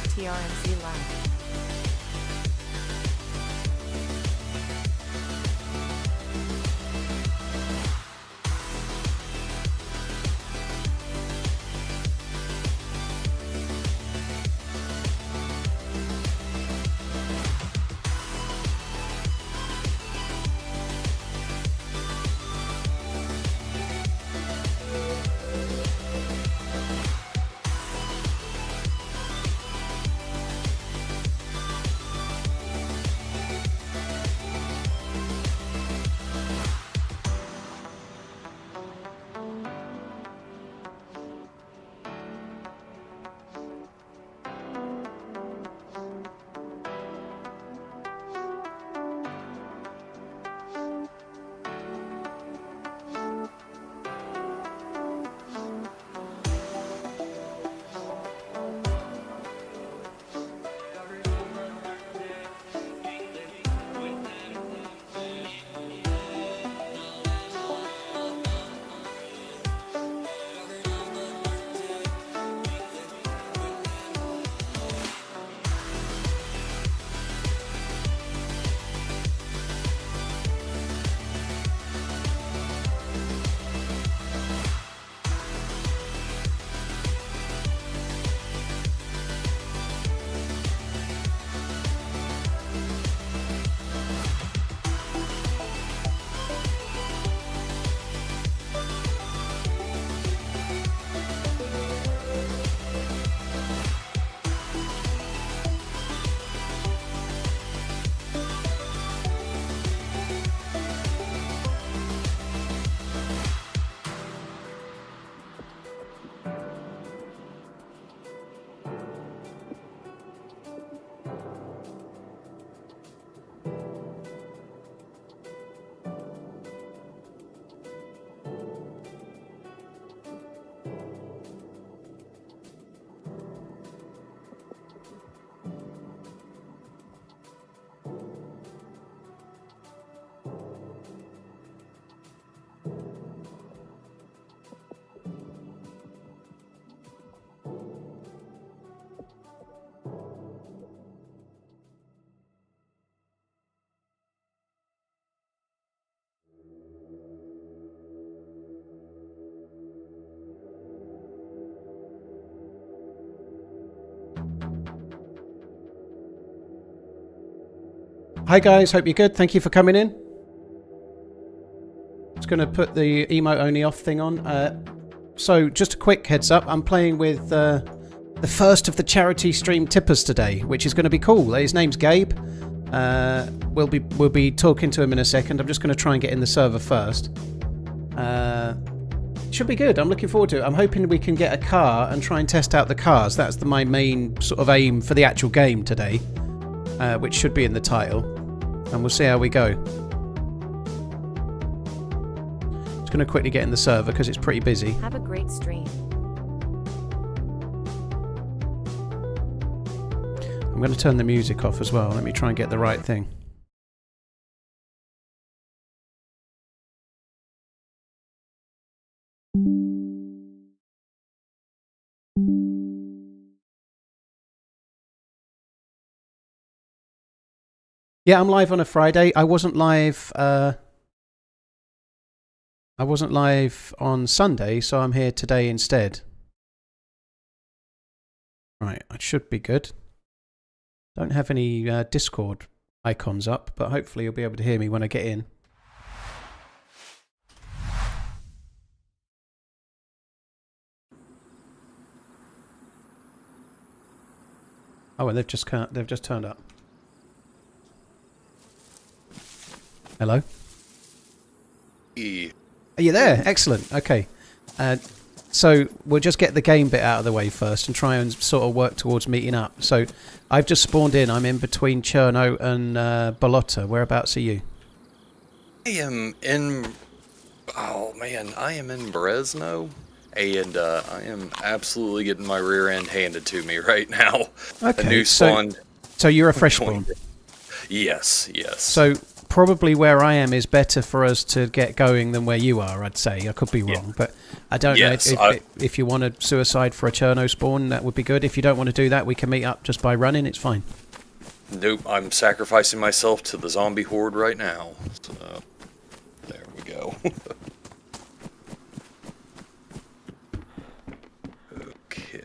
TRMZ Lab. Hi guys, hope you're good. Thank you for coming in. Just going to put the emote only off thing on. So just a quick heads up, I'm playing with the first of the charity stream tippers today, which is going to be cool. His name's Gabe. We'll be talking to him in a second. I'm just going to try and get in the server first. Should be good. I'm looking forward to it. I'm hoping we can get a car and try and test out the cars. That's my main sort of aim for the actual game today, which should be in the title. And we'll see how we go. Just going to quickly get in the server because it's pretty busy. Have a great stream. I'm going to turn the music off as well. Let me try and get the right thing. Yeah, I'm live on a Friday. I wasn't live on Sunday, so I'm here today instead. Right, I should be good. Don't have any Discord icons up, but hopefully you'll be able to hear me when I get in. Oh, and they've just turned up. Hello? E. Are you there? Excellent. Okay. So we'll just get the game bit out of the way first and try and sort of work towards meeting up. So I've just spawned in. I'm in between Cherno and Bolota. Whereabouts are you? I am in... Oh, man. I am in Brezno. And I am absolutely getting my rear end handed to me right now. Okay. A new spawn. So you're a fresh spawn? Yes, yes. So probably where I am is better for us to get going than where you are, I'd say. I could be wrong, but I don't know if you want to suicide for a Cherno spawn, that would be good. If you don't want to do that, we can meet up just by running, it's fine. Nope, I'm sacrificing myself to the zombie horde right now. So, there we go. Okay.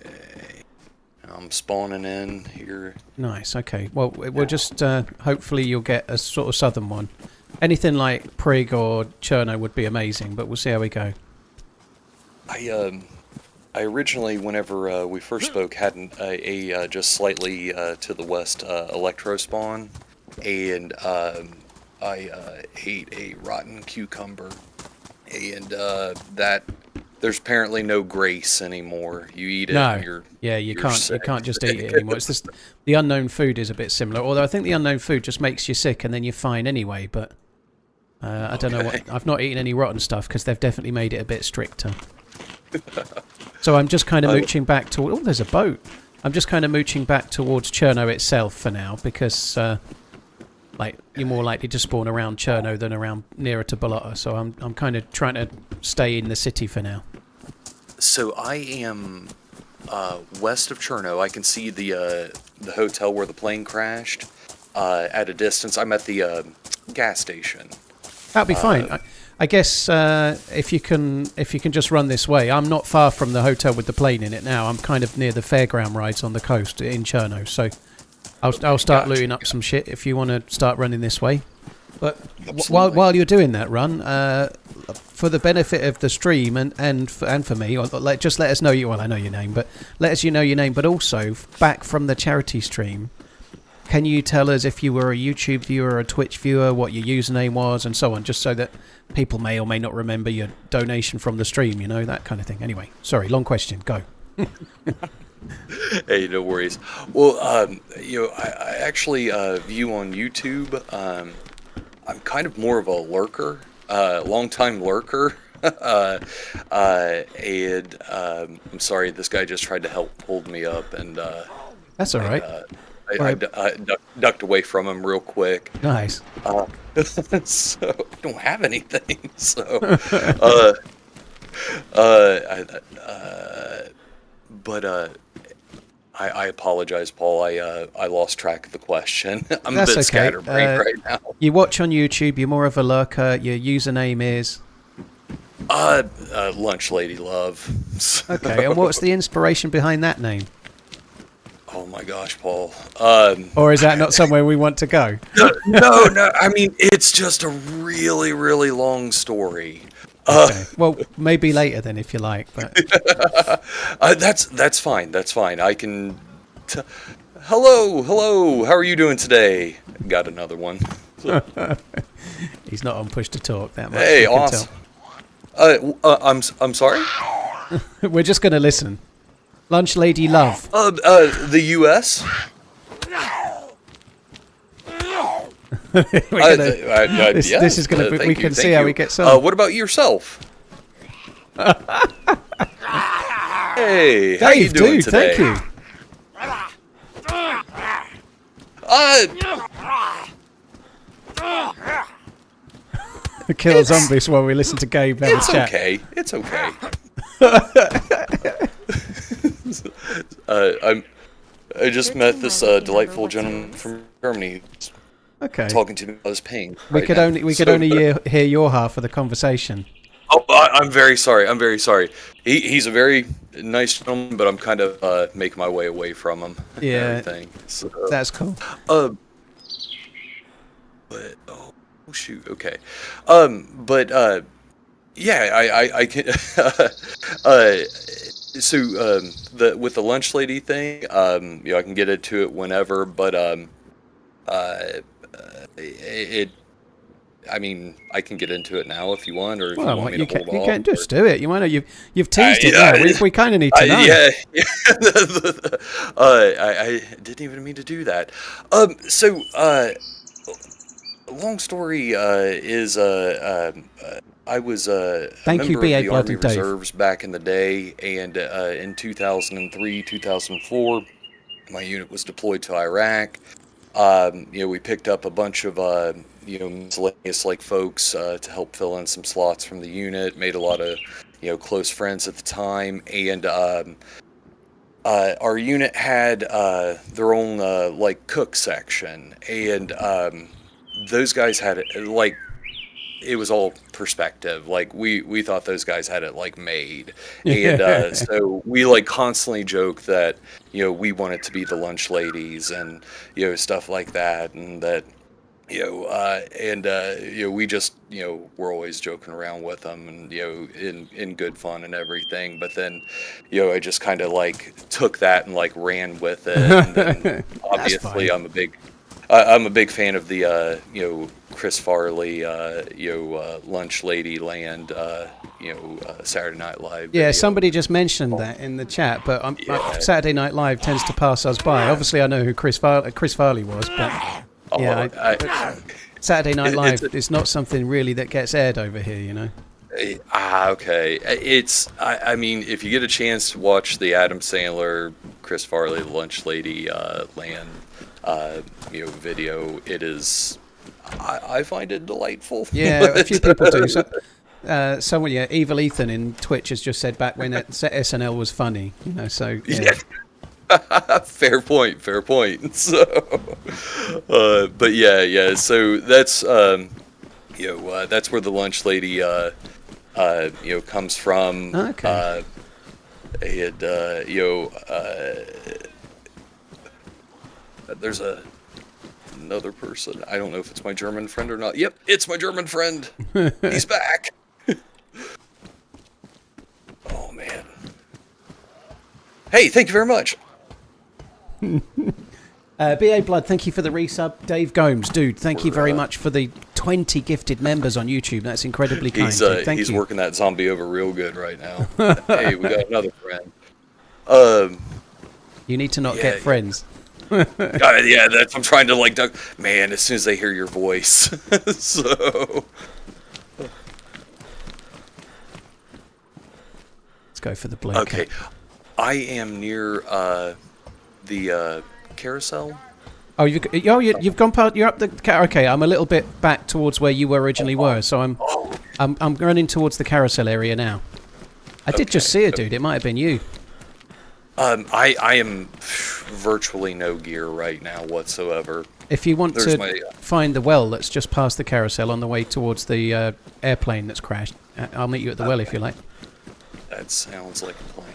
I'm spawning in here. Nice, okay. Well, we'll just, hopefully you'll get a sort of southern one. Anything like Prig or Cherno would be amazing, but we'll see how we go. I originally, whenever we first spoke, had a just slightly to the west electro spawn, and I ate a rotten cucumber, and that there's apparently no grace anymore. You eat it, and you're can't sick. you can't just eat it anymore. It's just, the unknown food is a bit similar, although I think the unknown food just makes you sick and then you're fine anyway. But I don't know what. I've not eaten any rotten stuff because they've definitely made it a bit stricter. So I'm just kind of mooching back to... Oh, there's a boat. I'm just kind of mooching back towards Cherno itself for now because, like, you're more likely to spawn around Cherno than around nearer to Balota. So I'm kind of trying to stay in the city for now. So I am west of Cherno. I can see the hotel where the plane crashed at a distance. I'm at the gas station. That'll be fine. I guess if you can just run this way. I'm not far from the hotel with the plane in it now. I'm kind of near the fairground rides on the coast in Cherno, so I'll start looting up some shit if you want to start running this way. But while you're doing that run, for the benefit of the stream and for me, just let us know I know your name, but let us know your name. But also back from the charity stream. Can you tell us if you were a YouTube viewer or a Twitch viewer, what your username was, and so on, just so that people may or may not remember your donation from the stream, you know, that kind of thing. Anyway, sorry, long question. Go. Hey, no worries. Well, I actually view on YouTube. I'm kind of more of a lurker, long-time lurker. And I'm sorry, this guy just tried to help hold me up, and that's all right. I ducked away from him real quick. Nice. So I don't have anything. So, I apologize, Paul. I lost track of the question. I'm That's a bit okay. scatterbrained right now. You watch on YouTube. You're more of a lurker. Your username is. Lunch Lady Love. So. Okay, and what's the inspiration behind that name? Oh my gosh, Paul. Or is that not somewhere we want to go? No. I mean, it's just a really, really long story. Okay. Well, maybe later then, if you like. But that's fine. That's fine. I can. Hello. How are you doing today? Got another one. He's not on push to talk that much. Hey, awesome. I'm sorry. We're just going to listen. Lunch Lady Love. The U.S. This is going to be... We can see how he gets on. What about yourself? Hey, how you doing today? Thank you. Kill zombies while we listen to Gabe have a chat. It's okay. I just met this delightful gentleman from Germany. Okay. Talking to me about his pain. We could only hear your half of the conversation. Oh, I'm very sorry. He's a very nice gentleman, but I'm kind of making my way away from him. Yeah. And everything. So, that's cool. But oh shoot. Okay. Yeah. I can. So with the lunch lady thing, I can get into it whenever, but I mean, I can get into it now if you want, or if you want me to hold off. You can't just do it. You want to? You've teased it now. We kind of need to know. Yeah. I didn't even mean to do that. So long story is I was a member of the Army Reserves back in the day, and in 2003, 2004, my unit was deployed to Iraq. We picked up a bunch of miscellaneous like folks to help fill in some slots from the unit. Made a lot of close friends at the time, and our unit had their own like cook section, and those guys had it like it was all perspective. Like we thought those guys had it like made, and so we like constantly joke that we wanted to be the lunch ladies and stuff like that, and that we just we're always joking around with them, and in good fun and everything. But then I just kind of like took that and like ran with it, and then obviously I'm a big fan of the Chris Farley lunch lady land Saturday Night Live Yeah, video. somebody just mentioned that in the chat, but Saturday Night Live tends to pass us by. Obviously, I know who Chris Farley was, but yeah, Saturday Night Live is not something really that gets aired over here, Okay. I mean, if you get a chance to watch the Adam Sandler, Chris Farley, lunch lady land video, it is. I find it delightful. Yeah, a few people do. So, someone, Evil Ethan in Twitch has just said back when SNL was funny, so yeah. Fair point. So, but yeah. So that's that's where the lunch lady comes from. Okay. And there's another person. I don't know if it's my German friend or not. Yep, it's my German friend. He's back. Oh man. Hey, thank you very much. BA Blood, thank you for the resub. Dave Gomes, dude, thank you very much for the 20 gifted members on YouTube. That's incredibly kind. He's working that zombie over real good right now. Hey, we got another friend. You need to not get friends. Yeah, I'm trying to like, man, as soon as they hear your voice. So let's go for the blink. Okay, I am near the carousel. Oh, you've gone past. You're up the. Okay, I'm a little bit back towards where you originally were, so I'm running towards the carousel area now. I did just see a dude. It might have been you. I am virtually no gear right now whatsoever. If you want to find the well that's just past the carousel on the way towards the airplane that's crashed, I'll meet you at the well if you like. That sounds like a plan.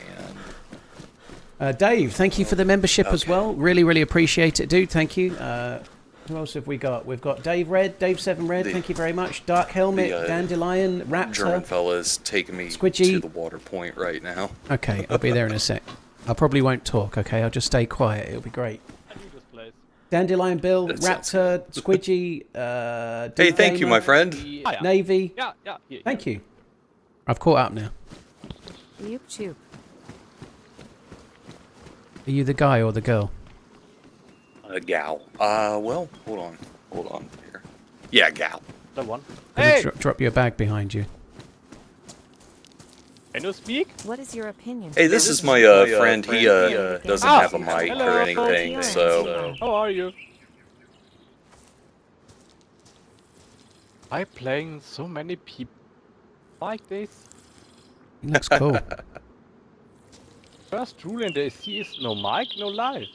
Dave, thank you for the membership as well. Really, really appreciate it, dude. Thank you. Who else have we got? We've got Dave Red, Dave7 Red. Thank you very much. Dark Helmet, Dandelion, Raptor. German fella's taking me Squidgy. to the water point right now. Okay, I'll be there in a sec. I probably won't talk. Okay, I'll just stay quiet. It'll be great. Dandelion Bill, Raptor, Squidgy. Hey, thank you, my friend. Navy. Yeah. Thank you. I've caught up now. Yoop choop. Are you the guy or the girl? Gal. Well, hold on here. Yeah, gal. The one. Hey! Drop your bag behind you. Can you speak? What is your opinion? Hey, this is my friend. He doesn't have a mic or anything, so. How are you? I'm playing so many people like this. He looks cool. First rule in DayZ is no mic, no live.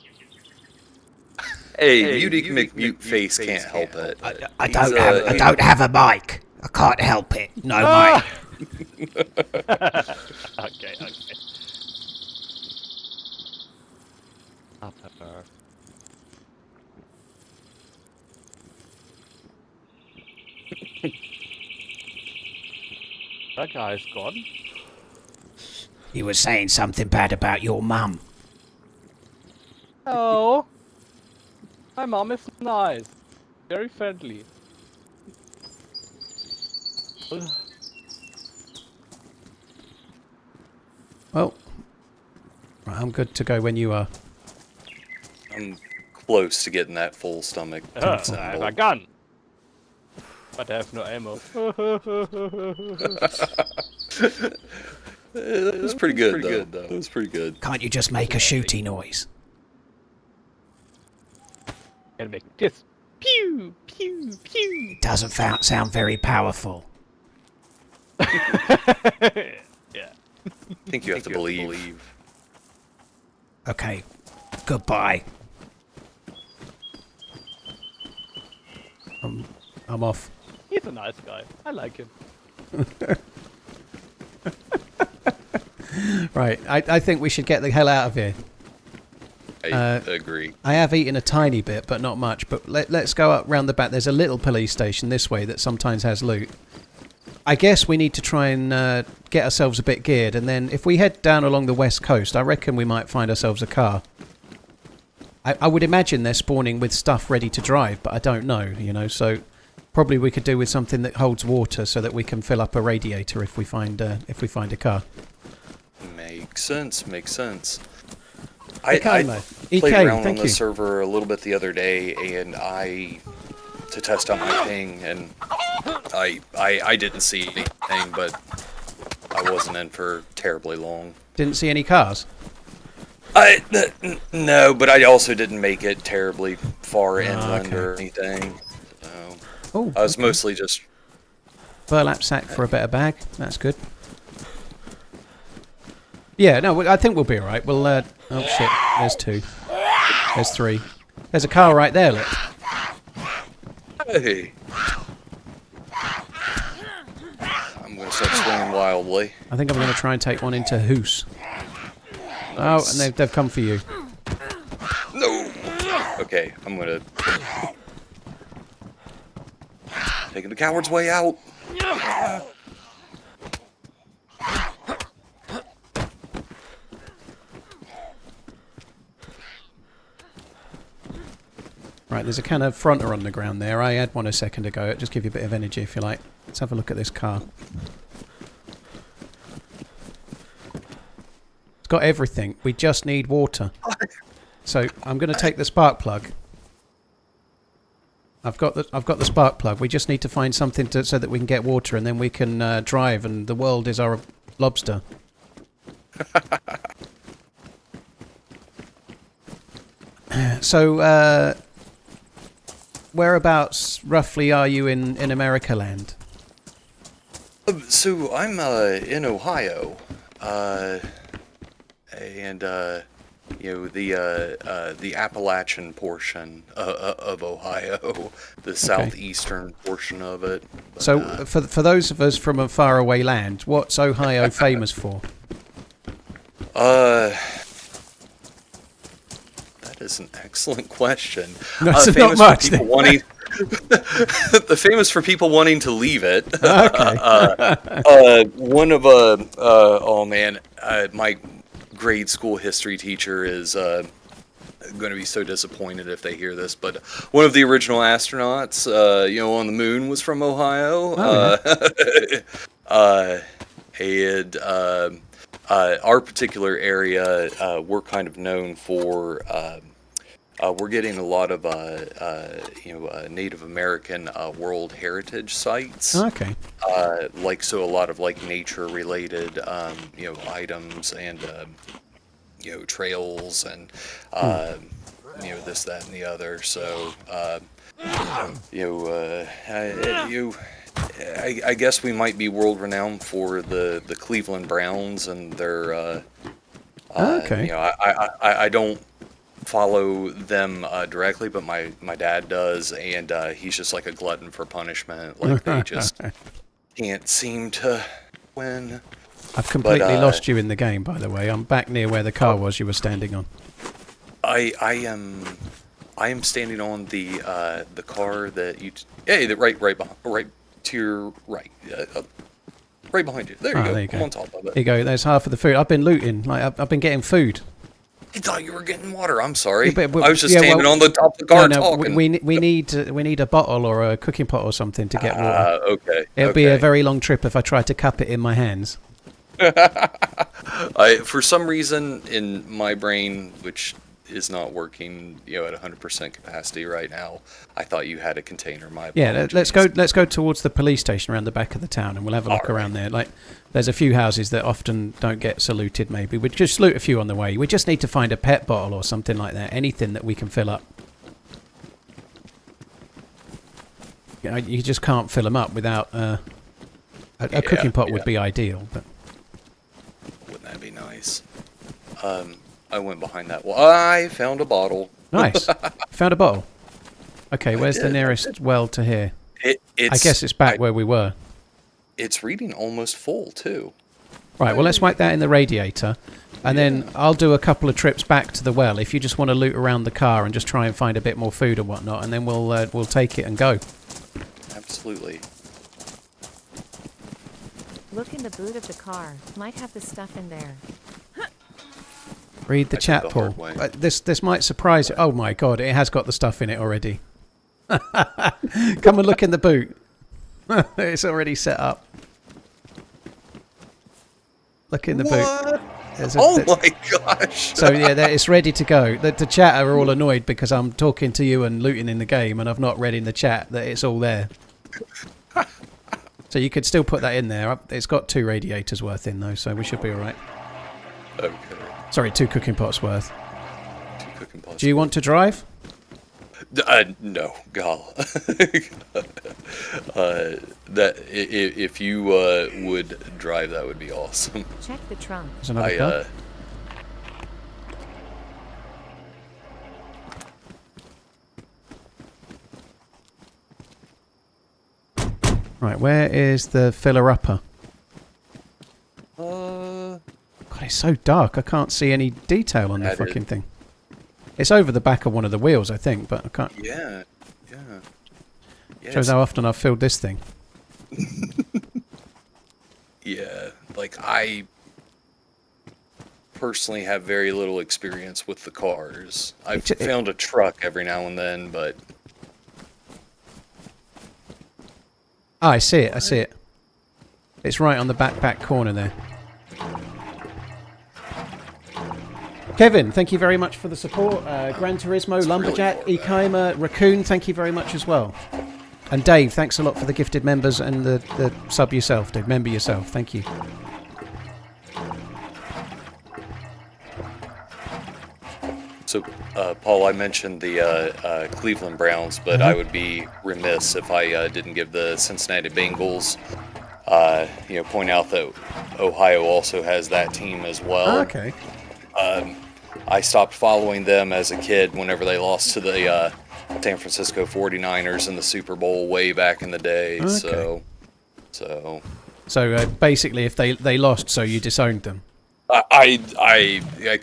Hey, Beauty McMute face can't help it. I don't have a mic. I can't help it. No mic. Okay. That guy's gone. He was saying something bad about your mum. Oh, my mom is nice, very friendly. Well, I'm good to go when you are. I'm close to getting that full stomach. I have a gun, but I have no ammo. It was pretty good, though. It was pretty good. Can't you just make a shooty noise? Can make this. Pew, pew, pew. Doesn't sound very powerful. Yeah. I think you have to believe. Okay, goodbye. I'm off. He's a nice guy. I like him. Right, I think we should get the hell out of here. I agree. I have eaten a tiny bit, but not much. But let's go up round the back. There's a little police station this way that sometimes has loot. I guess we need to try and get ourselves a bit geared, and then if we head down along the west coast, I reckon we might find ourselves a car. I would imagine they're spawning with stuff ready to drive, but I don't know, you know, so probably we could do with something that holds water so that we can fill up a radiator if we find a car. Makes sense, makes sense. Okay, I mate. played EK, around on thank the you. server a little bit the other day, and to test out my ping, and I didn't see anything, but I wasn't in for terribly long. Didn't see any cars? No, but I also didn't make it terribly far inland okay. or anything. So Oh, I was mostly just... burlap sack for a better bag. That's good. Yeah, no, I think we'll be alright. We'll, oh shit, there's 2. There's 3. There's a car right there, look. Hey! I'm going to start swinging wildly. I think I'm going to try and take one into Hoos. Oh, and they've come for you. No! Okay, I'm going to... taking the coward's way out. Right, there's a can of fronter on the ground there. I had one a second ago. It'll just give you a bit of energy if you like. Let's have a look at this car. It's got everything. We just need water. So I'm going to take the spark plug. I've got the spark plug. We just need to find something so that we can get water, and then we can drive, and the world is our lobster. So, whereabouts roughly are you in America land? So I'm in Ohio, and you know, the Appalachian portion of Ohio, the southeastern portion of it. But, So for those of us from a faraway land, what's Ohio famous for? that is an excellent question. No, it's not famous much. For people wanting, famous for people wanting to leave it. Okay. One of oh man, my grade school history teacher is going to be so disappointed if they hear this, but one of the original astronauts, you know, on the moon was from Ohio. And our particular area, we're kind of known for. We're getting a lot of you know, Native American World Heritage sites. Okay. Like, so a lot of like nature related you know, items and you know, trails and you know, this, that, and the other. So you know, I guess we might be world renowned for the Cleveland Browns and their Okay. you know, I don't follow them directly, but my dad does, and he's just like a glutton for punishment. Like, they just can't seem to win. I've completely lost you in the game, by the way. I'm back near where the car was you were standing on. I am standing on the car that you right to your right, right behind you. There you go. There you I'm go. on top of it. There you go. There's half of the food. I've been looting. Like I've been getting food. I thought you were getting water. I'm sorry. Yeah, but- I was just yeah, standing well, on the top of the car No, talking. we need a bottle or a cooking pot or something to get water. Okay. It'll be a very long trip if I try to cup it in my hands. For some reason in my brain, which is not working, you know, at 100% capacity right now, I thought you had a container. My Yeah, apologies. let's go towards the police station around the back of the town, and we'll have a look around there. Like, there's a few houses that often don't get saluted. Maybe we'd just loot a few on the way. We just need to find a pet bottle or something like that. Anything that we can fill up. You just can't fill them up without... a cooking pot would be ideal, but... Wouldn't that be nice? I went behind that wall. I found a bottle. Nice. Found a bottle. Okay, where's the did. nearest well to here? I guess it's back where we were. It's reading almost full, too. Right, well, let's whack that in the radiator. And then I'll do a couple of trips back to the well if you just want to loot around the car and just try and find a bit more food and whatnot, and then we'll take it and go. Absolutely. Look in the boot of the car. Might have the stuff in there. Read the I chat, took the Paul. hard way. This might surprise you. Oh my god, it has got the stuff in it already. Come and look in the boot. It's already set up. Look in the boot. My gosh! So yeah, it's ready to go. The chat are all annoyed because I'm talking to you and looting in the game, and I've not read in the chat that it's all there. So you could still put that in there. It's got 2 radiators worth in though, so we should be all right. Okay. Sorry, 2 cooking pots worth. 2 cooking pots. Do you want to drive? No, gal. If you would drive, that would be awesome. Check the trunk. There's another car. Right, where is the filler-upper? God, it's so dark. I can't see any detail on the fucking thing. It's over the back of one of the wheels, I think, but I can't... Yeah. Shows how often I've filled this thing. Yeah, like I personally have very little experience with the cars. I've found a truck every now and then, but... Oh, I see it. It's right on the back corner there. Kevin, thank you very much for the support. Gran Turismo, Lumberjack, Ekaima, Raccoon, thank you very much as well. And Dave, thanks a lot for the gifted members and the sub yourself, Dave. Member yourself, thank you. So, Paul, I mentioned the Cleveland Browns, but I would be remiss if I didn't give the Cincinnati Bengals, point out that Ohio also has that team as well. Oh, okay. I stopped following them as a kid whenever they lost to the San Francisco 49ers in the Super Bowl way back in the day. Okay. So basically, if they lost, so you disowned them. I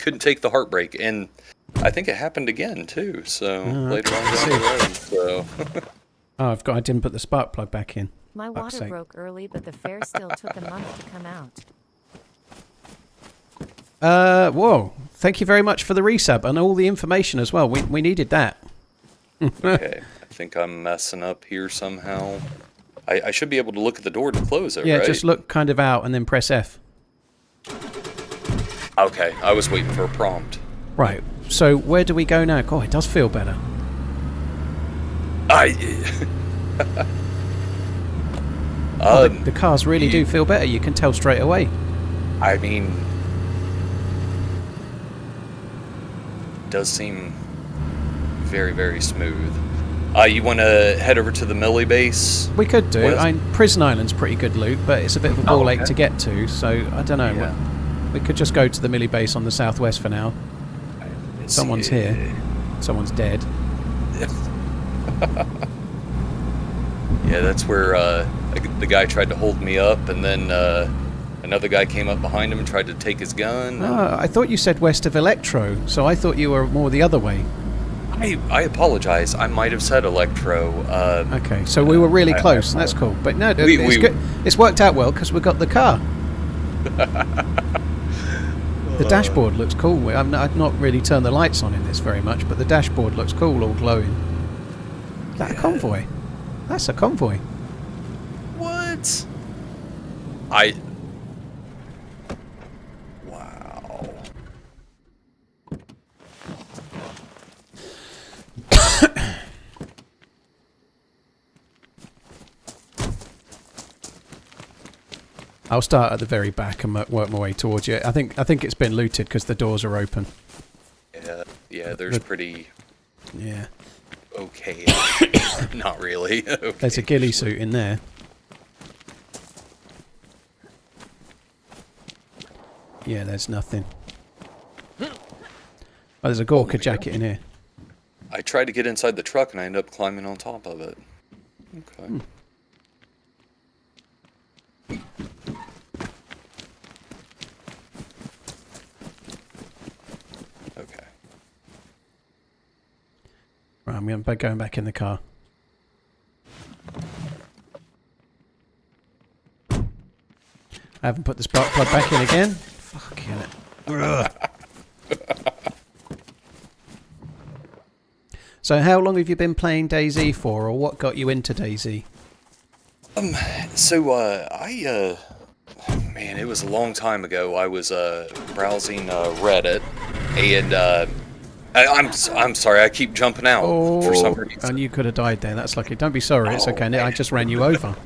couldn't take the heartbreak, and I think it happened again too. So later on down the road. So. Oh, I didn't put the spark plug back in. My water broke early, but the fair still took a month to come out. Whoa. Thank you very much for the resub and all the information as well. We needed that. Okay. I think I'm messing up here somehow. I should be able to look at the door to close it, Yeah, right? just look kind of out and then press F. Okay. I was waiting for a prompt. Right. So where do we go now? God, it does feel better. The cars really do feel better. You can tell straight away. I mean, it does seem very, very smooth. You want to head over to the Millie base? We could do. Prison Island's pretty good loot, but it's a bit of a ball ache to get to, so I don't know. Yeah. We could just go to the Millie base on the southwest for now. Someone's here. Someone's dead. Yeah, that's where the guy tried to hold me up, and then another guy came up behind him and tried to take his gun. I thought you said west of Electro, so I thought you were more the other way. I apologize. I might have said Electro. Okay, so we were really close. That's cool. But no, it's good. It's worked out well because we got the car. The dashboard looks cool. I've not really turned the lights on in this very much, but the dashboard looks cool, all glowing. Is that a convoy? That's a convoy. What? Wow. I'll start at the very back and work my way towards you. I think it's been looted because the doors are open. Yeah, there's pretty... Yeah. okay. Not really. Okay. There's a ghillie suit in there. Yeah, there's nothing. Oh, there's a Gorka jacket in here. I tried to get inside the truck and I ended up climbing on top of it. Okay. Okay. Right, I'm going back in the car. I haven't put the spark plug back in again. Fucking it. So how long have you been playing DayZ for, or what got you into DayZ? Man, it was a long time ago. I was browsing Reddit, and I'm sorry, I keep jumping out for some reason. And you could have died there. That's lucky. Don't be sorry. It's okay. I just ran you over.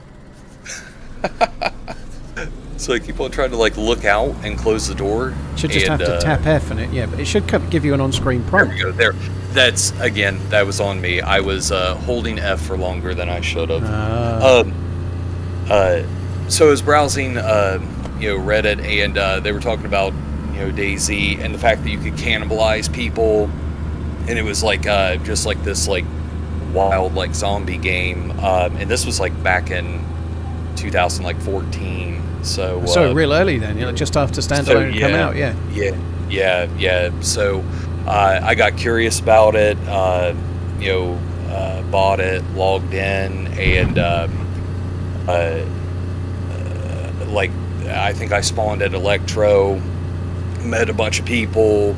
So I keep on trying to like look out and close the door. Should just have to tap F in it, yeah. But it should give you an on-screen prompt. There we go. There. That's again. That was on me. I was holding F for longer than I should have. So I was browsing, Reddit, and they were talking about, DayZ and the fact that you could cannibalize people, and it was like just like this like wild like zombie game, and this was like back in 2014. So real early then, just after standalone had come out, yeah. Yeah. So I got curious about it, bought it, logged in, and I think I spawned at Electro, met a bunch of people.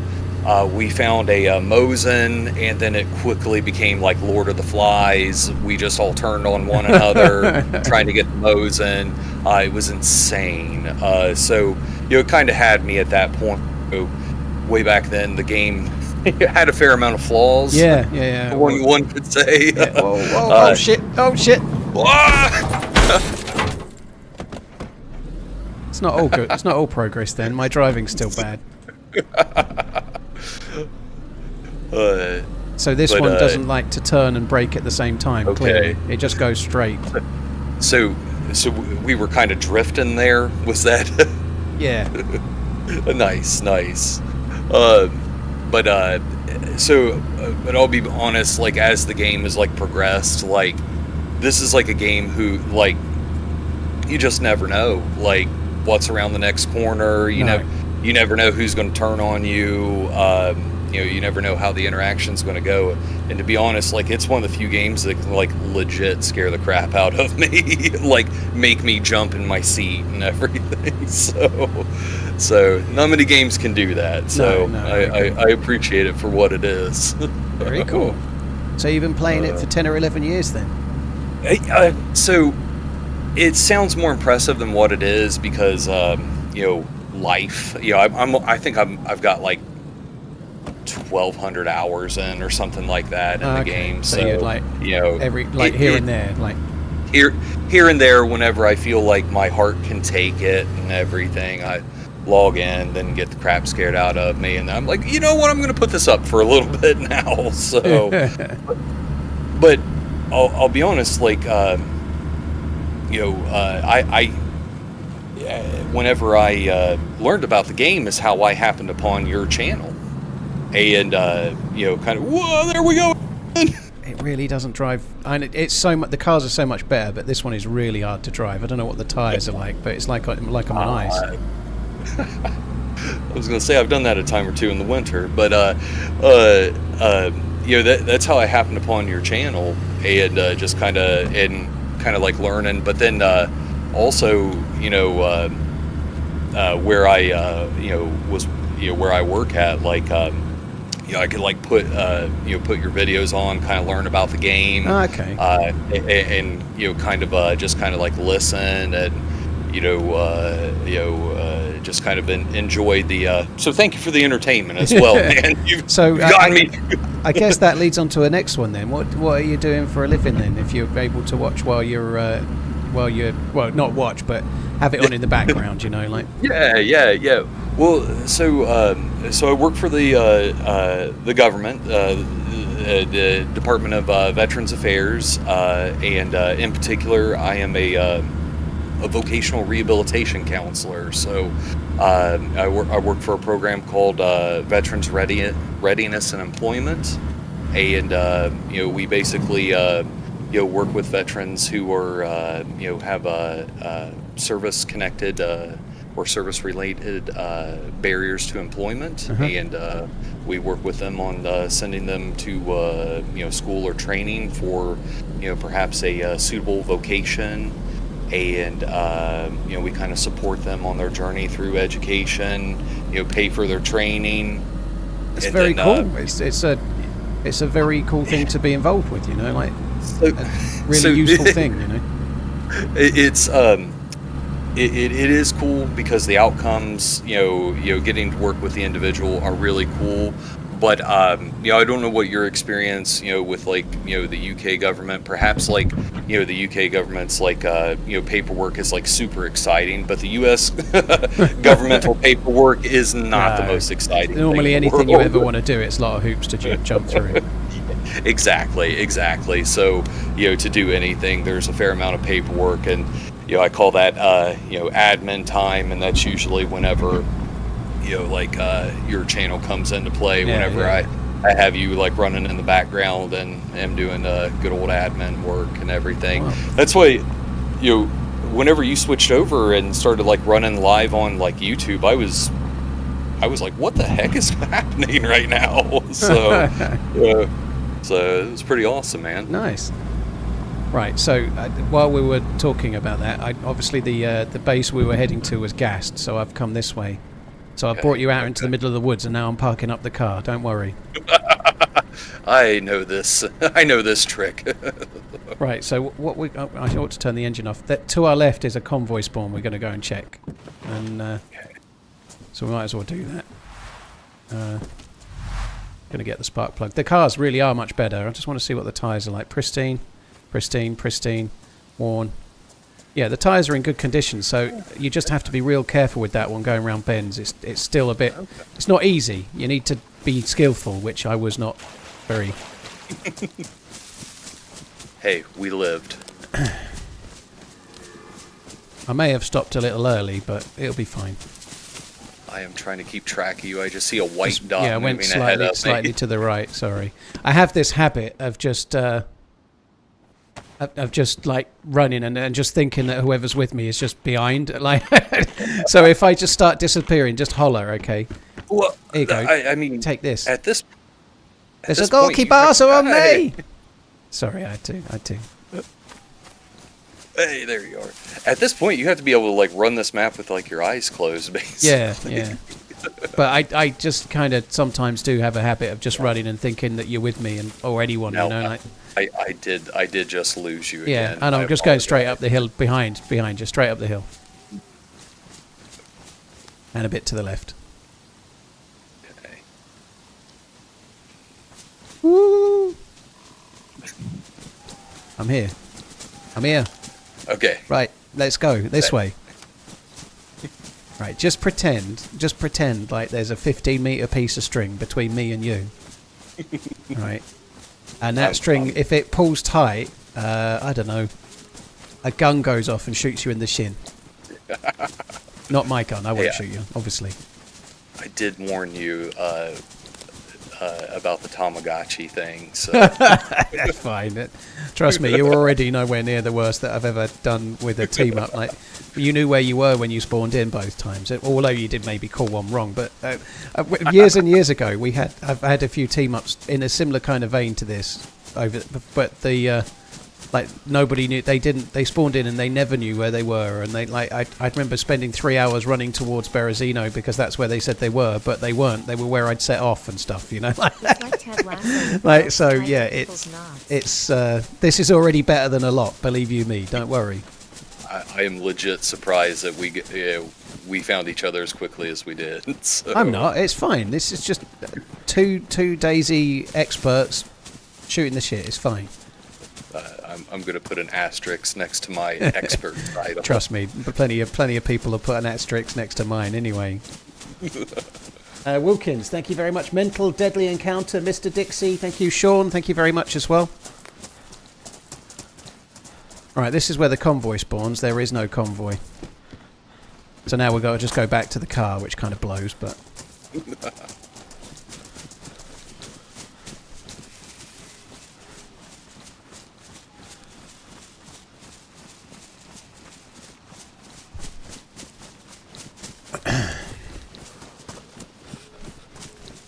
We found a Mosin, and then it quickly became like Lord of the Flies. We just all turned on one another, trying to get the Mosin. It was insane. So, it kind of had me at that point. Way back then, the game had a fair amount of flaws. Yeah. One could say. Yeah. Whoa, oh shit. It's not all good. It's not all progress then. My driving's still bad. So this one doesn't like to turn and brake at the same time. Okay. Clearly, it just goes straight. So we were kind of drifting there. Was that? Yeah. Nice. But I'll be honest. Like as the game has like progressed, like this is like a game who like you just never know like what's around the next corner. You never know who's going to turn on you. You never know how the interaction's going to go. And to be honest, like it's one of the few games that can like legit scare the crap out of me, like make me jump in my seat and everything. So not many games can do that. So I appreciate it for what it is. Very cool. So you've been playing it for 10 or 11 years then? So it sounds more impressive than what it is because life. I think I've got like 1,200 hours in or something like that in the game. So you'd like here and there, like here and there whenever I feel like my heart can take it and everything. I log in, then get the crap scared out of me, and I'm like, you know what? I'm going to put this up for a little bit now. So, but I'll be honest, like whenever I learned about the game is how I happened upon your channel. And kind of whoa, there we go. It really doesn't drive. And it's so much. The cars are so much better, but this one is really hard to drive. I don't know what the tires are like, but it's like I'm on ice. I was gonna say I've done that a time or two in the winter, but that's how I happened upon your channel, and just kind of like learning. But then also where I was where I work at, like. I could like put your videos on, kind of learn about the game. Okay. And kind of just kind of like listen and just kind of enjoy the. So thank you for the entertainment as well, man. You've gotten me. I guess that leads on to the next one then. What are you doing for a living then? If you're able to watch while you're not watch, but have it on in the background, like. Yeah. Well, so I work for the government, the Department of Veterans Affairs, and in particular, I am a vocational rehabilitation counselor. So I work for a program called Veterans Readiness and Employment, and we basically work with veterans who are have service-connected or service-related barriers to employment, and we work with them on sending them to school or training for perhaps a suitable vocation, and we kind of support them on their journey through education, pay for their training. It's very cool. It's a very cool thing to be involved with, like a really useful thing, It is cool because the outcomes, getting to work with the individual are really cool. But I don't know what your experience, with the UK government. Perhaps the UK government's paperwork is super exciting, but the US governmental paperwork is not the most exciting. Normally, anything you ever want to do, it's a lot of hoops to jump through. Exactly. So to do anything, there's a fair amount of paperwork, and I call that admin time, and that's usually whenever your channel comes into play. Whenever I have you running in the background and am doing good old admin work and everything. Wow. That's why whenever you switched over and started running live on YouTube, I was like, what the heck is happening right now? So so it was pretty awesome, man. Nice. Right, so while we were talking about that, obviously the base we were heading to was gassed, so I've come this way. So I've brought you out into the middle of the woods, and now I'm parking up the car. Don't worry. I know this. I know this trick. Right, so I ought to turn the engine off. To our left is a convoy spawn we're going to go and check. And so we might as well do that. Going to get the spark plug. The cars really are much better. I just want to see what the tyres are like. Pristine, worn. Yeah, the tyres are in good condition, so you just have to be real careful with that one going around bends. It's still a bit... It's not easy. You need to be skillful, which I was not very... Hey, we lived. I may have stopped a little early, but it'll be fine. I am trying to keep track of you. I just see a white dot moving moving ahead ahead of me. slightly to the right, sorry. I have this habit of just... of just running and just thinking that whoever's with me is just behind. So if I just start disappearing, just holler, okay? Well, here you go. I mean, take this. There's a goalkeeper on me. Sorry, I had to. Hey, there you are. At this point, you have to be able to run this map with your eyes closed, basically. Yeah. But I just kind of sometimes do have a habit of just running and thinking that you're with me or anyone, I did just lose you again. Yeah, and I'm just going straight up the hill behind you, straight up the hill. And a bit to the left. Okay. Woo! I'm here. Okay. Right, let's go this way. Right, just pretend like there's a 15-meter piece of string between me and you. Right. And that string, if it pulls tight, I don't know, a gun goes off and shoots you in the shin. Not my gun, I won't shoot you, obviously. I did warn you about the Tamagotchi thing, so... That's fine. Trust me, you're already nowhere near the worst that I've ever done with a team-up. You knew where you were when you spawned in both times, although you did maybe call one wrong. But years and years ago, I've had a few team-ups in a similar kind of vein to this. But nobody knew. They spawned in and they never knew where they were. And I remember spending 3 hours running towards Berezino because that's where they said they were, but they weren't. They were where I'd set off and stuff. So yeah, it's this is already better than a lot. Believe you me. Don't worry. I am legit surprised that we found each other as quickly as we did. So. I'm not. It's fine. This is just two DayZ experts shooting the shit. It's fine. I'm going to put an asterisk next to my expert title. Trust me, plenty of people have put an asterisk next to mine anyway. Wilkins, thank you very much. Mental Deadly Encounter, Mr. Dixie, thank you. Sean, thank you very much as well. Alright, this is where the convoy spawns. There is no convoy. So now we've got to just go back to the car, which kind of blows, but...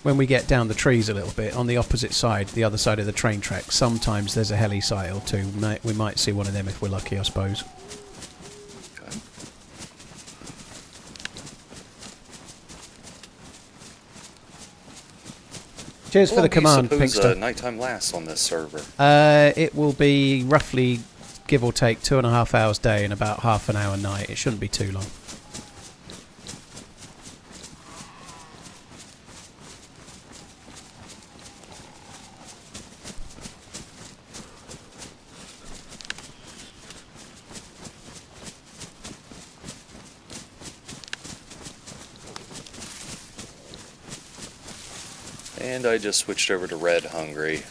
When we get down the trees a little bit, on the opposite side, the other side of the train track, sometimes there's a heli site or two. We might see one of them if we're lucky, I suppose. Okay. Cheers for the command, How long do you Pinkster. suppose nighttime lasts on this server? It will be roughly, give or take, 2.5 hours day and about half an hour night. It shouldn't be too long. And I just switched over to red hungry.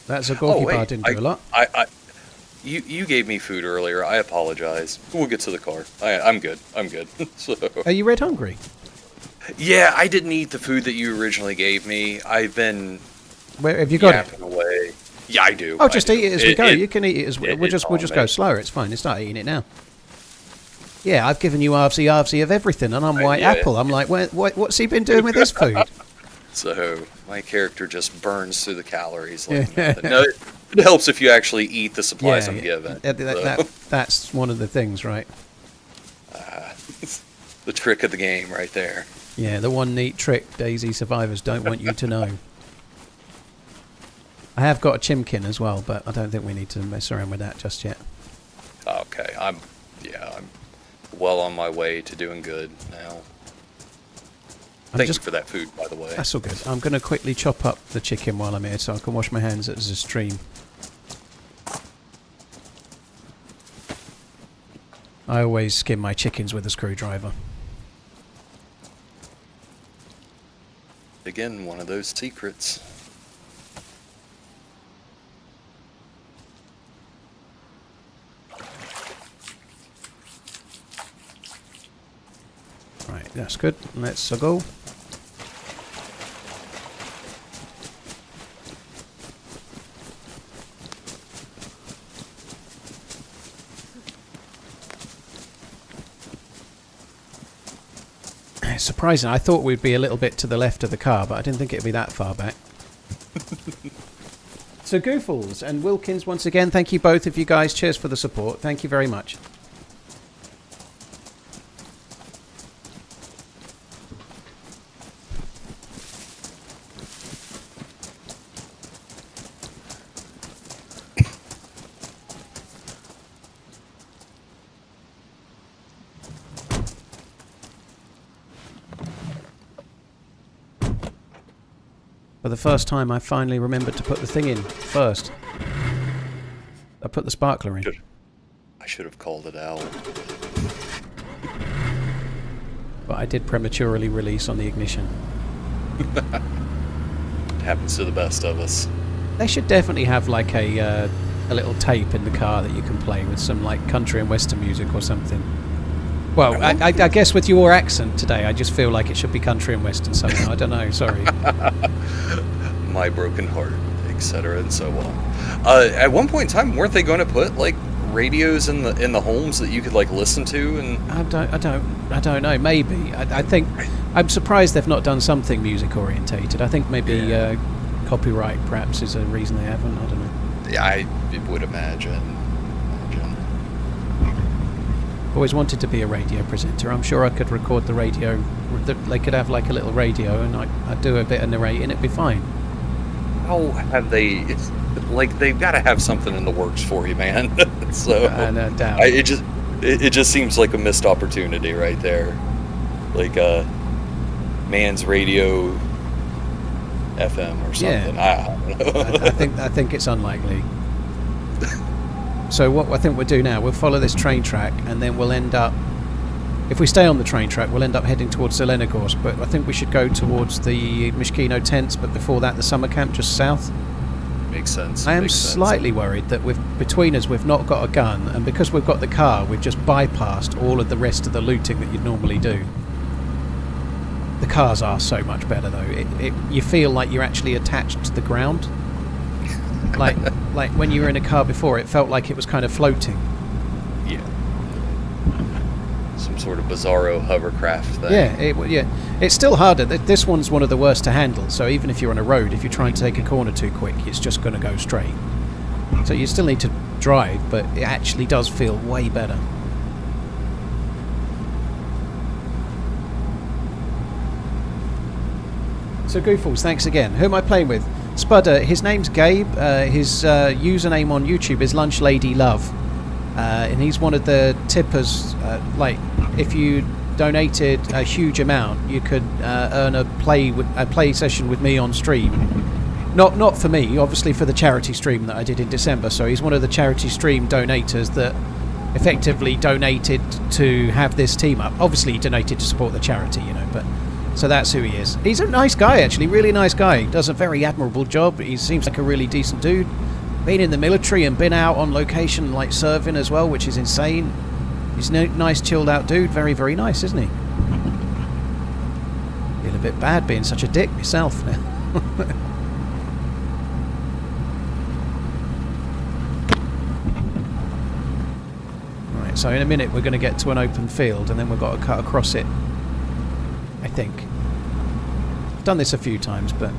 That's a Gorky bar, didn't do a lot. You gave me food earlier. I apologize. We'll get to the car. I'm good. I'm good. So. Are you red hungry? Yeah, I didn't eat the food that you originally gave me. I've been Where have you got yapping away. Yeah, I do. Oh, just I do. eat it as we go. You can eat it as we'll just on go me. slower. It's fine. Start eating it now. Yeah, I've given you arsey of everything, and I'm white yeah. apple. I'm like, what's he been doing with this food? So my character just burns through the calories like nothing. No, it helps if you actually eat the supplies I'm given. That's one of the things, right? The trick of the game right there. Yeah, the one neat trick DayZ survivors don't want you to know. I have got a chimkin as well, but I don't think we need to mess around with that just yet. Okay, I'm well on my way to doing good now. Thank you for that food, by the way. That's all good. I'm going to quickly chop up the chicken while I'm here so I can wash my hands as a stream. I always skin my chickens with a screwdriver. Again, one of those secrets. Right, that's good. Let's go. It's surprising. I thought we'd be a little bit to the left of the car, but I didn't think it'd be that far back. So Goofles and Wilkins, once again, thank you both of you guys. Cheers for the support. Thank you very much. For the first time, I finally remembered to put the thing in first. I put the sparkler in. I should have called it out. But I did prematurely release on the ignition. It happens to the best of us. They should definitely have like a little tape in the car that you can play with some like country and western music or something. Well, I guess with your accent today, I just feel like it should be country and western somehow. I don't know, sorry. My broken heart, etc. and so on. At one point in time, weren't they going to put like radios in the homes that you could like listen to? And I don't know. Maybe I think I'm surprised they've not done something music orientated. I think maybe copyright perhaps is a reason they haven't. I don't know. Yeah, I would imagine. Always wanted to be a radio presenter. I'm sure I could record the radio. They could have like a little radio, and I'd do a bit of narrating. It'd be fine. How have they? It's like they've got to have something in the works for you, man. So No doubt. it just seems like a missed opportunity right there. Like Man's Radio FM or something. Yeah. I don't know. I think it's unlikely. So what I think we'll do now, we'll follow this train track, and then we'll end up If we stay on the train track, we'll end up heading towards Zelenogorsk, but I think we should go towards the Mishkino tents, but before that the summer camp just south. Makes sense. I am makes sense. slightly worried that between us we've not got a gun, and because we've got the car, we've just bypassed all of the rest of the looting that you'd normally do. The cars are so much better though. You feel like you're actually attached to the ground. like when you were in a car before, it felt like it was kind of floating. Yeah. Some sort of bizarro hovercraft thing. Yeah, it's still harder. This one's one of the worst to handle, so even if you're on a road, if you try and take a corner too quick, it's just going to go straight. So you still need to drive, but it actually does feel way better. So Goofballs, thanks again. Who am I playing with? Spudder, his name's Gabe. His username on YouTube is Lunch Lady Love. And he's one of the tippers. Like, if you donated a huge amount, you could earn a play session with me on stream. Not for me, obviously for the charity stream that I did in December. So he's one of the charity stream donators that effectively donated to have this team up. Obviously he donated to support the charity, you know, but so that's who he is. He's a nice guy, actually, really nice guy. He does a very admirable job. He seems like a really decent dude. Been in the military and been out on location, like serving as well, which is insane. He's a nice, chilled out dude. Very, very nice, isn't he? Feel a bit bad being such a dick myself now. Right, so in a minute we're going to get to an open field and then we've got to cut across it, I think. I've done this a few times, but...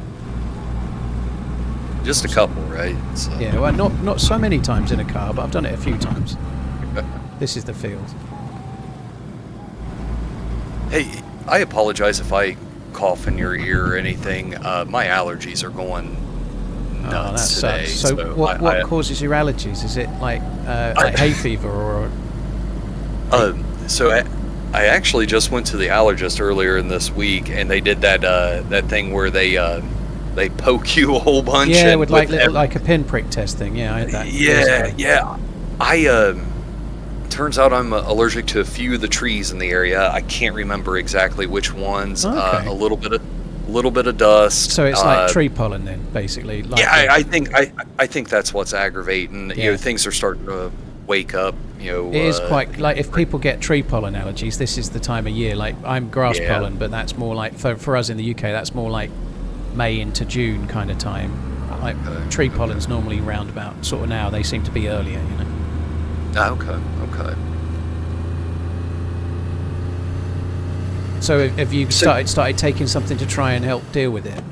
Just a couple, right? So. Yeah, well, not so many times in a car, but I've done it a few times. This is the field. Hey, I apologize if I cough in your ear or anything. My allergies are going nuts today. So what causes your allergies? Is it like hay fever or? So I actually just went to the allergist earlier in this week, and they did that thing where they poke you a whole bunch. Yeah, with like a pinprick test thing. Yeah, I had that. Yeah. Turns out I'm allergic to a few of the trees in the area. I can't remember exactly which ones. Okay. A little bit of dust. So it's like tree pollen then, basically. Like yeah, I think that's what's aggravating. Yeah. You know, things are starting to wake up. You know, it is quite like if people get tree pollen allergies, this is the time of year. Like I'm grass pollen, but that's more like for us in the UK, that's more like May into June kind of time. Like tree pollen's normally round about sort of now. They seem to be earlier, you know. Okay. So have you started taking something to try and help deal with it?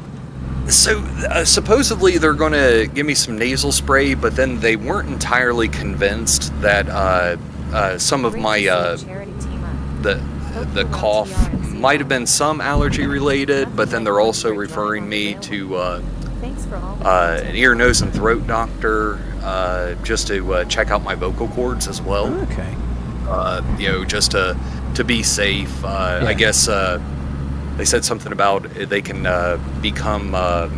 So supposedly they're going to give me some nasal spray, but then they weren't entirely convinced that some of my the cough might have been some allergy related, but then they're also referring me to an ear, nose, and throat doctor just to check out my vocal cords as well. Okay. You know, just to be safe. I guess they said something about they can become, I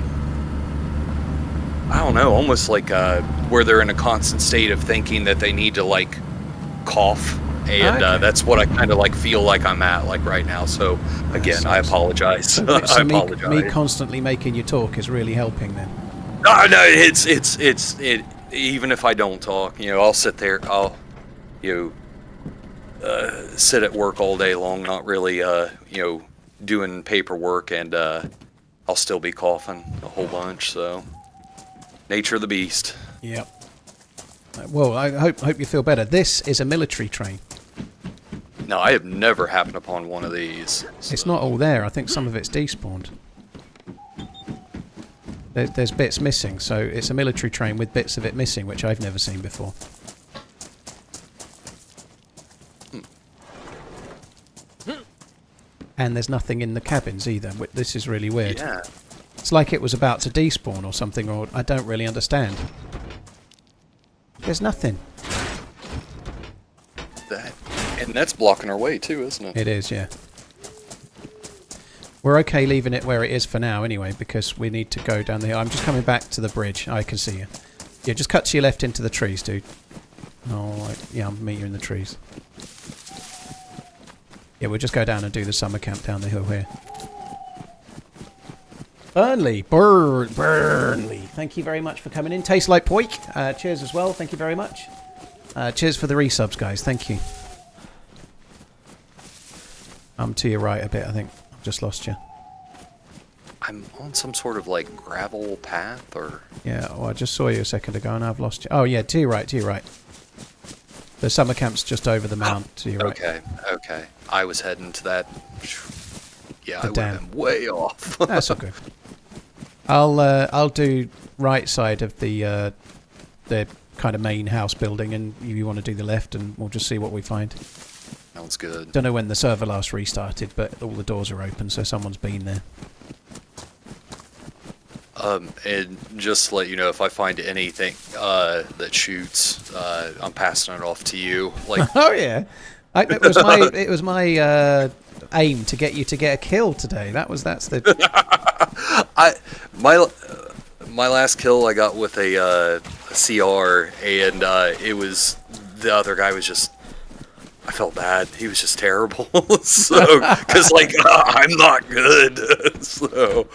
don't know, almost like where they're in a constant state of thinking that they need to like cough. And that's what I kind of like feel like I'm at like right now. So again, I apologize. So I apologize. Me constantly making you talk is really helping then. No, it's even if I don't talk, you know, I'll sit there. I'll sit at work all day long, not really doing paperwork, and I'll still be coughing a whole bunch. So nature of the beast. Yep. Well, I hope you feel better. This is a military train. No, I have never happened upon one of these. So. It's not all there. I think some of it's despawned. There's bits missing, so it's a military train with bits of it missing, which I've never seen before. And there's nothing in the cabins either. This is really weird. Yeah. It's like it was about to despawn or something, or I don't really understand. There's nothing. And that's blocking our way too, isn't it? It is, yeah. We're okay leaving it where it is for now anyway, because we need to go down the hill. I'm just coming back to the bridge. I can see you. Yeah, just cut to your left into the trees, dude. Oh, yeah, I'll meet you in the trees. Yeah, we'll just go down and do the summer camp down the hill here. Burnley. Burnley. Thank you very much for coming in. Tastes like poik. Cheers as well. Thank you very much. Cheers for the resubs, guys. Thank you. I'm to your right a bit, I think. I've just lost you. I'm on some sort of like gravel path, or Yeah, well, I just saw you a second ago and I've lost you. Oh, yeah, to your right, to your right. The summer camp's just over the mount to your right. okay, okay. I was heading to that. Yeah, The I would dam. have been way off. That's all good. I'll do right side of the kind of main house building, and you want to do the left, and we'll just see what we find. Sounds good. Don't know when the server last restarted, but all the doors are open, so someone's been there. And just to let you know, if I find anything that shoots, I'm passing it off to you. Like, Oh yeah, it was my aim to get you to get a kill today. That's the my last kill I got with a CR, and it was the other guy was just. I felt bad. He was just terrible. So, because like I'm not good. So,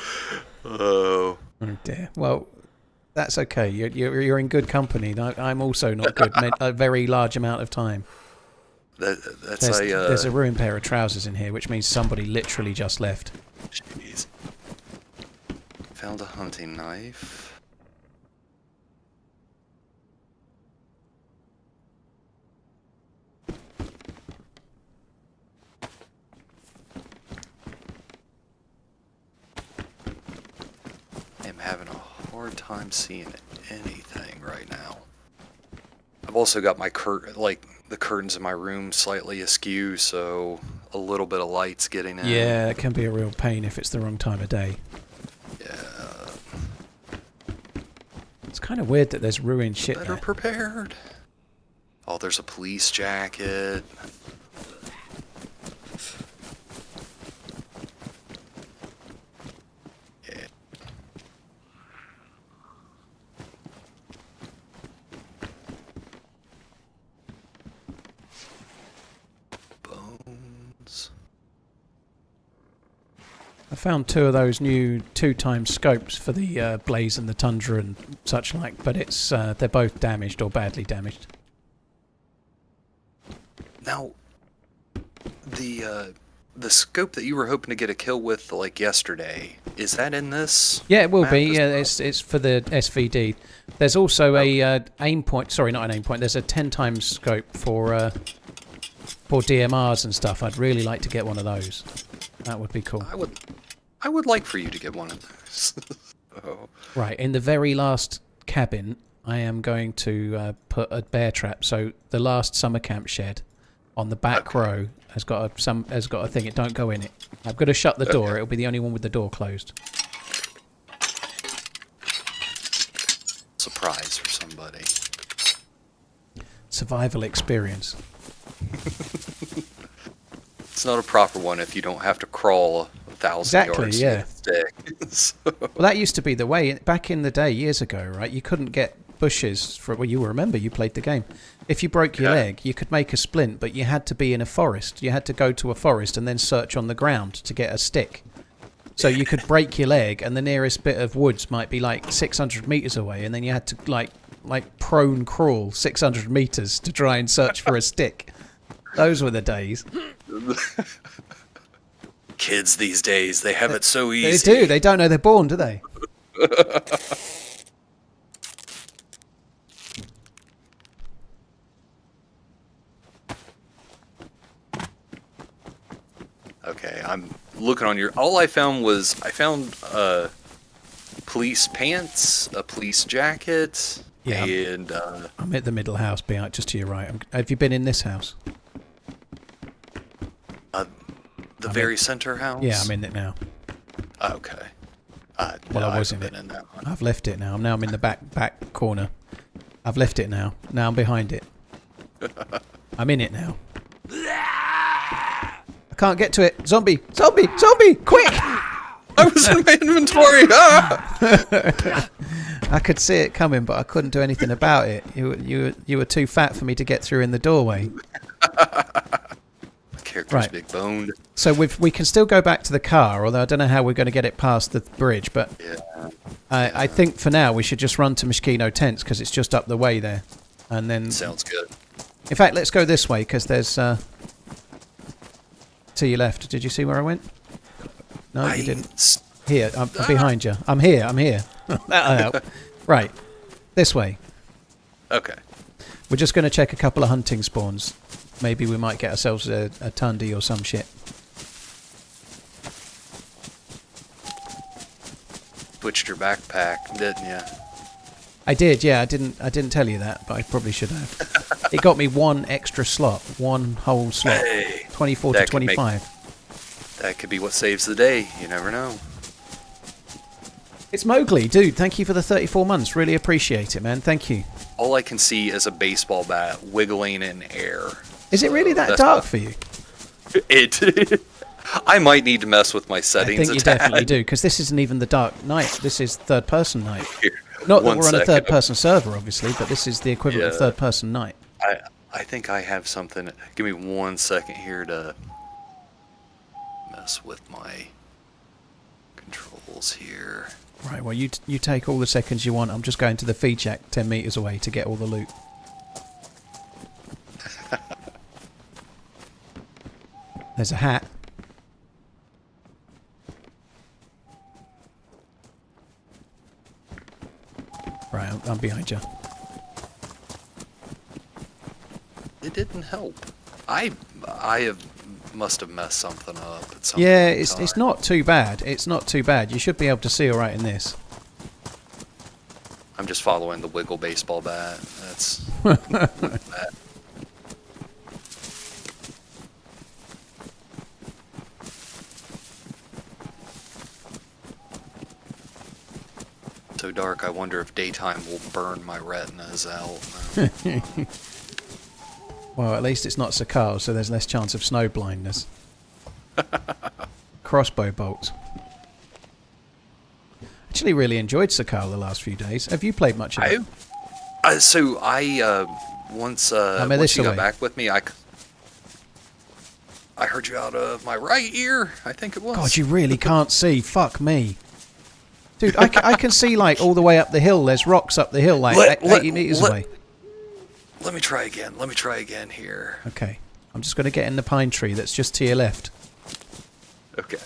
oh. Oh dear. Well, that's okay. You're in good company. I'm also not good. A very large amount of time. There's a ruined pair of trousers in here, which means somebody literally just left. Jeez. Found a hunting knife. I'm having a hard time seeing anything right now. I've also got my the curtains in my room slightly askew, so a little bit of light's getting in. Yeah, it can be a real pain if it's the wrong time of day. Yeah. It's kind of weird that there's ruined shit Better there. prepared. Oh, there's a police jacket. Yeah. Bones. I found 2 of those new 2x scopes for the Blaze and the Tundra and such like, but it's they're both damaged or badly damaged. Now, the scope that you were hoping to get a kill with like yesterday, is that in this? Yeah, it will map be. as Yeah, well? it's for the SVD. There's also a aim point. Sorry, not an aim point. There's a 10x scope for DMRs and stuff. I'd really like to get one of those. That would be cool. I would like for you to get one of those. Oh. Right, in the very last cabin, I am going to put a bear trap. So the last summer camp shed on the back row has got a thing. It don't go in it. I've got to shut the door. It'll be the only one with the door closed. Surprise for somebody. Survival experience. It's not a proper one if you don't have to crawl 1,000 yards to get a stick. So, Well, that used to be the way back in the day, years ago, right? You couldn't get bushes for. Well, you remember you played the game. If you broke your leg, you could make a splint, but you had to be in a forest. You had to go to a forest and then search on the ground to get a stick. So you could break your leg, and the nearest bit of woods might be like 600 meters away, and then you had to like prone crawl 600 meters to try and search for a stick. Those were the days. kids these days, they have it so They easy. do. They don't know they're born, do they? Okay, I'm looking on your. All I found was police pants, a police jacket, Yeah. and I'm at the middle house, behind, just to your right. Have you been in this house? the very center house. Yeah, I'm in it now. Okay. Well, No, I was haven't in it. been in that one. I've left it now. I'm in the back corner. I've left it now. Now I'm behind it. I'm in it now. I can't get to it. Zombie! Zombie! Zombie! Quick! I was in my inventory. Ah! I could see it coming, but I couldn't do anything about it. You were too fat for me to get through in the doorway. Character's Right. big boned. So we can still go back to the car, although I don't know how we're going to get it past the bridge. But Yeah. I think for now we should just run to Mishkino Tents because it's just up the way there. And then, Sounds good. in fact, let's go this way because there's to your left. Did you see where I went? No, you didn't. Here, I'm behind you. I'm here. That'll help. Right, this way. Okay. We're just going to check a couple of hunting spawns. Maybe we might get ourselves a Tundi or some shit. Switched your backpack, didn't you? I did, yeah. I didn't tell you that, but I probably should have. It got me one extra slot, one whole slot, Hey, 24 to that could make- 25. That could be what saves the day. You never know. It's Mowgli, dude. Thank you for the 34 months. Really appreciate it, man. Thank you. All I can see is a baseball bat wiggling in air. Is it really that that's dark not- for you? It. I might need to mess with my I settings. think a you tad. definitely do, because this isn't even the dark night. This is third-person night. Here, Not that one we're on a second. third-person server, obviously, but this is the equivalent of Yeah. third-person night. I think I have something. Give me 1 second here to mess with my controls here. Right, well, you take all the seconds you want. I'm just going to the feed shack 10 metres away to get all the loot. There's a hat. Right, I'm behind you. It didn't help. I must have messed something up at some Yeah, point in it's time. not too bad. It's not too bad. You should be able to see all right in this. I'm just following the wiggle baseball bat. That's that. So dark, I wonder if daytime will burn my retinas out. Well, at least it's not Sakal, so there's less chance of snow blindness. Crossbow bolts. Actually, really enjoyed Sakal the last few days. Have you played much of it? Once I'm this you got away. back with me, I heard you out of my right ear. I think it was. God, you really can't see. Fuck me. Dude, I can see, like, all the way up the hill. There's rocks up the hill, like, 80 metres away. Let me try again. Let me try again here. Okay. I'm just going to get in the pine tree that's just to your left. Okay.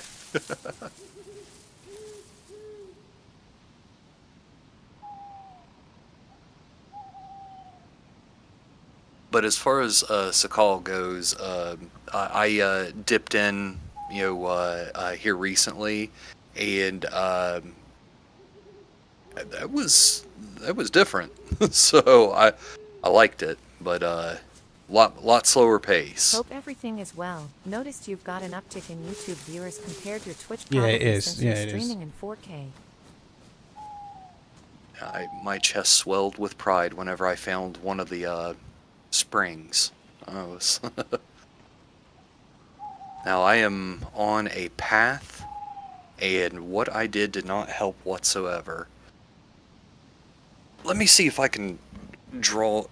But as far as Sakal goes, I dipped in, here recently, and that was different. So I liked it, but lot slower pace. Hope everything is well. Noticed you've got an uptick in YouTube viewers compared to your Twitch Yeah, it probably is. since Yeah, you're it is. streaming in 4K. My chest swelled with pride whenever I found one of the springs. Now I am on a path, and what I did not help whatsoever. Let me see if I can draw.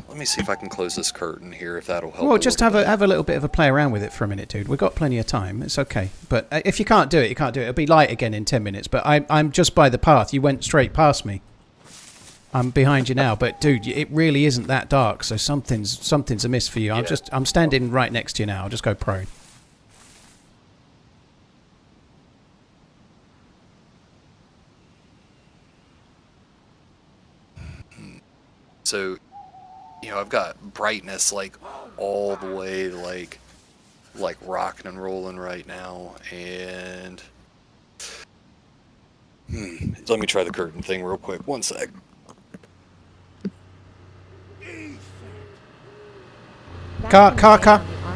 Let me see if I can close this curtain here. If that'll help. Well, a just little bit. have a little bit of a play around with it for a minute, dude. We've got plenty of time. It's okay. But if you can't do it, you can't do it. It'll be light again in 10 minutes. But I'm just by the path. You went straight past me. I'm behind you now. But, dude, it really isn't that dark. So something's amiss for you. Yeah. I'm standing right next to you now. I'll just go prone. So, I've got brightness like all the way like rocking and rolling right now, and let me try the curtain thing real quick. 1 sec. Car.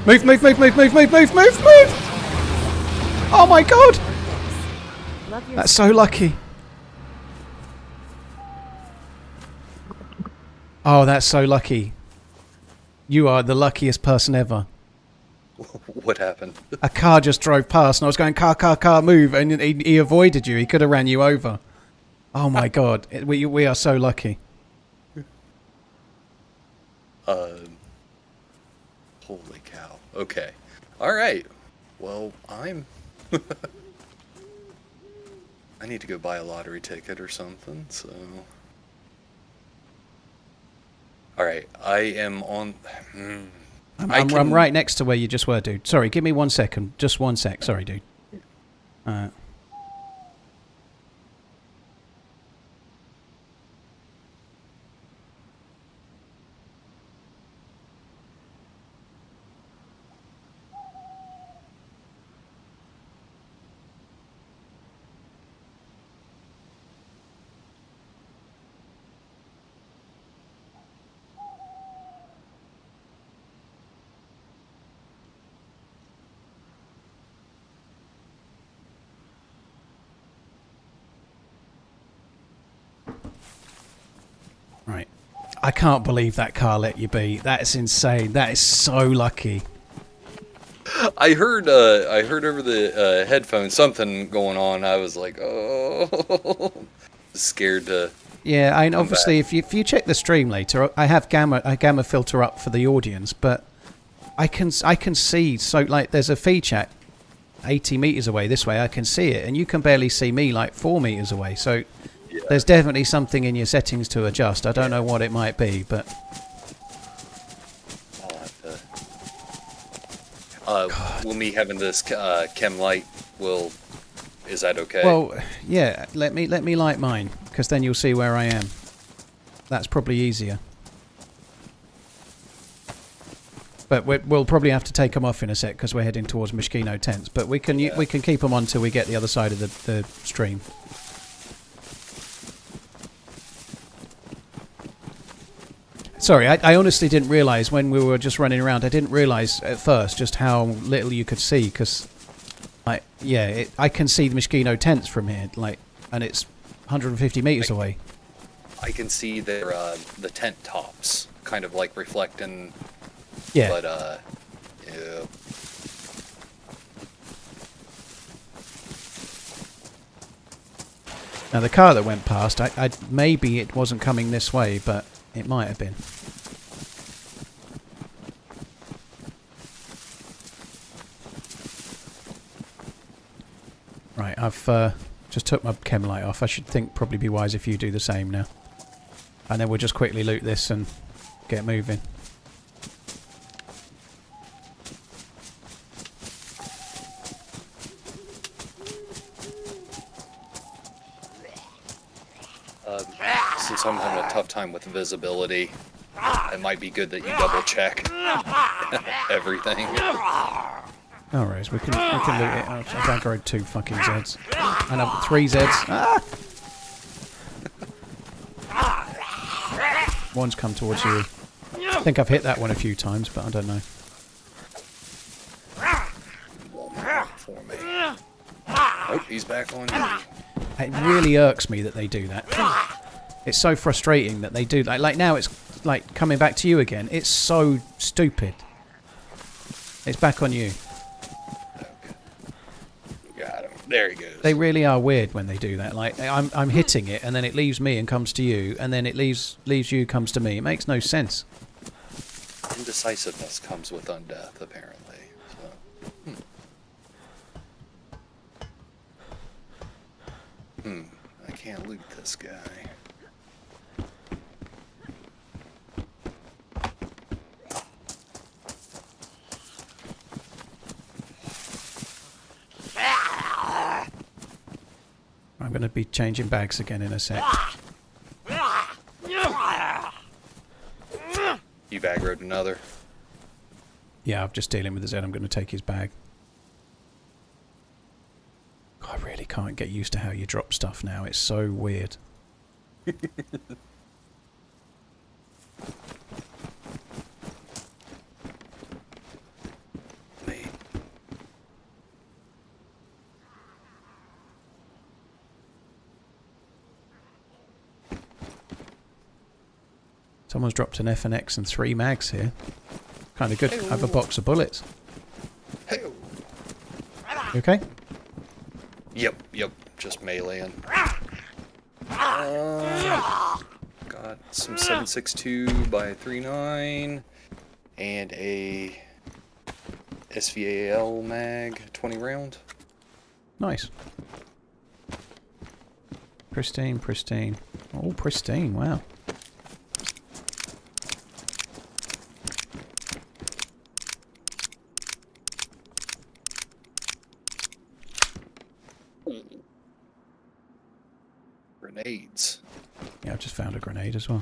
Move. Oh, my God. That's so lucky. Oh, that's so lucky. You are the luckiest person ever. What happened? A car just drove past and I was going, car, move. And he avoided you. He could have ran you over. Oh, my God. We are so lucky. Holy cow. Okay. Alright. Well, I'm... I need to go buy a lottery ticket or something, so... Alright, I am on... I'm right next to where you just were, dude. Sorry, give me 1 second. Just 1 sec. Sorry, dude. Right. I can't believe that car let you be. That's insane. That is so lucky. I heard over the headphones something going on. I was like, oh, scared to. Yeah, and obviously, if you check the stream later, I have a gamma filter up for the audience, but I can see, so like there's a feed chat 80 meters away this way. I can see it, and you can barely see me like 4 meters away. So yeah. There's definitely something in your settings to adjust. I don't know what it might be, but. Will me having this chem light is that okay? Well, yeah. Let me light mine, because then you'll see where I am. That's probably easier. But we'll probably have to take them off in a sec because we're heading towards Moschino tents. But we can keep them on till we get the other side of the stream. Sorry, I honestly didn't realise when we were just running around. I didn't realise at first just how little you could see, because, like, yeah, I can see the Moschino tents from here, like, and it's 150 metres away. I can see their the tent tops, kind of like reflecting. Yeah. But yeah. Now the car that went past, I maybe it wasn't coming this way, but it might have been. Right, I've just took my chem light off. I should think probably be wise if you do the same now. And then we'll just quickly loot this and get moving. Since I'm having a tough time with visibility, it might be good that you double check everything. No worries, we can loot it. I've aggroed 2 fucking Zeds. And I've 3 Zeds. Ah! One's come towards you. I think I've hit that one a few times, but I don't know. For me. Oh, he's back on you. It really irks me that they do that. It's so frustrating that they do that. Like now it's like coming back to you again. It's so stupid. It's back on you. Okay. Got him. There he goes. They really are weird when they do that. Like I'm hitting it and then it leaves me and comes to you, and then it leaves you, comes to me. It makes no sense. Indecisiveness comes with undeath, apparently. So. I can't loot this guy. I'm going to be changing bags again in a sec. You've aggroed another? Yeah, I'm just dealing with the Zed. I'm going to take his bag. I really can't get used to how you drop stuff now. It's so weird. Someone's dropped an FNX and 3 mags here. Kind of good. I have a box of bullets. Hey. You okay? Yep. Just meleeing. Got some 7.62 by 3.9 and a SVAL mag, 20 round. Nice. Pristine, pristine. Oh, pristine, wow. Grenades. Yeah, I've just found a grenade as well.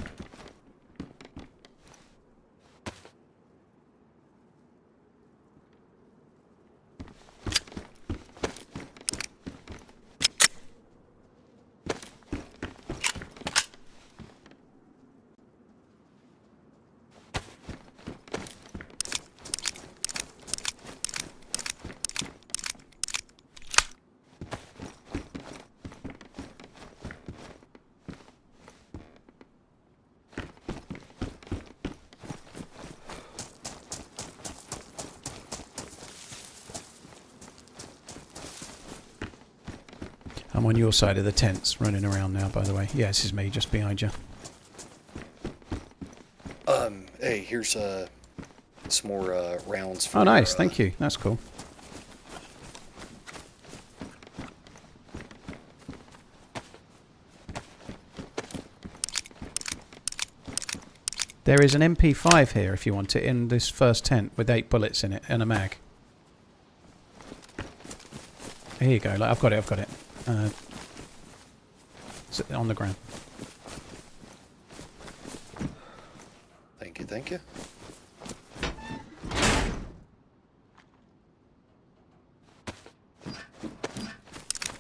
I'm on your side of the tents, running around now, by the way. Yeah, this is me, just behind you. Hey, here's some more rounds for Oh, nice, thank you. That's cool. There is an MP5 here if you want it in this first tent with 8 bullets in it and a mag. Here you go. Like, I've got it. It's on the ground. Thank you.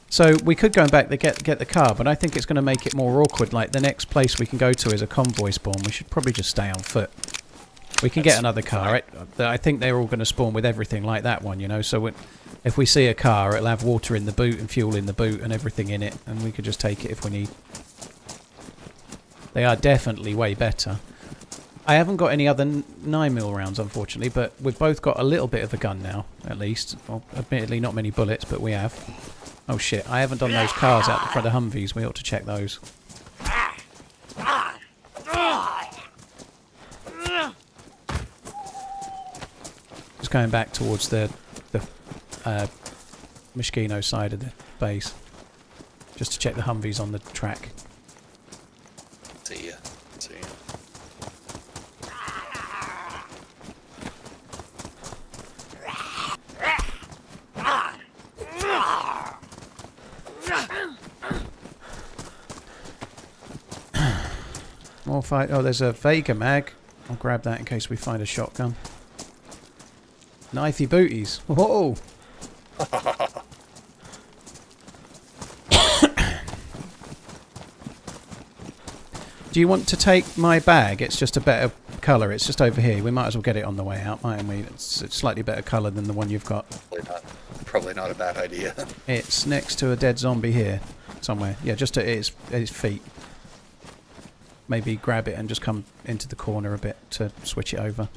So we could go back to get the car, but I think it's going to make it more awkward. Like the next place we can go to is a convoy spawn. We should probably just stay on foot. We can get another car. Right? I think they're all going to spawn with everything like that one, you know. So if we see a car, it'll have water in the boot and fuel in the boot and everything in it, and we could just take it if we need. They are definitely way better. I haven't got any other 9mm rounds, unfortunately, but we've both got a little bit of a gun now, at least. Well, admittedly, not many bullets, but we have. Oh shit, I haven't done those cars out the front of Humvees. We ought to check those. Just going back towards the Mishkino side of the base. Just to check the Humvees on the track. See ya. More fight. Oh, there's a Vega mag. I'll grab that in case we find a shotgun. Knifey booties. Whoa! Do you want to take my bag? It's just a better colour. It's just over here. We might as well get it on the way out, mightn't we? It's slightly better colour than the one you've got. Probably not a bad idea. It's next to a dead zombie here, somewhere. Yeah, just at his feet. Maybe grab it and just come into the corner a bit to switch it over.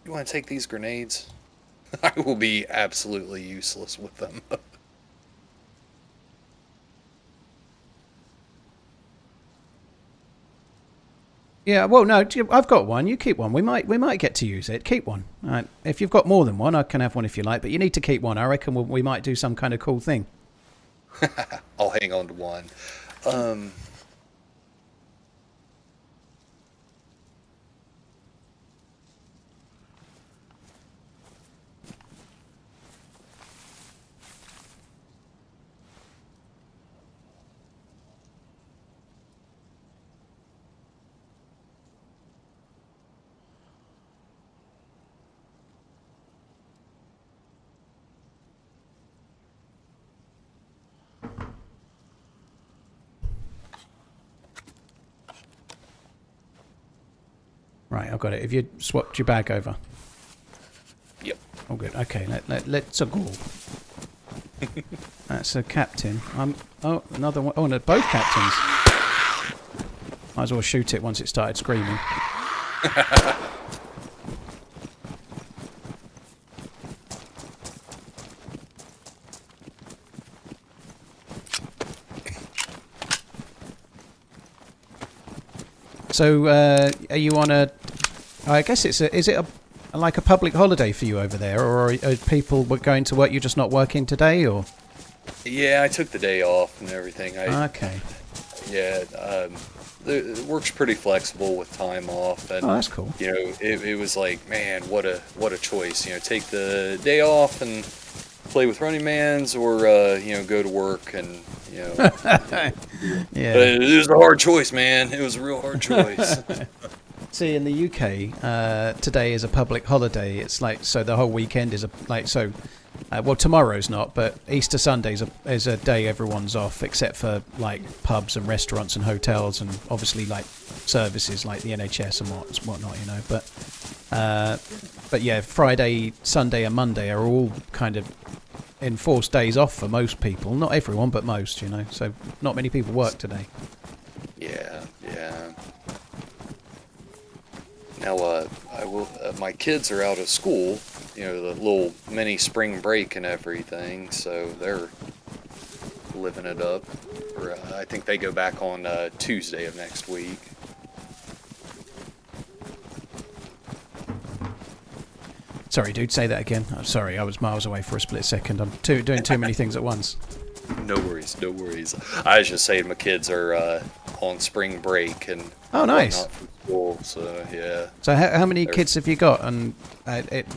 You want to take these grenades? I will be absolutely useless with them. Yeah, well, no, I've got one. You keep one. We might get to use it. Keep one. If you've got more than one, I can have one if you like. But you need to keep one. I reckon we might do some kind of cool thing. I'll hang on to one. Right, I've got it. Have you swapped your bag over? Yep. Oh, good. Okay, let's go. That's a captain. Oh, another one. Oh, no, both captains. Might as well shoot it once it started screaming. So, are you on a... I guess is it like a public holiday for you over there, or are people going to work, you're just not working today, or...? Yeah, I took the day off and everything. Okay. Yeah, the work's pretty flexible with time off, and Oh, that's cool. you know, it was like, man, what a choice. You know, take the day off and play with RunningManZ, or you know, go to work and you know. Yeah. But it was a hard choice, man. It was a real hard choice. See, in the UK, today is a public holiday. It's like, so the whole weekend is well, tomorrow's not, but Easter Sunday is a day everyone's off, except for like pubs and restaurants and hotels, and obviously like services like the NHS and whatnot, you know. But yeah, Friday, Sunday, and Monday are all kind of enforced days off for most people. Not everyone, but most, you know. So not many people work today. Yeah. Now, I will. My kids are out of school. You know, the little mini spring break and everything, so they're living it up. Or, I think they go back on Tuesday of next week. Sorry, dude, say that again. I'm sorry, I was miles away for a split second. I'm doing too many things at once. No worries. I was just saying my kids are on spring break and Oh, nice. whatnot from school, so yeah. So how many kids have you got? And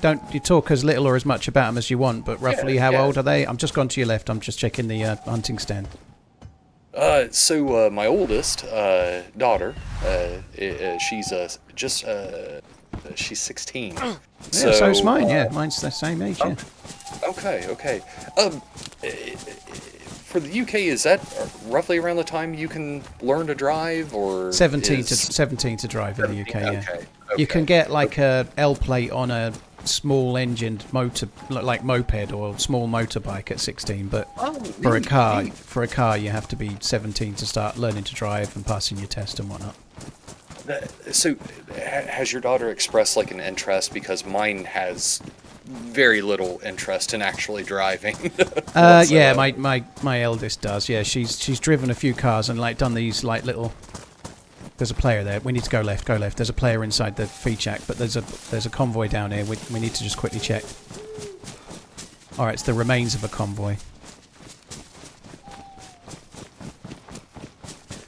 don't you talk as little or as much about them as you want, but roughly how old are they? I'm just gone to your left. I'm just checking the hunting stand. So my oldest daughter, she's she's 16. Yeah, so's mine. Yeah, mine's the same age. Yeah. Okay. For the UK, is that roughly around the time you can learn to drive, or 17 to drive in the UK. Yeah. Okay. You can get like a L plate on a small engined motor, like moped or small motorbike at 16, but for a car you have to be 17 to start learning to drive and passing your test and whatnot. So, has your daughter expressed like an interest? Because mine has very little interest in actually driving. Yeah, my eldest does. Yeah, she's driven a few cars and like done these like little. There's a player there. We need to go left. There's a player inside the feed shack, but there's a convoy down here. We need to just quickly check. All right, it's the remains of a convoy.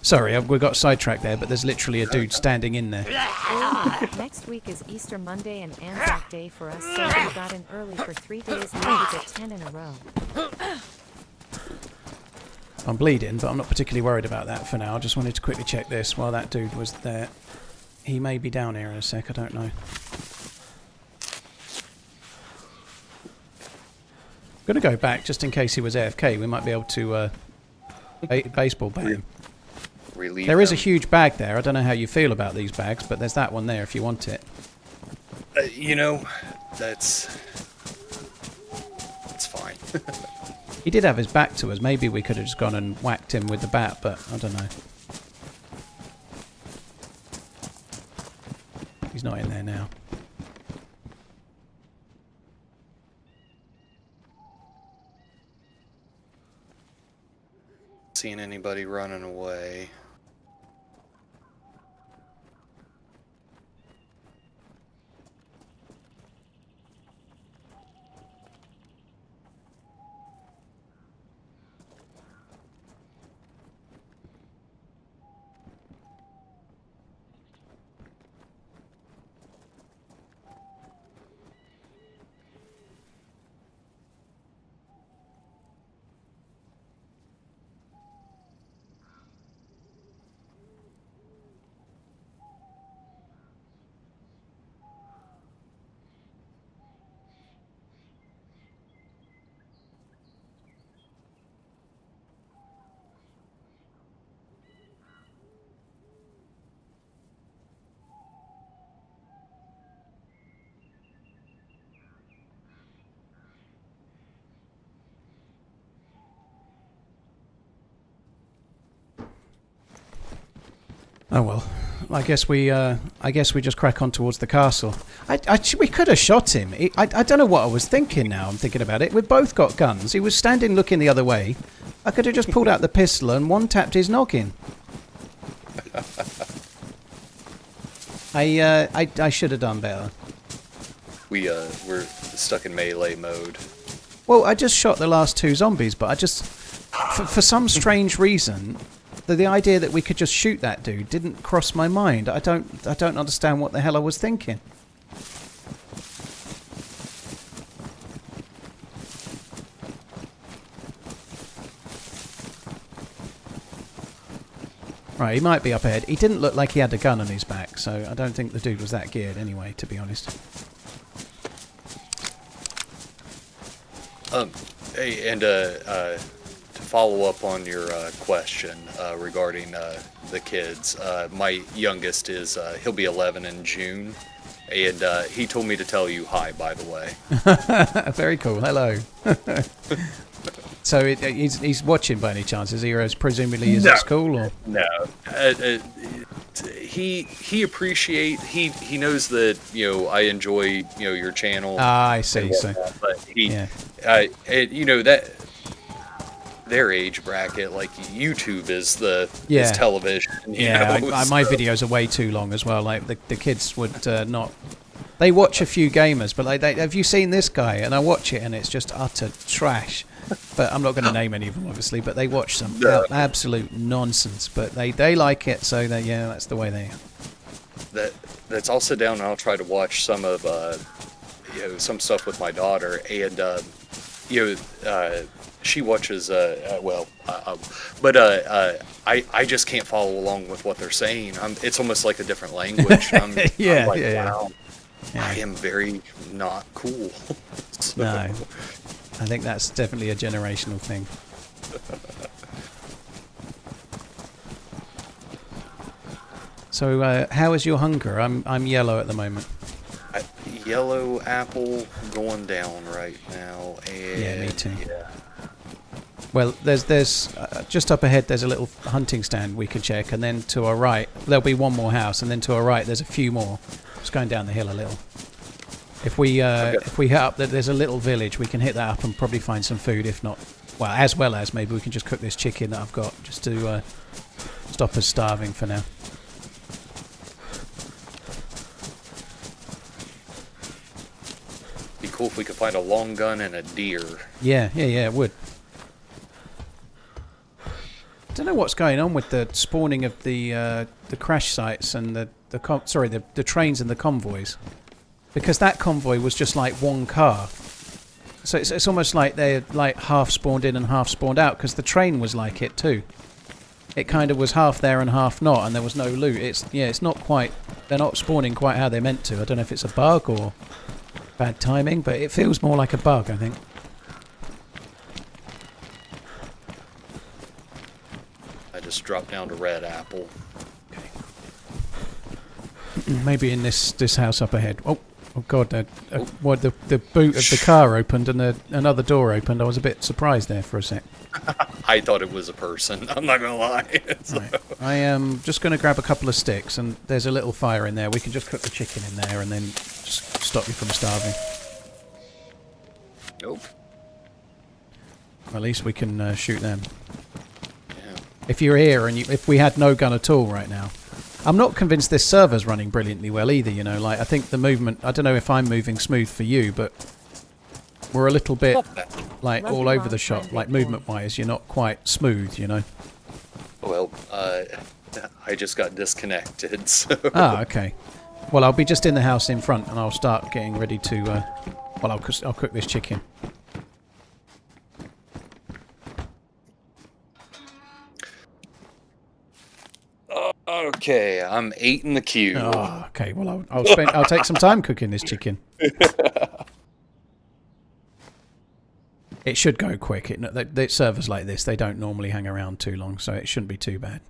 Sorry, we got sidetracked there, but there's literally a dude standing in there. Next week is Easter Monday and Anzac Day for us, so we got in early for 3 days and we get 10 in a row. I'm bleeding, but I'm not particularly worried about that for now. I just wanted to quickly check this while that dude was there. He may be down here in a sec, I don't know. I'm going to go back just in case he was AFK. We might be able to baseball bat him. There is a huge bag there. I don't know how you feel about these bags, but there's that one there if you want it. You know, that's fine. He did have his back to us. Maybe we could have just gone and whacked him with the bat, but I don't know. He's not in there now. Seeing anybody running away. Oh well, I guess we just crack on towards the castle. We could have shot him. I don't know what I was thinking now. I'm thinking about it. We've both got guns. He was standing looking the other way. I could have just pulled out the pistol and one-tapped his noggin. I should have done better. We're stuck in melee mode. Well, I just shot the last 2 zombies, but I just, for some strange reason, the idea that we could just shoot that dude didn't cross my mind. I don't understand what the hell I was thinking. Right, he might be up ahead. He didn't look like he had a gun on his back, so I don't think the dude was that geared anyway, to be honest. Hey, and to follow up on your question regarding the kids, my youngest is he'll be 11 in June, and he told me to tell you hi, by the way. Very cool. Hello. So he's watching by any chance? Is he, or presumably is at school, or no? He appreciate he knows that I enjoy your channel. Ah, I see. So, but he, yeah. That their age bracket, like YouTube is is television. Yeah, my videos are way too long as well. Like the kids would not. They watch a few gamers, but they have you seen this guy? And I watch it, and it's just utter trash. But I'm not going to name any of them, obviously. But they watch some absolute nonsense. But they like it, so that's the way they are. That's I'll sit down and I'll try to watch some of some stuff with my daughter, and she watches but I just can't follow along with what they're saying. It's almost like a different language. I'm like, wow, I am very not cool. So. No. I think that's definitely a generational thing. So, how is your hunger? I'm yellow at the moment. Yellow apple going down right now. And yeah, me too. Yeah. Well, there's just up ahead. There's a little hunting stand we can check, and then to our right there'll be one more house, and then to our right there's a few more. Just going down the hill a little. If we hit up that there's a little village, we can hit that up and probably find some food. If not, as well as maybe we can just cook this chicken that I've got just to stop us starving for now. Be cool if we could find a long gun and a deer. Yeah, it would. I don't know what's going on with the spawning of the crash sites and the trains and the convoys. Because that convoy was just like one car. So it's almost like they're like half spawned in and half spawned out, because the train was like it too. It kind of was half there and half not, and there was no loot. It's not quite, they're not spawning quite how they're meant to. I don't know if it's a bug or bad timing, but it feels more like a bug, I think. I just dropped down to red apple. Okay. Maybe in this house up ahead. Oh God! The boot of the car opened and another door opened. I was a bit surprised there for a sec. I thought it was a person. I'm not gonna lie. So. Right. I am just going to grab a couple of sticks, and there's a little fire in there. We can just cook the chicken in there, and then just stop you from starving. Nope. At least we can shoot them. Yeah. If you're here and if we had no gun at all right now. I'm not convinced this server's running brilliantly well either, I think the movement, I don't know if I'm moving smooth for you, but we're a little bit like all over the shop, like movement wise, you're not quite smooth, Well, I just got disconnected, so... Ah, okay. Well, I'll be just in the house in front and I'll start getting ready to, I'll cook this chicken. Okay, I'm 8 in the queue. Oh, okay. Well, I'll take some time cooking this chicken. It should go quick. The servers like this, they don't normally hang around too long, so it shouldn't be too bad.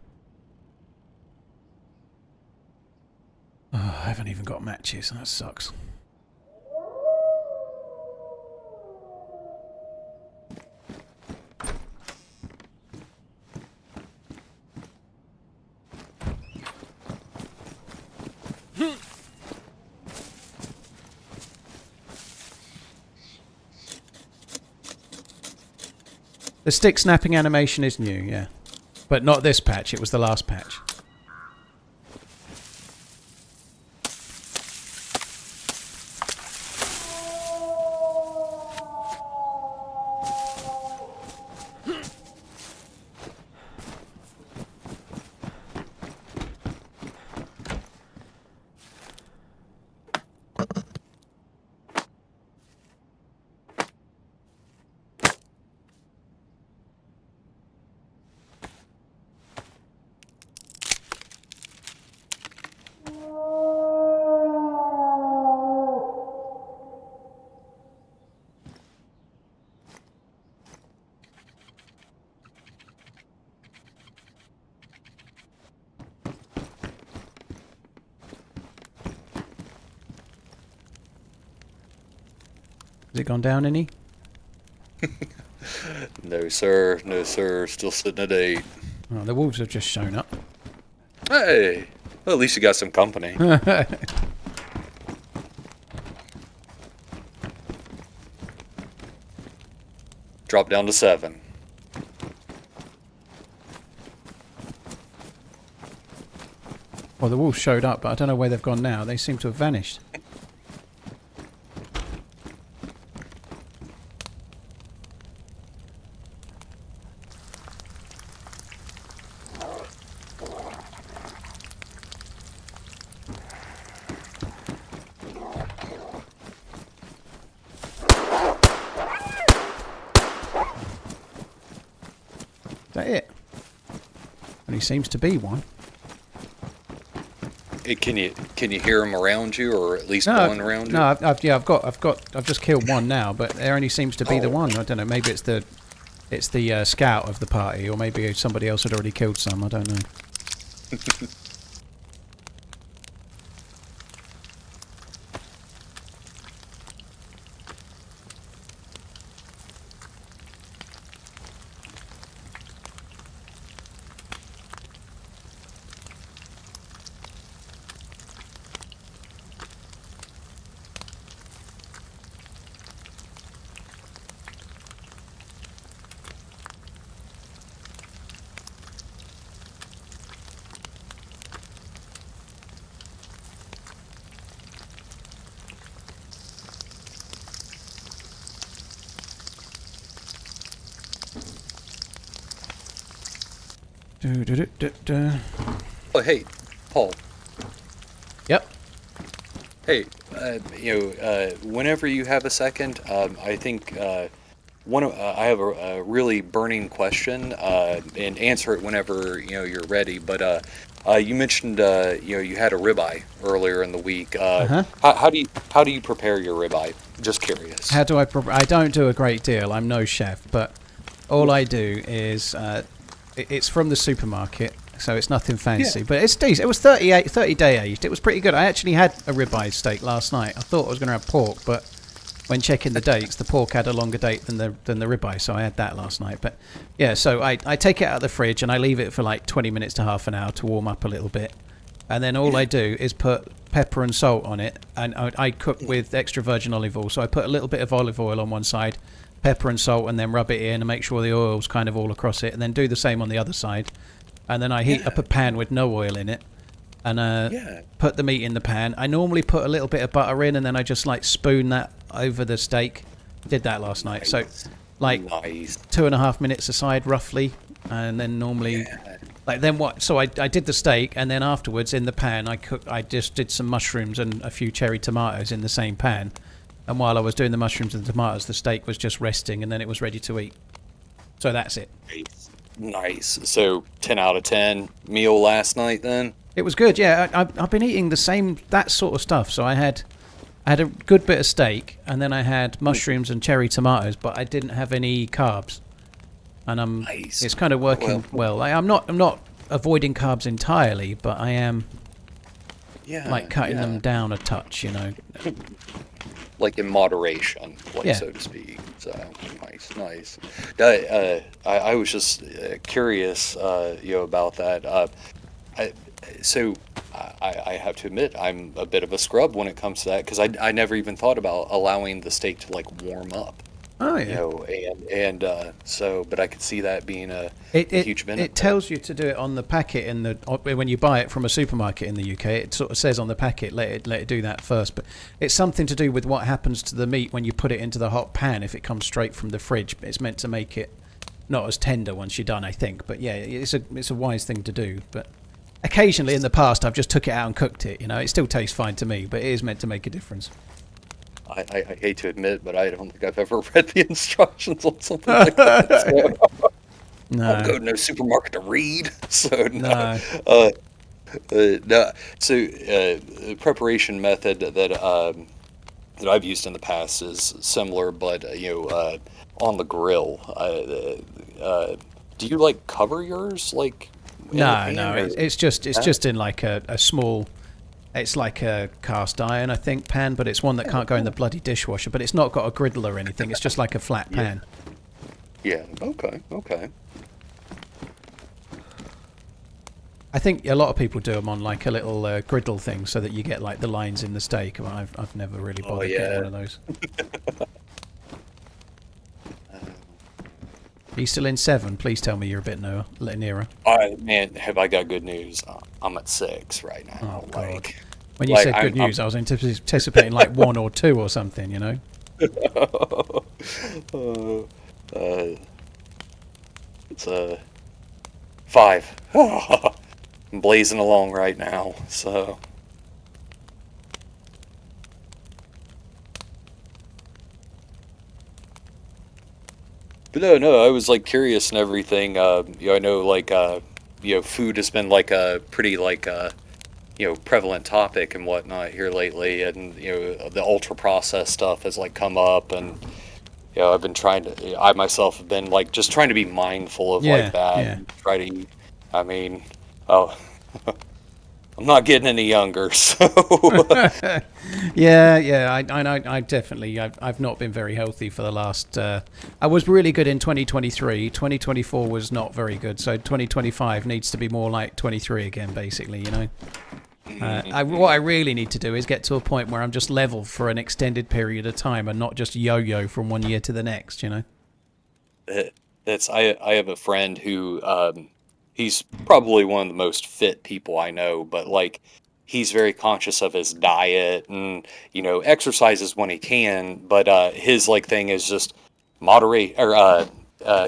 Oh, I haven't even got matches. That sucks. The stick snapping animation is new, yeah. But not this patch, it was the last patch. Has it gone down any? No, sir. No, sir. Still sitting at 8. Oh, the wolves have just shown up. Hey! Well, at least you got some company. Drop down to 7. Well, the wolves showed up, but I don't know where they've gone now. They seem to have vanished. Is that it? Only seems to be one. Can you hear them around you, or at least one around you? No, I've just killed one now, but there only seems to be the one. I don't know. Maybe it's the scout of the party, or maybe somebody else had already killed some. I don't know. Oh, hey, Paul. Yep. Hey, whenever you have a second, I think I have a really burning question, and answer it whenever you're ready. But you mentioned you had a ribeye earlier in the week. How do you prepare your ribeye? Just curious. How do I? I don't do a great deal. I'm no chef, but all I do is it's from the supermarket, so it's nothing fancy. Yeah. But it's decent. It was 30 day aged. It was pretty good. I actually had a ribeye steak last night. I thought I was going to have pork, but when checking the dates, the pork had a longer date than the ribeye, so I had that last night. But yeah, so I take it out of the fridge and I leave it for like 20 minutes to half an hour to warm up a little bit, and then all I do is put pepper and salt on it, and I cook with extra virgin olive oil. So I put a little bit of olive oil on one side, pepper and salt, and then rub it in and make sure the oil's kind of all across it, and then do the same on the other side. And then I heat up a pan with no oil in it, and put the meat in the pan. I normally put a little bit of butter in, and then I just like spoon that over the steak. Did that last night. Nice. So like 2.5 minutes aside roughly, and then normally like then what? So I did the steak, and then afterwards in the pan I just did some mushrooms and a few cherry tomatoes in the same pan. And while I was doing the mushrooms and the tomatoes, the steak was just resting, and then it was ready to eat. So that's it. Nice. So 10 out of 10 meal last night then? It was good, yeah. I've been eating that sort of stuff. So I had a good bit of steak, and then I had mushrooms and cherry tomatoes, but I didn't have any carbs. And nice. It's kind of working well. I'm not avoiding carbs entirely, but I am cutting them down a touch, Like in moderation, so to speak. So nice. I was just curious, about that. I have to admit I'm a bit of a scrub when it comes to that, because I never even thought about allowing the steak to like warm up. Oh yeah. But I could see that being a huge benefit. It tells you to do it on the packet when you buy it from a supermarket in the UK. It sort of says on the packet, let it do that first. But it's something to do with what happens to the meat when you put it into the hot pan. If it comes straight from the fridge, it's meant to make it not as tender once you're done, I think. But yeah, it's a wise thing to do. But occasionally in the past, I've just took it out and cooked it. It still tastes fine to me, but it is meant to make a difference. I hate to admit, but I don't think I've ever read the instructions on something like that. So no. I'll go to no supermarket to read. So no. No. So the preparation method that I've used in the past is similar, but on the grill. Do you like cover yours like? No. It's just in like a small It's like a cast iron, I think, pan, but it's one that can't go in the bloody dishwasher. But it's not got a griddle or anything. It's just like a flat pan. Yeah. Okay. Okay. I think a lot of people do them on like a little griddle thing, so that you get like the lines in the steak. Well, I've never really bothered getting one of those. Are you still in 7? Please tell me you're a bit nearer. Man, have I got good news? I'm at 6 right now. Oh, God. When you said good news, I was anticipating like 1 or 2 or something, you know? It's 5. I'm blazing along right now, so... But no, I was like curious and everything. You know, I know like you know, food has been like a pretty like you know, prevalent topic and whatnot here lately, and you know, the ultra processed stuff has like come up, and you know, I've been I myself have been like just trying to be mindful of like that. Yeah. And try to, I mean, oh. I'm not getting any younger, so... yeah, I know. I definitely, I've not been very healthy for the last... I was really good in 2023. 2024 was not very good, so 2025 needs to be more like 23 again, basically, you know? What I really need to do is get to a point where I'm just level for an extended period of time and not just yo-yo from one year to the next, you know? I have a friend who... he's probably one of the most fit people I know, but like he's very conscious of his diet and, you know, exercises when he can, but his like thing is just moderate or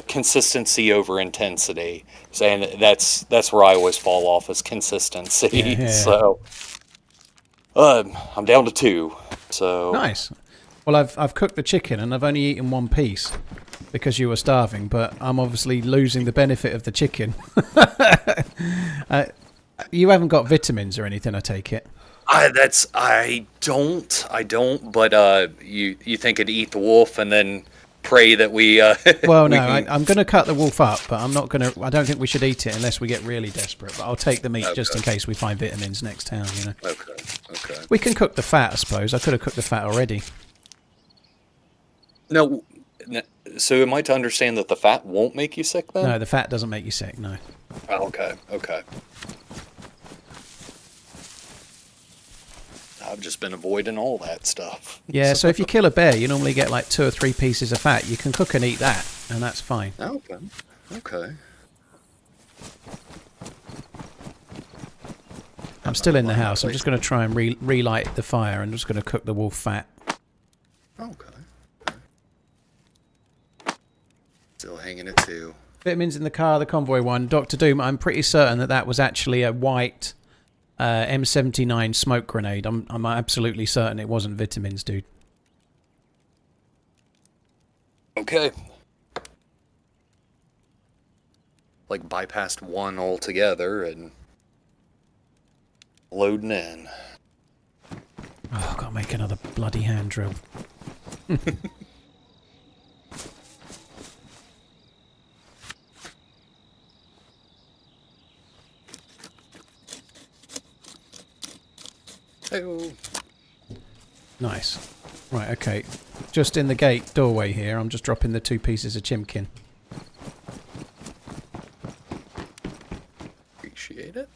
consistency over intensity. And that's where I always fall off, is consistency. Yeah. So I'm down to 2. So Nice. Well, I've cooked the chicken and I've only eaten 1 piece because you were starving, but I'm obviously losing the benefit of the chicken. You haven't got vitamins or anything, I take it? I don't, but you think I'd eat the wolf and then pray that we Well, no, I'm going to cut the wolf up, but I don't think we should eat it unless we get really desperate, but I'll take the meat just in case we find vitamins next town, you know. Okay. We can cook the fat, I suppose. I could have cooked the fat already. No, so am I to understand that the fat won't make you sick then? No, the fat doesn't make you sick, no. Oh, okay. I've just been avoiding all that stuff. Yeah, so if you kill a bear, you normally get like 2 or 3 pieces of fat. You can cook and eat that, and that's fine. Okay. I'm still in the house. I'm just going to try and relight the fire. I'm just going to cook the wolf fat. Okay. Still hanging at 2. Vitamins in the car, the Convoy one. Dr. Doom, I'm pretty certain that was actually a white M79 smoke grenade. I'm absolutely certain it wasn't vitamins, dude. Okay. Like bypassed 1 altogether and loading in. Oh, I've got to make another bloody hand drill. Hey-oh. Nice. Right, okay. Just in the gate doorway here, I'm just dropping the 2 pieces of chimkin. Appreciate it.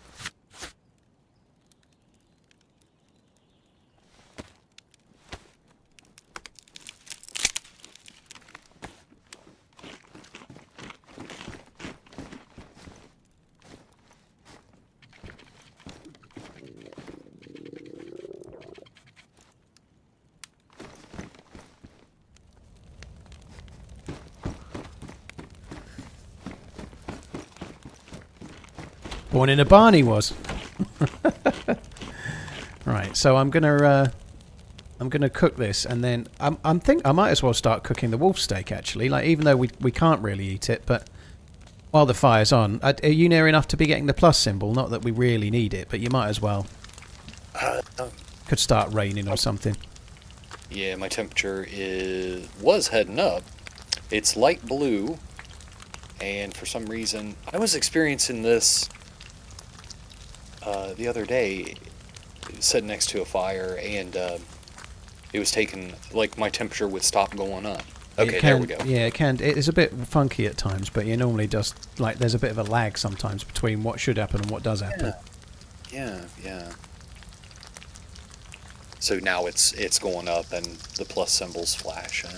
Born in a barn he was. Right, so I'm gonna cook this, and then I might as well start cooking the wolf steak actually. Like, even though we can't really eat it, but while the fire's on, are you near enough to be getting the plus symbol? Not that we really need it, but you might as well. Could start raining or something. Yeah, my temperature was heading up. It's light blue, and for some reason I was experiencing this the other day. sitting next to a fire, and it was taking, like, my temperature would stop going up. Okay, there we go. Yeah, it can. It is a bit funky at times, but you normally just, like, there's a bit of a lag sometimes between what should happen and what does happen. Yeah. So now it's going up and the plus symbol's flashing.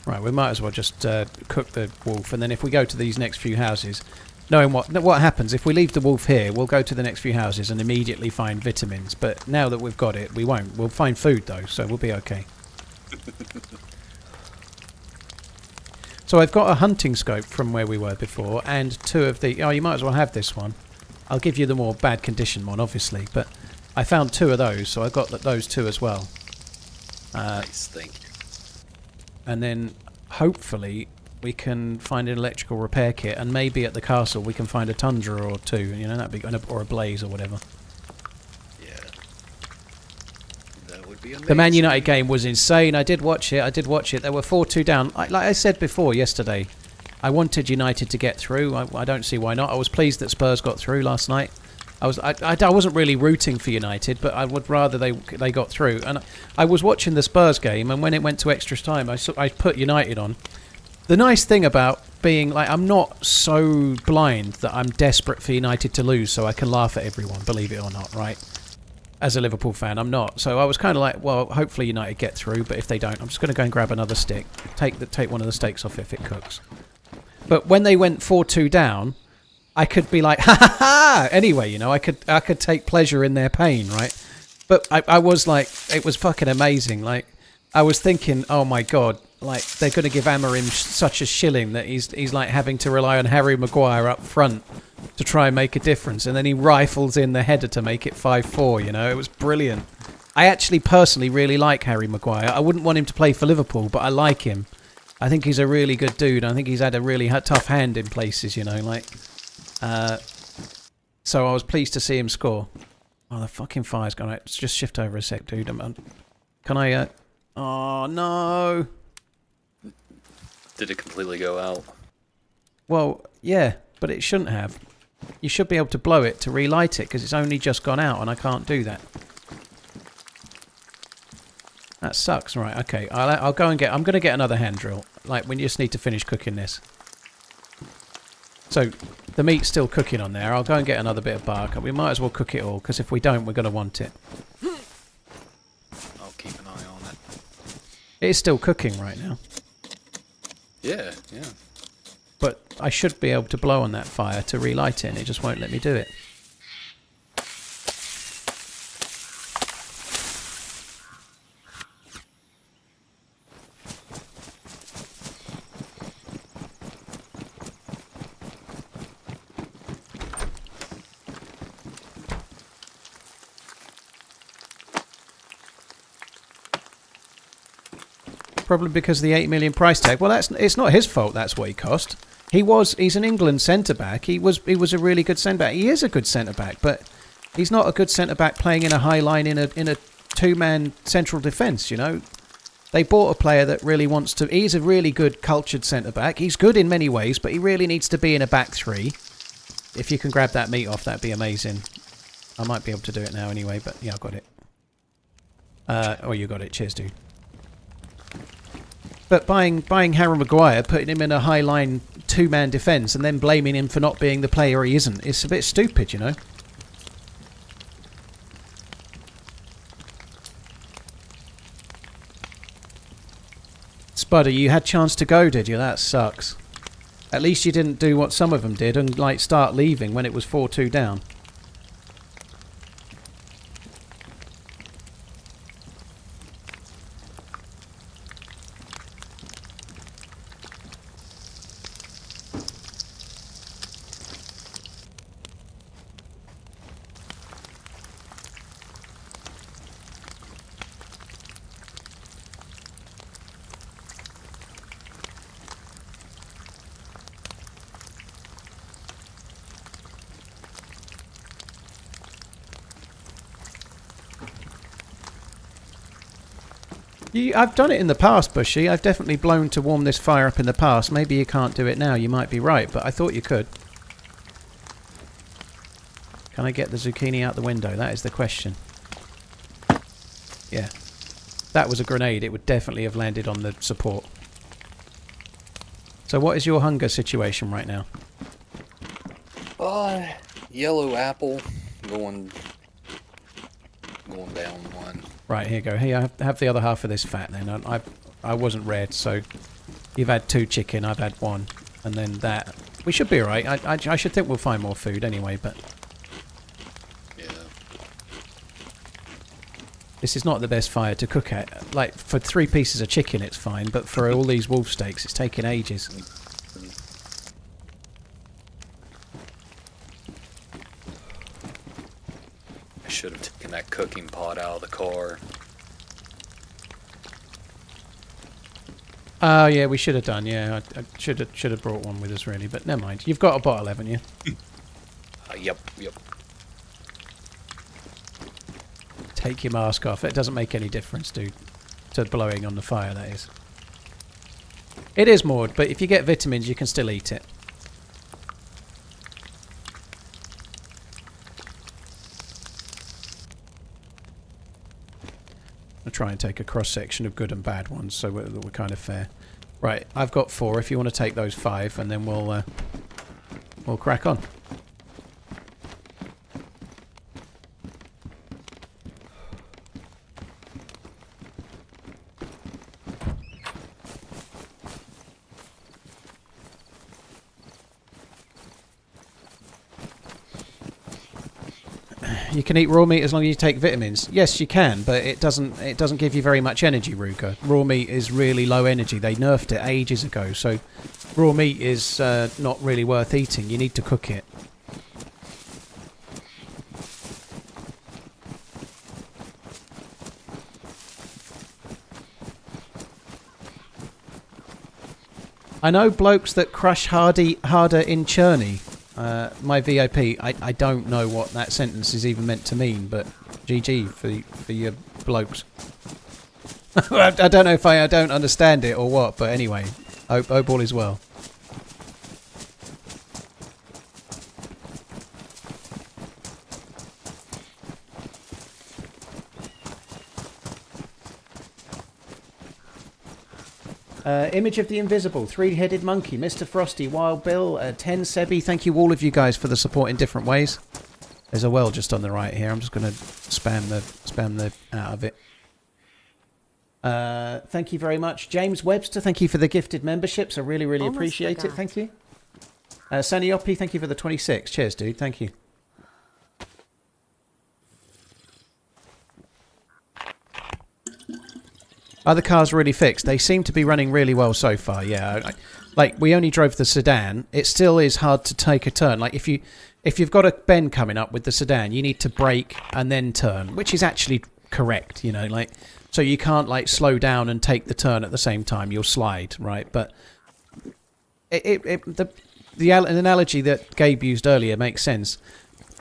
Right, we might as well just cook the wolf, and then if we go to these next few houses, knowing what happens, if we leave the wolf here, we'll go to the next few houses and immediately find vitamins. But now that we've got it, we won't. We'll find food, though, so we'll be okay. So I've got a hunting scope from where we were before, and 2 of the... Oh, you might as well have this one. I'll give you the more bad condition one, obviously, but I found 2 of those, so I got those 2 as well. Nice, thank you. And then, hopefully, we can find an electrical repair kit, and maybe at the castle we can find a tundra or 2, you know, that'd be, or a blaze or whatever. Yeah. That would be amazing. The Man United game was insane. I did watch it. They were 4-2 down. Like I said before yesterday, I wanted United to get through. I don't see why not. I was pleased that Spurs got through last night. I wasn't really rooting for United, but I would rather they got through. And I was watching the Spurs game, and when it went to extra time, I put United on. The nice thing about being, like, I'm not so blind that I'm desperate for United to lose so I can laugh at everyone, believe it or not, right? As a Liverpool fan, I'm not. So I was kind of like, well, hopefully United get through, but if they don't, I'm just going to go and grab another stick. Take one of the steaks off if it cooks. But when they went 4-2 down, I could be like, ha ha ha! Anyway, you know, I could take pleasure in their pain, right? But I was like, it was fucking amazing. Like, I was thinking, oh my god, like, they're going to give Amorim such a shilling that he's like having to rely on Harry Maguire up front to try and make a difference, and then he rifles in the header to make it 5-4, you know? It was brilliant. I actually personally really like Harry Maguire. I wouldn't want him to play for Liverpool, but I like him. I think he's a really good dude. I think he's had a really tough hand in places, you know, like... So I was pleased to see him score. Oh, the fucking fire's gone out. Just shift over a sec, dude. Can I, Oh, no! Did it completely go out? Well, yeah, but it shouldn't have. You should be able to blow it to relight it, because it's only just gone out, and I can't do that. That sucks. Right, okay. I'll go and get... I'm going to get another hand drill. Like, we just need to finish cooking this. So, the meat's still cooking on there. I'll go and get another bit of bark. We might as well cook it all, because if we don't, we're going to want it. I'll keep an eye on it. It is still cooking right now. Yeah. But I should be able to blow on that fire to relight it, and it just won't let me do it. Probably because of the 8 million price tag. Well, it's not his fault. That's what he cost. He's an England centre back. He was a really good centre back. He is a good centre back, but he's not a good centre back playing in a high line in a 2-man central defence. You know, they bought a player that really wants to. He's a really good cultured centre back. He's good in many ways, but he really needs to be in a back 3. If you can grab that meat off, that'd be amazing. I might be able to do it now anyway, but yeah, I got it. Oh, you got it. Cheers, dude. But buying Harry Maguire, putting him in a high-line 2-man defence, and then blaming him for not being the player he isn't, it's a bit stupid, you know? Spudder, you had chance to go, did you? That sucks. At least you didn't do what some of them did and, like, start leaving when it was 4-2 down. I've done it in the past, Bushy. I've definitely blown to warm this fire up in the past. Maybe you can't do it now. You might be right, but I thought you could. Can I get the zucchini out the window? That is the question. Yeah. That was a grenade. It would definitely have landed on the support. So what is your hunger situation right now? Yellow apple going down one. Right, here you go. Here, have the other half of this fat then. I wasn't red, so you've had 2 chicken, I've had 1. And then that. We should be alright. I should think we'll find more food anyway, but... Yeah. This is not the best fire to cook at. Like, for 3 pieces of chicken it's fine, but for all these wolf steaks it's taking ages. I should have taken that cooking pot out of the car. Oh, yeah, we should have done, yeah. I should have brought one with us, really, but never mind. You've got a bottle, haven't you? Yep. Take your mask off. It doesn't make any difference, dude. To blowing on the fire, that is. It is moored, but if you get vitamins, you can still eat it. I'll try and take a cross-section of good and bad ones, so we're kind of fair. Right, I've got 4. If you want to take those 5, and then we'll crack on. You can eat raw meat as long as you take vitamins. Yes, you can, but it doesn't give you very much energy, Ruger. Raw meat is really low energy. They nerfed it ages ago, so raw meat is not really worth eating. You need to cook it. I know blokes that crush harder in churney. My VIP, I don't know what that sentence is even meant to mean, but GG for your blokes. I don't know if I don't understand it or what, but anyway, hope all is well. Image of the Invisible, 3-headed monkey, Mr. Frosty, Wild Bill, 10 Sebi. Thank you all of you guys for the support in different ways. There's a well just on the right here. I'm just going to spam the out of it. Thank you very much, James Webster. Thank you for the gifted memberships. I really Almost appreciate it. forgot. Thank you. Saniopi, thank you for the 26. Cheers, dude. Thank you. Are the cars really fixed? They seem to be running really well so far, yeah. Like, we only drove the sedan. It still is hard to take a turn. Like, if you've got a bend coming up with the sedan, you need to brake and then turn, which is actually correct, you know, like, so you can't, like, slow down and take the turn at the same time. You'll slide, right? But the analogy that Gabe used earlier makes sense.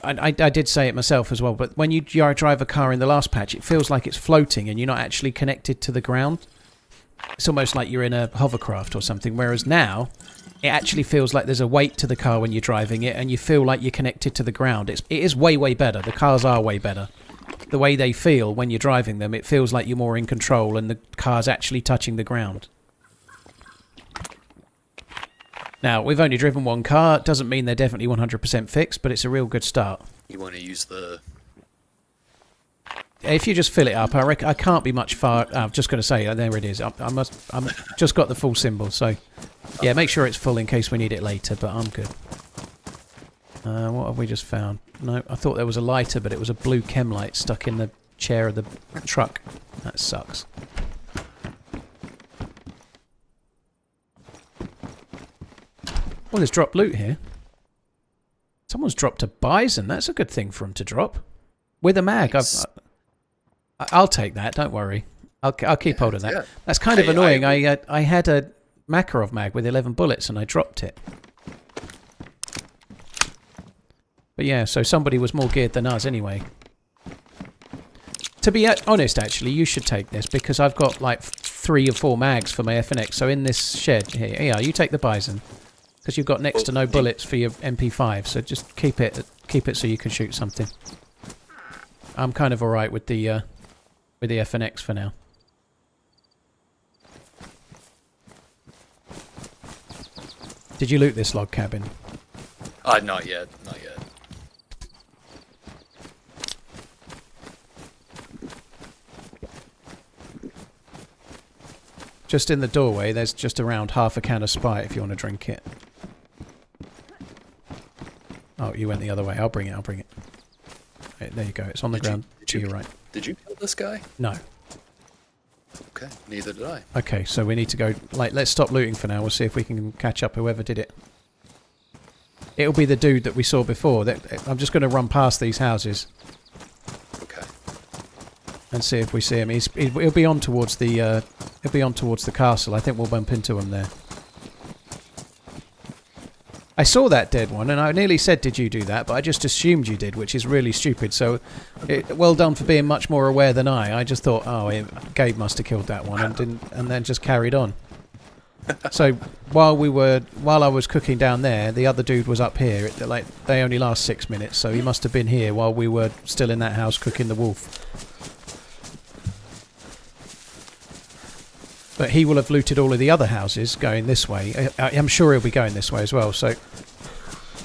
I did say it myself as well, but when you drive a car in the last patch, it feels like it's floating and you're not actually connected to the ground. It's almost like you're in a hovercraft or something, whereas now, it actually feels like there's a weight to the car when you're driving it and you feel like you're connected to the ground. It is way, way better. The cars are way better. The way they feel when you're driving them, it feels like you're more in control and the car's actually touching the ground. Now, we've only driven one car. It doesn't mean they're definitely 100% fixed, but it's a real good start. You want to use the... If you just fill it up, I reckon I can't be much far... I'm just going to say, there it is. I'm just got the full symbol, so... Yeah, make sure it's full in case we need it later, but I'm good. What have we just found? No, I thought there was a lighter, but it was a blue chem light stuck in the chair of the truck. That sucks. Well, there's dropped loot here. Someone's dropped a bison. That's a good thing for him to drop. With a mag. I'll take that. Don't worry. I'll keep hold of that. Yeah. That's kind of annoying. I had a Makarov mag with 11 bullets and I dropped it. But yeah, so somebody was more geared than us anyway. To be honest, actually, you should take this because I've got like 3 or 4 mags for my FNX. So in this shed here, yeah, you take the Bison because you've got next to no bullets for your MP5. So just keep it so you can shoot something. I'm kind of alright with the FNX for now. Did you loot this log cabin? Not yet. Not yet. Just in the doorway, there's just around half a can of Sprite if you want to drink it. Oh, you went the other way. I'll bring it. Right, there you go. It's on the ground to your right. Did you kill this guy? No. Okay, neither did I. Okay, so we need to go... let's stop looting for now. We'll see if we can catch up whoever did it. It'll be the dude that we saw before. I'm just going to run past these houses. Okay. And see if we see him. He'll be on towards the... he'll be on towards the castle. I think we'll bump into him there. I saw that dead one, and I nearly said, did you do that? But I just assumed you did, which is really stupid. So, well done for being much more aware than I. I just thought, oh, Gabe must have killed that one, and then just carried on. So, while I was cooking down there, the other dude was up here. They only last 6 minutes, so he must have been here while we were still in that house cooking the wolf. But he will have looted all of the other houses going this way. I'm sure he'll be going this way as well. So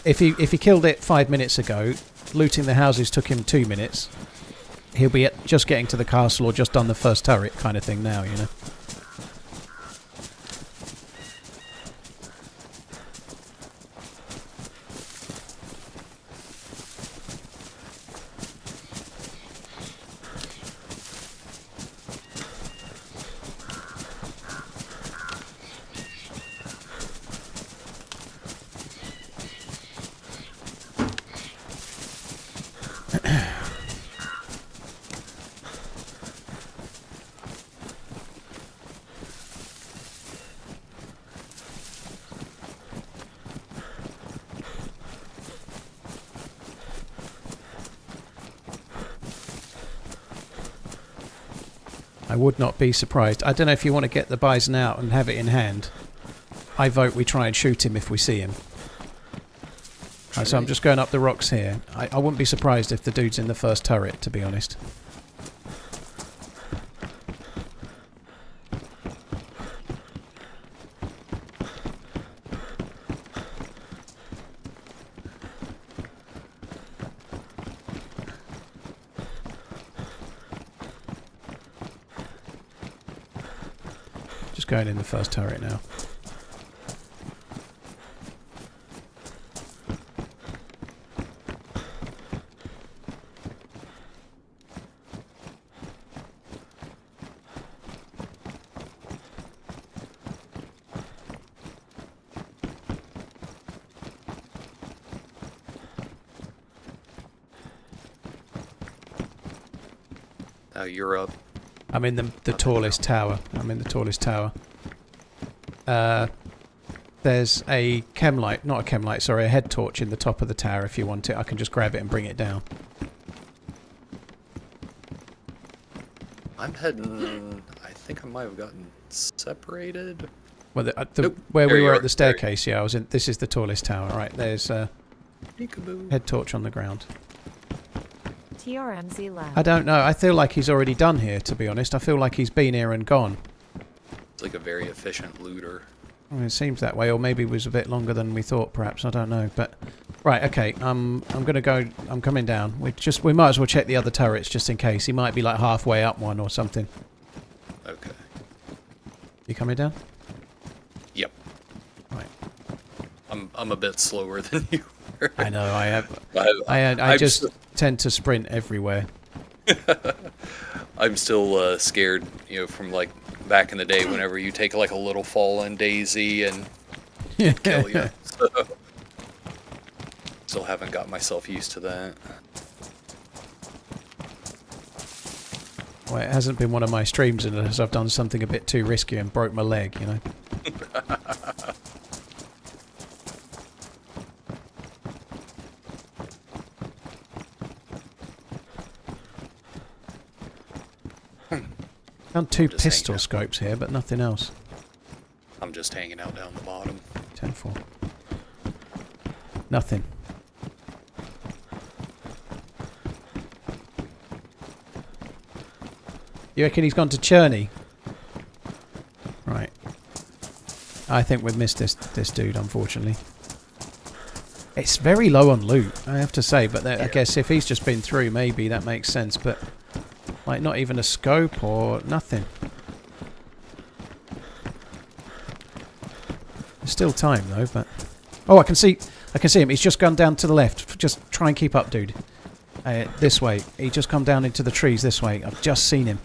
if he killed it 5 minutes ago, looting the houses took him 2 minutes. He'll be just getting to the castle or just done the first turret kind of thing now, you know. I would not be surprised. I don't know if you want to get the Bison out and have it in hand. I vote we try and shoot him if we see him. Right, so I'm just going up the rocks here. I wouldn't be surprised if the dude's in the first turret, to be honest. Just going in the first turret now. Now you're up. I'm in the tallest tower. I'm in the tallest tower. There's a chem light, not a chem light, sorry, a head torch in the top of the tower if you want it. I can just grab it and bring it down. I'm heading... I think I might have gotten separated. Well, Nope. where There we you were are. at the staircase, yeah, I was in. This is the tallest tower. Right, there's a Peekaboo. head torch on the ground. TRMZ lab. I don't know. I feel like he's already done here, to be honest. I feel like he's been here and gone. It's like a very efficient looter. I mean, it seems that way, or maybe it was a bit longer than we thought, perhaps. I don't know. But right, okay. I'm gonna go. I'm coming down. We might as well check the other turrets just in case. He might be like halfway up one or something. Okay. You coming down? Yep. Right. I'm a bit slower than you were. I know. I have. I'm I just tend to sprint everywhere. I'm still scared, you know, from like back in the day whenever you take like a little fall in DayZ and kill you. So, still haven't got myself used to that. Well, it hasn't been one of my streams unless I've done something a bit too risky and broke my leg, you know. Found two just pistol hanging out. scopes here, but nothing else. I'm just hanging out down the bottom. 10-4. Nothing. You reckon he's gone to Cherney? Right. I think we've missed this dude, unfortunately. It's very low on loot, I have to say, but I guess if he's just been through, maybe that makes sense, but like not even a scope or nothing. There's still time though, but oh, I can see him. He's just gone down to the left. Just try and keep up, dude. This way. He just come down into the trees this way. I've just seen him.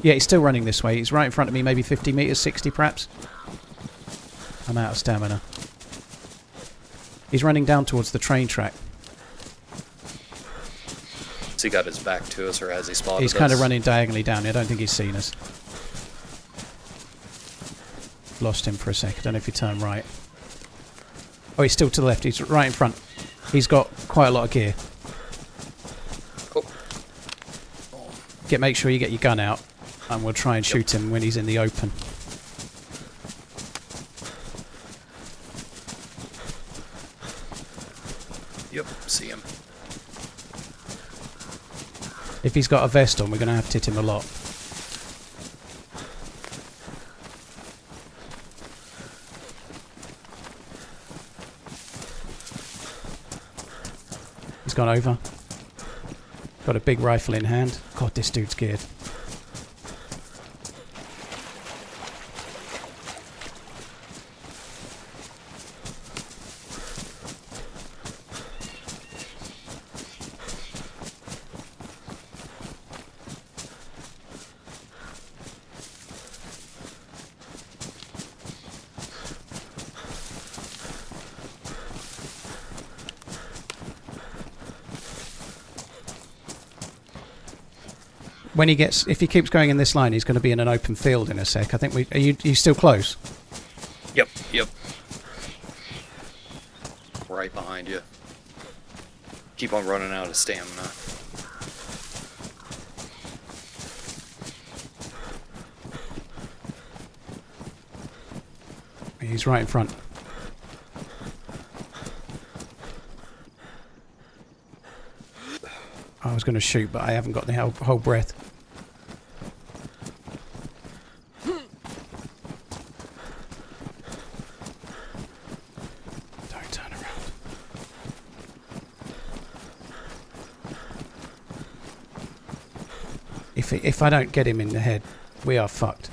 Yeah, he's still running this way. He's right in front of me, maybe 50 meters, 60 perhaps. I'm out of stamina. He's running down towards the train track. Has he got his back to us, or has he spotted us? He's kind of running diagonally down. I don't think he's seen us. Lost him for a sec. I don't know if you turn right. Oh, he's still to the left. He's right in front. He's got quite a lot of gear. Oh. Make sure you get your gun out, and we'll try and shoot him when he's in the open. Yep, see him. If he's got a vest on, we're going to have to hit him a lot. He's gone over. Got a big rifle in hand. God, this dude's geared. When he gets, if he keeps going in this line, he's going to be in an open field in a sec. I think we. Are you still close? Yep, yep. Right behind you. Keep on running out of stamina. He's right in front. I was going to shoot, but I haven't got the whole breath. Don't turn around. If I don't get him in the head, we are fucked.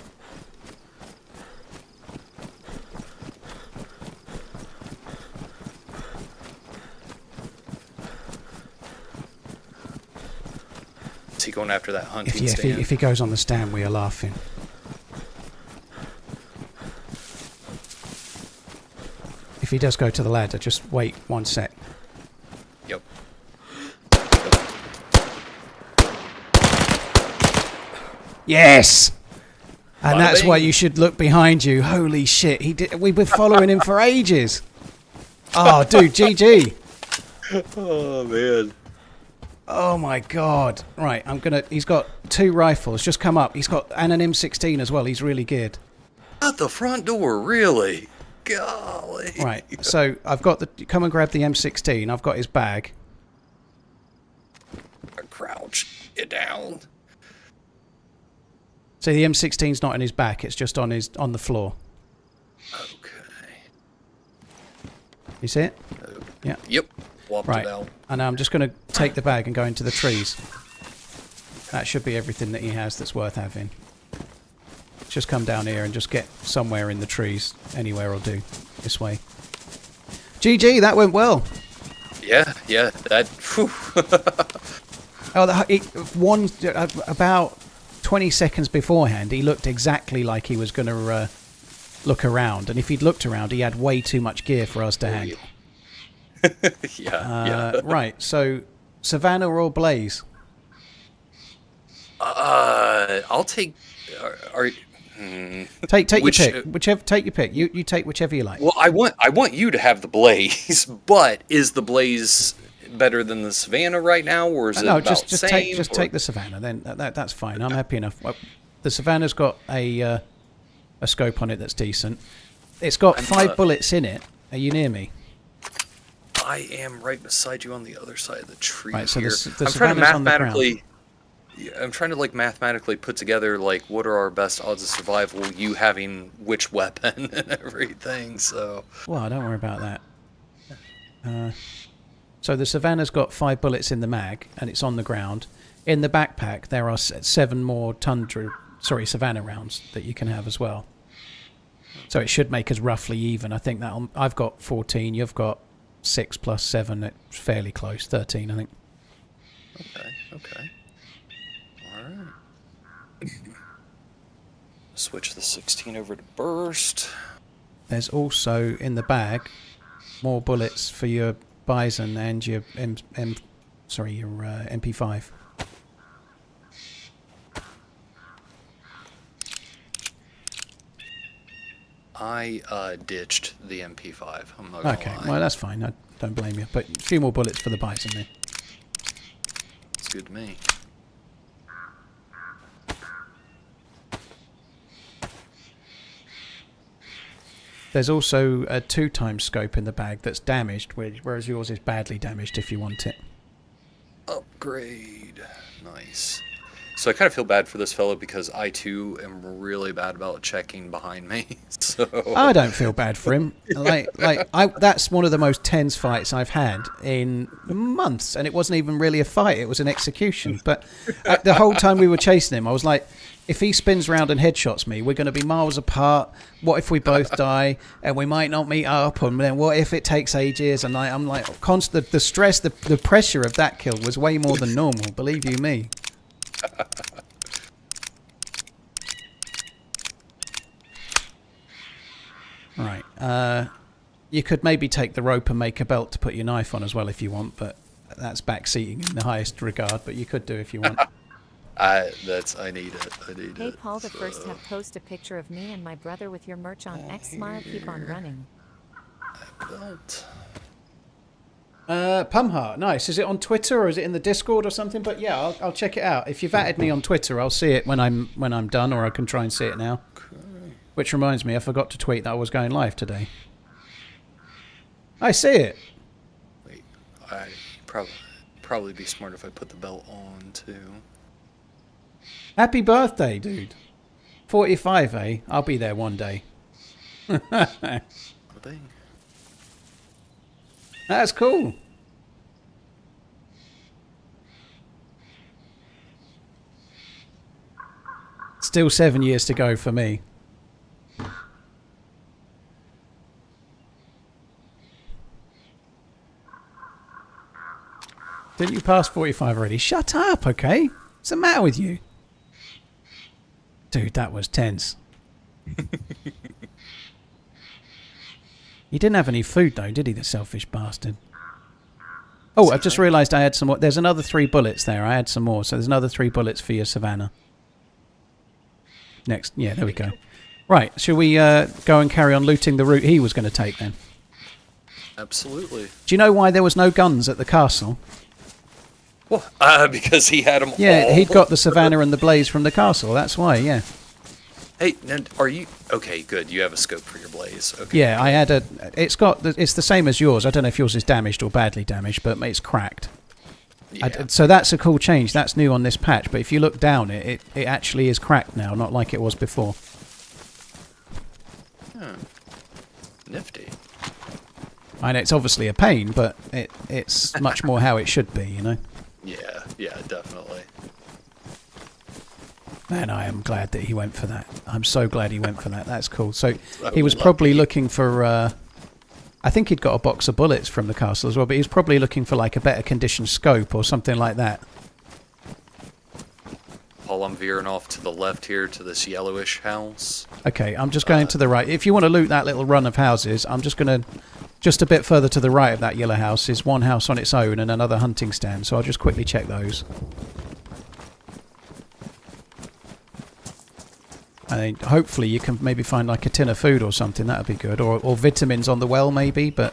Is he going after that hunting stand? If he goes on the stand, we are laughing. If he does go to the ladder, just wait 1 sec. Yep. Yes! And Bada that's why bing. you should look behind you. Holy shit, we've been following him for ages. Oh, dude, GG. Oh, man. Oh my god. Right, he's got 2 rifles, just come up. He's got and an M16 as well, he's really geared. At the front door, really? Golly. Right, so I've got come and grab the M16, I've got his bag. Crouch it down. So the M16's not in his back, it's just on the floor. Okay. You see it? Yeah. Yep. Whopped Right, it out. and I'm just going to take the bag and go into the trees. That should be everything that he has that's worth having. Just come down here and just get somewhere in the trees. Anywhere will do. This way. GG, that went well. Yeah, yeah. That. Whew. Oh, about 20 seconds beforehand, he looked exactly like he was going to look around. And if he'd looked around, he had way too much gear for us to handle. Yeah. Right, so Savannah or Blaze? I'll take. Take your Which, pick. Take your pick. You take whichever you like. Well, I want you to have the Blaze, but is the Blaze better than the Savannah right now, or is it No, about just same? take the Savannah. Then that's fine. I'm happy enough. The Savannah's got a scope on it that's decent. It's got 5 bullets in it. Are you near me? I am right beside you on the other side of the tree. Right, so here. the I'm trying to Savannah's on the ground. mathematically. I'm trying to like mathematically put together like what are our best odds of survival. You having which weapon and everything. So. Well, don't worry about that. So the Savannah's got 5 bullets in the mag, and it's on the ground. In the backpack, there are 7 more Savannah rounds that you can have as well. So it should make us roughly even. I think that I've got 14. You've got 6 plus 7. It's fairly close. 13, I think. Okay. All right. Switch the 16 over to burst. There's also in the bag more bullets for your Bison and your MP5. I ditched the MP5. I'm not gonna Okay, lie. well that's fine. I don't blame you. But a few more bullets for the Bison then. It's good to me. There's also a 2x scope in the bag that's damaged, whereas yours is badly damaged if you want it. Upgrade. Nice. So I kind of feel bad for this fellow because I too am really bad about checking behind me. So I don't feel bad for him. That's one of the most tense fights I've had in months, and it wasn't even really a fight; it was an execution. But the whole time we were chasing him, I was like, if he spins round and headshots me, we're going to be miles apart. What if we both die and we might not meet up? And then what if it takes ages? And I'm like, constant. The stress, the pressure of that kill was way more than normal. Believe you me. Right. You could maybe take the rope and make a belt to put your knife on as well if you want, but that's backseating in the highest regard. But you could do if you want. I need it. Hey Paul, the first have post a picture of me and my brother with your merch on X Smile. Keep on running. Belt. Pumheart, nice. Is it on Twitter or is it in the Discord or something? But yeah, I'll check it out. If you've added me on Twitter, I'll see it when I'm done, or I can try and see it now. Okay. Which reminds me, I forgot to tweet that I was going live today. I see it. Wait, I probably be smart if I put the belt on too. Happy birthday, dude. 45, eh? I'll be there one day. Bing. That's cool. Still 7 years to go for me. Didn't you pass 45 already? Shut up, okay? What's the matter with you? Dude, that was tense. He didn't have any food, though, did he, the selfish bastard? Oh, I've just realised I had some more. There's another 3 bullets there. I had some more, so there's another 3 bullets for your Savannah. Next. Yeah, there we go. Right, shall we go and carry on looting the route he was going to take, then? Absolutely. Do you know why there was no guns at the castle? Well, because he had them all. Yeah, he'd got the Savannah and the Blaze from the castle. That's why, yeah. Hey, are you... Okay, good. You have a scope for your Blaze. Okay. Yeah, I had a... It's the same as yours. I don't know if yours is damaged or badly damaged, but it's cracked. Yeah. So that's a cool change. That's new on this patch. But if you look down it actually is cracked now, not like it was before. Nifty. I know it's obviously a pain, but it's much more how it should be, you know? Yeah, definitely. Man, I am glad that he went for that. I'm so glad he went for that. That's cool. So he was probably looking for... I think he'd got a box of bullets from the castle as well, but he was probably looking for like a better conditioned scope or something like that. Paul, I'm veering off to the left here to this yellowish house. Okay, I'm just going to the right. If you want to loot that little run of houses, I'm just going to... Just a bit further to the right of that yellow house is one house on its own and another hunting stand, so I'll just quickly check those. And hopefully you can maybe find like a tin of food or something, that would be good. Or vitamins on the well maybe, but...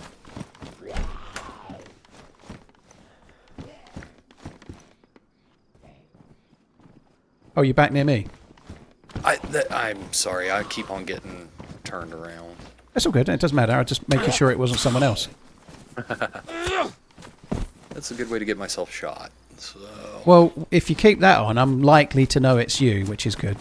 Oh, you're back near me? I'm sorry, I keep on getting turned around. That's all good. It doesn't matter. I'm just making sure it wasn't someone else. That's a good way to get myself shot. So. Well, if you keep that on, I'm likely to know it's you, which is good.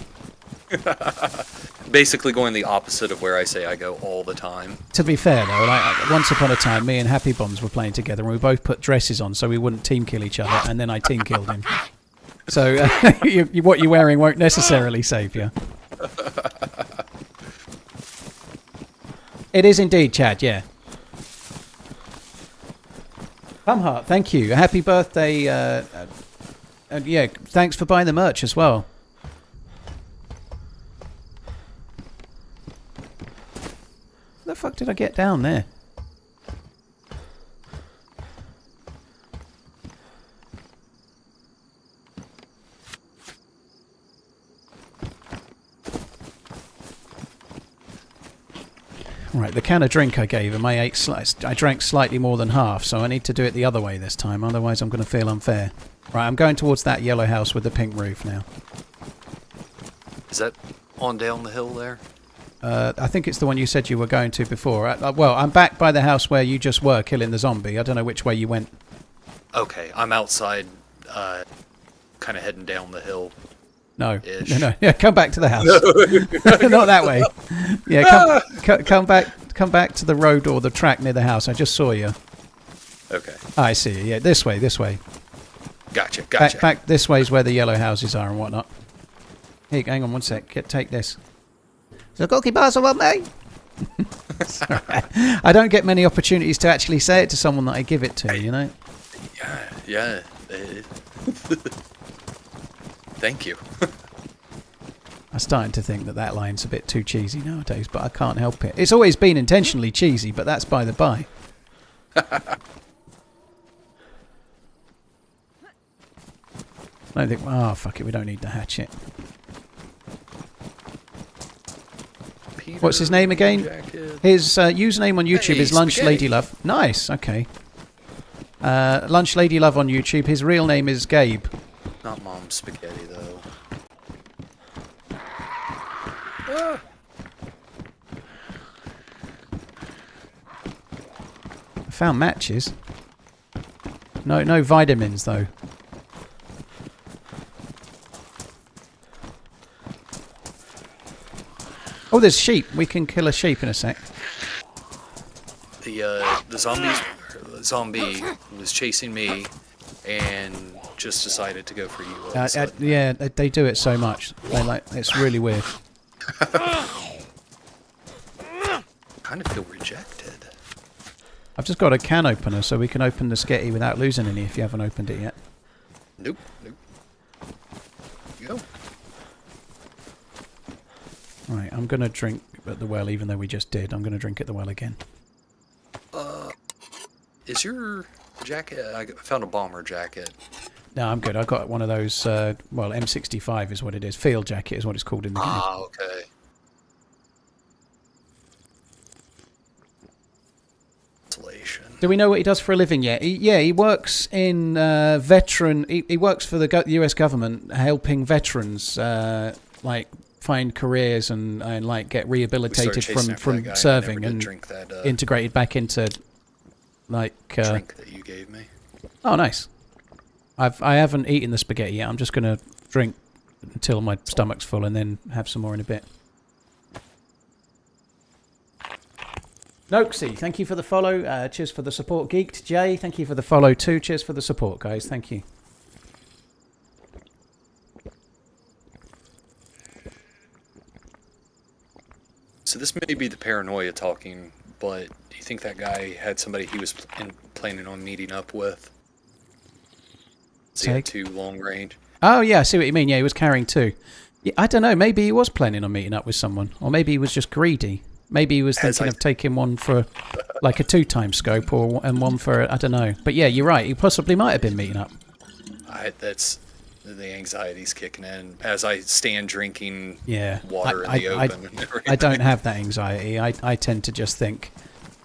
Basically going the opposite of where I say I go all the time. To be fair, though, like, once upon a time, me and Happy Bombs were playing together, and we both put dresses on so we wouldn't team kill each other, and then I team killed him. So what you're wearing won't necessarily save you. It is indeed, Chad, yeah. Bumheart, thank you. Happy birthday. And yeah, thanks for buying the merch as well. Where the fuck did I get down there? Right, the can of drink I gave him, I drank slightly more than half, so I need to do it the other way this time, otherwise I'm going to feel unfair. Right, I'm going towards that yellow house with the pink roof now. Is that on down the hill there? I think it's the one you said you were going to before. Well, I'm back by the house where you just were killing the zombie. I don't know which way you went. Okay, I'm outside, kind of heading down the hill. No. Yeah, come back to the house. Not that way. Yeah, come back to the road or the track near the house. I just saw you. Okay. I see you. Yeah, this way. Gotcha. Back this way is where the yellow houses are and whatnot. Here, hang on one sec. Take this. The cookie bars want me. I don't get many opportunities to actually say it to someone that I give it to, you know? Yeah. Thank you. I'm starting to think that line's a bit too cheesy nowadays, but I can't help it. It's always been intentionally cheesy, but that's by the by. I think, oh, fuck it, we don't need the hatchet. Peter, what's his name again? jacket. His username on YouTube is Lunch Spaghetti. Ladylove. Nice, okay. Lunch Ladylove on YouTube. His real name is Gabe. Not Mom's Spaghetti, though. I found matches. No vitamins, though. Oh, there's sheep. We can kill a sheep in a sec. The zombie was chasing me and just decided to go for you. Yeah, they do it so much. It's really weird. Kind of feel rejected. I've just got a can opener, so we can open the sketty without losing any if you haven't opened it yet. Nope. Go. Right, I'm going to drink at the well, even though we just did. I'm going to drink at the well again. Is your jacket... I found a bomber jacket. No, I'm good. I've got one of those, well, M65 is what it is. Field jacket is what it's called in the game. Ah, okay. Insulation. Do we know what he does for a living yet? He works in veteran... He works for the US government, helping veterans, like, find careers and like, get rehabilitated from serving and integrated back into... like drink that you gave me. Oh, nice. I haven't eaten the spaghetti yet. I'm just going to drink until my stomach's full and then have some more in a bit. Noxie, thank you for the follow. Cheers for the support. Geeked Jay, thank you for the follow too. Cheers for the support, guys. Thank you. So this may be the paranoia talking, but do you think that guy had somebody he was planning on meeting up with? So he had 2 long range. Oh, yeah, I see what you mean. Yeah, he was carrying 2. Yeah, I don't know. Maybe he was planning on meeting up with someone. Or maybe he was just greedy. Maybe he was thinking of taking one for like a 2-time scope and one for, I don't know. But yeah, you're right. He possibly might have been meeting up. That's... the anxiety's kicking in as I stand drinking water in the open. I don't have that anxiety. I tend to just think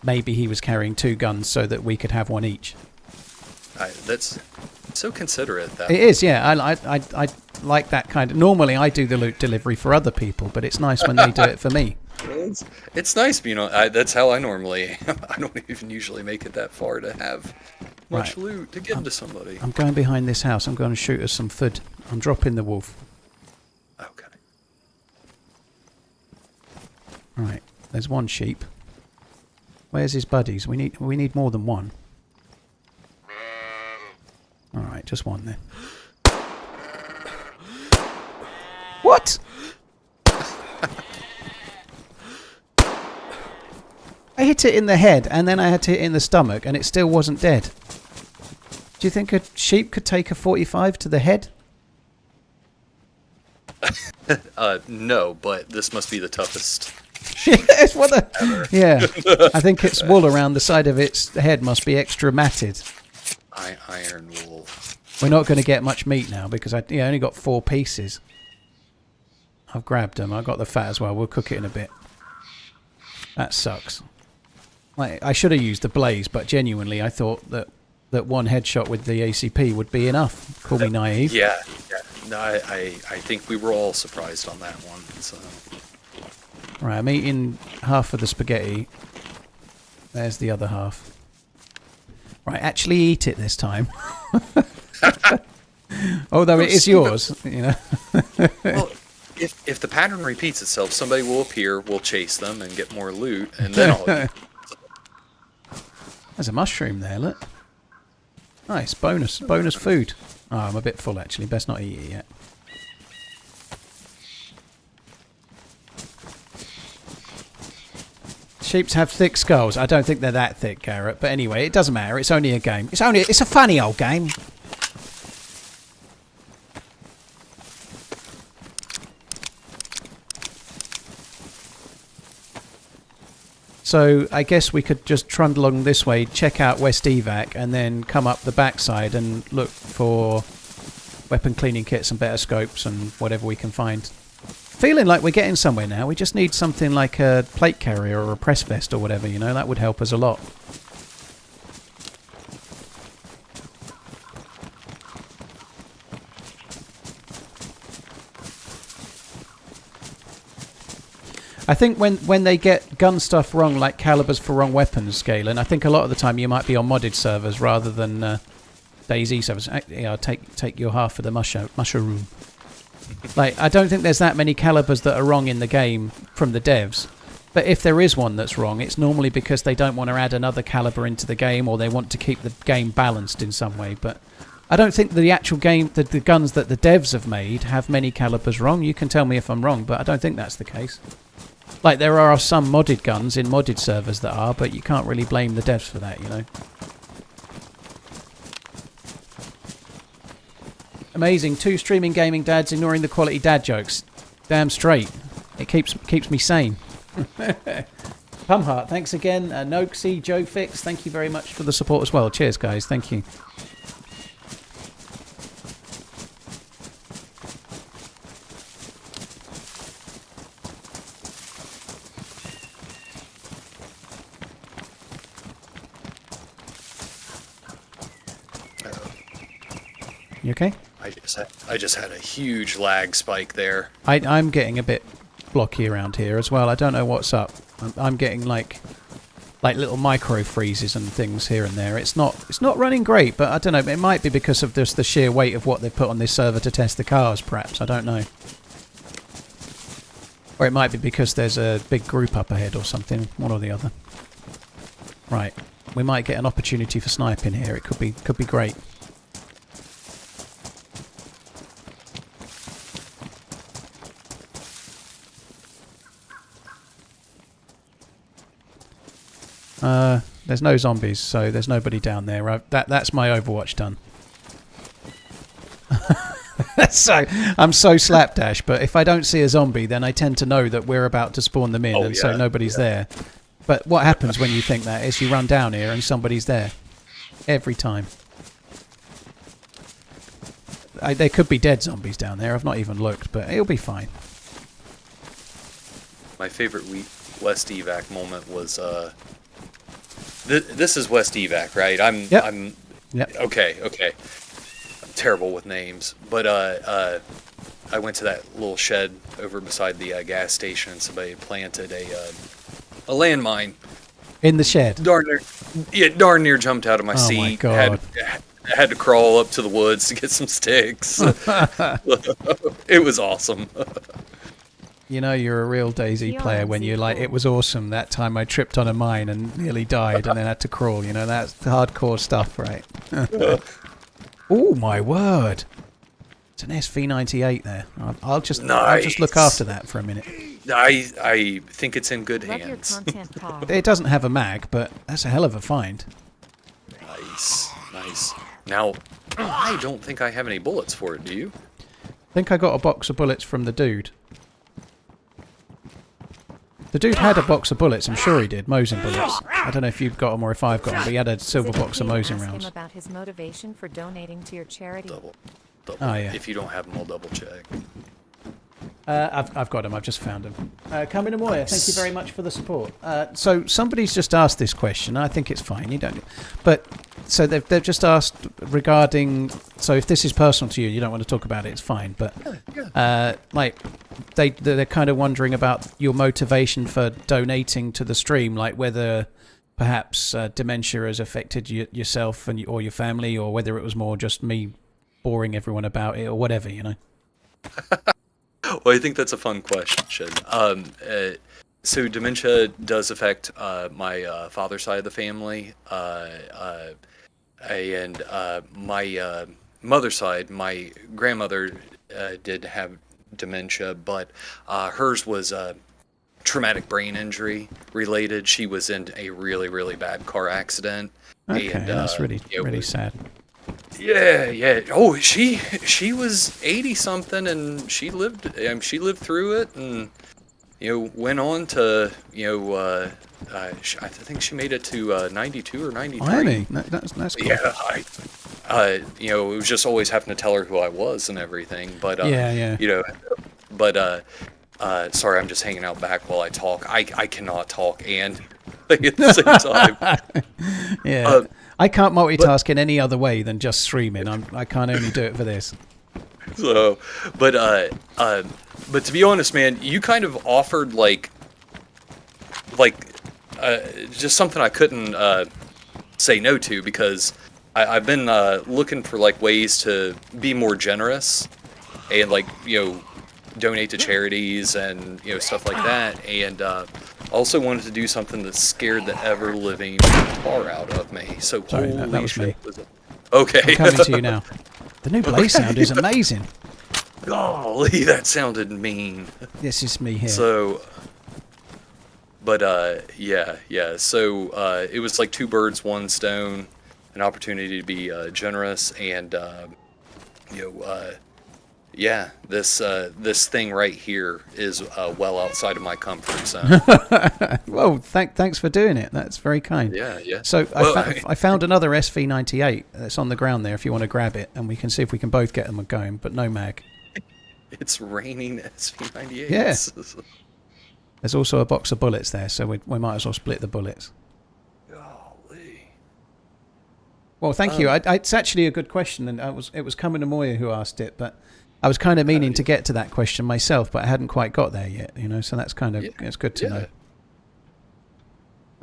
maybe he was carrying 2 guns so that we could have one each. That's so considerate. That it is, yeah. like that kind of... Normally I do the loot delivery for other people, but it's nice when they do it for me. It's nice, you know, that's how I normally am. I don't even usually make it that far to have much loot to give to somebody. I'm going behind this house. I'm going to shoot us some food. I'm dropping the wolf. Okay. Right, there's one sheep. Where's his buddies? We need more than one. Alright, just one then. What? I hit it in the head and then I had to hit it in the stomach and it still wasn't dead. Do you think a sheep could take a 45 to the head? No, but this must be the toughest. Yes, what the... Yeah, I think its wool around the side of its head must be extra matted. Iron wool. We're not going to get much meat now because I only got 4 pieces. I've grabbed them. I got the fat as well. We'll cook it in a bit. That sucks. Like, I should have used the blaze, but genuinely I thought that one headshot with the ACP would be enough. Call me naive. Yeah. No, I think we were all surprised on that one. So. Right, I'm eating half of the spaghetti. There's the other half. Right, actually eat it this time. Although it is yours, you know. Well, if the pattern repeats itself, somebody will appear, we'll chase them and get more loot, and then I'll eat. There's a mushroom there, look. Nice, bonus food. Oh, I'm a bit full actually, best not eat it yet. Sheeps have thick skulls. I don't think they're that thick, Garrett. But anyway, it doesn't matter. It's only a game. It's a funny old game. So I guess we could just trundle along this way, check out West Evac, and then come up the backside and look for weapon cleaning kits and better scopes and whatever we can find. Feeling like we're getting somewhere now. We just need something like a plate carrier or a press vest or whatever, you know. That would help us a lot. I think when they get gun stuff wrong, like calibers for wrong weapons, Galen, I think a lot of the time you might be on modded servers rather than DayZ servers. Yeah, I'll take your half of the mushroom. Like, I don't think there's that many calibers that are wrong in the game from the devs. But if there is one that's wrong, it's normally because they don't want to add another caliber into the game or they want to keep the game balanced in some way. But I don't think the actual game, the guns that the devs have made have many calibers wrong. You can tell me if I'm wrong, but I don't think that's the case. Like, there are some modded guns in modded servers that are, but you can't really blame the devs for that, you know. Amazing. 2 streaming gaming dads ignoring the quality dad jokes. Damn straight. It keeps me sane. Pumheart, thanks again. Noxy, Joe Fix, thank you very much for the support as well. Cheers, guys. Thank you. You okay? I just had a huge lag spike there. I'm getting a bit blocky around here as well. I don't know what's up. I'm getting like little micro freezes and things here and there. It's not running great, but I don't know. It might be because of just the sheer weight of what they put on this server to test the cars, perhaps. I don't know. Or it might be because there's a big group up ahead or something. One or the other. Right. We might get an opportunity for sniping here. It could be great. There's no zombies, so there's nobody down there. That's my Overwatch done. I'm so slapdash, but if I don't see a zombie, then I tend to know that we're about to spawn them in, so nobody's there. But what happens when you think that is you run down here and somebody's there. Every time. There could be dead zombies down there. I've not even looked, but it'll be fine. My favorite West Evac moment was... This is West Evac, right? Yep. Okay. I'm terrible with names, but I went to that little shed over beside the gas station, and somebody planted a landmine. In the shed. Darn near jumped out of my seat. Oh my God. Had to crawl up to the woods to get some sticks. It was awesome. You know you're a real DayZ player when you're like, cool. it was awesome that time I tripped on a mine and nearly died and then had to crawl. You know, that's hardcore stuff, right? Oh my word! It's an SV98 there. I'll just look after that for a minute. I think it's in good Love your hands. content, Paul. It doesn't have a mag, but that's a hell of a find. Nice. Now, I don't think I have any bullets for it. Do you? I think I got a box of bullets from the dude. The dude had a box of bullets, I'm sure he did, Mosin bullets. I don't know if you've got them or if I've got them, but he had a silver Is it box of okay to Mosin ask rounds. him about his motivation for donating to your charity? Double. Oh, yeah. If you don't have them, I'll double check. I've got them, I've just found them. Kamina Moya, thank you very much for the support. So somebody's just asked this question, I think it's fine, you don't... But, so they've just asked regarding... So if this is personal to you, you don't want to talk about it, it's fine, but... like, they're kind of wondering about your motivation for donating to the stream, like whether perhaps dementia has affected yourself and or your family, or whether it was more just me boring everyone about it, or whatever, you know? Well, I think that's a fun question. So dementia does affect my father's side of the family, and my mother's side. My grandmother did have dementia, but hers was traumatic brain injury related. She was in a really, really bad car accident. Okay, and, that's really sad. Yeah. Oh, she was 80 something, and she lived through it, and went on to I think she made it to 92 or 93. Really? That's cool. Yeah, it was just always having to tell her who I was and everything. But sorry, I'm just hanging out back while I talk. I cannot talk and think at the same time. Yeah. I can't multitask in any other way than just streaming. I can't only do it for this. So, but to be honest, man, you kind of offered just something I couldn't say no to, because I've been looking for ways to be more generous and donate to charities and stuff like that, and also wanted to do something that scared the ever-living tar out of me. So Sorry, that was me. Okay. I'm coming to you now. The new blaze sound is amazing. Golly, that sounded mean. This is me here. So, but yeah. So it was like two birds, one stone, an opportunity to be generous, and yeah, this thing right here is well outside of my comfort zone. Well, thanks for doing it. That's very kind. Yeah. So I found another SV98 that's on the ground there if you want to grab it, and we can see if we can both get them going, but no mag. It's raining SV98s. Yeah. There's also a box of bullets there, so we might as well split the bullets. Golly. Well, thank you. It's actually a good question, and it was Kamina Moya who asked it, but I was kind of meaning to get to that question myself, but I hadn't quite got there yet, so that's kind of, it's good to know.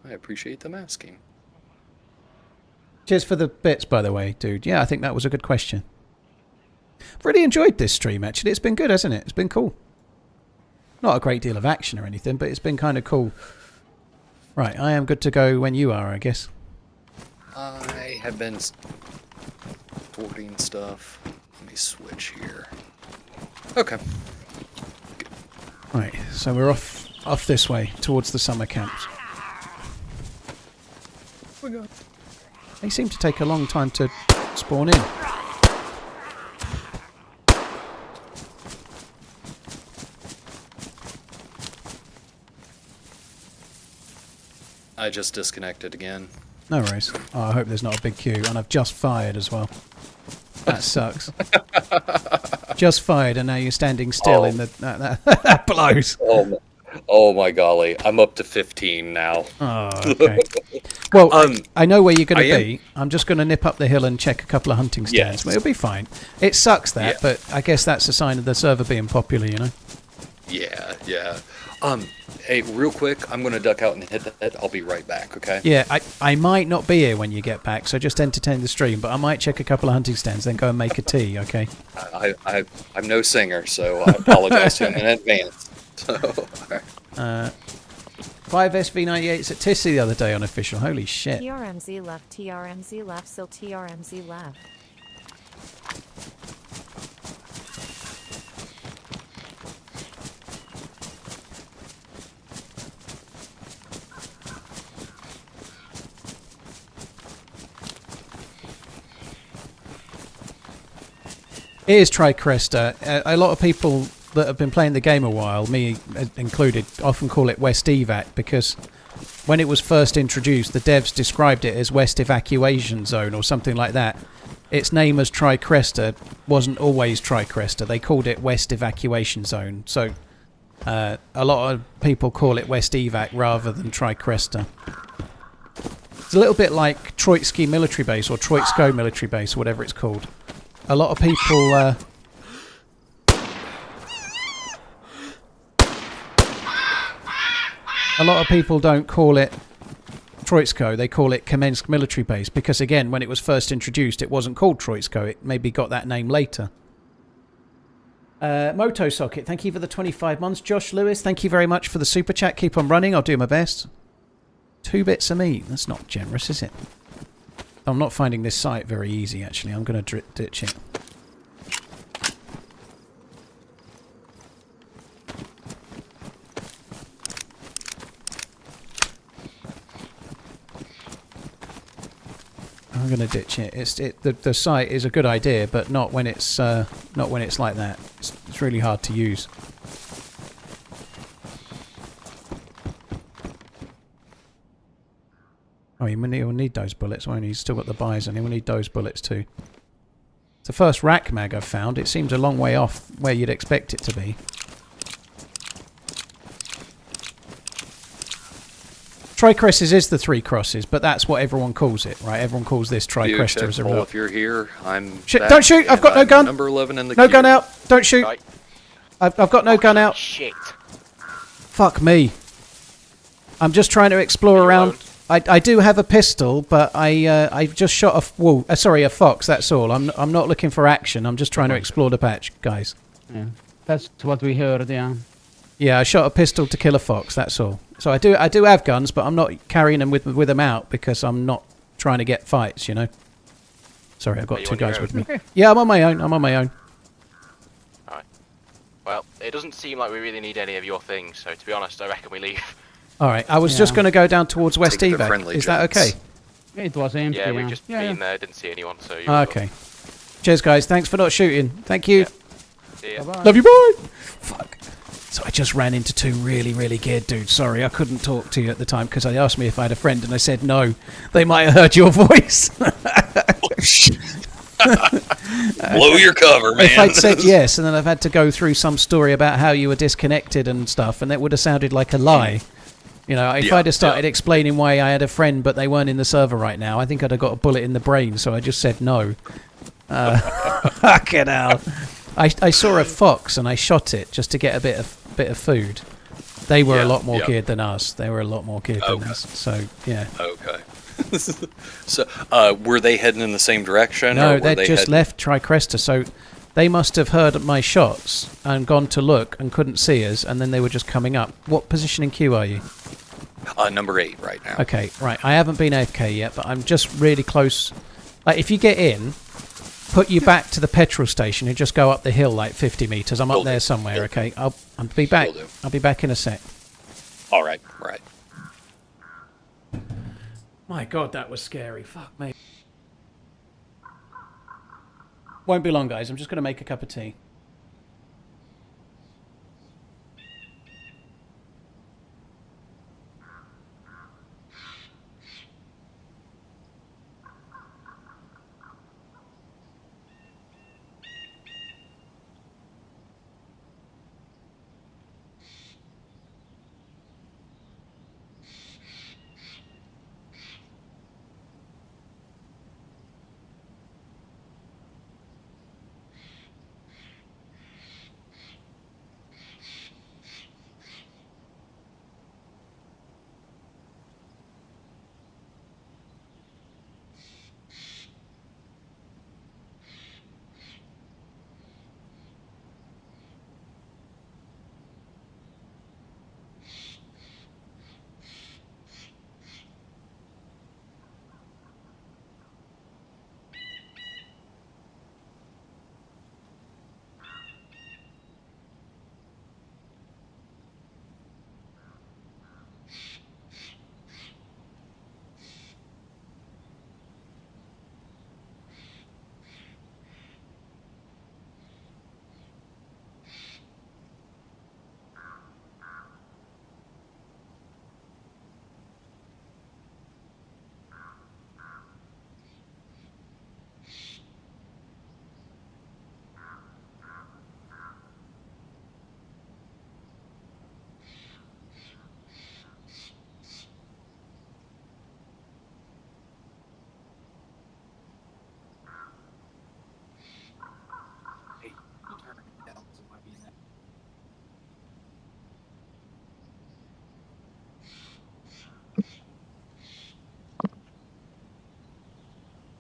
I appreciate them asking. Cheers for the bits, by the way, dude. Yeah, I think that was a good question. Really enjoyed this stream, actually. It's been good, hasn't it? It's been cool. Not a great deal of action or anything, but it's been kind of cool. Right, I am good to go when you are, I guess. I have been sorting stuff. Let me switch here. Okay. Right, so we're off this way towards the summer camps. They seem to take a long time to spawn in. I just disconnected again. No worries. Oh, I hope there's not a big queue, and I've just fired as well. That sucks. Just fired, and now you're standing still in the... That blows. Oh my golly. I'm up to 15 now. Oh, okay. Well, I know where you're going to I am- be. I'm just going to nip up the hill and check a couple of hunting stands. Yes. But it'll be fine. It sucks that, Yeah. but I guess that's a sign of the server being popular, you know? Yeah. Hey, real quick, I'm gonna duck out and hit that. I'll be right back, okay? Yeah, I might not be here when you get back, so just entertain the stream, but I might check a couple of hunting stands, then go and make a tea, okay? I'm no singer, so I apologize to him in advance. So, alright. 5SV98s at Tissy the other day on official. Holy shit. TRMZ left, TRMZ left, still TRMZ left. It is Tricresta. A lot of people that have been playing the game a while, me included, often call it West Evac because when it was first introduced, the devs described it as West Evacuation Zone or something like that. Its name as Tricresta wasn't always Tricresta. They called it West Evacuation Zone. So a lot of people call it West Evac rather than Tricresta. It's a little bit like Troitsky Military Base or Troitsko Military Base or whatever it's called. A lot of people don't call it Troitsko, they call it Kamensk Military Base because again, when it was first introduced it wasn't called Troitsko, it maybe got that name later. Moto Socket, thank you for the 25 months. Josh Lewis, thank you very much for the super chat. Keep on running, I'll do my best. 2 bits of meat, that's not generous, is it? I'm not finding this site very easy, actually. I'm going to ditch it. I'm going to ditch it. The site is a good idea, but not when it's like that. It's really hard to use. Oh, you'll need those bullets, won't you? You've still got the bison. You'll need those bullets too. It's the first rack mag I've found. It seems a long way off where you'd expect it to be. Tricresses is the 3 crosses, but that's what everyone calls it, right? Everyone calls this Tricresta as a Paul, real... if you're here, I'm Shit, back, don't shoot! I've got no and I'm gun! Number 11 in the No queue. gun out! Don't shoot! Right. I've got no gun out. Shit. Fuck me. I'm just trying to explore around. I do have a pistol, but I just shot a fox. That's all. I'm not looking for action. I'm just trying to explore the patch, guys. Yeah, that's what we heard. Yeah. Yeah, I shot a pistol to kill a fox. That's all. So I do have guns, but I'm not carrying them with them out because I'm not trying to get fights. You know. Sorry, I've got 2 guys with me. Okay. Yeah, I'm on my own. Alright. Well, it doesn't seem like we really need any of your things, so to be honest, I reckon we leave. All right. I was just going to go down towards West Take the Evac. friendly Is that jets. okay? It was empty. Yeah, we've yeah. just Yeah, been yeah. there, didn't see anyone, so... Okay. Cheers, guys. Thanks for not shooting. Thank you. Yeah. See ya. Bye-bye. Love you, boy. Fuck. So I just ran into 2 really, really geared dudes. Sorry, I couldn't talk to you at the time because they asked me if I had a friend and I said no. They might have heard your voice. Blow your cover, man. If I'd said yes and then I've had to go through some story about how you were disconnected and stuff, and that would have sounded like a lie. You know, if Yeah, I'd have started yeah. explaining why I had a friend but they weren't in the server right now, I think I'd have got a bullet in the brain, so I just said no. Fucking hell. I saw a fox and I shot it just to get a bit of food. They were a Yeah, lot more yeah. geared than us. They were a lot more geared than Okay. us. So, yeah. Okay. So, were they heading in the same direction? or No, were they'd they just heading- left Tricresta, so they must have heard my shots and gone to look and couldn't see us, and then they were just coming up. What position in queue are you? Number 8 right now. Okay, right. I haven't been AFK yet, but I'm just really close. Like, if you get in, put you back to the petrol station and just go up the hill like 50 meters. I'm Will up there do. somewhere. Will Okay, I'll be back. Will do. I'll be back in a sec. All right. Right. My God, that was scary. Fuck me. Won't be long, guys. I'm just going to make a cup of tea.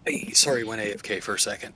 Hey, sorry, went AFK for a second.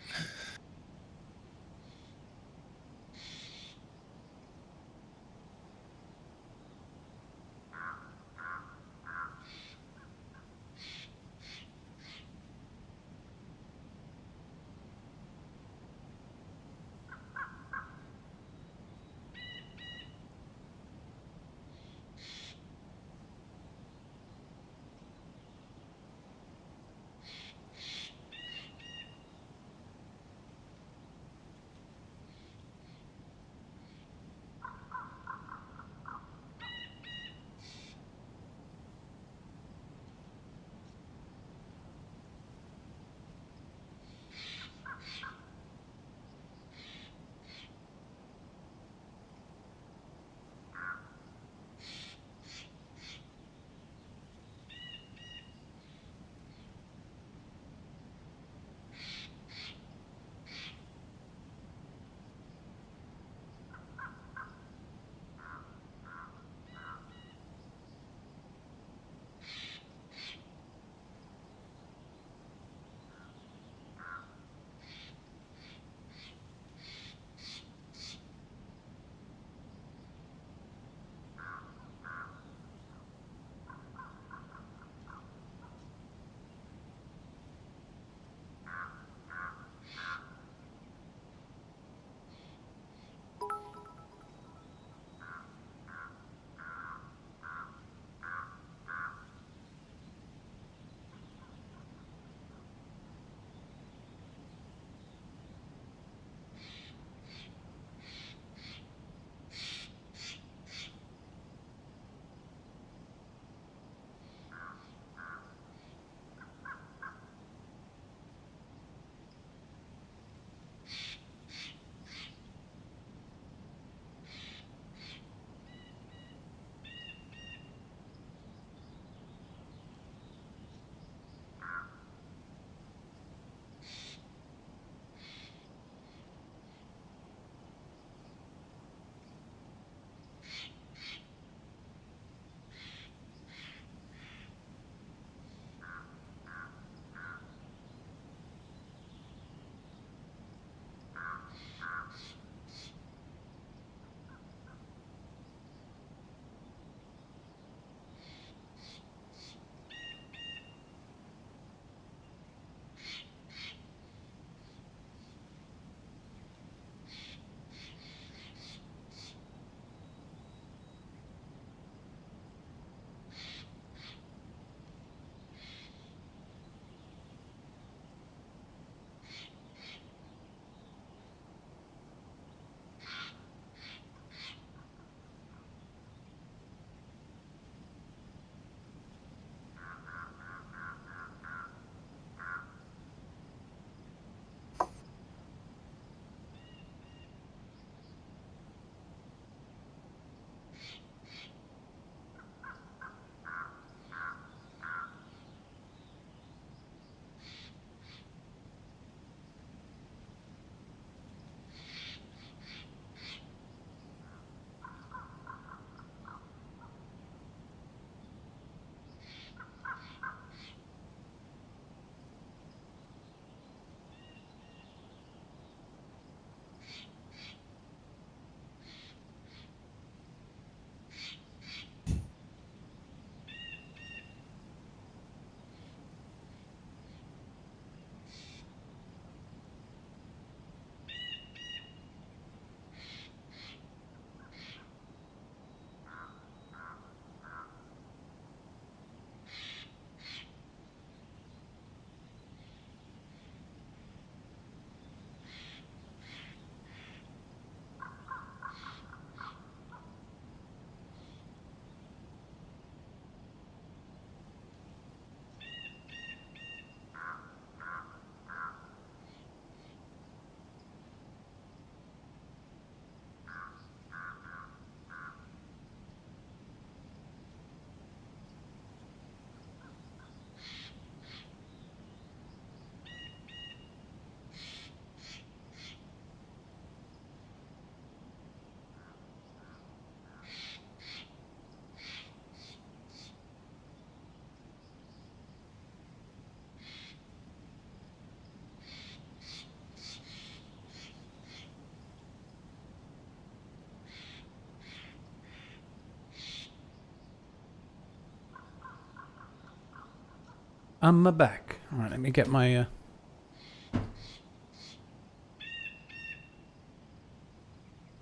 I'm back. All right, let me get my...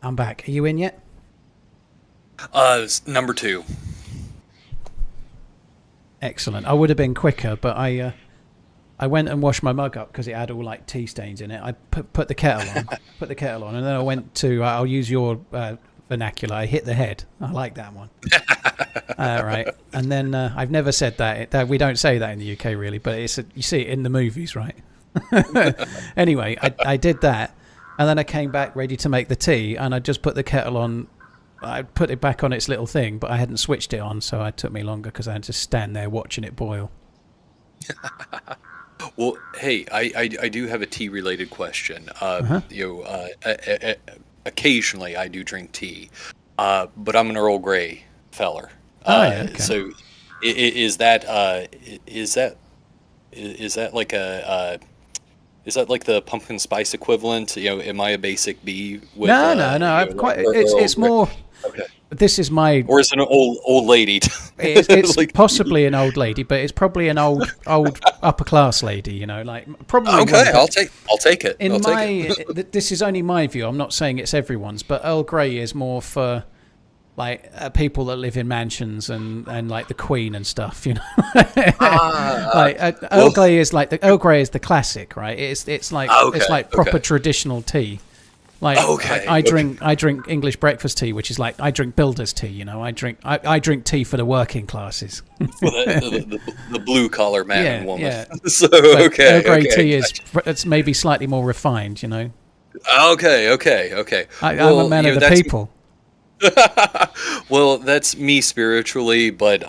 I'm back. Are you in yet? It's number 2. Excellent. I would have been quicker, but I went and washed my mug up because it had all like tea stains in it. I put the kettle on, and then I went to. I'll use your vernacular. I hit the head. I like that one. Right, and then I've never said that. We don't say that in the UK really, but you see it in the movies, right? Anyway, I did that, and then I came back ready to make the tea, and I just put the kettle on. I put it back on its little thing, but I hadn't switched it on, so it took me longer because I had to stand there watching it boil. Well, hey, I do have a tea-related question. Occasionally I do drink tea, but I'm an Earl Grey feller. Okay. So, is that like is that like the pumpkin spice equivalent? Am I a basic bee? With, no. It's more. Okay. This is my. Or is it an old lady? It's like, possibly an old lady, but it's probably an old upper class lady. Probably. Okay, I'll take it. This is only my view. I'm not saying it's everyone's, but Earl Grey is more for people that live in mansions and like the Queen and stuff. Earl Grey is the classic, right? It's like proper traditional tea. I drink English breakfast tea, which is like I drink builder's tea. I drink tea for the working classes. the blue collar man and woman. Yeah. So Earl Grey tea gotcha. it's maybe slightly more refined. Okay. I'm a man of the people. Well, that's me spiritually, but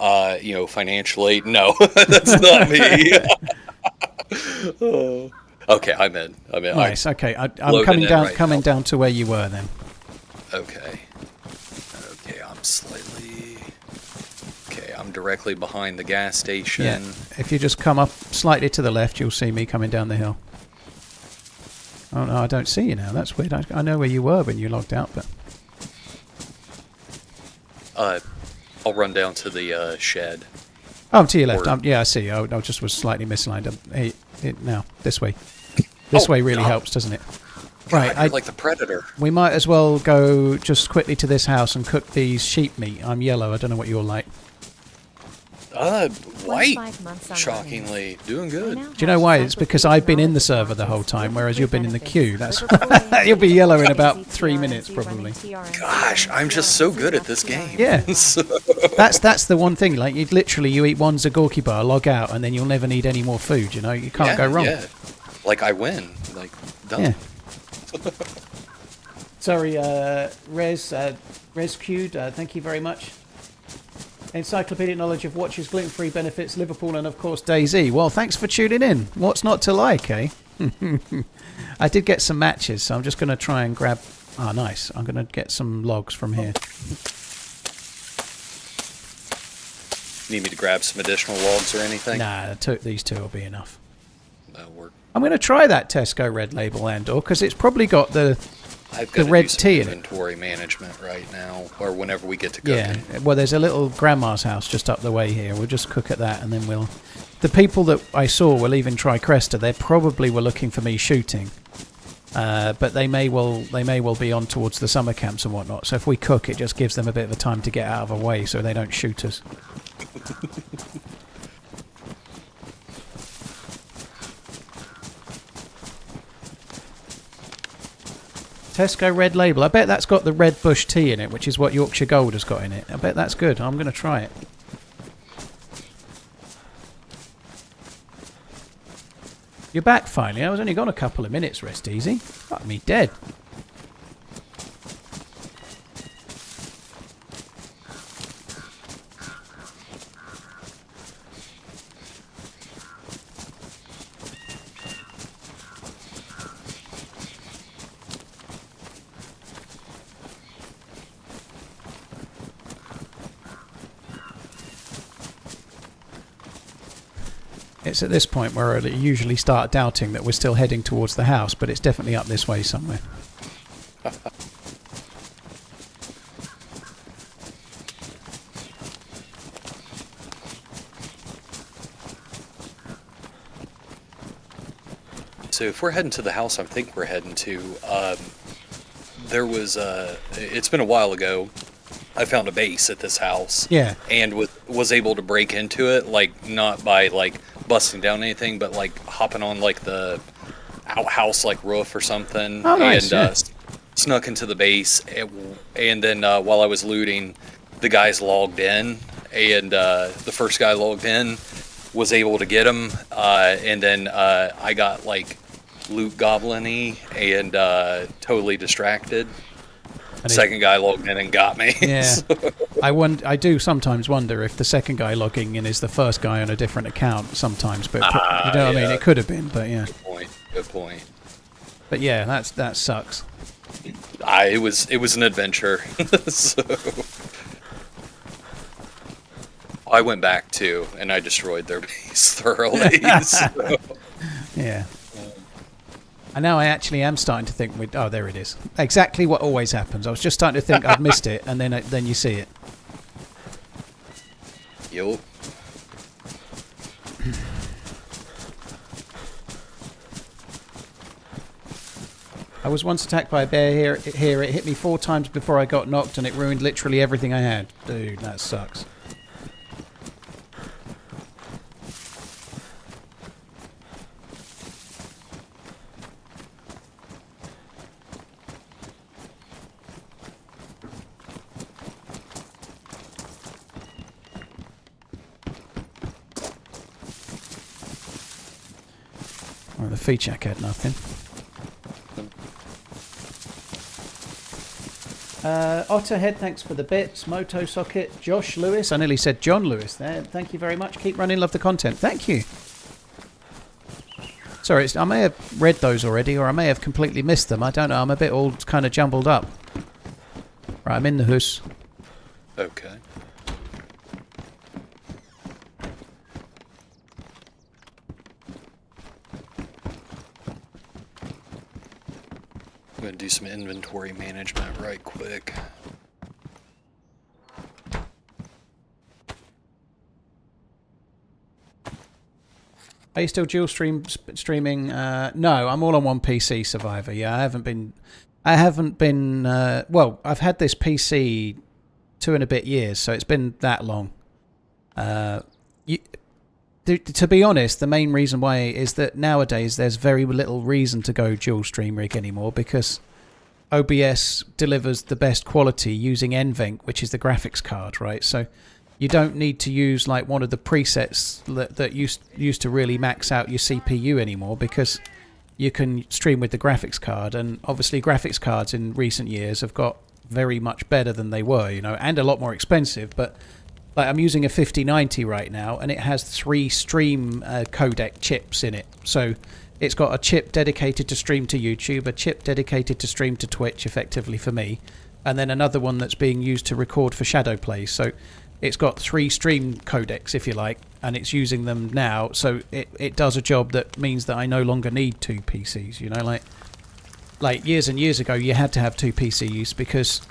financially, no, that's not me. Okay, I'm in. Nice. Okay, I'm coming down to where you were then. Okay, I'm directly behind the gas station. Yeah. If you just come up slightly to the left, you'll see me coming down the hill. Oh no, I don't see you now. That's weird. I know where you were when you logged out, but. I'll run down to the shed. Oh, to your left. I see. I just was slightly misaligned. Now, this way. This way really helps, doesn't it? God, right. Like the Predator. We might as well go just quickly to this house and cook these sheep meat. I'm yellow. I don't know what you're like. White. Shockingly. Doing good. Do you know why? It's because I've been in the server the whole time, whereas you've been in the queue. That's You'll be yellow in about 3 minutes, probably. Gosh, I'm just so good at this game. Yeah. That's the one thing. Like, you eat one Zagorki bar, log out, and then you'll never need any more food, You can't go wrong. Yeah. Like, I win. Like, done. Yeah. Sorry, Res Q'd, thank you very much. Encyclopedic knowledge of watches, gluten-free benefits, Liverpool, and of course DayZ. Well, thanks for tuning in. What's not to like, eh? I did get some matches, so I'm just going to try and grab... Oh, nice. I'm going to get some logs from here. Need me to grab some additional logs or anything? Nah, these two will be enough. That'll work. I'm going to try that Tesco Red Label Andor, because it's probably got the red tea in it. Inventory management right now, or whenever we get to cooking. Yeah, well, there's a little grandma's house just up the way here. We'll just cook at that, and then we'll... The people that I saw were leaving Tricresta. They probably were looking for me shooting, but they may well be on towards the summer camps and whatnot. So if we cook, it just gives them a bit of a time to get out of our way, so they don't shoot us. Tesco Red Label. I bet that's got the red bush tea in it, which is what Yorkshire Gold has got in it. I bet that's good. I'm going to try it. You're back finally. I was only gone a couple of minutes, rest easy. Fuck me dead. It's at this point where I usually start doubting that we're still heading towards the house, but it's definitely up this way somewhere. So if we're heading to the house I think we're heading to, there was, it's been a while ago, I found a base at this house. Yeah. And was able to break into it, like, not by, like, busting down anything, but, like, hopping on, like, the outhouse, like, roof or something. Oh, nice, and, snuck into the base, and then, while I was looting, the guys logged in, and, the first guy logged in, was able to get him, and then, I got, like, loot goblin-y, and, totally distracted. Second guy logged in and got me. Yeah. So. I do sometimes wonder if the second guy logging in is the first guy on a different account sometimes, but you know what I mean? It could have been, but yeah. Good point. But yeah, that sucks. It was an adventure. So I went back too, and I destroyed their base thoroughly. So. Yeah. And now I actually am starting to think, oh, there it is. Exactly what always happens. I was just starting to think I'd missed it, and then you see it. Yup. I was once attacked by a bear here. It hit me 4 times before I got knocked, and it ruined literally everything I had. Dude, that sucks. Well, the feature had nothing. Otterhead, thanks for the bits. Moto Socket, Josh Lewis. I nearly said John Lewis there. Thank you very much. Keep running, love the content. Thank you. Sorry, I may have read those already, or I may have completely missed them. I don't know. I'm a bit all kind of jumbled up. Right, I'm in the house. Okay. I'm going to do some inventory management right quick. Are you still dual streaming? No, I'm all on one PC, Survivor. Yeah, I haven't been. Well, I've had this PC 2 and a bit years, so it's been that long. To be honest, the main reason why is that nowadays there's very little reason to go dual stream rig anymore, because OBS delivers the best quality using NVENC, which is the graphics card, right? So you don't need to use like one of the presets that used to really max out your CPU anymore, because you can stream with the graphics card. And obviously graphics cards in recent years have got very much better than they were, you know, and a lot more expensive. But like, I'm using a 5090 right now, and it has 3 stream codec chips in it. So it's got a chip dedicated to stream to YouTube, a chip dedicated to stream to Twitch, effectively for me, and then another one that's being used to record for shadow plays. So it's got 3 stream codecs, if you like, and it's using them now. So it does a job that means that I no longer need 2 PCs. You know, like years and years ago, you had to have 2 PCs because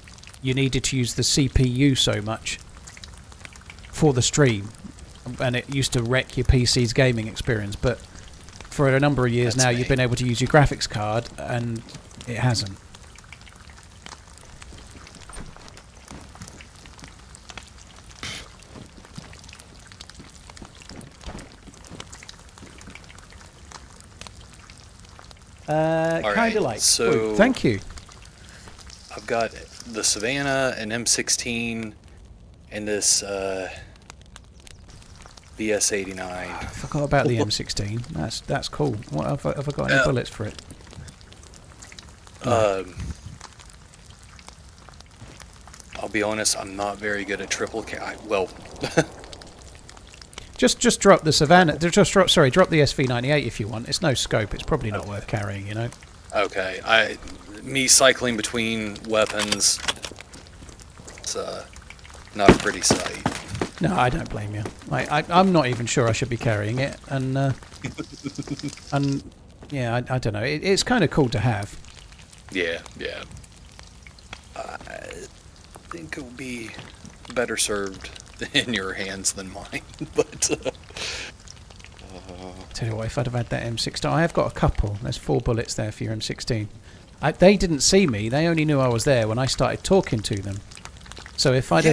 you needed to use the CPU so much for the stream, and it used to wreck your PC's gaming experience. But for a number of years now, you've been able to use your graphics card, and it hasn't. Kind of like. So Ooh, thank you. I've got the Savannah, an M16, and this VS89. I forgot about the M16. That's cool. What have I got any bullets for it? I'll be honest, I'm not very good at triple well, Just drop the Savannah. Drop the SV98 if you want. It's no scope. It's probably not worth carrying, you know. Okay, me cycling between weapons, it's not a pretty sight. No, I don't blame you. I'm not even sure I should be carrying it, and yeah, I don't know. It's kind of cool to have. Yeah. I think it will be better served in your hands than mine, but tell you what, if I'd have had that M16, I have got a couple. There's 4 bullets there for your M16. They didn't see me. They only knew I was there when I started talking to them. So if I'd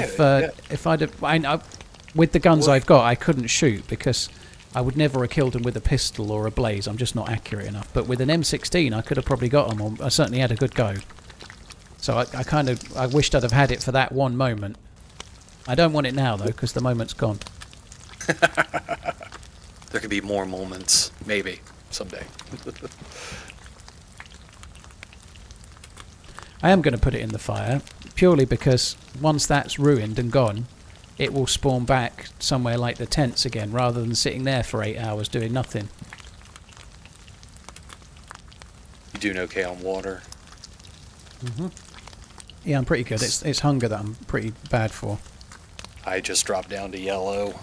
with the guns I've got, I couldn't shoot because I would never have killed them with a pistol or a blaze. I'm just not accurate enough. But with an M16, I could have probably got them, or I certainly had a good go. So I wished I'd have had it for that one moment. I don't want it now though, because the moment's gone. There could be more moments, maybe someday. I am going to put it in the fire purely because once that's ruined and gone, it will spawn back somewhere like the tents again, rather than sitting there for 8 hours doing nothing. You doing okay on water? Yeah, I'm pretty good. It's hunger that I'm pretty bad for. I just dropped down to yellow.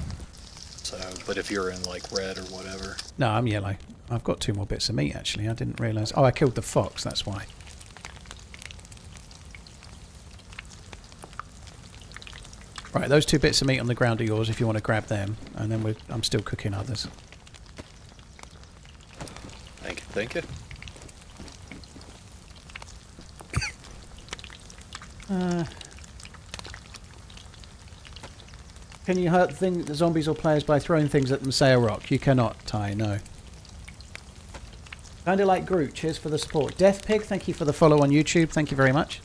So, but if you're in like red or whatever. No, I'm yellow. I've got 2 more bits of meat actually. I didn't realise. Oh, I killed the fox. That's why. Right, those 2 bits of meat on the ground are yours if you want to grab them, and then I'm still cooking others. Thank you. Thank you. Can you hurt the zombies or players by throwing things at them, say a rock? You cannot, Ty, no. Kinda like Groot, cheers for the support. Death Pig, thank you for the follow on YouTube, thank you very much.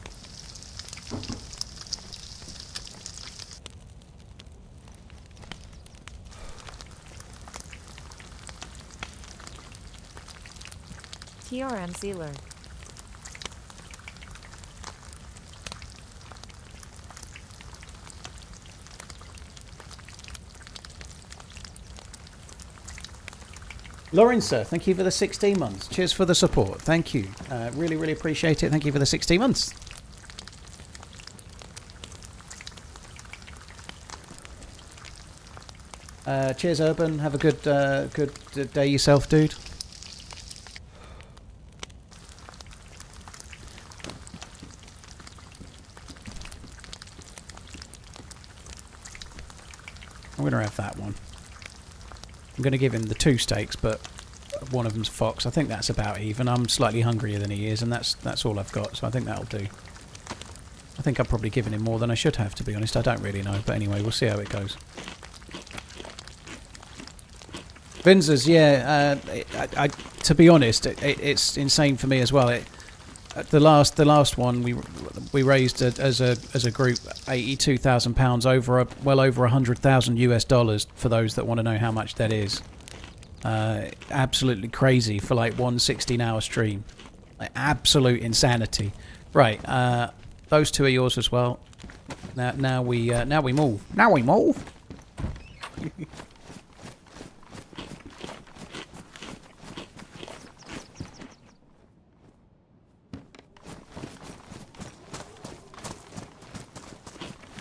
TRMZ learn. Lauren, sir, thank you for the 16 months. Cheers for the support. Thank you. Really, really appreciate it. Thank you for the 16 months. Cheers, Urban. Have a good day yourself, dude. I'm going to have that one. I'm going to give him the 2 steaks, but one of them's fox. I think that's about even. I'm slightly hungrier than he is, and that's all I've got, so I think that'll do. I think I've probably given him more than I should have, to be honest. I don't really know, but anyway, we'll see how it goes. Vinzers, yeah, to be honest, it's insane for me as well. The last one we raised as a group £82,000 well over $100,000 for those that want to know how much that is. Absolutely crazy for like one 16-hour stream, like absolute insanity. Right, those 2 are yours as well. Now we move. Now we move.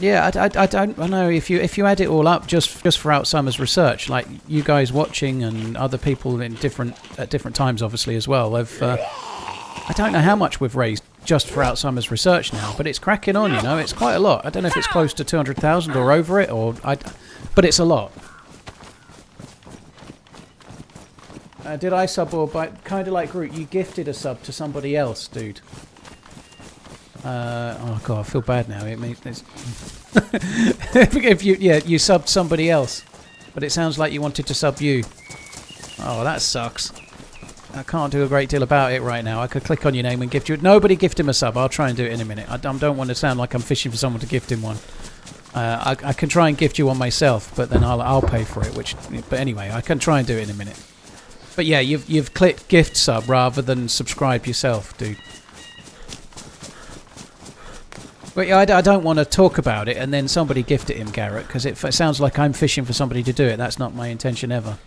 Yeah, I know if you add it all up just for Alzheimer's research, like you guys watching and other people at different times, obviously as well. I don't know how much we've raised just for Alzheimer's research now, but it's cracking on. You know, it's quite a lot. I don't know if it's close to 200,000 or over it, but it's a lot. Did I sub or kind of like Groot? You gifted a sub to somebody else, dude. Oh god, I feel bad now. It means if you subbed somebody else, but it sounds like you wanted to sub you. Oh, that sucks. I can't do a great deal about it right now. I could click on your name and gift you. Nobody gift him a sub. I'll try and do it in a minute. I don't want to sound like I'm fishing for someone to gift him one. I can try and gift you one myself, but then I'll pay for it. But anyway, I can try and do it in a minute. But yeah, you've clicked gift sub rather than subscribe yourself, dude. But yeah, I don't want to talk about it and then somebody gift it him, Garrett, because it sounds like I'm fishing for somebody to do it. That's not my intention ever.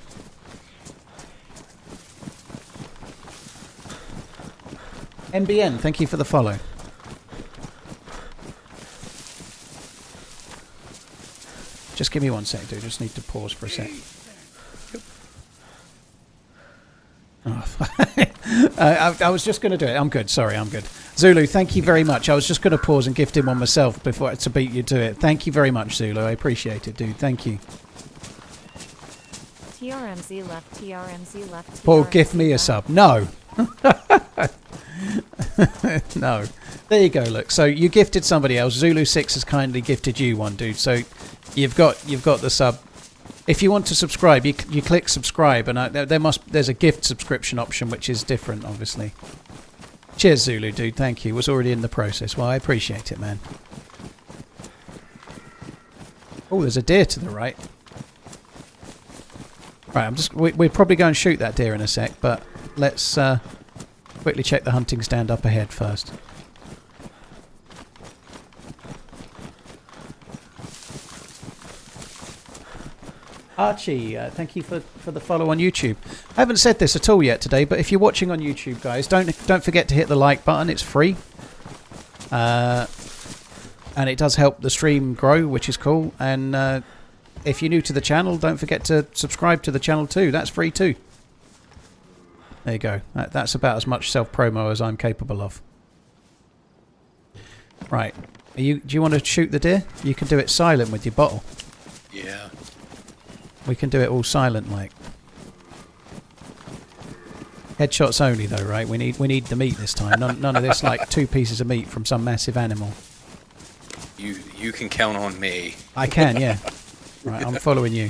NBN, thank you for the follow. Just give me 1 sec, dude. Just need to pause for a sec. Oh, I was just going to do it. I'm good. Sorry, I'm good. Zulu, thank you very much. I was just going to pause and gift him one myself before to beat you to it. Thank you very much, Zulu. I appreciate it, dude. Thank you. TRMZ left, TRMZ left, Paul, TRMZ give me a left. sub. No. No. There you go, look. So you gifted somebody else. Zulu6 has kindly gifted you one, dude. So you've got the sub. If you want to subscribe, you click subscribe, and there's a gift subscription option which is different, obviously. Cheers, Zulu, dude. Thank you. Was already in the process. Well, I appreciate it, man. Oh, there's a deer to the right. Right, we'll probably go and shoot that deer in a sec, but let's quickly check the hunting stand up ahead first. Archie, thank you for the follow on YouTube. I haven't said this at all yet today, but if you're watching on YouTube, guys, don't forget to hit the like button. It's free. And it does help the stream grow, which is cool. And if you're new to the channel, don't forget to subscribe to the channel too. That's free too. There you go. That's about as much self-promo as I'm capable of. Right. Do you want to shoot the deer? You can do it silent with your bottle. Yeah. We can do it all silent, like. Headshots only, though, right? We need the meat this time. None of this like 2 pieces of meat from some massive animal. You can count on me. I can, yeah. Right, I'm following you.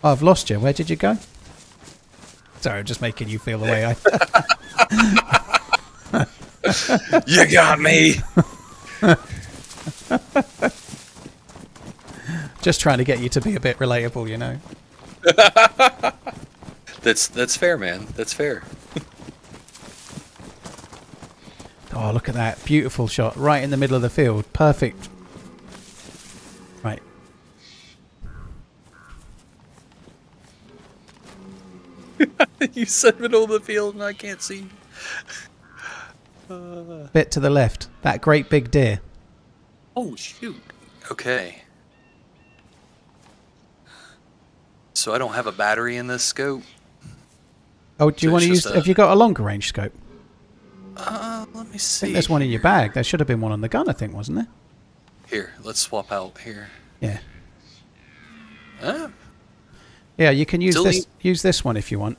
Oh, I've lost you. Where did you go? Sorry, I'm just making you feel the way I... You got me. Just trying to get you to be a bit relatable, you know. That's fair, man. That's fair. Oh, look at that. Beautiful shot. Right in the middle of the field. Perfect. Right. You said middle of the field and I can't see. Bit to the left. That great big deer. Oh, shoot. Okay. So I don't have a battery in this scope? Oh, do you So want to it's use... just Have you got a longer range scope? Let me I see. think there's one in your bag. There should have been one on the gun, I think, wasn't there? Here, let's swap out here. Yeah. Huh? Yeah, you can use Delete. use this one if you want.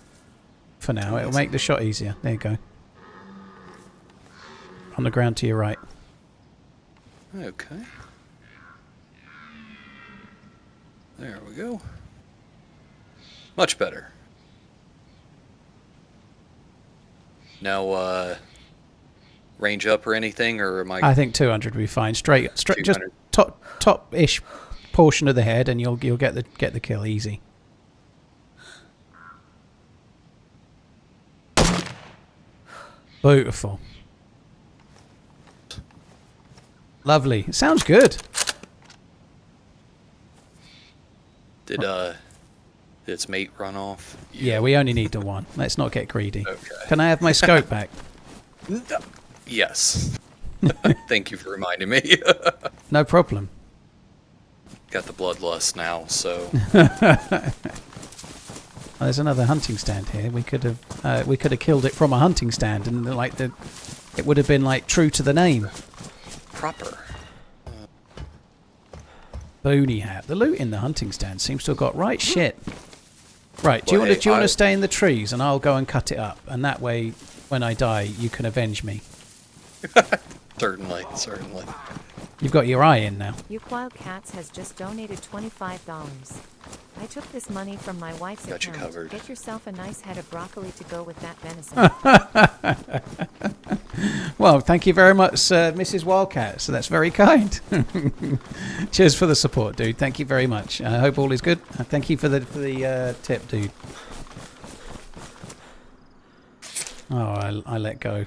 For now, it'll make the shot easier. There you go. On the ground to your right. Okay. There we go. Much better. Now, range up or anything, or am I think 200 would be fine. Straight, just 200. top-ish portion of the head, and you'll get the kill easy. Beautiful. Lovely. It sounds good. Did its mate run off? Yeah, we only need the one. Let's not get greedy. Okay. Can I have my scope back? Yes. Thank you for reminding me. No problem. Got the bloodlust now, so Oh, there's another hunting stand here. We could have killed it from a hunting stand, and it would have been like true to the name. proper. Boonie hat. The loot in the hunting stand seems to have got right shit. Right, do you Well, want hey, to stay in the trees, and I'll go and cut it up, and that way, when I die, you can avenge me. Certainly, certainly. You've got your eye in now. Uke Wildcats has just donated $25. I took this money from my wife's Got you account. covered. Get yourself a nice head of broccoli to go with that venison. Well, thank you very much, Mrs. Wildcat. So that's very kind. Cheers for the support, dude. Thank you very much. I hope all is good. Thank you for the tip, dude. Oh, I let go.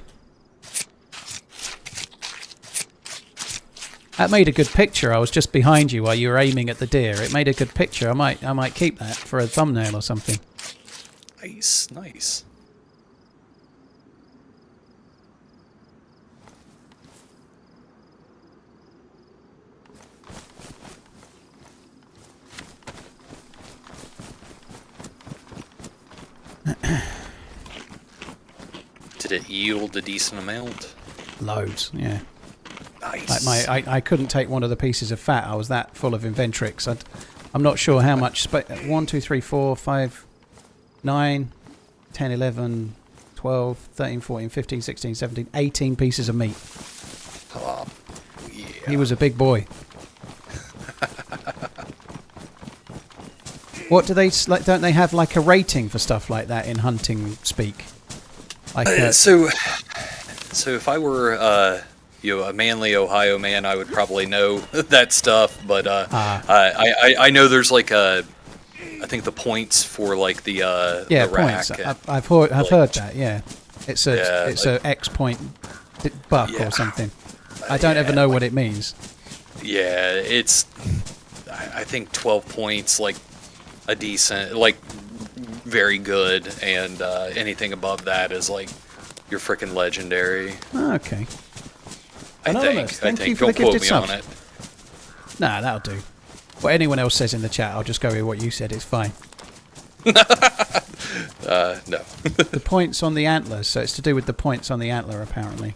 That made a good picture. I was just behind you while you were aiming at the deer. It made a good picture. I might keep that for a thumbnail or something. Nice, nice. Did it yield a decent amount? Loads, yeah. Nice. Like I couldn't take one of the pieces of fat. I was that full of Inventrix. I'm not sure how much space. 1, 2, 3, 4, 5, 9, 10, 11, 12, 13, 14, 15, 16, 17, 18 pieces of meat. Oh, yeah. He was a big boy. What do they like? Don't they have like a rating for stuff like that in hunting speak? Like so if I were a manly Ohio man, I would probably know that stuff. But I know there's like I think the points for like the points. rack. I've heard that. Yeah, it's a X point buck or something. I don't ever know what it means. Yeah, it's I think 12 points, like a decent, like very good, and anything above that is like you're freaking legendary. Okay. I think. Don't quote me on it. Nah, that'll do. What anyone else says in the chat, I'll just go with what you said. It's fine. No. The points on the antlers, so it's to do with the points on the antler, apparently.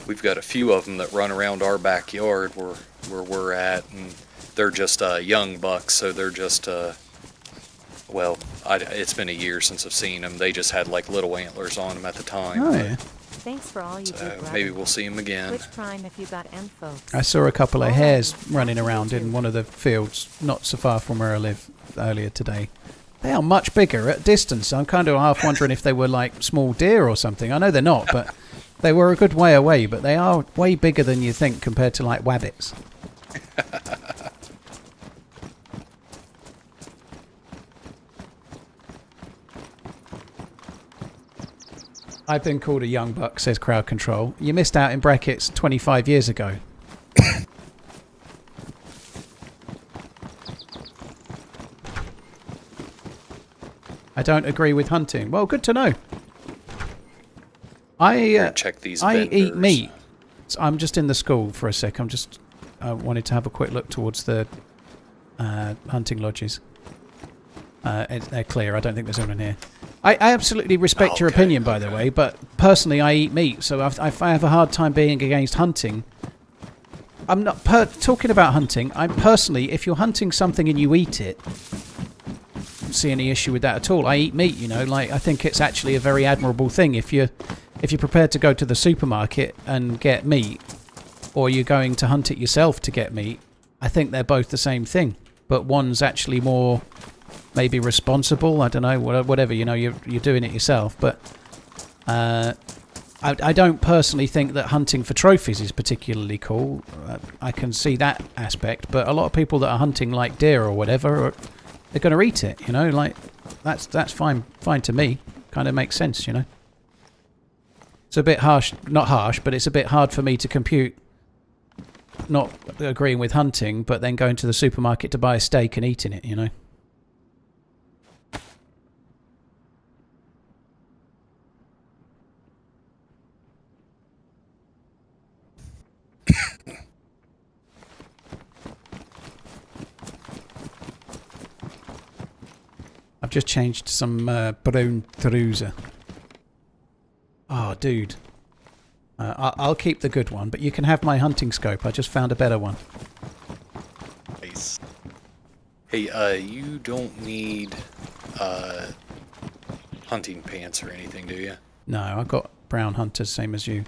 We've got a few of them that run around our backyard where we're at, and they're just young bucks, so they're just it's been a year since I've seen them. They just had like little antlers on them at the time. Oh yeah. Thanks for all you do, brother. Maybe we'll see them again. Twitch Prime if you got M folks. I saw a couple of hares running around in one of the fields not so far from where I live earlier today. They are much bigger at distance. I'm kind of half wondering if they were like small deer or something. I know they're not, but they were a good way away. But they are way bigger than you think compared to like wabbits. I've been called a young buck, says Crowd Control. You missed out in brackets 25 years ago. I don't agree with hunting. Well, good to know. Check these I vendors. eat meat. So I'm just in the school for a sec. I wanted to have a quick look towards the hunting lodges. They're clear. I don't think there's anyone here. I absolutely respect your opinion, by the way, but personally I eat meat, so I have a hard time being against hunting. I'm not talking about hunting. I'm personally, if you're hunting something and you eat it, I don't see any issue with that at all. I eat meat, you know, like I think it's actually a very admirable thing. If you're prepared to go to the supermarket and get meat, or you're going to hunt it yourself to get meat, I think they're both the same thing, but one's actually more maybe responsible. I don't know, whatever, you know, you're doing it yourself. But I don't personally think that hunting for trophies is particularly cool. I can see that aspect, but a lot of people that are hunting like deer or whatever, they're going to eat it, you know, like that's fine to me. Kind of makes sense, you know. It's a bit harsh, not harsh, but it's a bit hard for me to compute not agreeing with hunting, but then going to the supermarket to buy a steak and eating it, you know. I've just changed some brown trouser. Oh, dude. I'll keep the good one, but you can have my hunting scope. I just found a better one. Nice. Hey, you don't need hunting pants or anything, do you? No, I've got brown hunters, same as you.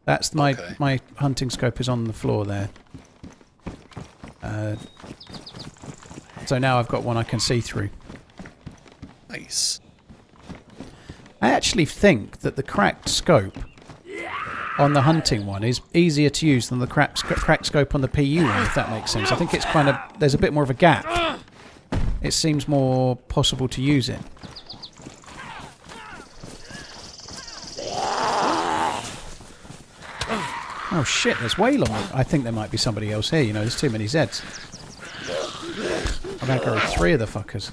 That's my hunting scope is on the floor there. So now I've got one I can see through. Nice. I actually think that the cracked scope on the hunting one is easier to use than the cracked scope on the PU one, if that makes sense. I think it's kind of, there's a bit more of a gap. It seems more possible to use it. Oh shit, there's whale on it. I think there might be somebody else here, you know, there's too many Zeds. I'm going to go with 3 of the fuckers.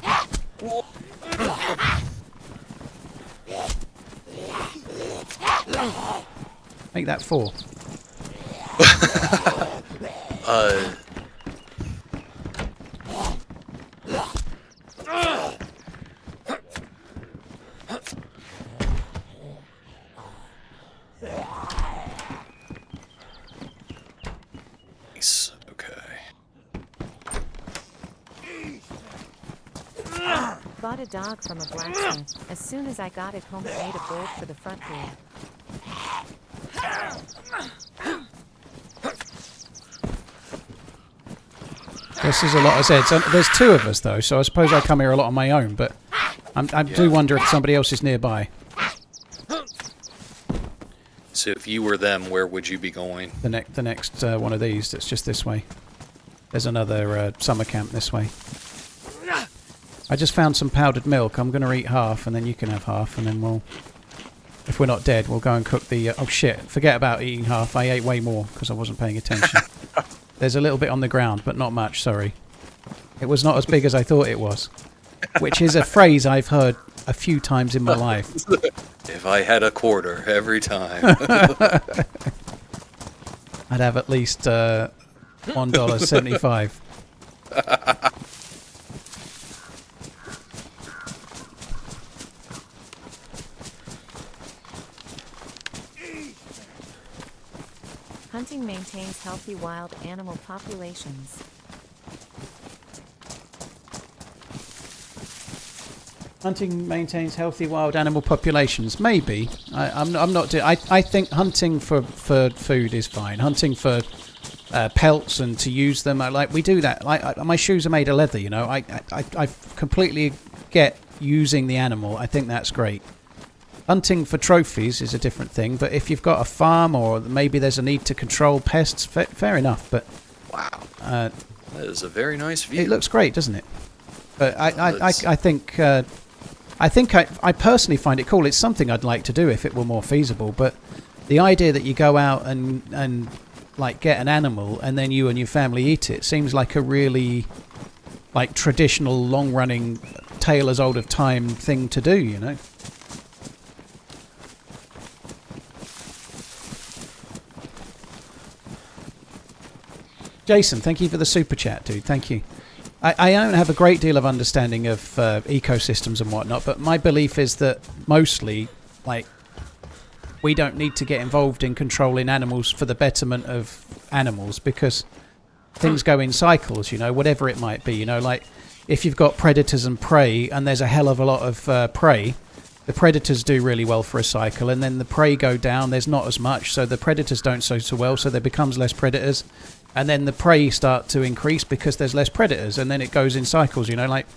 Make that 4. bought a dog from a blacksmith. As soon as I got it home, it made a bolt for the front door. This is a lot of Zeds. There's 2 of us though, so I suppose I come here a lot on my own, but I do wonder if somebody else is nearby. So if you were them, where would you be going? The next one of these that's just this way. There's another summer camp this way. I just found some powdered milk. I'm going to eat half, and then you can have half, and then we'll... If we're not dead, we'll go and cook the... oh shit, forget about eating half. I ate way more, because I wasn't paying attention. There's a little bit on the ground, but not much, sorry. It was not as big as I thought it was. Which is a phrase I've heard a few times in my life. If I had a quarter every time. I'd have at least $1.75. Hunting maintains healthy wild animal populations. Hunting maintains healthy wild animal populations. Maybe. I'm not. I think hunting for food is fine. Hunting for pelts and to use them. We do that. My shoes are made of leather. You know. I completely get using the animal. I think that's great. Hunting for trophies is a different thing. But if you've got a farm or maybe there's a need to control pests, fair enough. But wow, that is a very nice view. It looks great, doesn't it? But I think. I personally find it cool. It's something I'd like to do if it were more feasible. But the idea that you go out and like get an animal and then you and your family eat it seems like a really like traditional, long-running, tale as old of time thing to do. You know. Jason, thank you for the super chat, dude. Thank you. I don't have a great deal of understanding of ecosystems and whatnot, but my belief is that mostly, like, we don't need to get involved in controlling animals for the betterment of animals because things go in cycles, you know, whatever it might be, you know, like if you've got predators and prey and there's a hell of a lot of prey, the predators do really well for a cycle and then the prey go down, there's not as much, so the predators don't so well, so there becomes less predators. And then the prey start to increase because there's less predators, and then it goes in cycles, you know, like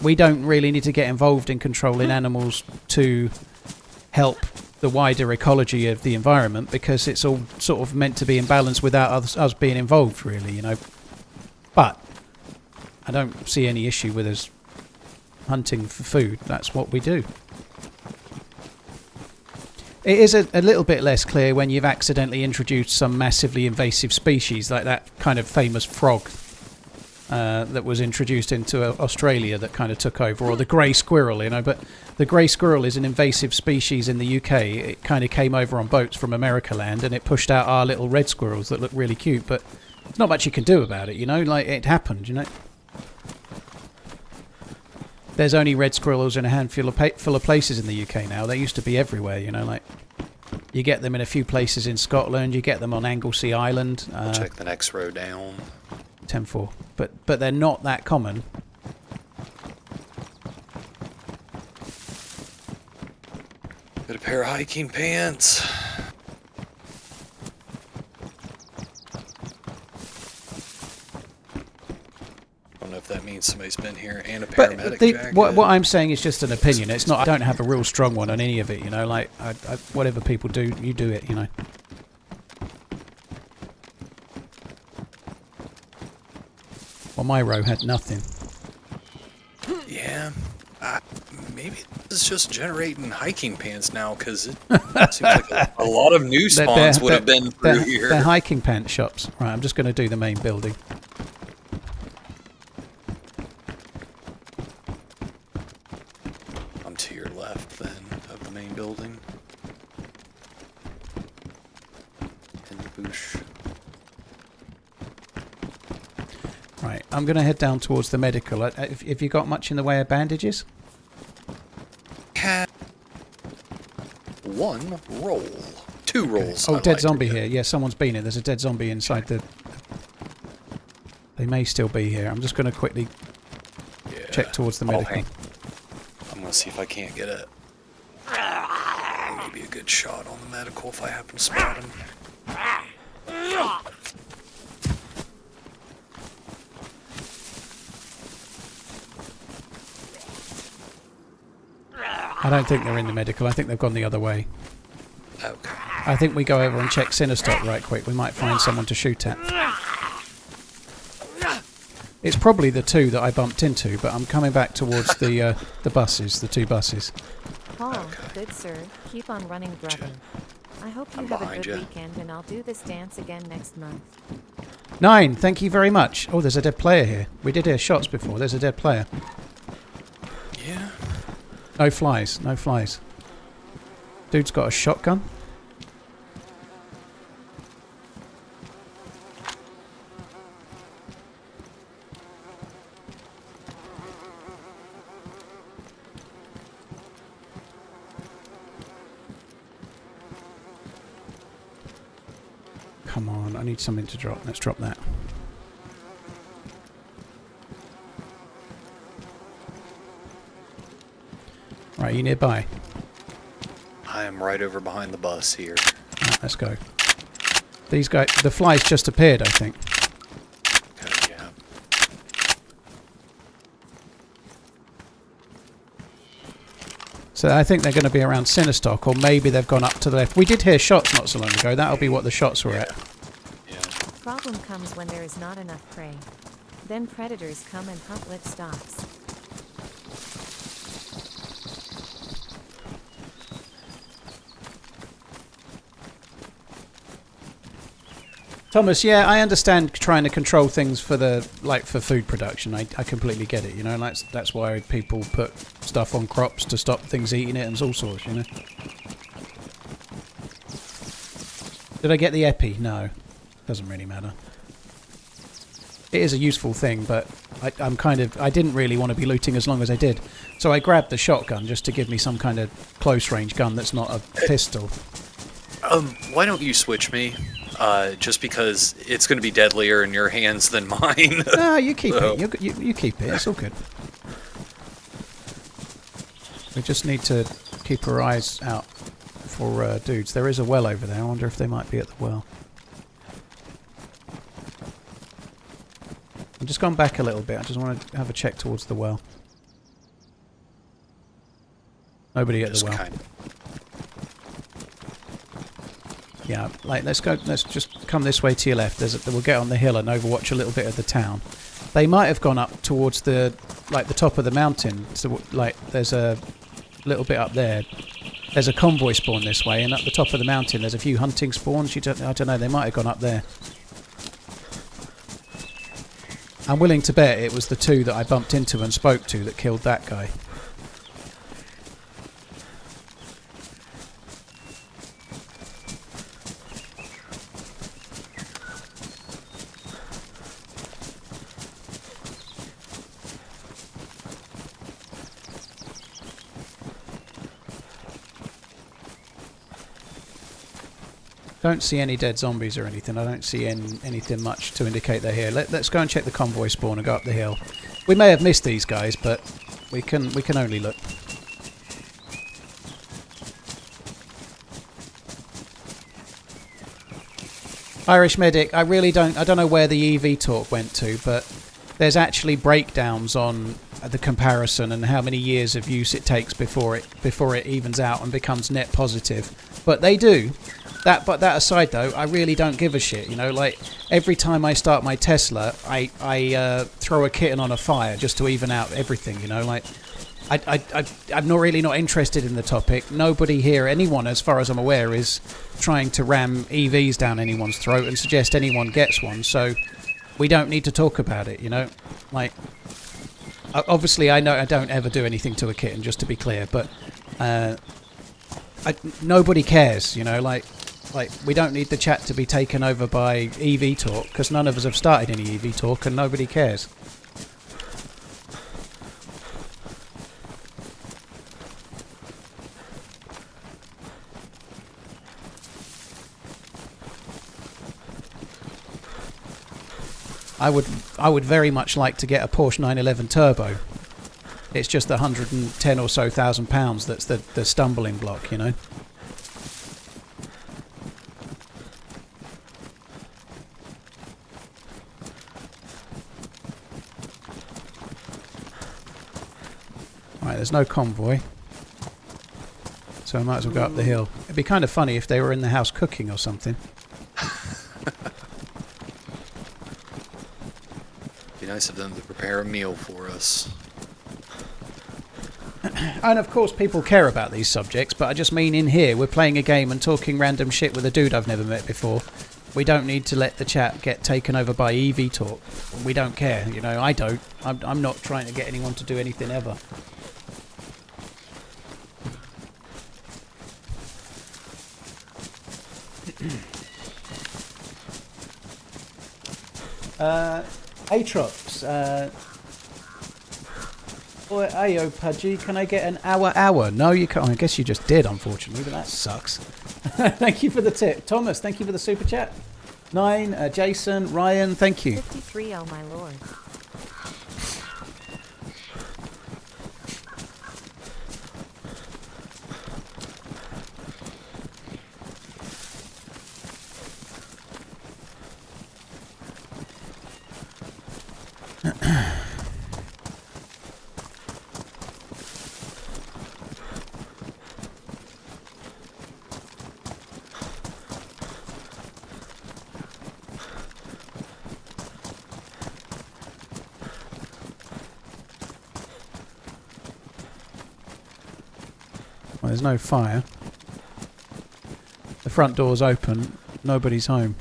we don't really need to get involved in controlling animals to help the wider ecology of the environment because it's all sort of meant to be in balance without us being involved, really, you know. But I don't see any issue with us hunting for food. That's what we do. It is a little bit less clear when you've accidentally introduced some massively invasive species, like that kind of famous frog that was introduced into Australia that kind of took over, or the grey squirrel, you know. But the grey squirrel is an invasive species in the UK. It kind of came over on boats from America land, and it pushed out our little red squirrels that look really cute. But there's not much you can do about it, you know. Like, it happened, you know. There's only red squirrels in a handful of places in the UK now. They used to be everywhere, you know, like you get them in a few places in Scotland, you get them on Anglesey Island. I'll check the next row down. 10-4. But they're not that common. Got a pair of hiking pants. I don't know if that means somebody's been here, and a paramedic jacket. What I'm saying is just an opinion. It's not. I don't have a real strong one on any of it. You know, like whatever people do, you do it. You know. Well, my row had nothing. Yeah, maybe this is just generating hiking pants now because it seems like a lot of new spawns would have been through here. They're hiking pant shops. Right, I'm just going to do the main building. To your left, then, of the main building. In the bush. Right, I'm going to head down towards the medical. Have you got much in the way of bandages? One roll. 2 rolls. Oh, dead zombie here. Yeah, someone's been here. There's a dead zombie inside the... They may still be here. I'm just going to quickly check towards the medical. I'm gonna see if I can't get a maybe a good shot on the medical if I happen to spot him. I don't think they're in the medical. I think they've gone the other way. Okay. I think we go over and check Cinestock right quick. We might find someone to shoot at. It's probably the two that I bumped into, but I'm coming back towards the buses, the two buses. Paul, good sir, keep on running, brother. I hope you I'm have a behind good ya. weekend, and I'll do this dance again next month. 9, thank you very much. Oh, there's a dead player here. We did hear shots before. There's a dead player. Yeah. No flies, no flies. Dude's got a shotgun. Come on, I need something to drop. Let's drop that. Right, you nearby? I am right over behind the bus here. Right, let's go. These guys, the flies just appeared, I think. Okay, yeah. So I think they're going to be around Cinestock, or maybe they've gone up to the left. We did hear shots not so long ago. That'll be what the shots were at. Yeah. Problem comes when there is not enough prey. Then predators come and hunt livestocks. Thomas, yeah, I understand trying to control things for the for food production. I completely get it. You know, that's why people put stuff on crops to stop things eating it and all sorts. You know. Did I get the epi? No, doesn't really matter. It is a useful thing, but I didn't really want to be looting as long as I did, so I grabbed the shotgun just to give me some kind of close range gun that's not a pistol. Why don't you switch me? Just because it's going to be deadlier in your hands than mine. No, you keep So- it. You keep it. It's all good. We just need to keep our eyes out for dudes. There is a well over there. I wonder if they might be at the well. I'm just gone back a little bit. I just want to have a check towards the well. Nobody at the Just well. kind of. Yeah, let's go. Let's just come this way to your left. We'll get on the hill and overwatch a little bit of the town. They might have gone up towards the top of the mountain. So there's a little bit up there. There's a convoy spawn this way, and up the top of the mountain there's a few hunting spawns. I don't know. They might have gone up there. I'm willing to bet it was the two that I bumped into and spoke to that killed that guy. Don't see any dead zombies or anything. I don't see anything much to indicate they're here. Let's go and check the convoy spawn and go up the hill. We may have missed these guys, but we can only look. Irish Medic, I don't know where the EV talk went to, but there's actually breakdowns on the comparison and how many years of use it takes before it evens out and becomes net positive. But they do. But that aside, though, I really don't give a shit. You know, like every time I start my Tesla, I throw a kitten on a fire just to even out everything. You know, like I'm not interested in the topic. Nobody here, anyone, as far as I'm aware, is trying to ram EVs down anyone's throat and suggest anyone gets one. So we don't need to talk about it. You know, like obviously I know I don't ever do anything to a kitten, just to be clear, but nobody cares. You know, like we don't need the chat to be taken over by EV talk, because none of us have started any EV talk and nobody cares. I would very much like to get a Porsche 911 Turbo. It's just the 110 or so thousand pounds that's the stumbling block, you know. Right, there's no convoy. So I might as well go up the hill. It'd be kind of funny if they were in the house cooking or something. Be nice of them to prepare a meal for us. And of course people care about these subjects, but I just mean in here we're playing a game and talking random shit with a dude I've never met before. We don't need to let the chat get taken over by EV talk. We don't care, you know, I don't. I'm not trying to get anyone to do anything ever. Atrox, or Ayo Pudgy, can I get an hour? No, you can't. I guess you just did, unfortunately, but that sucks. Thank you for the tip. Thomas, thank you for the super chat. 9, Jason, Ryan, thank you. 53, oh my lord. Well, there's no fire. The front door's open. Nobody's home.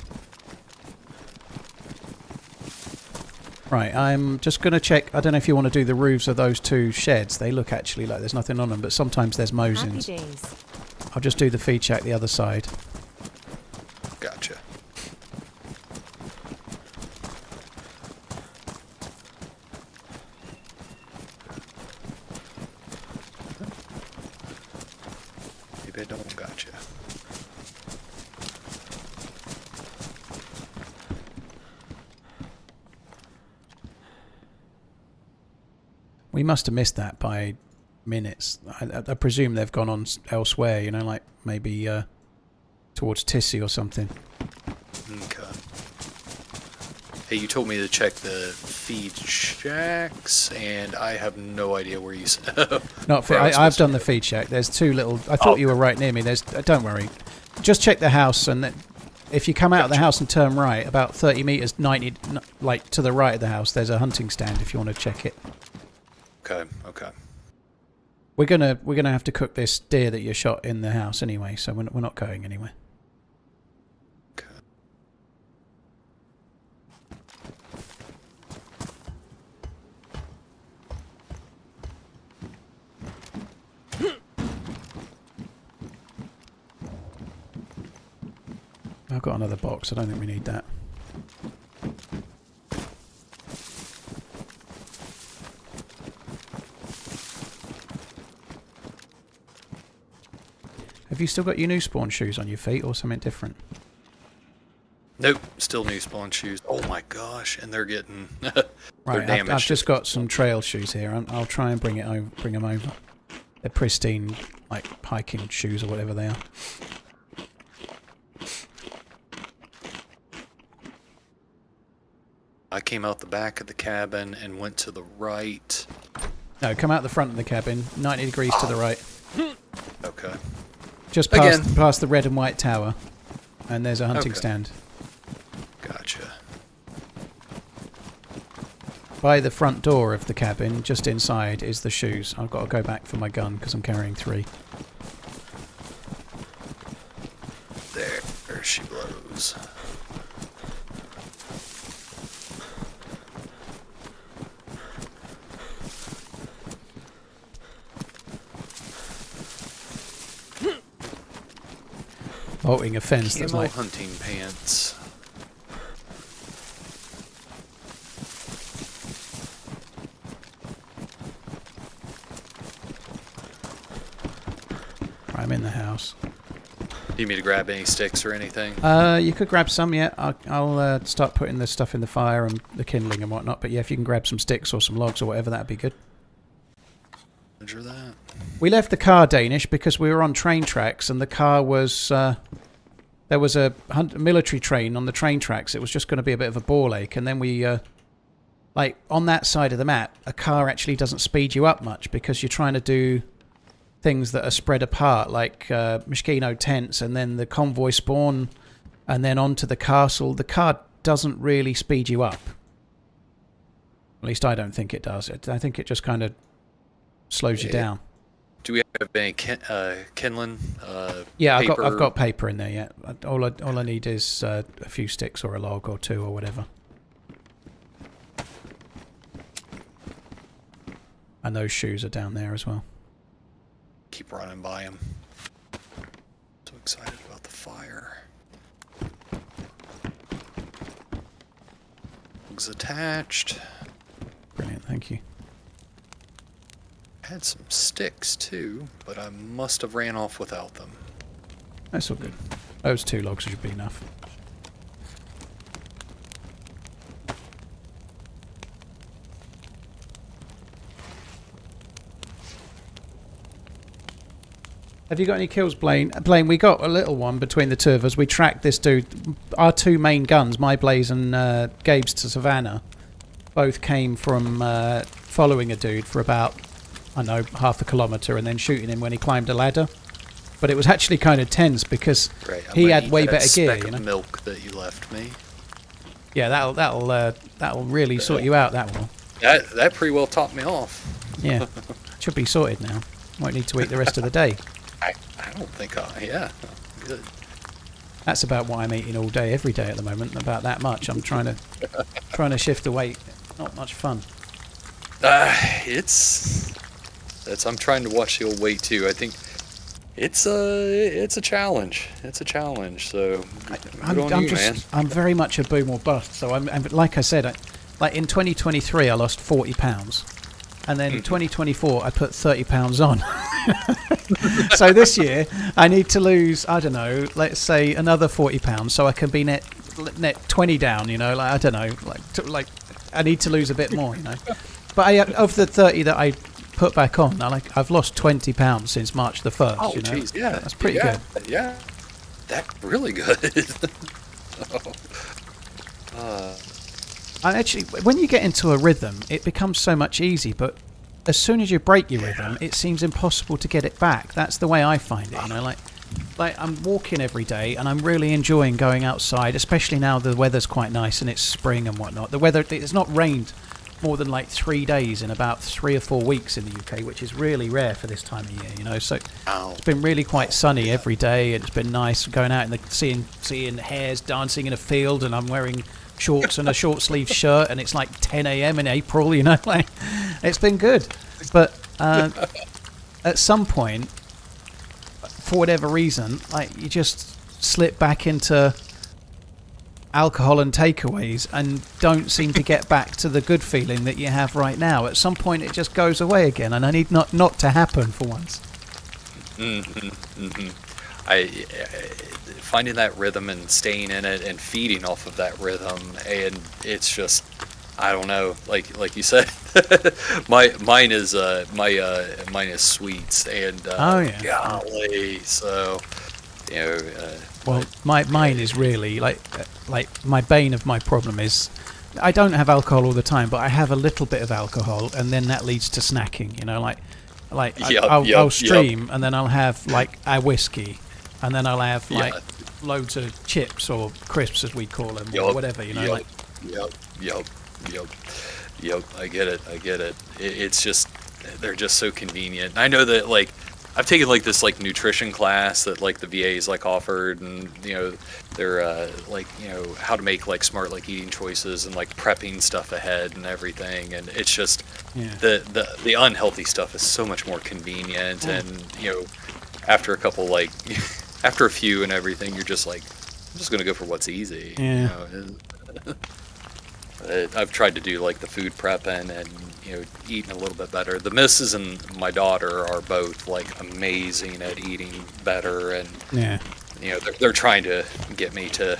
Right, I'm just going to check. I don't know if you want to do the roofs of those two sheds. They look actually like there's nothing on them, but sometimes there's mosins. Happy days. I'll just do the feed check the other side. Gotcha. Maybe I don't gotcha. We must have missed that by minutes. I presume they've gone on elsewhere, you know, like maybe towards Tissy or something. Okay. Hey, you told me to check the feed shacks, and I have no idea where you said. Not for, I've done the feed shack. There's two little. I thought you were right near me. There's. Don't worry. Just check the house, and then if you come out of the house and turn right, about 30 meters, 90, like to the right of the house, there's a hunting stand. If you want to check it. Okay. Okay. We're gonna have to cook this deer that you shot in the house anyway, so we're not going anywhere. Okay. I've got another box. I don't think we need that. Have you still got your new spawn shoes on your feet or something different? Nope, still new spawn shoes. Oh my gosh, and they're getting they're Right, damaged. I've just got some trail shoes here. I'll try and bring them over. They're pristine, like hiking shoes or whatever they are. I came out the back of the cabin and went to the right. No, come out the front of the cabin, 90 degrees to the right. Okay. Just past the red and white tower, and there's a hunting stand. Gotcha. By the front door of the cabin, just inside, is the shoes. I've got to go back for my gun because I'm carrying 3. There she blows. Vaulting a fence that's Camo like... hunting pants. I'm in the house. Need me to grab any sticks or anything? You could grab some, yeah. I'll start putting the stuff in the fire and the kindling and whatnot. But yeah, if you can grab some sticks or some logs or whatever, that'd be good. Roger that. We left the car, Danish, because we were on train tracks, and the car was... there was a military train on the train tracks. It was just going to be a bit of a ball ache, and then we... like, on that side of the map, a car actually doesn't speed you up much, because you're trying to do things that are spread apart, like Mosquito tents, and then the convoy spawn, and then onto the castle. The car doesn't really speed you up. At least I don't think it does. I think it just kind of slows you down. Do we have any kindling? Yeah, paper? I've got paper in there. Yeah, all I need is a few sticks or a log or two or whatever. And those shoes are down there as well. Keep running by him. So excited about the fire. Logs attached. Brilliant, thank you. Had some sticks too, but I must have ran off without them. That's all good. Those 2 logs should be enough. Have you got any kills, Blaine? Blaine, we got a little one between the two of us. We tracked this dude. Our 2 main guns, my Blaze and Gabe's to Savannah, both came from following a dude for about, I don't know, half a kilometre and then shooting him when he climbed a ladder. But it was actually kind of tense because he had way better gear, you know. Milk that you left me. Yeah, that'll really sort you out. That will. That pretty well topped me off. Yeah, should be sorted now. Won't need to eat the rest of the day. I don't think yeah, good. That's about what I'm eating all day, every day at the moment. About that much. I'm trying to shift the weight. Not much fun. I'm trying to watch the old weight too. I think it's a challenge. It's a challenge. So I'm very much a boom or bust. So I'm like I said, like in 2023 I lost 40 pounds, and then in 2024 I put 30 pounds on. So this year I need to lose, I don't know, let's say another 40 pounds, so I can be net 20 down. You know, like I don't know, like I need to lose a bit more. You know, but of the 30 that I put back on, I've lost 20 pounds since March the 1st. Oh, you know? jeez, yeah, that's pretty good. Yeah, that's really good. And actually, when you get into a rhythm, it becomes so much easier. But as soon as you break your rhythm, it seems impossible to get it back. That's the way I find it. You know, like I'm walking every day, and I'm really enjoying going outside, especially now the weather's quite nice and it's spring and whatnot. The weather, it's not rained more than like 3 days in about 3 or 4 weeks in the UK, which is really rare for this time of year, you know. So it's been really quite sunny every day, and it's been nice going out and seeing hares dancing in a field, and I'm wearing shorts and a short sleeve shirt, and it's like 10 a.m. in April, you know. Like, it's been good, but at some point, for whatever reason, like you just slip back into alcohol and takeaways and don't seem to get back to the good feeling that you have right now. At some point it just goes away again, and I need not to happen for once. Finding that rhythm and staying in it and feeding off of that rhythm, and it's just, I don't know, like you said, mine is sweets, and golly, so you know. Well, mine is really like my bane of my problem is I don't have alcohol all the time, but I have a little bit of alcohol, and then that leads to snacking. You know, I'll stream, and then I'll have like a whiskey, and then I'll have like loads of chips or crisps, as we call them, or whatever. You know, Yep. I get it. It's just, they're just so convenient. I know that, like, I've taken like this like nutrition class that like the VA's like offered, and you know they're like, you know, how to make like smart like eating choices and like prepping stuff ahead and everything, and it's just the unhealthy stuff is so much more convenient, and you know, after a couple like after a few and everything, you're just like, I'm just gonna go for what's easy. You know? I've tried to do like the food prepping and, you know, eating a little bit better. The missus and my daughter are both like amazing at eating better, and you know, they're trying to get me to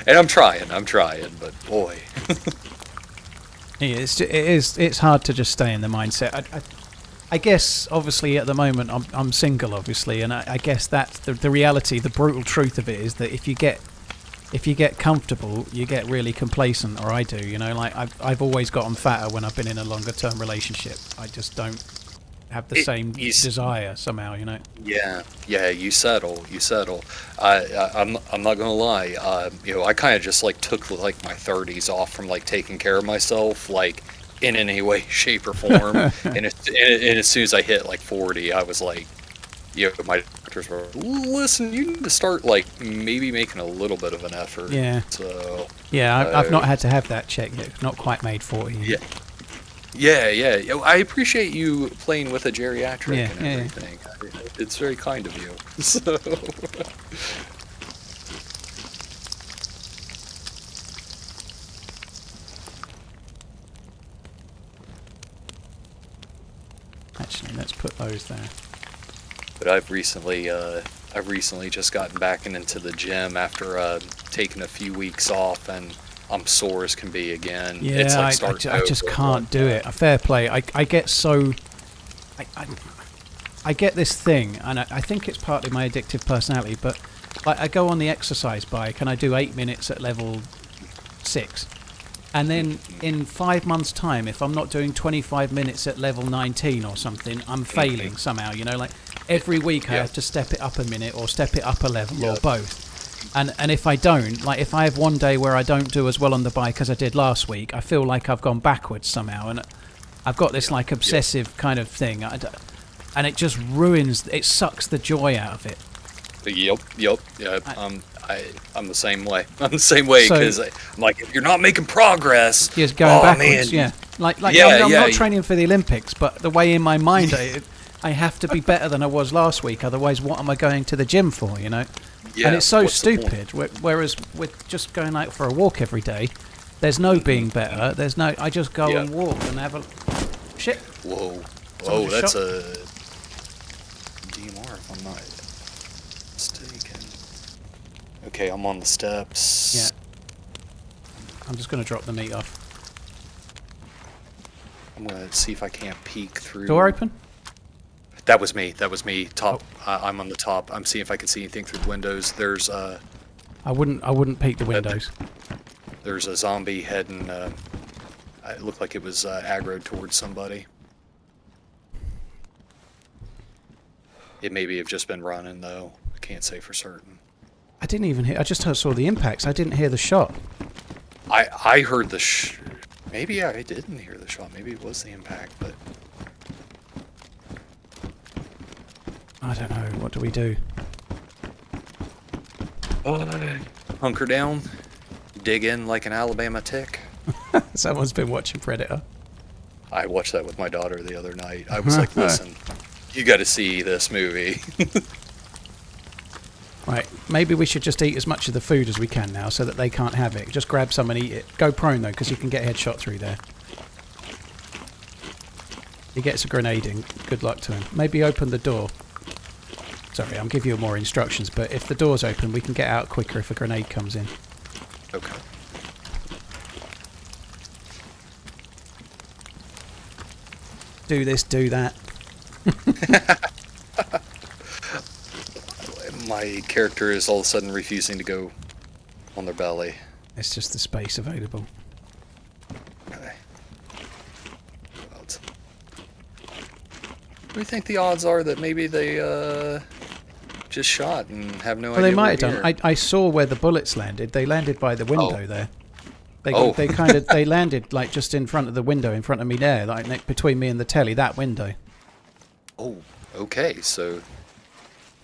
and I'm trying, but boy. It's hard to just stay in the mindset. I guess obviously at the moment I'm single, obviously, and I guess that's the reality. The brutal truth of it is that if you get comfortable, you get really complacent, or I do. You know, like I've always gotten fatter when I've been in a longer term relationship. I just don't have the same desire somehow. You know. Yeah, you settle. I'm not gonna lie. You know, I kind of just like took like my 30s off from like taking care of myself, like in any way, shape, or form. and as soon as I hit like 40, I was like, you know, my doctors were, listen, you need to start like maybe making a little bit of an effort. Yeah. So. Yeah, I've not had to have that check yet. Not quite made 40. Yeah. I appreciate you playing with a geriatric and Yeah. everything. It's very kind of you. So. Actually, let's put those there. But I've recently just gotten back into the gym after taking a few weeks off, and I'm sore as can be again. Yeah, it's like I just can't do it. Fair play. I get so... I get this thing, and I think it's partly my addictive personality, but I go on the exercise bike and I do 8 minutes at level 6. And then in 5 months' time, if I'm not doing 25 minutes at level 19 or something, I'm failing somehow, you know, like every week I have to step it up a minute or step it up a level or both. And if I don't, like if I have one day where I don't do as well on the bike as I did last week, I feel like I've gone backwards somehow. And I've got this like obsessive kind of thing. And it just ruins, it sucks the joy out of it. Yep. Yeah, I'm the same way. I'm the same way because I'm like, if you're not making progress, just going backwards. Man. Yeah, like I'm not training for the Olympics, but the way in my mind, I have to be better than I was last week. Otherwise, what am I going to the gym for? You know. Yeah, and it's so stupid. Whereas with just going out for a walk every day, there's no being better. There's no. I just go and walk and have a shit. Whoa, that's a DMR if I'm not mistaken. Okay, I'm on the steps. Yeah. I'm just going to drop the meat off. I'm going to see if I can't peek through. Door open? That was me. Top. I'm on the top. I'm seeing if I can see anything through the windows. There's I wouldn't peek the windows. There's a zombie heading. It looked like it was aggroed towards somebody. It maybe have just been running though. I can't say for certain. I didn't even hear. I just saw the impacts. I didn't hear the shot. I heard the. Maybe I didn't hear the shot. Maybe it was the impact, but. I don't know. What do we do? Hunker down. Dig in like an Alabama tick. Someone's been watching Predator. I watched that with my daughter the other night. I was like, listen, you got to see this movie. Right, maybe we should just eat as much of the food as we can now so that they can't have it. Just grab some and eat it. Go prone though, because you can get a headshot through there. He gets a grenade in. Good luck to him. Maybe open the door. Sorry, I'm giving you more instructions, but if the door's open, we can get out quicker if a grenade comes in. Okay. Do this, do that. My character is all of a sudden refusing to go on their belly. It's just the space available. Okay. What do you think the odds are that maybe they just shot and have no idea? Well, they might have done. I saw where the bullets landed. They landed by the window there. They landed like just in front of the window in front of me there, like between me and the telly. That window. Oh, okay. So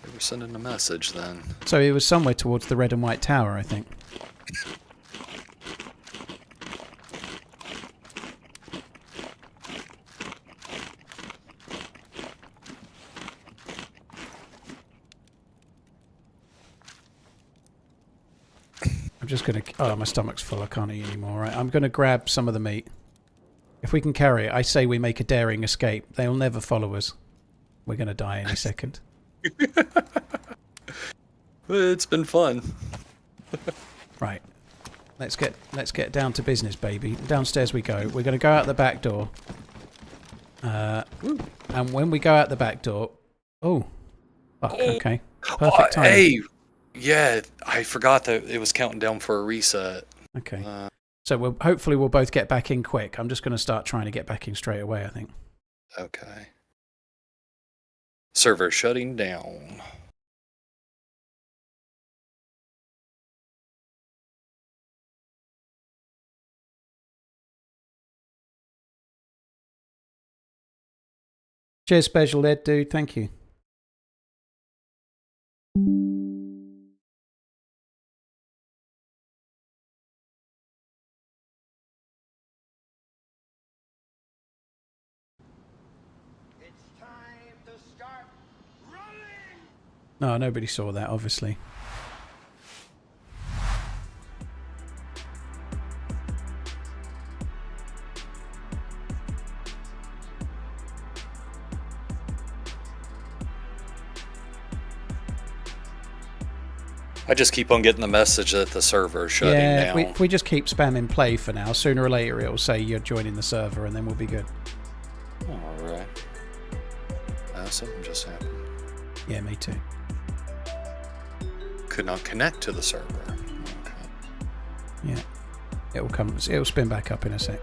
they were sending a message then. So it was somewhere towards the red and white tower, I think. I'm just going to... Oh, my stomach's full. I can't eat anymore. Right, I'm going to grab some of the meat. If we can carry it, I say we make a daring escape. They'll never follow us. We're going to die any second. It's been fun. Right. Let's get down to business, baby. Downstairs we go. We're going to go out the back door. And when we go out the back door... Oh. Fuck, okay. Oh, Perfect time. hey! Yeah, I forgot that it was counting down for a reset. Okay. So hopefully we'll both get back in quick. I'm just going to start trying to get back in straight away, I think. Okay. Server shutting down. Cheers, Special Ed, dude. Thank you. No, nobody saw that, obviously. I just keep on getting the message that the server is shutting down. Yeah, we just keep spamming play for now. Sooner or later it'll say you're joining the server and then we'll be good. Alright. Something just happened. Yeah, me too. Could not connect to the server. Okay. Yeah. It'll spin back up in a sec.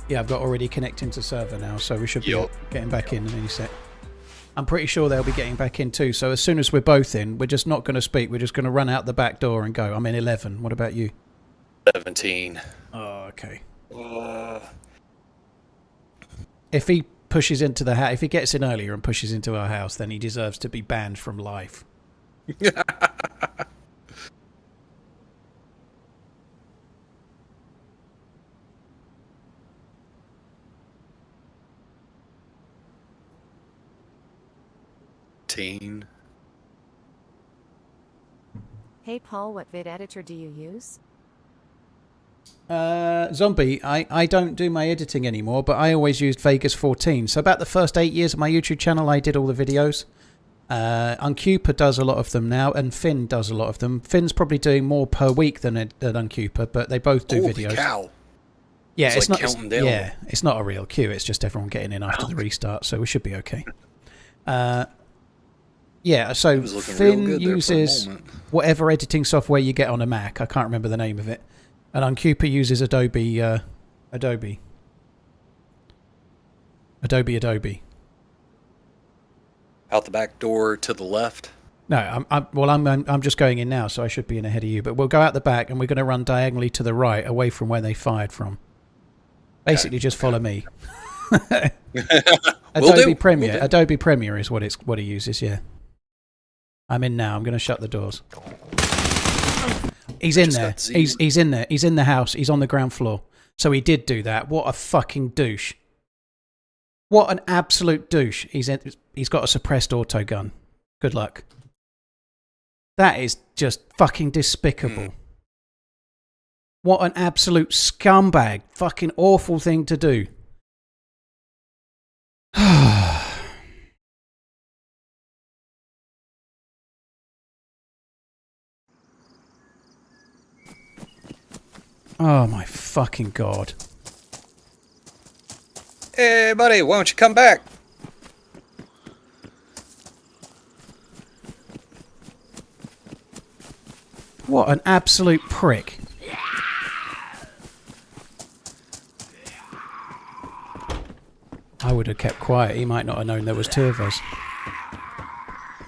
Yeah, I've got already connecting to server now, so we should be getting back in any sec. I'm pretty sure they'll be getting back in too, so as soon as we're both in, we're just not going to speak, we're just going to run out the back door and go. I'm in 11. What about you? 17. Oh, okay. If he pushes into the house, if he gets in earlier and pushes into our house, then he deserves to be banned from life. Hey Paul, what vid editor do you use? Zombie, I don't do my editing anymore, but I always used Vegas 14. So about the first 8 years of my YouTube channel, I did all the videos. Uncuper does a lot of them now, and Finn does a lot of them. Finn's probably doing more per week than Uncuper, but they both do videos. Cow. Yeah, it's like not. Counting down. Yeah, it's not a real queue. It's just everyone getting in after the restart, so we should be okay. Yeah, so Finn uses whatever editing software you get on a Mac. I can't remember the name of it. And Uncuper uses Adobe. Adobe. Out the back door to the left. No, I'm just going in now, so I should be in ahead of you. But we'll go out the back, and we're going to run diagonally to the right, away from where they fired from. Basically, just follow me. Adobe Premiere. Adobe Premiere is what he uses. Yeah. I'm in now. I'm going to shut the doors. He's in there. He's in there. He's in the house. He's on the ground floor. So he did do that. What a fucking douche. What an absolute douche. He's got a suppressed auto gun. Good luck. That is just fucking despicable. What an absolute scumbag. Fucking awful thing to do. Oh my fucking god. Hey buddy, why don't you come back? What an absolute prick. I would have kept quiet. He might not have known there was two of us.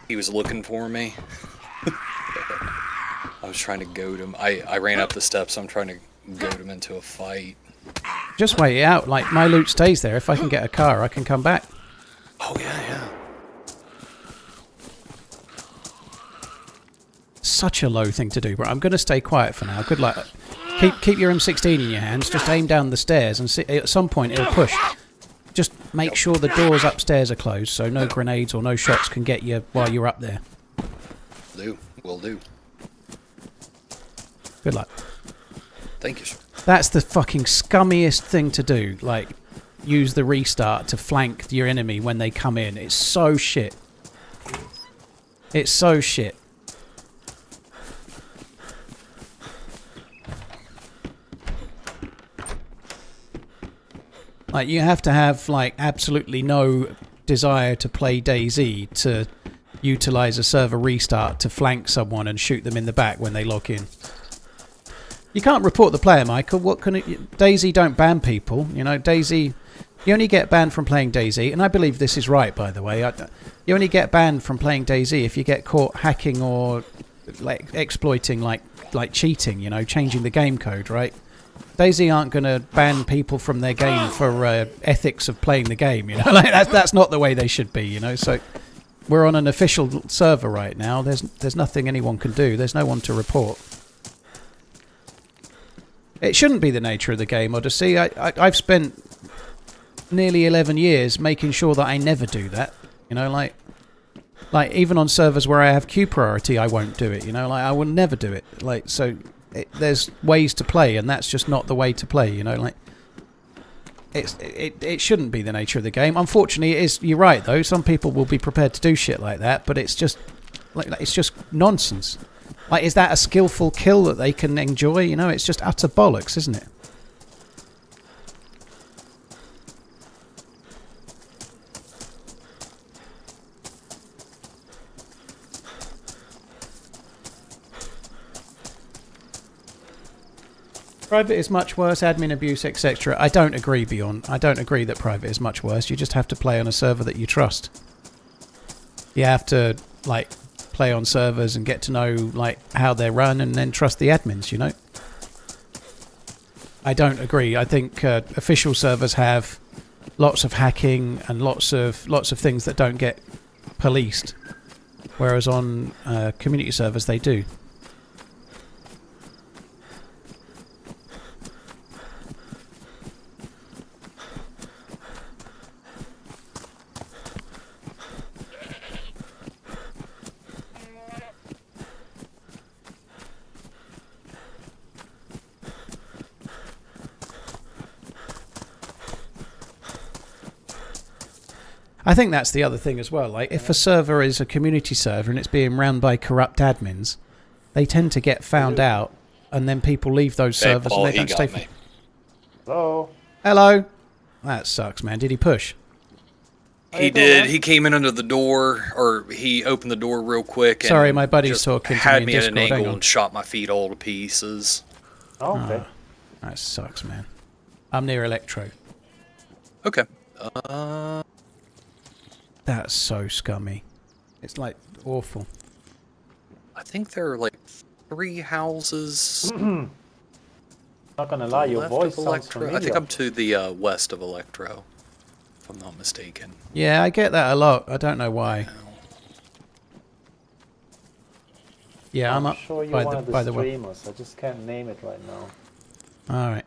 He was looking for me. I was trying to goad him. I ran up the steps. I'm trying to goad him into a fight. Just wait it out. Like, my loot stays there. If I can get a car, I can come back. Oh, yeah. Such a low thing to do, but I'm going to stay quiet for now. Good luck. Keep your M16 in your hands. Just aim down the stairs and see, at some point it'll push. Just make sure the doors upstairs are closed so no grenades or no shots can get you while you're up there. Will do. Good luck. Thank you, sir. That's the fucking scummiest thing to do. Like, use the restart to flank your enemy when they come in. It's so shit. It's so shit. Like, you have to have, like, absolutely no desire to play DayZ to utilize a server restart to flank someone and shoot them in the back when they log in. You can't report the player, Michael. What can it... DayZ don't ban people. You know, DayZ... You only get banned from playing DayZ, and I believe this is right, by the way. You only get banned from playing DayZ if you get caught hacking or, like, exploiting, like cheating, you know, changing the game code, right? DayZ aren't going to ban people from their game for ethics of playing the game, you know. Like, that's not the way they should be, you know. So we're on an official server right now. There's nothing anyone can do. There's no one to report. It shouldn't be the nature of the game, Odyssey. I've spent nearly 11 years making sure that I never do that. You know, like even on servers where I have queue priority, I won't do it. You know, like I will never do it. Like, so there's ways to play, and that's just not the way to play. You know, like it shouldn't be the nature of the game. Unfortunately, it is. You're right, though. Some people will be prepared to do shit like that, but it's just it's just nonsense. Like, is that a skillful kill that they can enjoy? You know, it's just utter bollocks, isn't it? Private is much worse, admin abuse, etc. I don't agree, Beyond. I don't agree that private is much worse. You just have to play on a server that you trust. You have to, like, play on servers and get to know, like, how they're run and then trust the admins, you know? I don't agree. I think official servers have lots of hacking and lots of things that don't get policed, whereas on community servers they do. I think that's the other thing as well. Like, if a server is a community server and it's being run by corrupt admins, they tend to get found out, and then people leave those servers and they don't stay for... Hello. Hello. That sucks, man. Did he push? He did. He came in under the door, or he opened the door real quick. And sorry, my buddy's just talking to had me me in at an Discord. angle and shot my feet all to pieces. Oh, okay. That sucks, man. I'm near Electro. Okay. That's so scummy. It's, like, awful. I think there are like 3 houses. Not gonna lie, your left voice of sounds Electro. familiar. I think I'm to the west of Electro, if I'm not mistaken. Yeah, I get that a lot. I don't know why. Yeah, I'm up sure you're by one the of the way. streamers. I just can't name it right now. All right.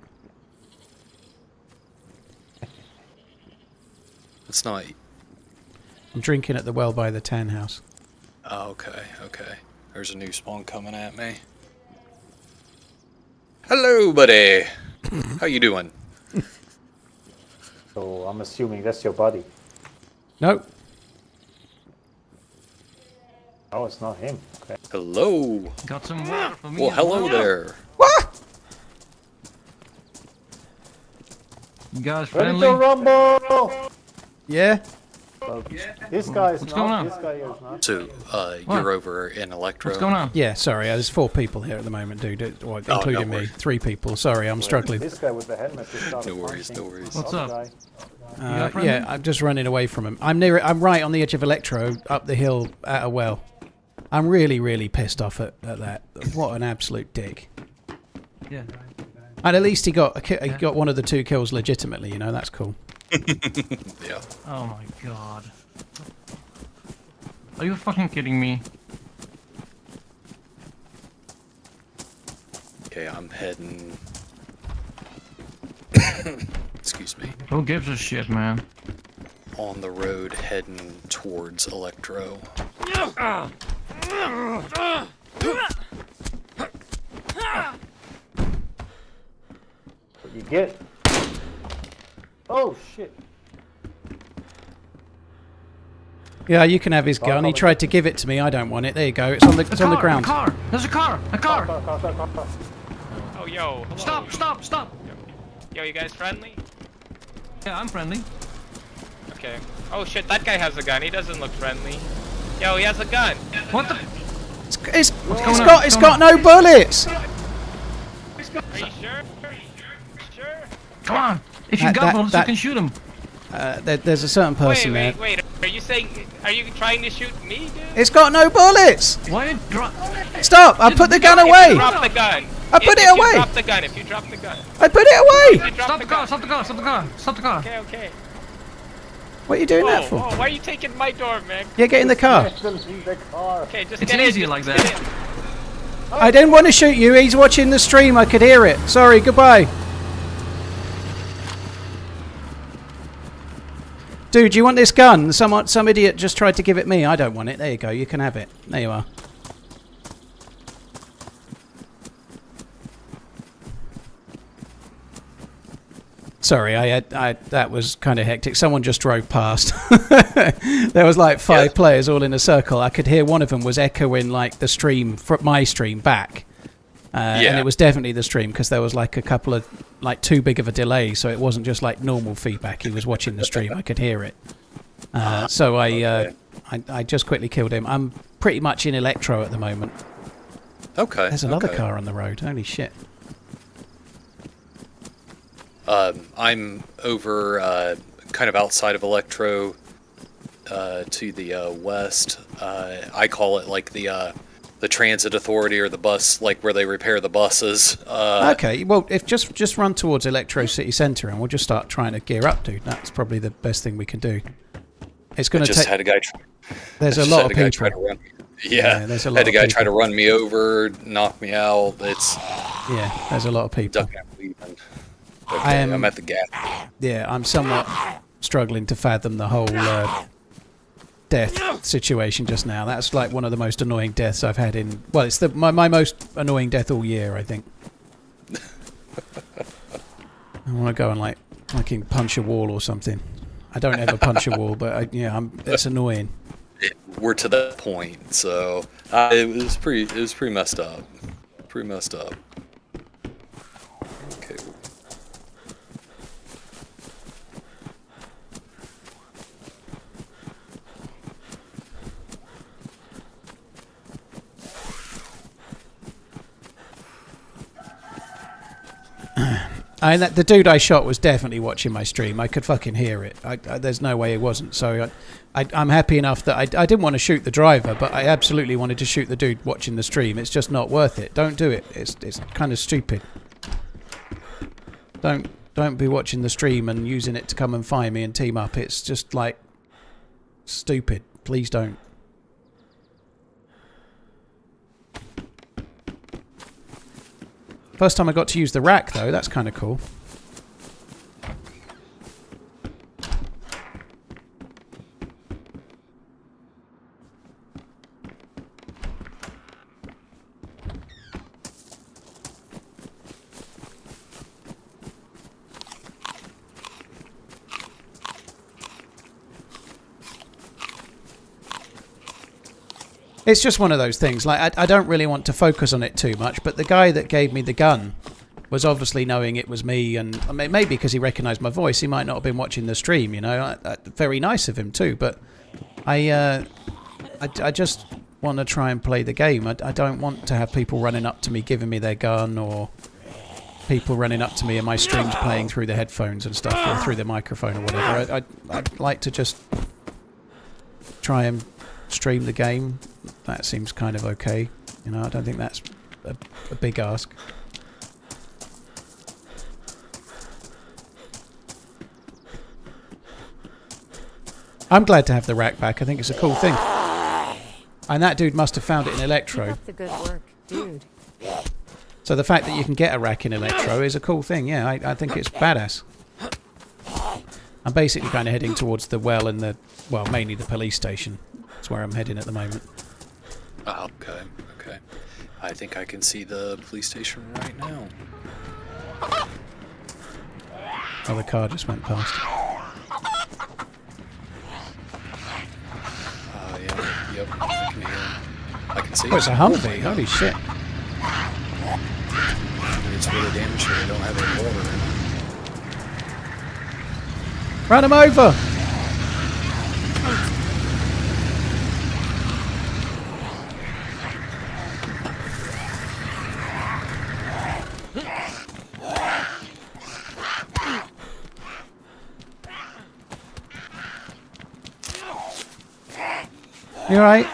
It's not. I'm drinking at the well by the tan house. Oh, okay, okay. There's a new spawn coming at me. Hello, buddy. How you doing? So I'm assuming that's your buddy. Nope. Oh, it's not him. Okay. Hello. Got some water for me. Well, hello there. What? You guys Ready friendly? to rumble! Yeah. Well, this guy is What's going not. on? This guy is not. So, you're over in Electro. What's going on? Yeah, sorry. There's 4 people here at the moment, dude. Well, Oh, including don't me. worry. 3 people. Sorry, I'm struggling. This guy with the helmet just started No worries, punching no worries. What's the up? other guy. Yeah, I'm just running away from him. I'm right on the edge of Electro, up the hill at a well. I'm really, really pissed off at that. What an absolute dick. Yeah. And at least he got one of the 2 kills legitimately. You know, that's cool. Yeah. Oh my god. Are you fucking kidding me? Okay, I'm heading. Excuse me. Who gives a shit, man? On the road heading towards Electro. What you get? Oh shit! Yeah, you can have his gun. He tried to give it to me. I don't want it. There you go. It's on the ground. A car! There's a car! A car! Oh, yo. Hello. Stop! Stop! Stop! Yo, you guys friendly? Yeah, I'm friendly. Okay. Oh shit, that guy has a gun. He doesn't look friendly. Yo, he has a gun. What the? It's going got no bullets. Are you sure? Sure? Come on! If you got bullets, you can shoot him. There's a certain person there. Wait. Are you saying? Are you trying to shoot me, dude? It's got no bullets. Why did drop? Stop! I put the gun If away. you drop the gun. I put it If away. you drop the gun. If you drop the gun. I put it away. Stop the car! Stop the car! Stop the car! Stop the car! Okay. What are you doing that for? Whoa, why are you taking my door, man? Yeah, get in the car. Okay, just It's get in, easier like just that. get in. I didn't want to shoot you. He's watching the stream. I could hear it. Sorry. Goodbye. Dude, do you want this gun? Some idiot just tried to give it me. I don't want it. There you go. You can have it. There you are. Sorry, that was kind of hectic. Someone just drove past. There was like 5 players all in a circle. I could hear one of them was echoing like the stream, my stream back. And it was definitely the stream because there was like a couple of, like too big of a delay. So it wasn't just like normal feedback. He was watching the stream. I could hear it. So I just quickly killed him. I'm pretty much in Electro at the moment. Okay. There's another car on the road. Holy shit. I'm over kind of outside of Electro to the west. I call it like the transit authority or the bus, like where they repair the buses. Okay, well, if just run towards Electro City Centre and we'll just start trying to gear up, dude. That's probably the best thing we can do. It's going to take. Had a guy. There's a lot of people. Try to run. Yeah, there's a lot. Had a guy try to run me over, knock me out. It's. Yeah, there's a lot of people. Ducking and weaving. Okay, I'm at the gap. Yeah, I'm somewhat struggling to fathom the whole death situation just now. That's like one of the most annoying deaths I've had in... Well, it's my most annoying death all year, I think. I want to go and like fucking punch a wall or something. I don't ever punch a wall, but it's annoying. We're to that point, so it was pretty messed up. Pretty messed up. Okay. The dude I shot was definitely watching my stream. I could fucking hear it. There's no way it wasn't. So I'm happy enough that I didn't want to shoot the driver, but I absolutely wanted to shoot the dude watching the stream. It's just not worth it. Don't do it. It's kind of stupid. Don't be watching the stream and using it to come and find me and team up. It's just like stupid. Please don't. First time I got to use the rack, though. That's kind of cool. It's just one of those things. Like I don't really want to focus on it too much, but the guy that gave me the gun was obviously knowing it was me, and I mean, maybe because he recognised my voice, he might not have been watching the stream. You know, very nice of him too. But I just want to try and play the game. I don't want to have people running up to me, giving me their gun, or people running up to me and my streams playing through the headphones and stuff, or through the microphone or whatever. I'd like to just try and stream the game. That seems kind of okay. You know, I don't think that's a big ask. I'm glad to have the rack back. I think it's a cool thing. And that dude must have found it in Electro. Keep up the good work, dude. So the fact that you can get a rack in Electro is a cool thing. Yeah, I think it's badass. I'm basically kind of heading towards the well and the, well, mainly the police station. That's where I'm heading at the moment. Oh, okay, okay. I think I can see the police station right now. Oh, the car just went past. Yeah, yep, I can hear him. I can see Oh, it's a him. Humvee. Holy shit. It's really damaged here. They don't have any water in it. Run him over! You alright?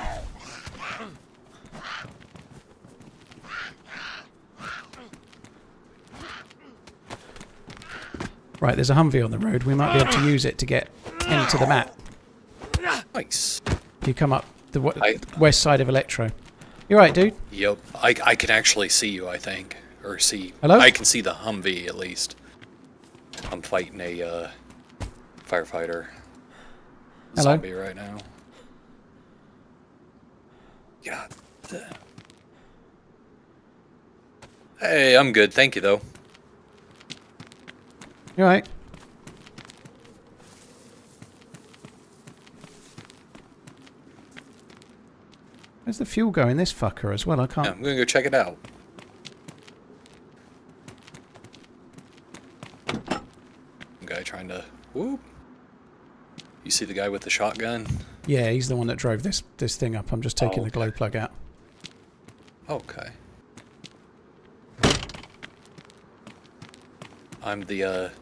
Right, there's a Humvee on the road. We might be able to use it to get into the map. Nice. You come up the west side of Electro. You alright, dude? Yep. I can actually see you, I think. Or see. Hello? I can see the Humvee, at least. I'm fighting a firefighter Hello? zombie right now. God. Hey, I'm good. Thank you, though. You alright? Where's the fuel going? This fucker as well. I can't. Yeah, I'm gonna go check it out. Guy trying to whoop. You see the guy with the shotgun? Yeah, he's the one that drove this thing up. I'm just taking the glow plug out. Okay. I'm the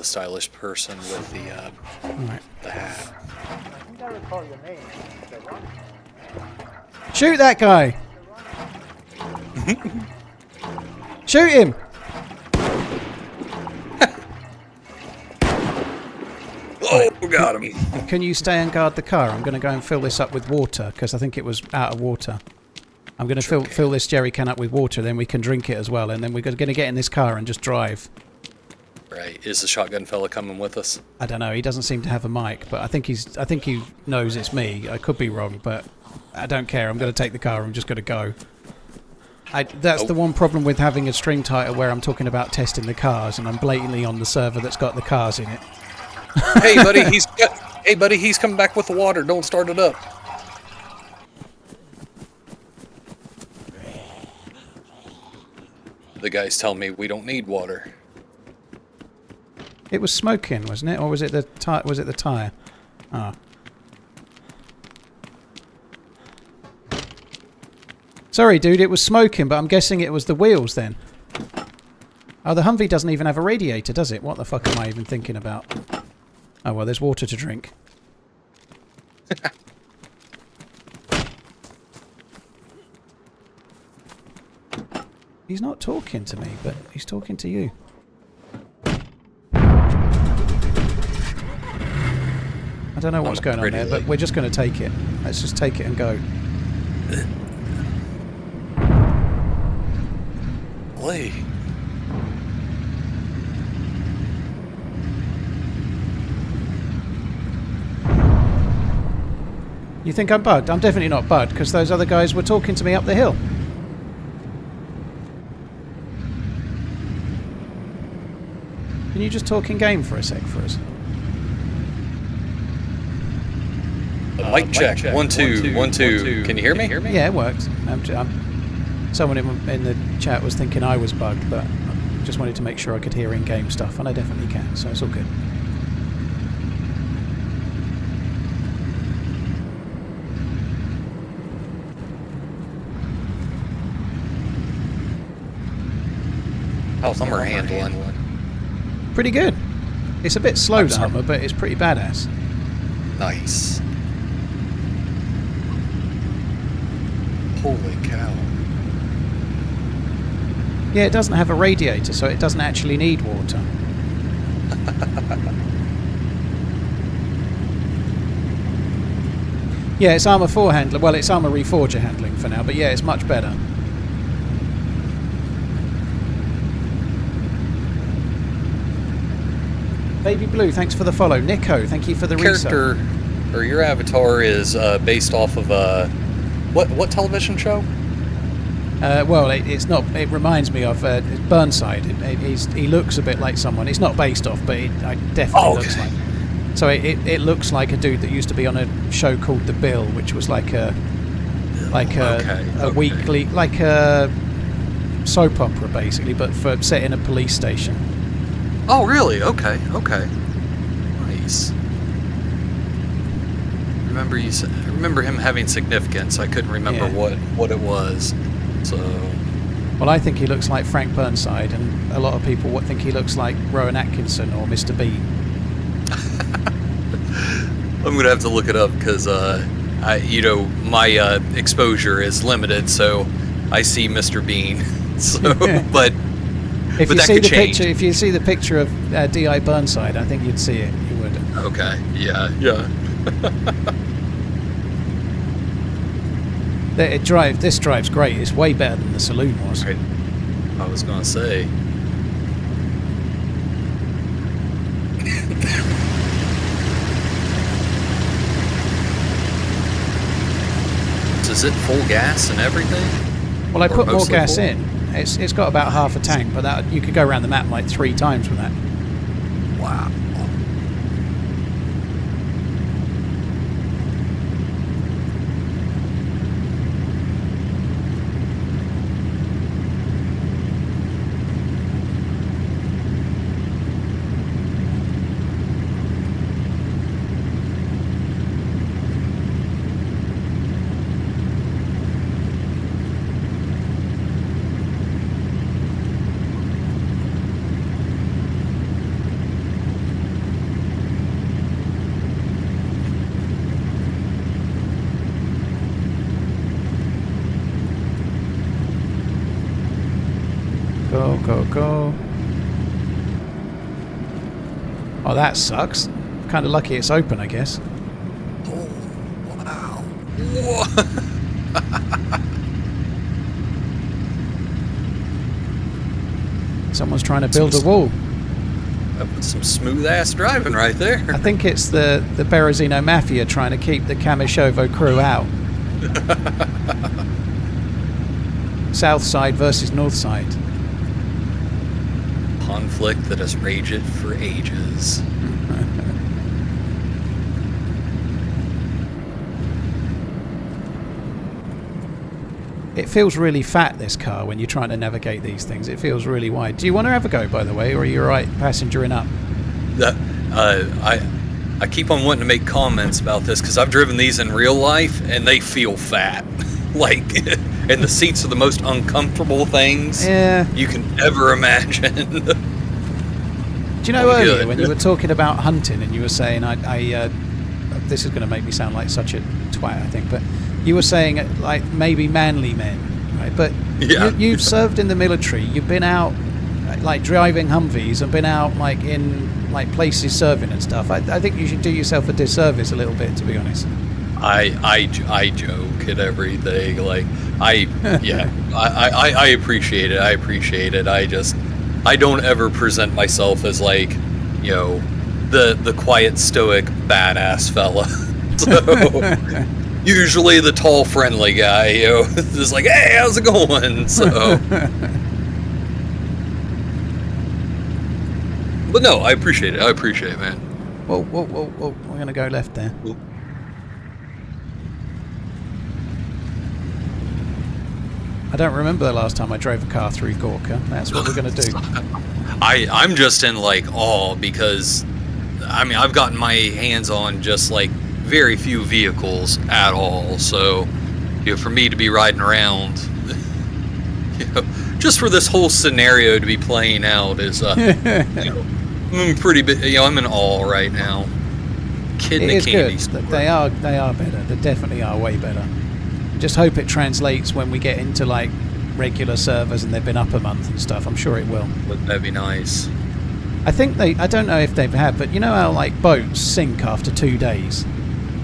stylish person with the hat. I think I recall your name. Shoot that guy! Shoot him! Oh, got him! Can you stay and guard the car? I'm going to go and fill this up with water, because I think it was out of water. I'm going to fill this jerry can up with water, then we can drink it as well, and then we're going to get in this car and just drive. Right. Is the shotgun fella coming with us? I don't know, he doesn't seem to have a mic, but I think he knows it's me. I could be wrong, but I don't care. I'm going to take the car, I'm just going to go. That's the one problem with having a stream title where I'm talking about testing the cars, and I'm blatantly on the server that's got the cars in it. Hey, buddy, he's coming back with the water. Don't start it up. The guy's telling me we don't need water. It was smoking, wasn't it? Or was it the tire? Ah. Sorry, dude, it was smoking, but I'm guessing it was the wheels then. Oh, the Humvee doesn't even have a radiator, does it? What the fuck am I even thinking about? Oh, well, there's water to drink. He's not talking to me, but he's talking to you. I don't know what's going on there, but we're just going to take it. Let's just take it and go. Lee. You think I'm bugged? I'm definitely not bugged, because those other guys were talking to me up the hill. Can you just talk in game for a sec for us? Mic check. 1 2 1 2. Can you hear me? Yeah, it worked. Someone in the chat was thinking I was bugged, but I just wanted to make sure I could hear in-game stuff, and I definitely can, so it's all good. How's Hummer handling? Pretty good. It's a bit slow, the Hummer, but it's pretty badass. Nice. Holy cow. Yeah, it doesn't have a radiator, so it doesn't actually need water. Yeah, it's Armour 4 handling. Well, it's Armour Reforger handling for now, but yeah, it's much better. Baby Blue, thanks for the follow. Nico, thank you for the Character, or your avatar is based off of what television show? Well, it's not. It reminds me of Burnside. He looks a bit like someone. It's not based off, but it definitely looks like. So it looks like a dude that used to be on a show called The Bill, which was like a weekly, like a soap opera basically, but set in a police station. Oh, really? Okay. Nice. I remember him having significance. I couldn't remember what it was. So. Well, I think he looks like Frank Burnside, and a lot of people think he looks like Rowan Atkinson or Mr. Bean. I'm gonna have to look it up because my exposure is limited, so I see Mr. Bean. So, but if you that see could the change. picture, if you see the picture of D.I. Burnside, I think you'd see it. You would. Okay. Yeah. This drive's great. It's way better than the saloon was. Right. I was gonna say. Is it full gas and everything? Well, I put more gas full? in. It's got about half a tank, but you could go around the map like 3 times with that. Wow. Go. Oh, that sucks. Kind of lucky it's open, I guess. Oh, wow. Whoa. Someone's trying to build a wall. Some smooth ass driving right there. I think it's the Berezino Mafia trying to keep the Camishovo crew out. South side versus north side. Conflict that has raged for ages. It feels really fat, this car, when you're trying to navigate these things. It feels really wide. Do you want to have a go, by the way, or are you alright passengering up? I keep on wanting to make comments about this because I've driven these in real life and they feel fat. Like, and the seats are the most uncomfortable things you can ever imagine. Do you know earlier when you were talking about hunting and you were saying, this is going to make me sound like such a twat, I think, but you were saying like maybe manly men, right? But you've served in the military. You've been out like driving Humvees and been out like in like places serving and stuff. I think you should do yourself a disservice a little bit, to be honest. I joke at everything. Like I appreciate it. I appreciate it. I don't ever present myself as like, the quiet stoic badass fella. So usually the tall friendly guy, just like, hey, how's it going? So but no, I appreciate it. I appreciate it, man. Whoa, we're gonna go left there. Ooh. I don't remember the last time I drove a car through Gorka. That's what we're going to do. I'm just in like awe because, I mean, I've gotten my hands on just like very few vehicles at all. So, for me to be riding around, just for this whole scenario to be playing out is, I'm pretty big. I'm in awe right now. Kid in a candy store. They are better. They definitely are way better. Just hope it translates when we get into like regular servers and they've been up a month and stuff. I'm sure it will. That'd be nice. I think I don't know if they've had, but you know how like boats sink after 2 days?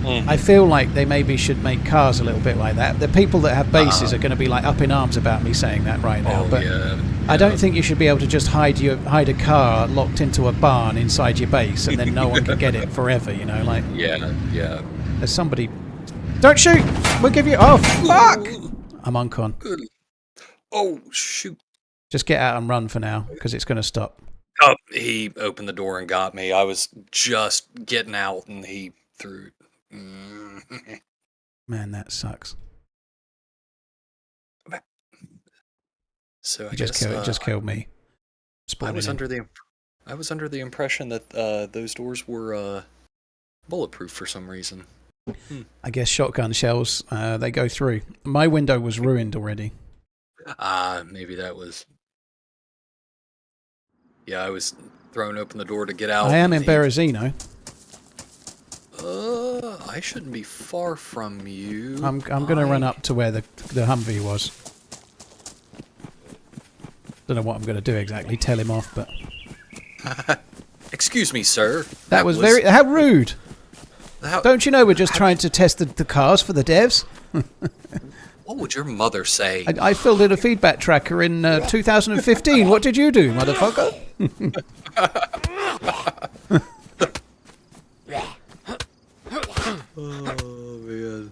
I feel like they maybe should make cars a little bit like that. The people that have bases are going to be like up in arms about me saying that right now. But I don't think you should be able to just hide a car locked into a barn inside your base and then no one can get it forever. You know, like there's somebody. Don't shoot! We'll give you. Oh fuck! I'm on con. Oh shoot! Just get out and run for now because it's going to stop. Oh, he opened the door and got me. I was just getting out and he threw. Man, that sucks. So it just killed me. I was under the impression that those doors were bulletproof for some reason. I guess shotgun shells they go through. My window was ruined already. Maybe that was. Yeah, I was throwing open the door to get out. I am in Berezino. I shouldn't be far from you. I'm going to run up to where the Humvee was. Don't know what I'm going to do exactly. Tell him off, but. Excuse me, sir. That was very. How rude! Don't you know we're just trying to test the cars for the devs? What would your mother say? I filled in a feedback tracker in 2015. What did you do, motherfucker? Oh, man.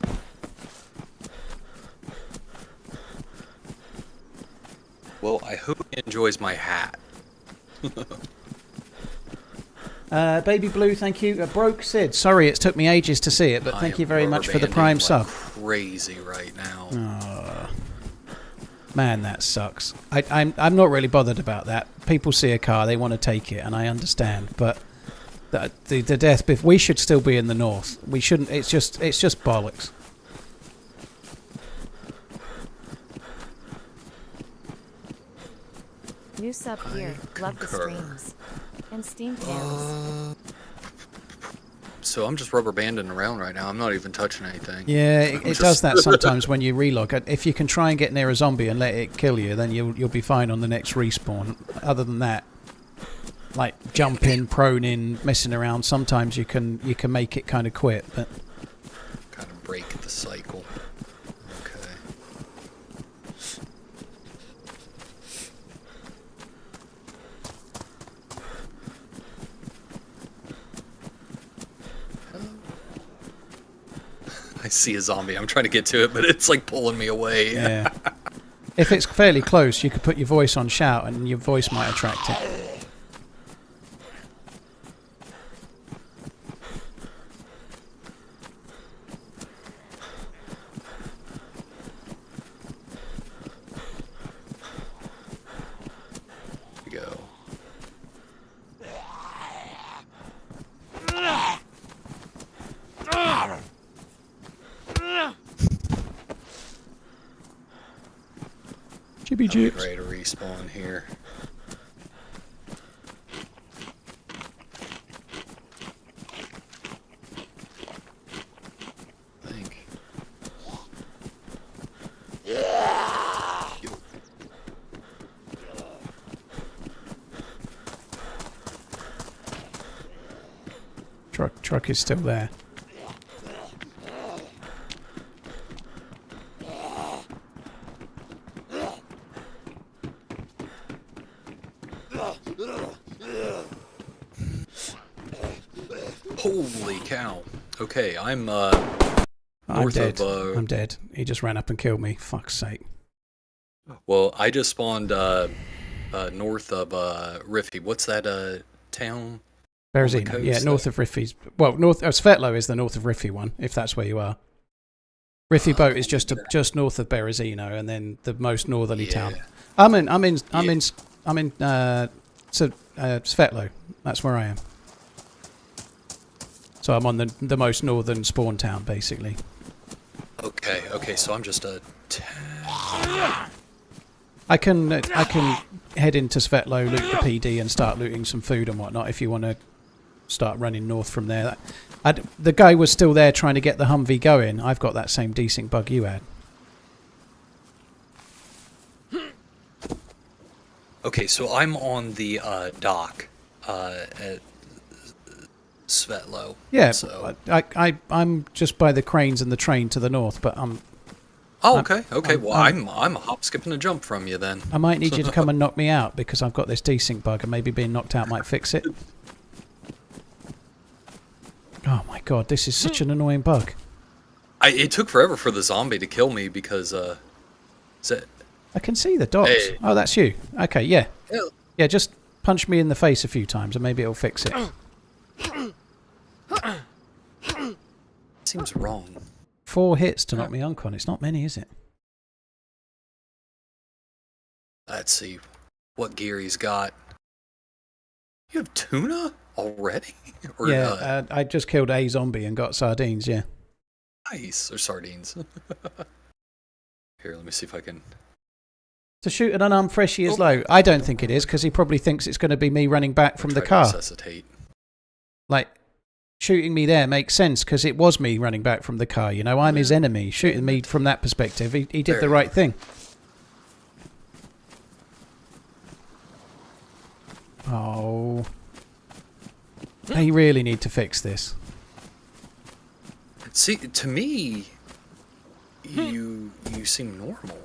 Well, I hope he enjoys my hat. Baby Blue, thank you. Broke Sid. Sorry, it took me ages to see it, but thank you very much for the Prime sub. Crazy right now. Oh, man, that sucks. I'm not really bothered about that. People see a car, they want to take it, and I understand. But the death biff. We should still be in the north. We shouldn't. It's just bollocks. New sub here. Love the streams. And Steam cams. So I'm just rubber banding around right now. I'm not even touching anything. Yeah, it does that sometimes when you relog. If you can try and get near a zombie and let it kill you, then you'll be fine on the next respawn. Other than that, like jumping, proning, messing around, sometimes you can make it kind of quit, but kind of break the cycle. Okay. I see a zombie. I'm trying to get to it, but it's like pulling me away. Yeah. If it's fairly close, you could put your voice on shout and your voice might attract it. Here we go. Chippy chips. Ready to respawn here. I think. Truck is still there. Holy cow. Okay, I'm dead. I'm dead. He just ran up and killed me. Fuck's sake. Well, I just spawned north of Riffy. What's that town? Berezino. Yeah, north of Riffy's. Well, Svetlo is the north of Riffy one, if that's where you are. Riffy Boat is just north of Berezino, and then the most northerly town. I'm in Svetlo. That's where I am. So I'm on the most northern spawn town, basically. Okay, so I'm just I can head into Svetlo, loot the PD, and start looting some food and whatnot if you want to start running north from there. The guy was still there trying to get the Humvee going. I've got that same desync bug you had. Okay, so I'm on the dock at Svetlo. Yeah, so. I'm just by the cranes and the train to the north, but Oh, okay, okay. Well, I'm a hop, skip, and a jump from you then. I might need you to come and knock me out because I've got this desync bug, and maybe being knocked out might fix it. Oh my god, this is such an annoying bug. It took forever for the zombie to kill me because I can see the dots. Hey. Oh, that's you. Okay, yeah. Yeah. Yeah, just punch me in the face a few times and maybe it'll fix it. Seems wrong. 4 hits to knock me uncon. It's not many, is it? Let's see what gear he's got. You have tuna already? Or, yeah, I just killed a zombie and got sardines, yeah. Nice. Or sardines. Here, let me see if I can... To shoot an unarmed freshie is low. I don't think it is, because he probably thinks it's going to be me running back from the car. Necessitate. Like, shooting me there makes sense, because it was me running back from the car, you know? I'm his enemy. Shooting me from that perspective, he did the right thing. Oh. They really need to fix this. See, to me, you seem normal.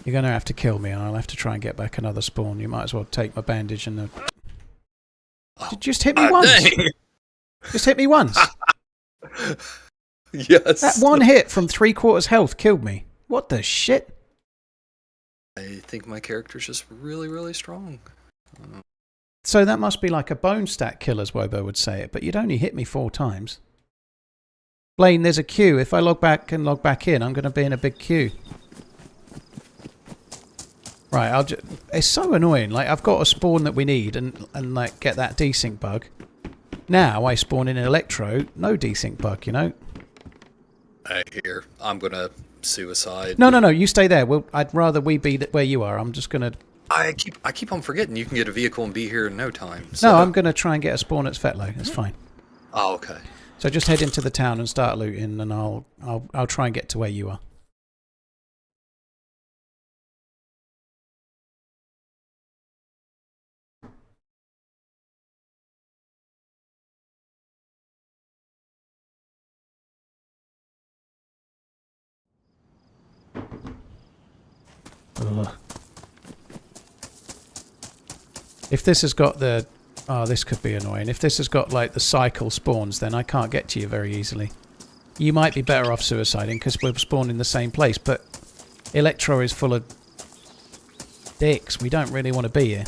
You're going to have to kill me, and I'll have to try and get back another spawn. You might as well take my bandage and... Just hit me once! Dang. Just hit me once! Yes. That one hit from 3/4 health killed me. What the shit? I think my character's just really, really strong. So that must be like a bone stack kill, as Wobo would say it, but you'd only hit me 4 times. Blaine, there's a queue. If I log back and log back in, I'm going to be in a big queue. Right, it's so annoying. Like, I've got a spawn that we need and like get that desync bug. Now I spawn in an electro, no desync bug, you know? Here, I'm going to suicide. No, you stay there. I'd rather we be where you are. I'm just going to... I keep on forgetting you can get a vehicle and be here in no time. So. No, I'm going to try and get a spawn at Svetlo. It's fine. Oh, okay. So just head into the town and start looting, and I'll try and get to where you are. Ugh. If this has got the... Oh, this could be annoying. If this has got, like, the cycle spawns, then I can't get to you very easily. You might be better off suiciding, because we're spawned in the same place, but Electro is full of dicks. We don't really want to be here.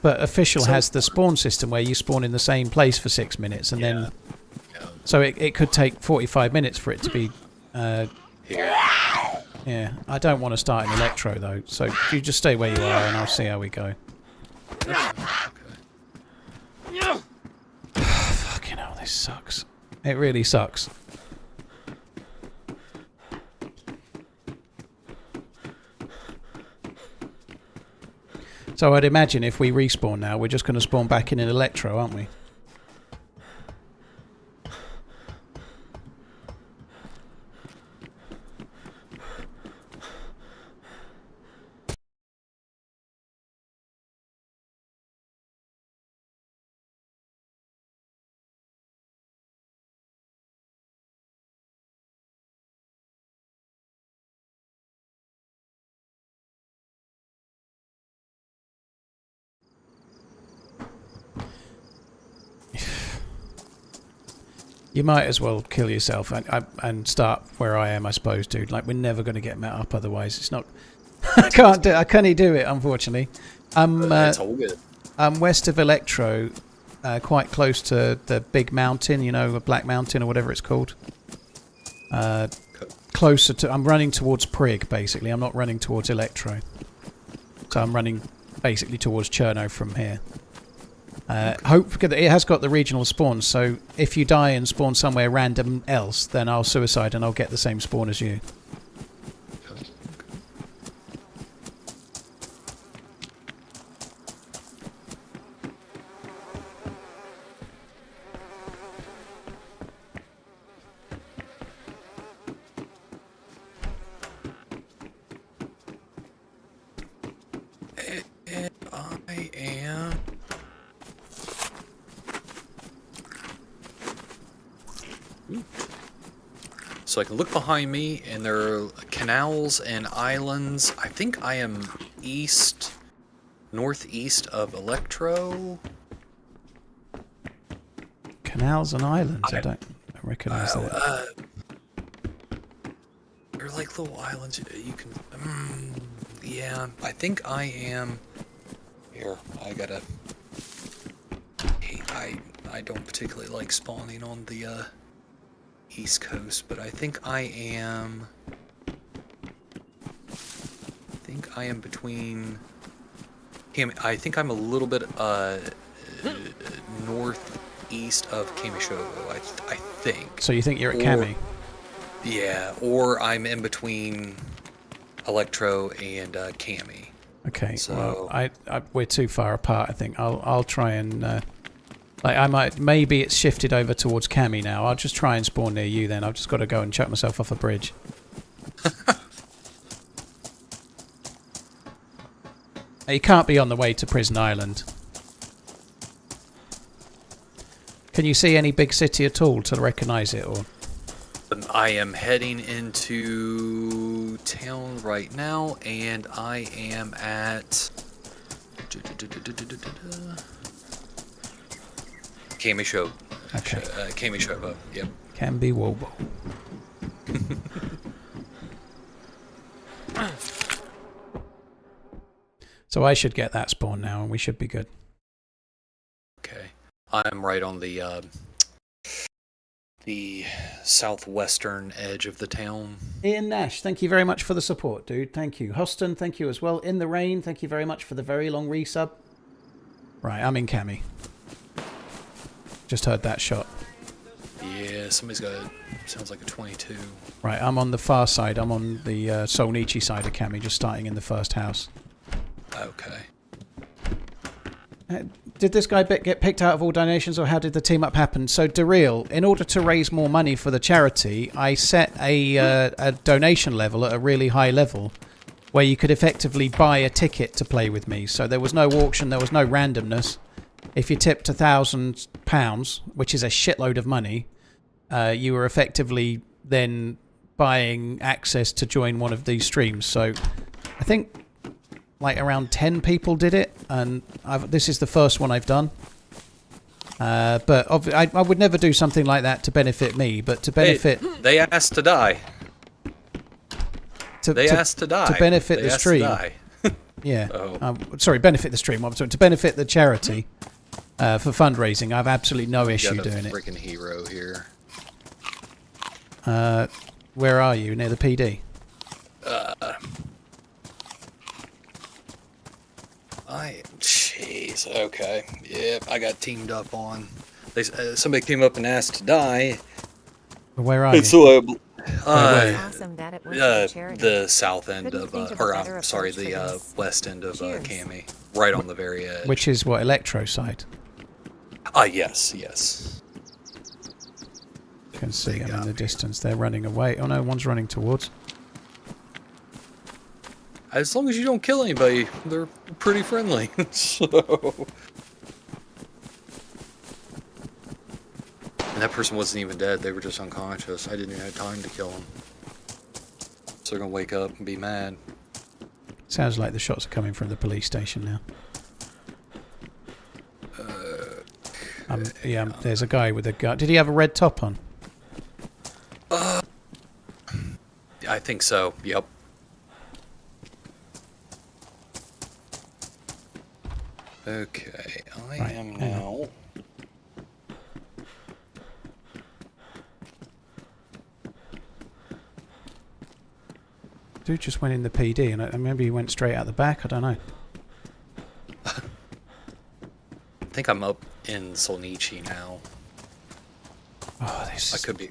But Official has the spawn system where you spawn in the same place for 6 minutes, and then... So it could take 45 minutes for it to be... Yeah, I don't want to start in Electro, though, so you just stay where you are, and I'll see how we go. Fucking hell, this sucks. It really sucks. So I'd imagine if we respawn now, we're just going to spawn back in an Electro, aren't we? You might as well kill yourself and start where I am, I suppose, dude. Like, we're never going to get met up otherwise. It's not... I can't do it, unfortunately. It's all good. I'm west of Electro, quite close to the big mountain, you know, the Black Mountain or whatever it's called. Closer to... I'm running towards Prig, basically. I'm not running towards Electro. So I'm running basically towards Cherno from here. Hope it has got the regional spawns, so if you die and spawn somewhere random else, then I'll suicide and I'll get the same spawn as you. So I can look behind me, and there are canals and islands. I think I am northeast of Electro. Canals and islands. I don't recognise that. They're like little islands. You can. Yeah, I think I am. Here, I gotta. I don't particularly like spawning on the East Coast, but I think I am. Between. I think I'm a little bit northeast of Kamishovo. I think. So you think you're at Cami? Yeah, or I'm in between Electro and Cami. Okay, so well, we're too far apart. I think I'll try and maybe it's shifted over towards Cami now. I'll just try and spawn near you. Then I've just got to go and chuck myself off a bridge. You can't be on the way to Prison Island. Can you see any big city at all to recognise it, or? I am heading into town right now, and I am at Kamishovo. Okay. Kamishovo. Yep. Can be Wobo. So I should get that spawn now, and we should be good. Okay. I'm right on the southwestern edge of the town. Ian Nash, thank you very much for the support, dude. Thank you. Hoston, thank you as well. In the Rain, thank you very much for the very long resub. Right, I'm in Cami. Just heard that shot. Yeah, somebody's got sounds like a 22. Right, I'm on the far side. I'm on the Solnichi side of Cami, just starting in the first house. Okay. Did this guy get picked out of all donations, or how did the team up happen? So, Daryl, in order to raise more money for the charity, I set a donation level at a really high level where you could effectively buy a ticket to play with me. So there was no auction, there was no randomness. If you tipped £1,000, which is a shitload of money, you were effectively then buying access to join one of these streams. So I think like around 10 people did it, and this is the first one I've done. But I would never do something like that to benefit me, but to benefit... They asked to die. They asked to die. To benefit the stream. Yeah. Oh. Sorry, benefit the stream. I'm sorry, to benefit the charity for fundraising. I have absolutely no issue doing it. Freaking hero here. Where are you? Near the PD? Jeez, okay. Yep, I got teamed up on. Somebody came up and asked to die. Where are you? So, Awesome that it went to the charity. the south end Couldn't of, think of a or better I'm sorry, approach for the this. west end of Cheers. Cami, right on the very edge. Which is what, Electro side? Yes. You can see them in the distance. They're running away. Oh no, one's running towards. As long as you don't kill anybody, they're pretty friendly. So. And that person wasn't even dead, they were just unconscious. I didn't even have time to kill them. So they're gonna wake up and be mad. Sounds like the shots are coming from the police station now. Yeah, there's a guy with a gun. Did he have a red top on? I think so, yep. Okay, I am now... Dude just went in the PD, and maybe he went straight out the back. I don't know. I think I'm up in Solnichi now. Oh, I could be.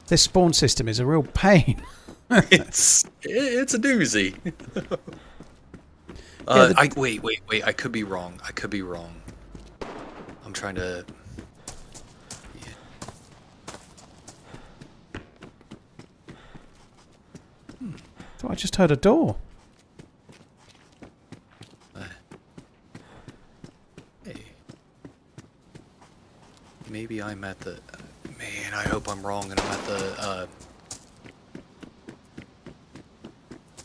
This spawn system is a real pain. It's a doozy. Wait. I could be wrong. I'm trying to. I just heard a door. Hey. Maybe I'm at the... Man, I hope I'm wrong and I'm at the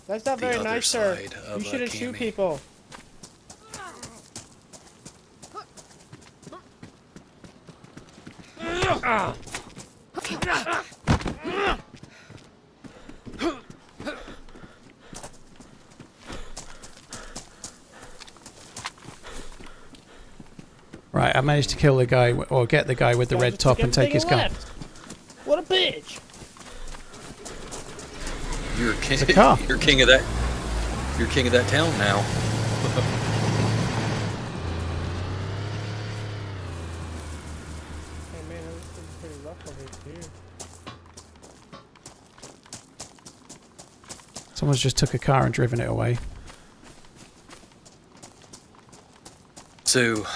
That's not the very other nice, sir. side of You shouldn't shoot Cammy. people. Right, I managed to kill the guy, or get the guy with the Guy red just top took and take his everything gun. and left. What a bitch! You're king. a car. You're king of that. You're king of that town now. Hey man, this is pretty rough over here. Someone's just took a car and driven it away. So,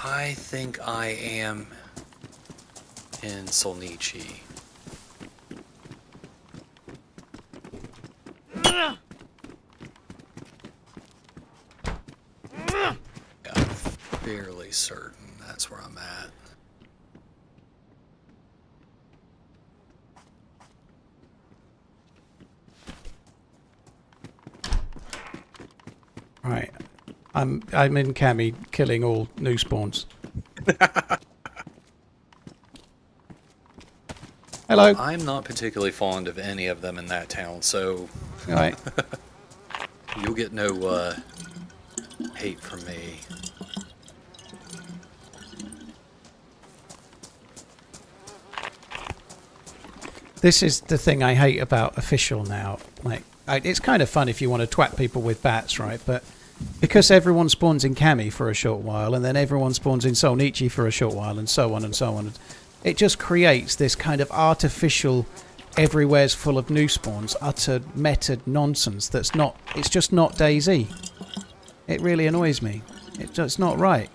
I think I am in Solnichi. Yeah, I'm fairly certain that's where I'm at. Right. I'm in Cammy killing all new spawns. Hello. I'm not particularly fond of any of them in that town, so Right. you'll get no hate from me. This is the thing I hate about official now. Like, it's kind of fun if you want to twat people with bats, right? But because everyone spawns in Cammy for a short while, and then everyone spawns in Solnichi for a short while, and so on and so on, it just creates this kind of artificial, everywhere's full of new spawns, utter meta nonsense that's not. It's just not DayZ. It really annoys me. It's not right.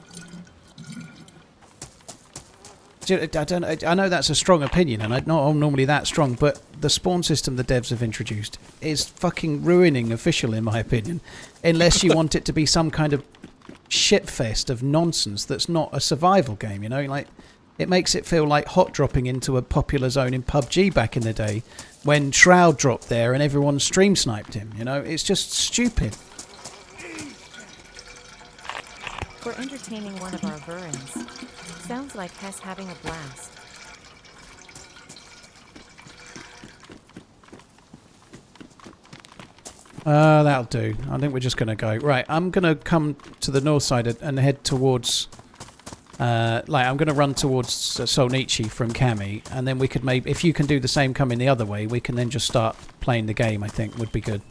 I know that's a strong opinion, and I'm not normally that strong, but the spawn system the devs have introduced is fucking ruining official, in my opinion, unless you want it to be some kind of shitfest of nonsense that's not a survival game, you know? Like, it makes it feel like hot dropping into a popular zone in PUBG back in the day when Shroud dropped there and everyone stream sniped him, you know? It's just stupid. We're entertaining one of our Verins. Sounds like Hess having a blast. That'll do. I think we're just going to go. Right, I'm going to come to the north side and head towards... I'm going to run towards Solnichi from Cammy, and then we could maybe... If you can do the same coming the other way, we can then just start playing the game, I think, would be good.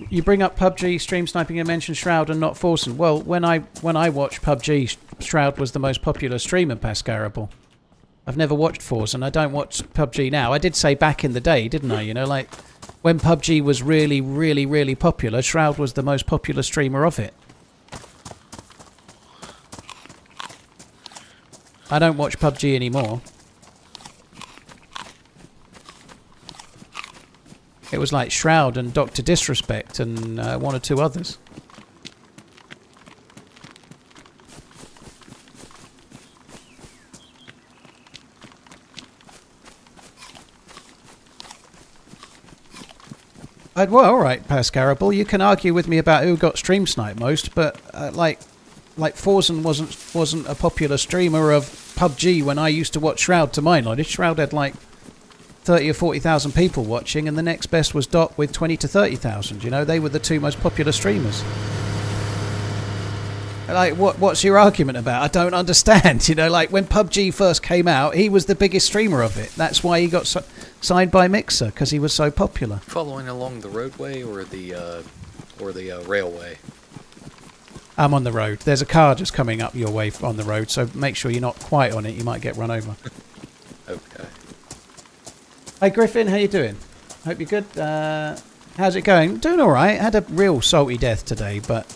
You bring up PUBG, stream sniping, and mention Shroud and not Forsen. Well, when I watched PUBG, Shroud was the most popular streamer, Pascarable. I've never watched Forsen. I don't watch PUBG now. I did say back in the day, didn't I? You know, like, when PUBG was really, really, really popular, Shroud was the most popular streamer of it. I don't watch PUBG anymore. It was like Shroud and Dr. Disrespect and one or two others. Well, all right, Pascarable, you can argue with me about who got stream sniped most, but like Forsen wasn't a popular streamer of PUBG when I used to watch Shroud, to my knowledge. Shroud had like 30 or 40,000 people watching, and the next best was Doc with 20 to 30,000. You know, they were the two most popular streamers. Like, what's your argument about? I don't understand. You know, like when PUBG first came out, he was the biggest streamer of it. That's why he got signed by Mixer, because he was so popular. Following along the roadway or the railway? I'm on the road. There's a car just coming up your way on the road, so make sure you're not quite on it. You might get run over. Okay. Hey Griffin, how you doing? Hope you're good. How's it going? Doing all right. Had a real salty death today, but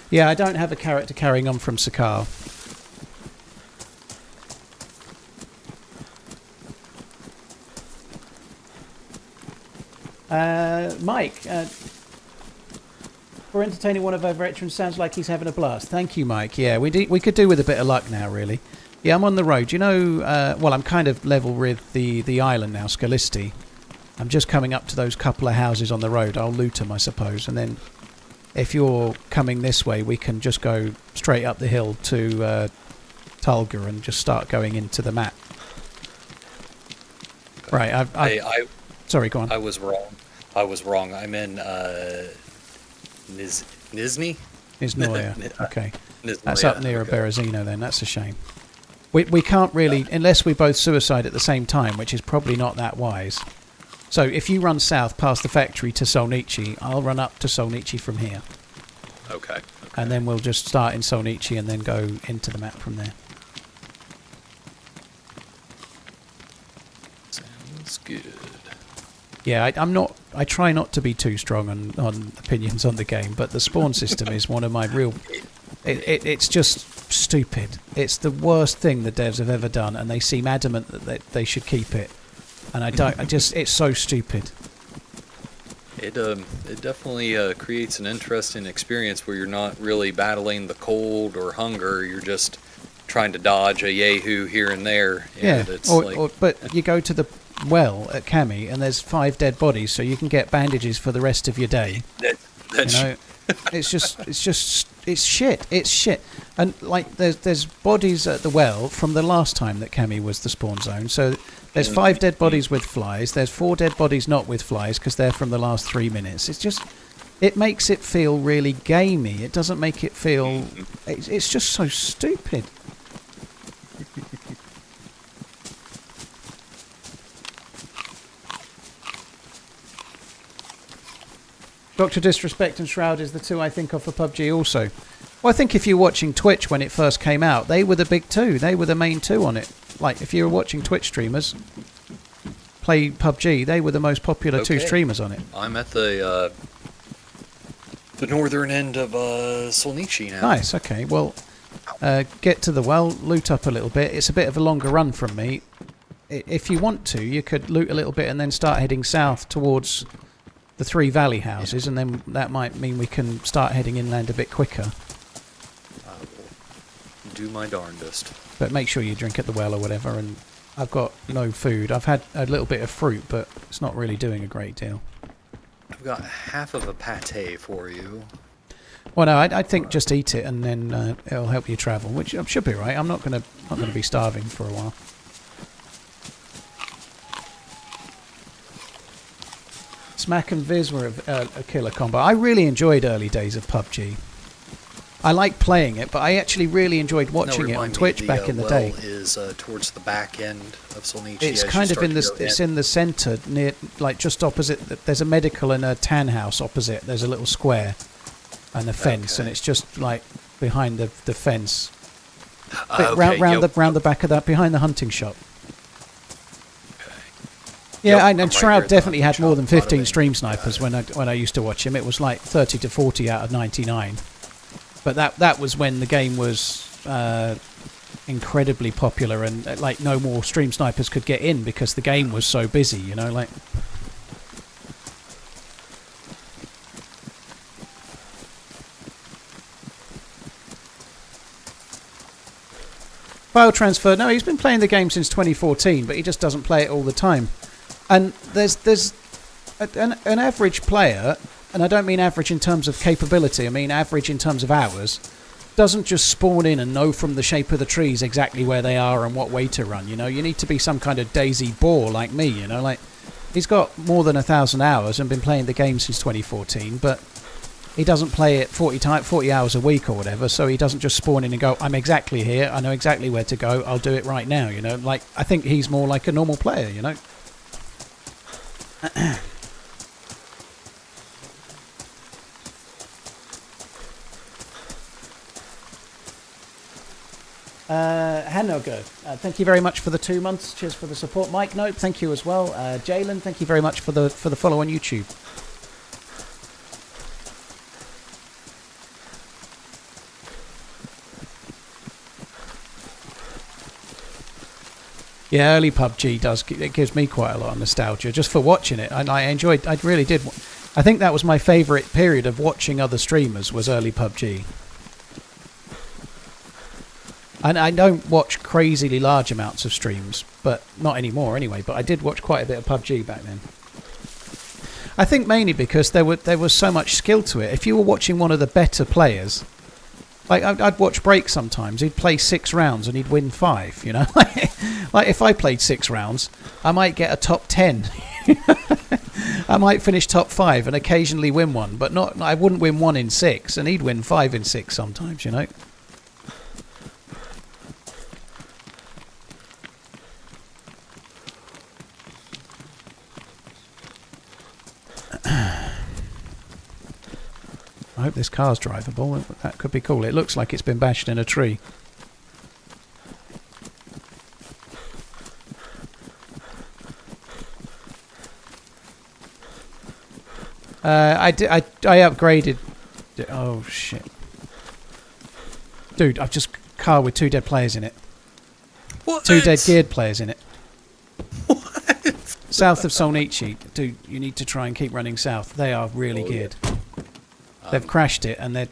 yeah, I don't have a character carrying on from Sakar. Mike, for entertaining one of our veterans, sounds like he's having a blast. Thank you, Mike. Yeah, we could do with a bit of luck now, really. Yeah, I'm on the road. You know, well, I'm kind of level with the island now, Scalisti. I'm just coming up to those couple of houses on the road. I'll loot them, I suppose, and then if you're coming this way, we can just go straight up the hill to Tulga and just start going into the map. Right, sorry, go on. I was wrong. I'm in Nizhny? Nizhnoye, okay. Nizhnoye, That's up near Berezino then, that's a shame. We can't really, unless we both suicide at the same time, which is probably not that wise. So if you run south past the factory to Solnici, I'll run up to Solnici from here. Okay. And then we'll just start in Solnici and then go into the map from there. Sounds good. Yeah, I try not to be too strong on opinions on the game, but the spawn system is one of my real... It's just stupid. It's the worst thing the devs have ever done, and they seem adamant that they should keep it. And it's so stupid. It definitely creates an interesting experience where you're not really battling the cold or hunger. You're just trying to dodge a yahoo here and there. And yeah, but you go to the well at Cami and there's 5 dead bodies, so you can get bandages for the rest of your day. That's you know, it's shit. It's shit. And like there's bodies at the well from the last time that Cami was the spawn zone. So there's 5 dead bodies with flies. There's 4 dead bodies not with flies because they're from the last 3 minutes. It makes it feel really gamey. It doesn't make it feel. It's just so stupid. Dr. Disrespect and Shroud is the 2 I think of for PUBG also. Well, I think if you're watching Twitch when it first came out, they were the big 2. They were the main 2 on it. Like, if you were watching Twitch streamers play PUBG, they were the most popular 2 streamers on it. I'm at the northern end of Solnici now. Nice, okay. Well, get to the well, loot up a little bit. It's a bit of a longer run from me. If you want to, you could loot a little bit and then start heading south towards the 3 valley houses, and then that might mean we can start heading inland a bit quicker. I will do my darndest. But make sure you drink at the well or whatever, and I've got no food. I've had a little bit of fruit, but it's not really doing a great deal. I've got half of a pate for you. Well, no, I think just eat it, and then it'll help you travel, which should be right. I'm not gonna be starving for a while. Smack and Viz were a killer combo. I really enjoyed early days of PUBG. I like playing it, but I actually really enjoyed watching it on Twitch back in the day. Is towards the back end of Solnici. It's kind of in the it's in the centre, near, like just opposite. There's a medical and a tan house opposite. There's a little square and a fence, and it's just like behind the fence, round the back of that, behind the hunting shop. Yeah, and Shroud definitely had more than 15 stream snipers when I used to watch him. It was like 30 to 40 out of 99. But that was when the game was incredibly popular, and like no more stream snipers could get in because the game was so busy, you know, like. File transfer. No, he's been playing the game since 2014, but he just doesn't play it all the time. And there's an average player, and I don't mean average in terms of capability, I mean average in terms of hours, doesn't just spawn in and know from the shape of the trees exactly where they are and what way to run, you know. You need to be some kind of DayZ bore like me, you know. Like, he's got more than 1,000 hours and been playing the game since 2014, but he doesn't play it 40 hours a week or whatever, so he doesn't just spawn in and go, I'm exactly here, I know exactly where to go, I'll do it right now, you know. Like, I think he's more like a normal player, you know. Hanogo, thank you very much for the 2 months. Cheers for the support. Mike Nope, thank you as well. Jalen, thank you very much for the follow on YouTube. Yeah, early PUBG it gives me quite a lot of nostalgia just for watching it, and I really did. I think that was my favourite period of watching other streamers was early PUBG. And I don't watch crazily large amounts of streams, but not anymore anyway. But I did watch quite a bit of PUBG back then. I think mainly because there was so much skill to it. If you were watching one of the better players, like I'd watch Break sometimes. He'd play 6 rounds and he'd win 5. You know, like if I played 6 rounds, I might get a top 10. I might finish top 5 and occasionally win one, but not. I wouldn't win 1 in 6, and he'd win 5 in 6 sometimes. You know. I hope this car's drivable. That could be cool. It looks like it's been bashed in a tree. I upgraded. Oh shit, dude! I've just car with 2 dead players in it. What? 2 dead geared players in it. What? South of Solnichi, dude. You need to try and keep running south. They are really geared. Yeah. They've crashed it, and they're...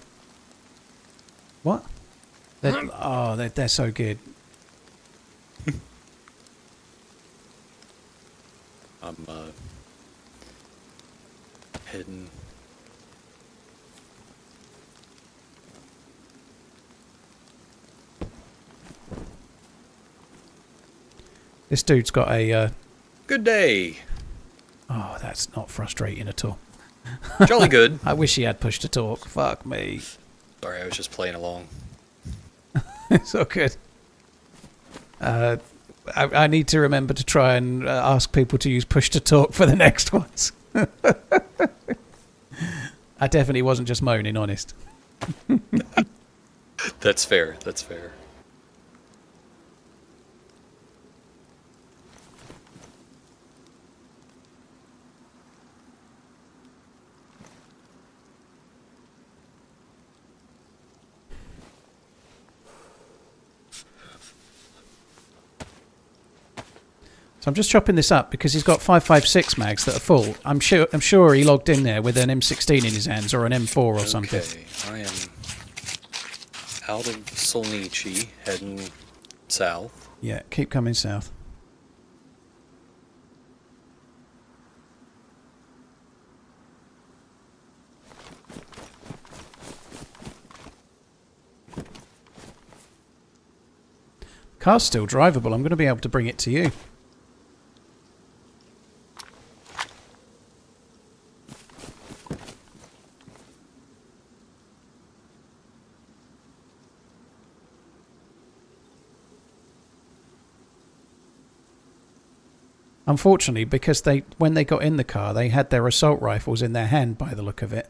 What? They're so good. I'm heading... This dude's got a... Good day. Oh, that's not frustrating at all. Jolly good. I wish he had push to talk. Fuck me. Sorry, I was just playing along. It's all good. I need to remember to try and ask people to use push to talk for the next ones. I definitely wasn't just moaning, honest. That's fair. That's fair. So I'm just chopping this up because he's got 5.56 mags that are full. I'm sure he logged in there with an M16 in his hands or an M4 or something. Okay, I am out of Solnichi, heading south. Yeah, keep coming south. Car's still drivable. I'm going to be able to bring it to you. Unfortunately, because when they got in the car, they had their assault rifles in their hand by the look of it.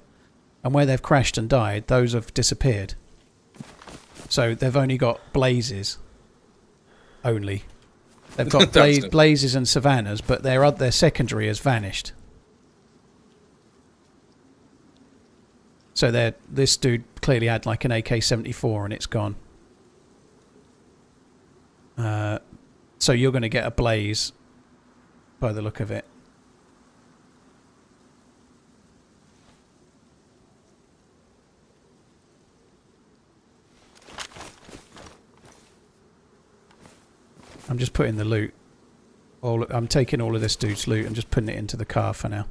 And where they've crashed and died, those have disappeared. So they've only got blazes. Only. They've got blazes and savannas, but their secondary has vanished. So this dude clearly had like an AK-74 and it's gone. So you're going to get a blaze by the look of it. I'm just putting the loot. I'm taking all of this dude's loot and just putting it into the car for now.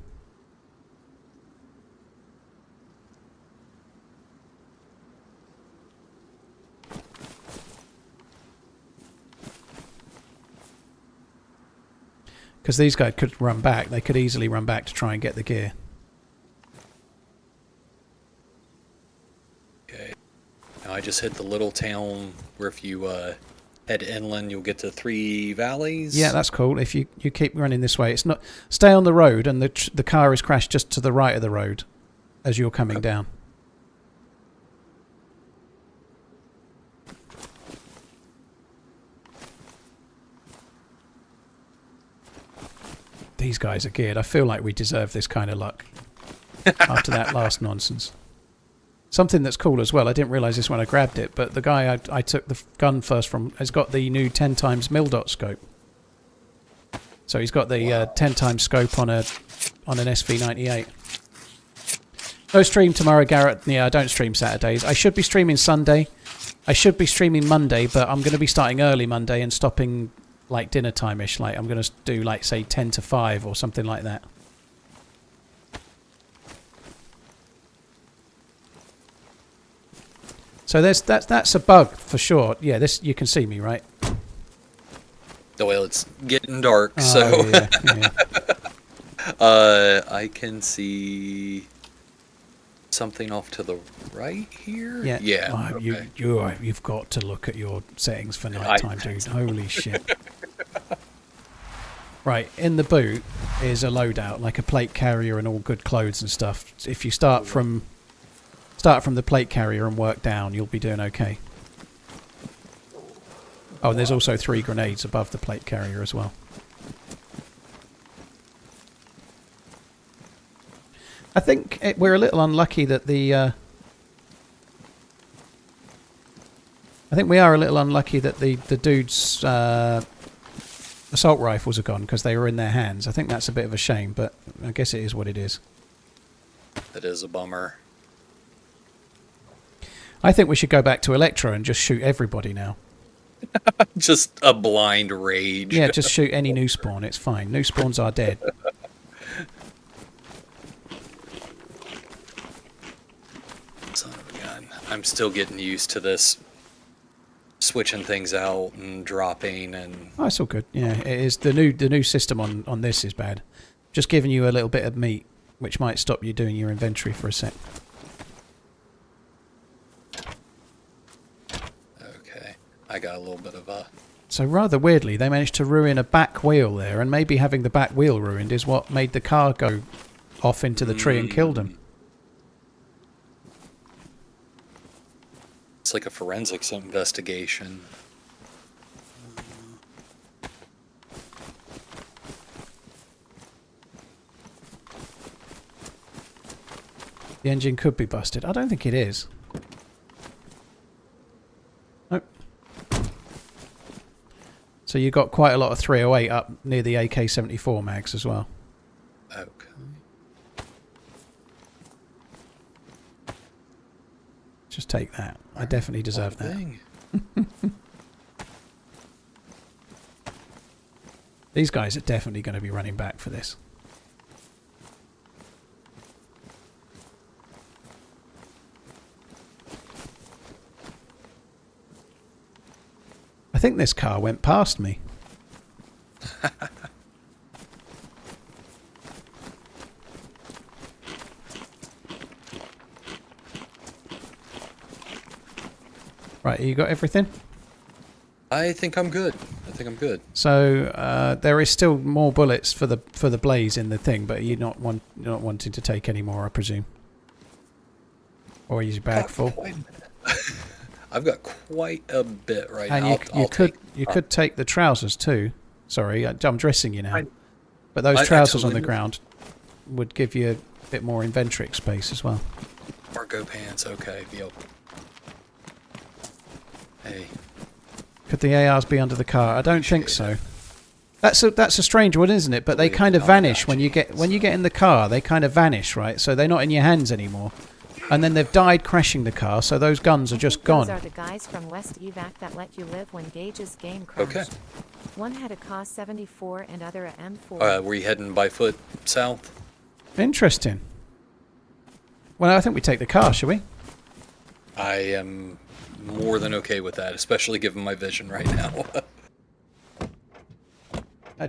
Because these guys could run back. They could easily run back to try and get the gear. Okay. Now I just hit the little town where if you head inland, you'll get to 3 valleys. Yeah, that's cool. If you keep running this way, it's not... Stay on the road, and the car is crashed just to the right of the road as you're coming down. These guys are geared. I feel like we deserve this kind of luck after that last nonsense. Something that's cool as well, I didn't realise this when I grabbed it, but the guy I took the gun first from has got the new 10x mil dot scope. So he's got the 10 times scope on an SV98. No stream tomorrow, Garrett. Yeah, I don't stream Saturdays. I should be streaming Sunday. I should be streaming Monday, but I'm going to be starting early Monday and stopping like dinner time-ish. Like I'm going to do like say 10 to 5 or something like that. So that's a bug for sure. Yeah, this you can see me, right? Well, it's getting dark, Oh, so yeah. I can see something off to the right here. Yeah. Yeah. Oh, Okay. you've got to look at your settings for nighttime, dude. Holy shit. Right, in the boot is a loadout, like a plate carrier and all good clothes and stuff. If you start from the plate carrier and work down, you'll be doing okay. Oh, and there's also 3 grenades above the plate carrier as well. I think we're a little unlucky that the... I think we are a little unlucky that the dude's assault rifles are gone because they were in their hands. I think that's a bit of a shame, but I guess it is what it is. That is a bummer. I think we should go back to Electro and just shoot everybody now. Just a blind rage. Yeah, just shoot any new spawn. It's fine. New spawns are dead. Son of a gun. I'm still getting used to this. Switching things out and dropping and... Oh, it's all good. Yeah, it is. The new system on this is bad. Just giving you a little bit of meat, which might stop you doing your inventory for a sec. Okay. I got a little bit of a... So rather weirdly, they managed to ruin a back wheel there, and maybe having the back wheel ruined is what made the car go off into the tree and killed him. It's like a forensics investigation. The engine could be busted. I don't think it is. Nope. So you got quite a lot of 308 up near the AK-74 mags as well. Okay. Just take that. I definitely deserve that. Thing. These guys are definitely going to be running back for this. I think this car went past me. Right, you got everything? I think I'm good. So there is still more bullets for the blaze in the thing, but you're not wanting to take any more, I presume. Or is your bag full? I've got quite a bit right and now. you could take the trousers too. Sorry, I'm dressing you now. But those trousers on the ground would give you a bit more inventory space as well. Cargo pants, okay. Yep. Hey. Could the ARs be under the car? I don't think so. That's a strange one, isn't it? But they kind of vanish when you get in the car. They kind of vanish, right? So they're not in your hands anymore. And then they've died crashing the car, so those guns are just gone. Those are the guys from West Evac that let you live when Gage's game crashed. Okay. One had a CAS 74 and other a M4. Were you heading by foot south? Interesting. Well, I think we take the car, shall we? I am more than okay with that, especially given my vision right now.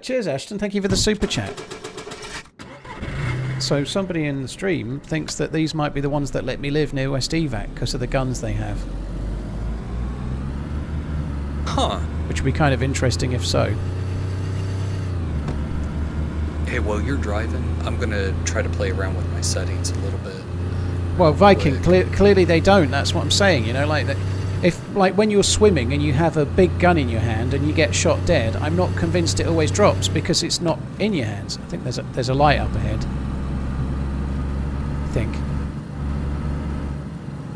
Cheers, Ashton. Thank you for the super chat. So somebody in the stream thinks that these might be the ones that let me live near West Evac because of the guns they have. Huh. Which would be kind of interesting if so. Hey, while you're driving, I'm going to try to play around with my settings a little bit. Well, Viking, clearly they don't. That's what I'm saying, you know, like that. If, like, when you're swimming and you have a big gun in your hand and you get shot dead, I'm not convinced it always drops because it's not in your hands. I think there's a light up ahead. I think.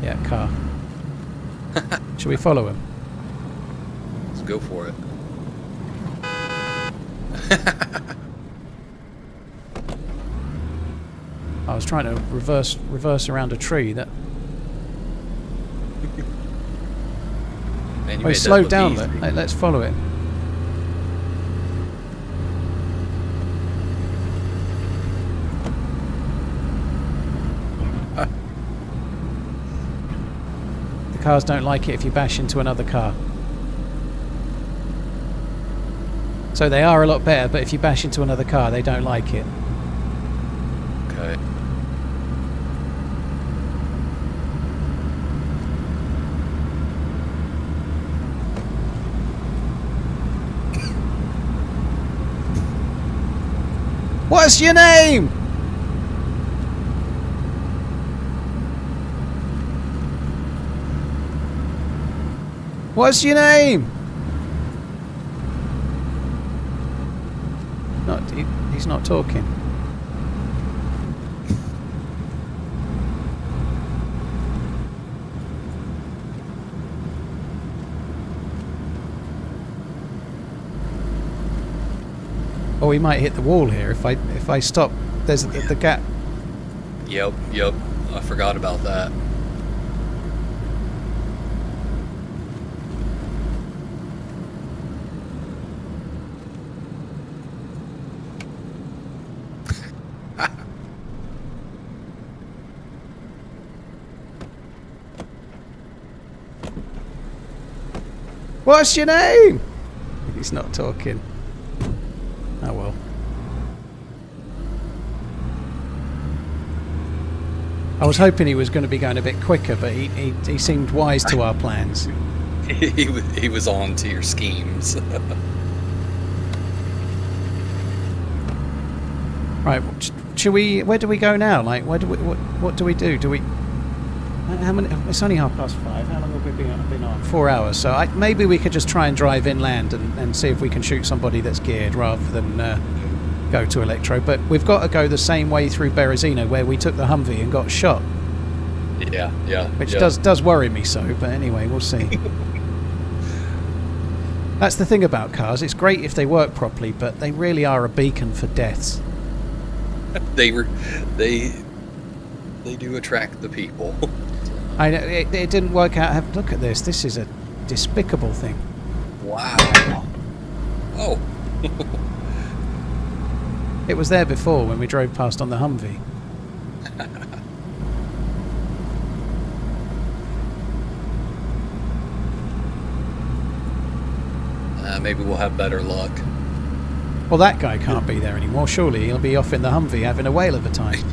Yeah, car. Should we follow him? Let's go for it. I was trying to reverse around a tree. That. Man, you Oh, made that slowed look down. easy. Let's follow it. The cars don't like it if you bash into another car. So they are a lot better, but if you bash into another car, they don't like it. Okay. What's your name? What's your name? He's not talking. Oh, we might hit the wall here if I stop. There's the gap. Yep. I forgot about that. What's your name? He's not talking. Oh well. I was hoping he was going to be going a bit quicker, but he seemed wise to our plans. he was on to your schemes. Right, should we? Where do we go now? Like, where do we? What do we do? Do we? How many? It's only 5:30. How long have we been on? 4 hours. So maybe we could just try and drive inland and see if we can shoot somebody that's geared rather than go to Electro. But we've got to go the same way through Berezino where we took the Humvee and got shot. Yeah. Which does worry me so. But anyway, we'll see. That's the thing about cars. It's great if they work properly, but they really are a beacon for deaths. They do attract the people. I know it didn't work out. Look at this. This is a despicable thing. Wow. Oh. It was there before when we drove past on the Humvee. Maybe we'll have better luck. Well, that guy can't be there anymore. Surely he'll be off in the Humvee having a whale of a time.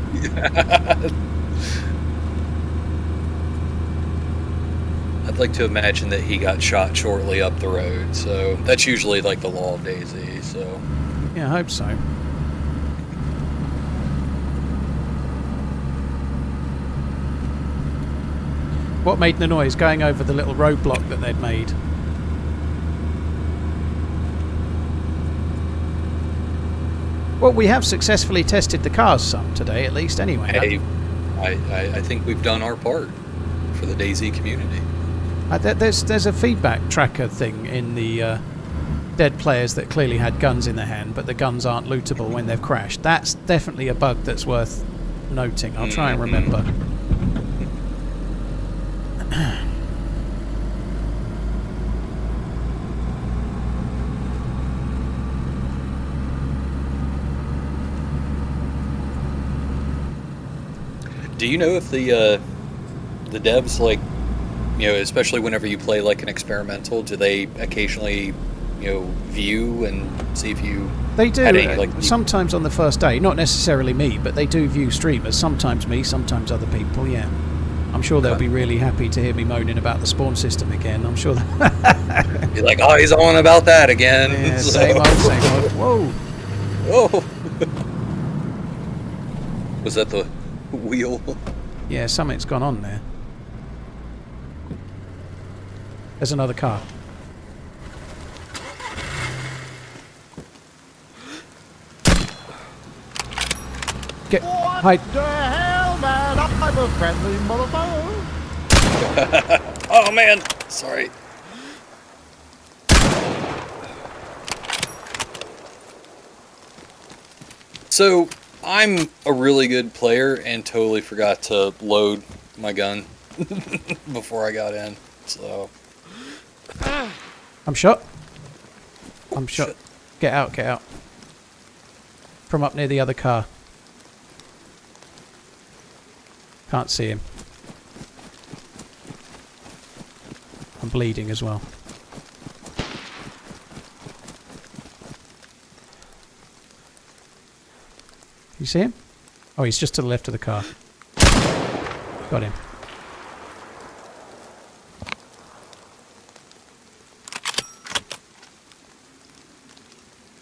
I'd like to imagine that he got shot shortly up the road, so that's usually like the law of DayZ, so... Yeah, I hope so. What made the noise? Going over the little roadblock that they'd made. Well, we have successfully tested the cars some today, at least, anyway. Hey, I think we've done our part for the DayZ community. There's a feedback tracker thing in the dead players that clearly had guns in their hand, but the guns aren't lootable when they've crashed. That's definitely a bug that's worth noting. I'll try and remember. Do you know if the devs, like, you know, especially whenever you play like an experimental, do they occasionally, you know, view and see if you... They do, any, like, sometimes on the first day. Not necessarily me, but they do view streamers. Sometimes me, sometimes other people, yeah. I'm sure they'll be really happy to hear me moaning about the spawn system again. I'm sure that... You're like, oh, he's on about that again. Yeah, So- same old, same old. Whoa! Oh! Was that the wheel? Yeah, something's gone on there. There's another car. Get... Hide. The hell, man? I'm a friendly motherfucker. Oh man, sorry. So I'm a really good player and totally forgot to load my gun before I got in. So I'm shot. I'm shot. Shit. Get out, get out. From up near the other car. Can't see him. I'm bleeding as well. You see him? Oh, he's just to the left of the car. Got him.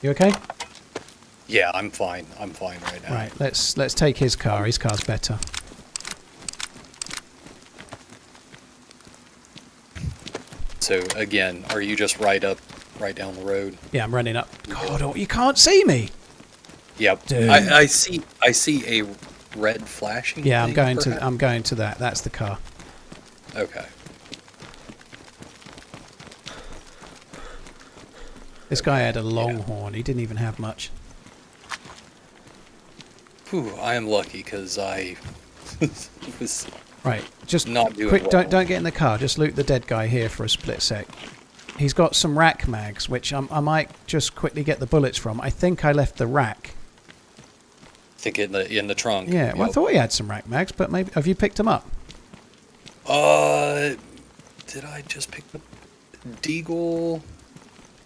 You okay? yeah, I'm fine. I'm fine right now. Right, let's take his car. His car's better. So again, are you just right down the road? Yeah, I'm running up. God, oh, you can't see me. Yep. Dude. I see a red flashing. Yeah, thing, perhaps? I'm going to that. That's the car. Okay. This guy had a Longhorn. He didn't even have much. Whew, I am lucky because I was Right, just not doing quick. well. Don't get in the car. Just loot the dead guy here for a split sec. He's got some rack mags, which I might just quickly get the bullets from. I think I left the rack. I think in the trunk. Yeah, well, I Yep. thought he had some rack mags, but maybe have you picked them up? Did I just pick the Deagle?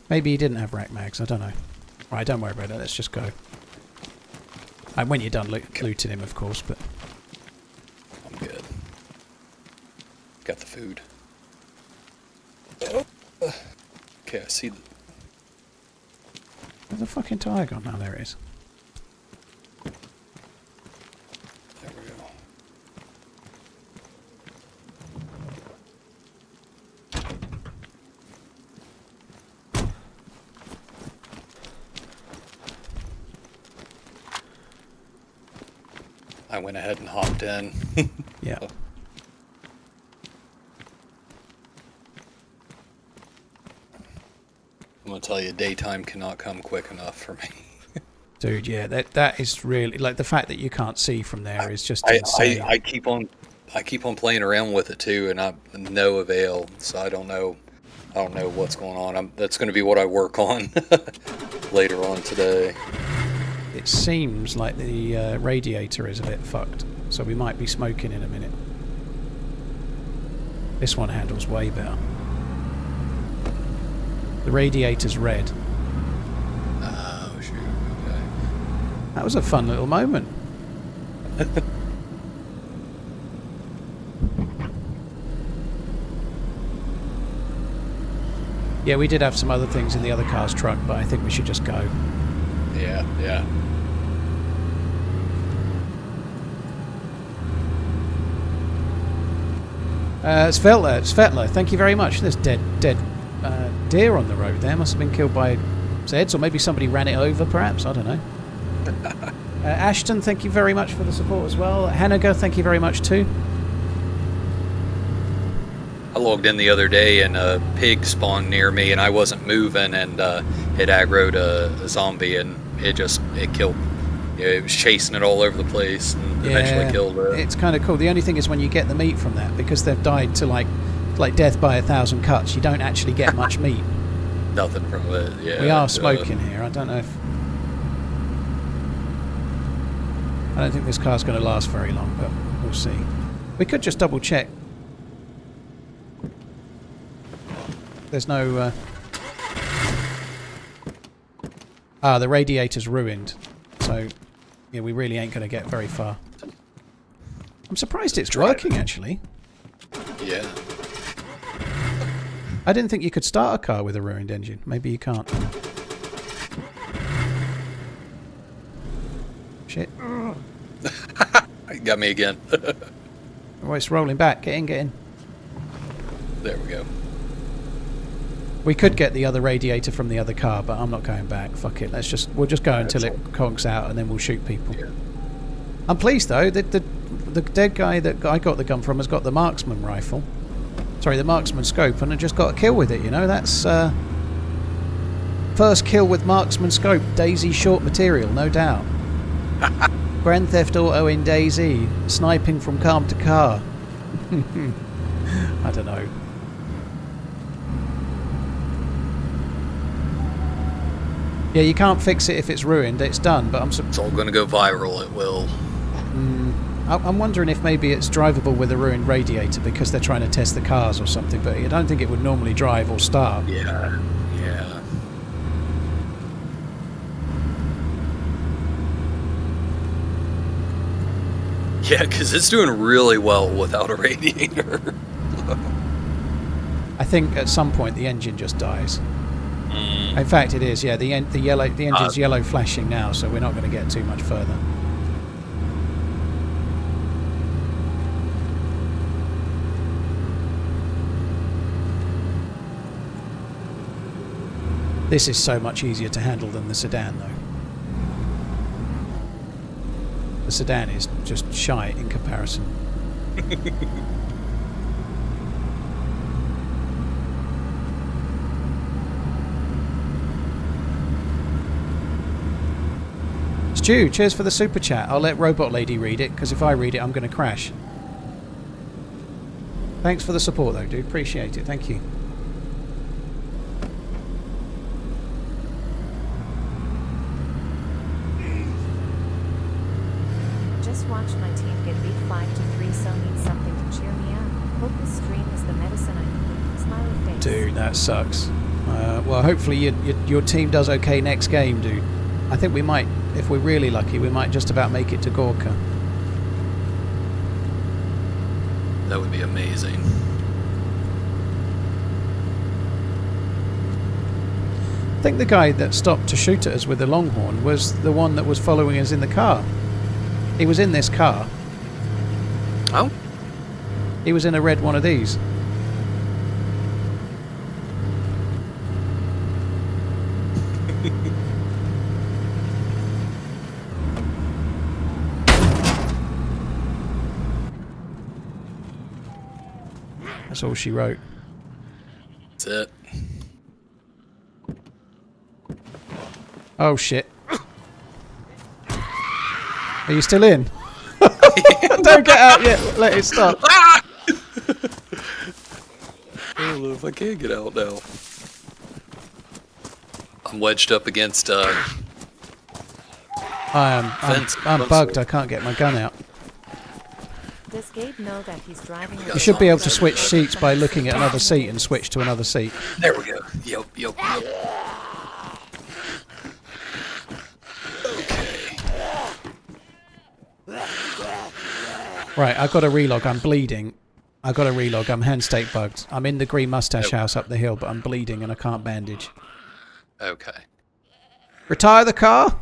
Maybe he didn't have rack mags. I don't know. Right, don't worry about it. Let's just go. And when you're done looting him, of course, but I'm good. Got the food. Okay, I see. where's the fucking tire gone? Oh, there it is. There we go. I went ahead and hopped in. Yeah. I'm gonna tell you, daytime cannot come quick enough for me. Dude, yeah, that is really like the fact that you can't see from there is just insane. I keep on playing around with it too, and I'm no avail. So I don't know what's going on. That's going to be what I work on later on today. It seems like the radiator is a bit fucked, so we might be smoking in a minute. This one handles way better. The radiator's red. Oh shoot! Okay. That was a fun little moment. Yeah, we did have some other things in the other car's truck, but I think we should just go. Yeah, yeah. It's Svetler, thank you very much. There's dead deer on the road there. Must have been killed by Zeds, or maybe somebody ran it over, perhaps. I don't know. Ashton, thank you very much for the support as well. Hanaga, thank you very much too. I logged in the other day and a pig spawned near me, and I wasn't moving, and it aggroed a zombie, and it killed. It was chasing it all over the place, and eventually killed it. It's kind of cool. The only thing is when you get the meat from that, because they've died to like death by 1,000 cuts, you don't actually get much meat. Nothing from it. Yeah. We are smoking here. I don't know if. I don't think this car's going to last very long, but we'll see. We could just double check. There's no. The radiator's ruined, so yeah, we really ain't going to get very far. I'm surprised it's working actually. Yeah. I didn't think you could start a car with a ruined engine. Maybe you can't. Shit. Got me again. Oh, it's rolling back. Get in, get in. There we go. We could get the other radiator from the other car, but I'm not going back. Fuck it. We'll just go until it conks out, and then we'll shoot people. Yeah. I'm pleased though. The dead guy that I got the gun from has got the marksman rifle. Sorry, the marksman scope, and I just got a kill with it. You know, that's first kill with marksman scope. DayZ short material, no doubt. Grand Theft Auto in DayZ, sniping from car to car. I don't know. Yeah, you can't fix it if it's ruined. It's done, but It's all going to go viral. It will. I'm wondering if maybe it's drivable with a ruined radiator because they're trying to test the cars or something. But I don't think it would normally drive or start. Yeah. Yeah, because it's doing really well without a radiator. I think at some point the engine just dies. In fact, it is. Yeah, the engine's yellow flashing now, so we're not going to get too much further. This is so much easier to handle than the sedan, though. The sedan is just shite in comparison. Stu, cheers for the super chat. I'll let Robot Lady read it, because if I read it, I'm going to crash. Thanks for the support, though, dude. Appreciate it. Thank you. Just watched my team get beat 5-3, so need something to cheer me up. Hope this stream is the medicine I need. Smiley face. Dude, that sucks. Well, hopefully your team does okay next game, dude. I think we might, if we're really lucky, we might just about make it to Gorka. That would be amazing. I think the guy that stopped to shoot at us with the Longhorn was the one that was following us in the car. He was in this car. Oh? He was in a red one of these. That's all she wrote. That's it. Oh shit. Are you still in? Don't get out yet. Let it stop. I don't know if I can get out now. I'm wedged up against I'm bugged. I can't get my gun out. Does Gabe know that he's driving? You should be able to switch seats by looking at another seat and switch to another seat. There we go. Yep. Okay. Right, I've got to relog. I'm bleeding. I've got to relog. I'm hand stake bugged. I'm in the green mustache house up the hill, but I'm bleeding and I can't bandage. Okay. Retire the car?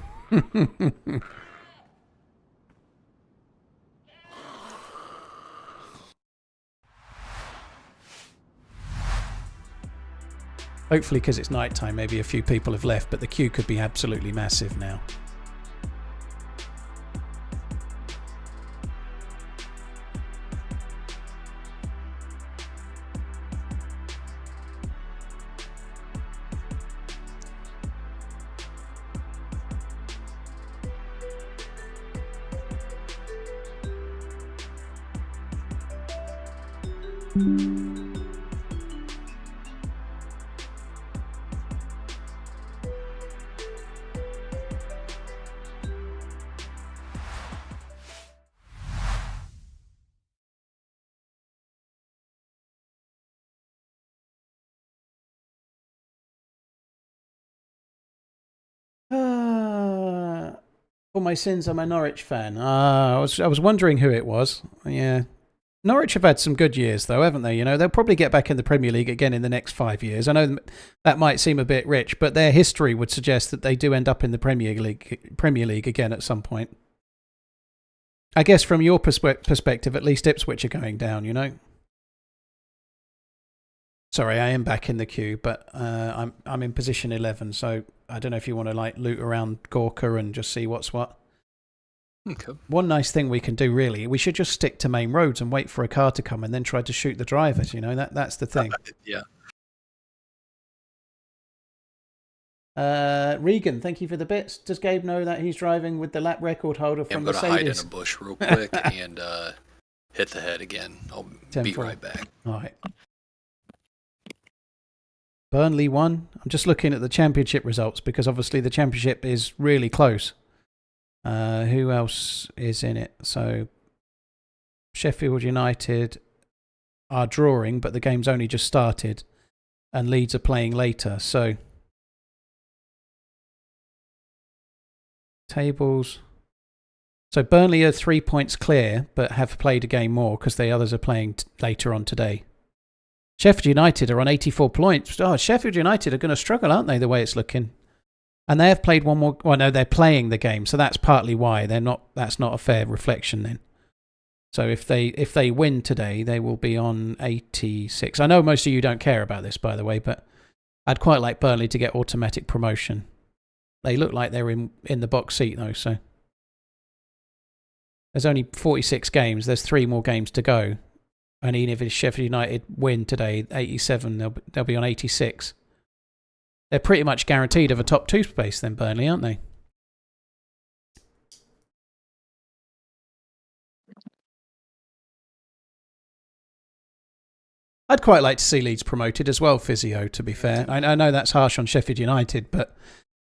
Hopefully, because it's night time, maybe a few people have left, but the queue could be absolutely massive now. For my sins, I'm a Norwich fan. I was wondering who it was. Yeah. Norwich have had some good years, though, haven't they? You know, they'll probably get back in the Premier League again in the next 5 years. I know that might seem a bit rich, but their history would suggest that they do end up in the Premier League again at some point. I guess from your perspective, at least Ipswich are going down, you know? Sorry, I am back in the queue, but I'm in position 11, so I don't know if you want to like loot around Gorka and just see what's what. Okay. One nice thing we can do, really, we should just stick to main roads and wait for a car to come and then try to shoot the drivers, you know? That's the thing. Yeah. Regan, thank you for the bits. Does Gabe know that he's driving with the lap record holder from I'm going to hide in Mercedes? a bush real quick and hit the head again. I'll be right back. All right. Burnley won. I'm just looking at the championship results because obviously the championship is really close. Who else is in it? So Sheffield United are drawing, but the game's only just started, and Leeds are playing later. So tables. So Burnley are 3 points clear, but have played a game more because the others are playing later on today. Sheffield United are on 84 points. Oh, Sheffield United are going to struggle, aren't they, the way it's looking? And they have played one more. Well, no, they're playing the game, so that's partly why they're not. That's not a fair reflection then. So if they win today, they will be on 86. I know most of you don't care about this, by the way, but I'd quite like Burnley to get automatic promotion. They look like they're in the box seat though, so there's only 46 games. There's 3 more games to go. And even if Sheffield United win today, 87, they'll be on 86. They're pretty much guaranteed of a top 2 space then, Burnley, aren't they? I'd quite like to see Leeds promoted as well, Physio, to be fair. I know that's harsh on Sheffield United, but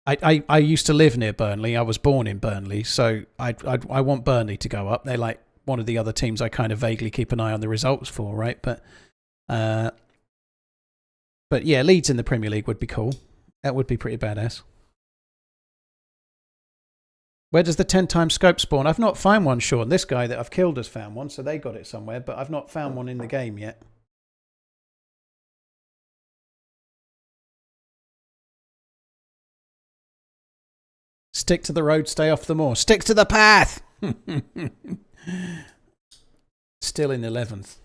I used to live near Burnley. I was born in Burnley, so I want Burnley to go up. They're like one of the other teams I kind of vaguely keep an eye on the results for, right? But yeah, Leeds in the Premier League would be cool. That would be pretty badass. Where does the 10-time scope spawn? I've not found one, Sean. This guy that I've killed has found one, so they got it somewhere, but I've not found one in the game yet. Stick to the road, stay off the moor. Stick to the path! Still in 11th.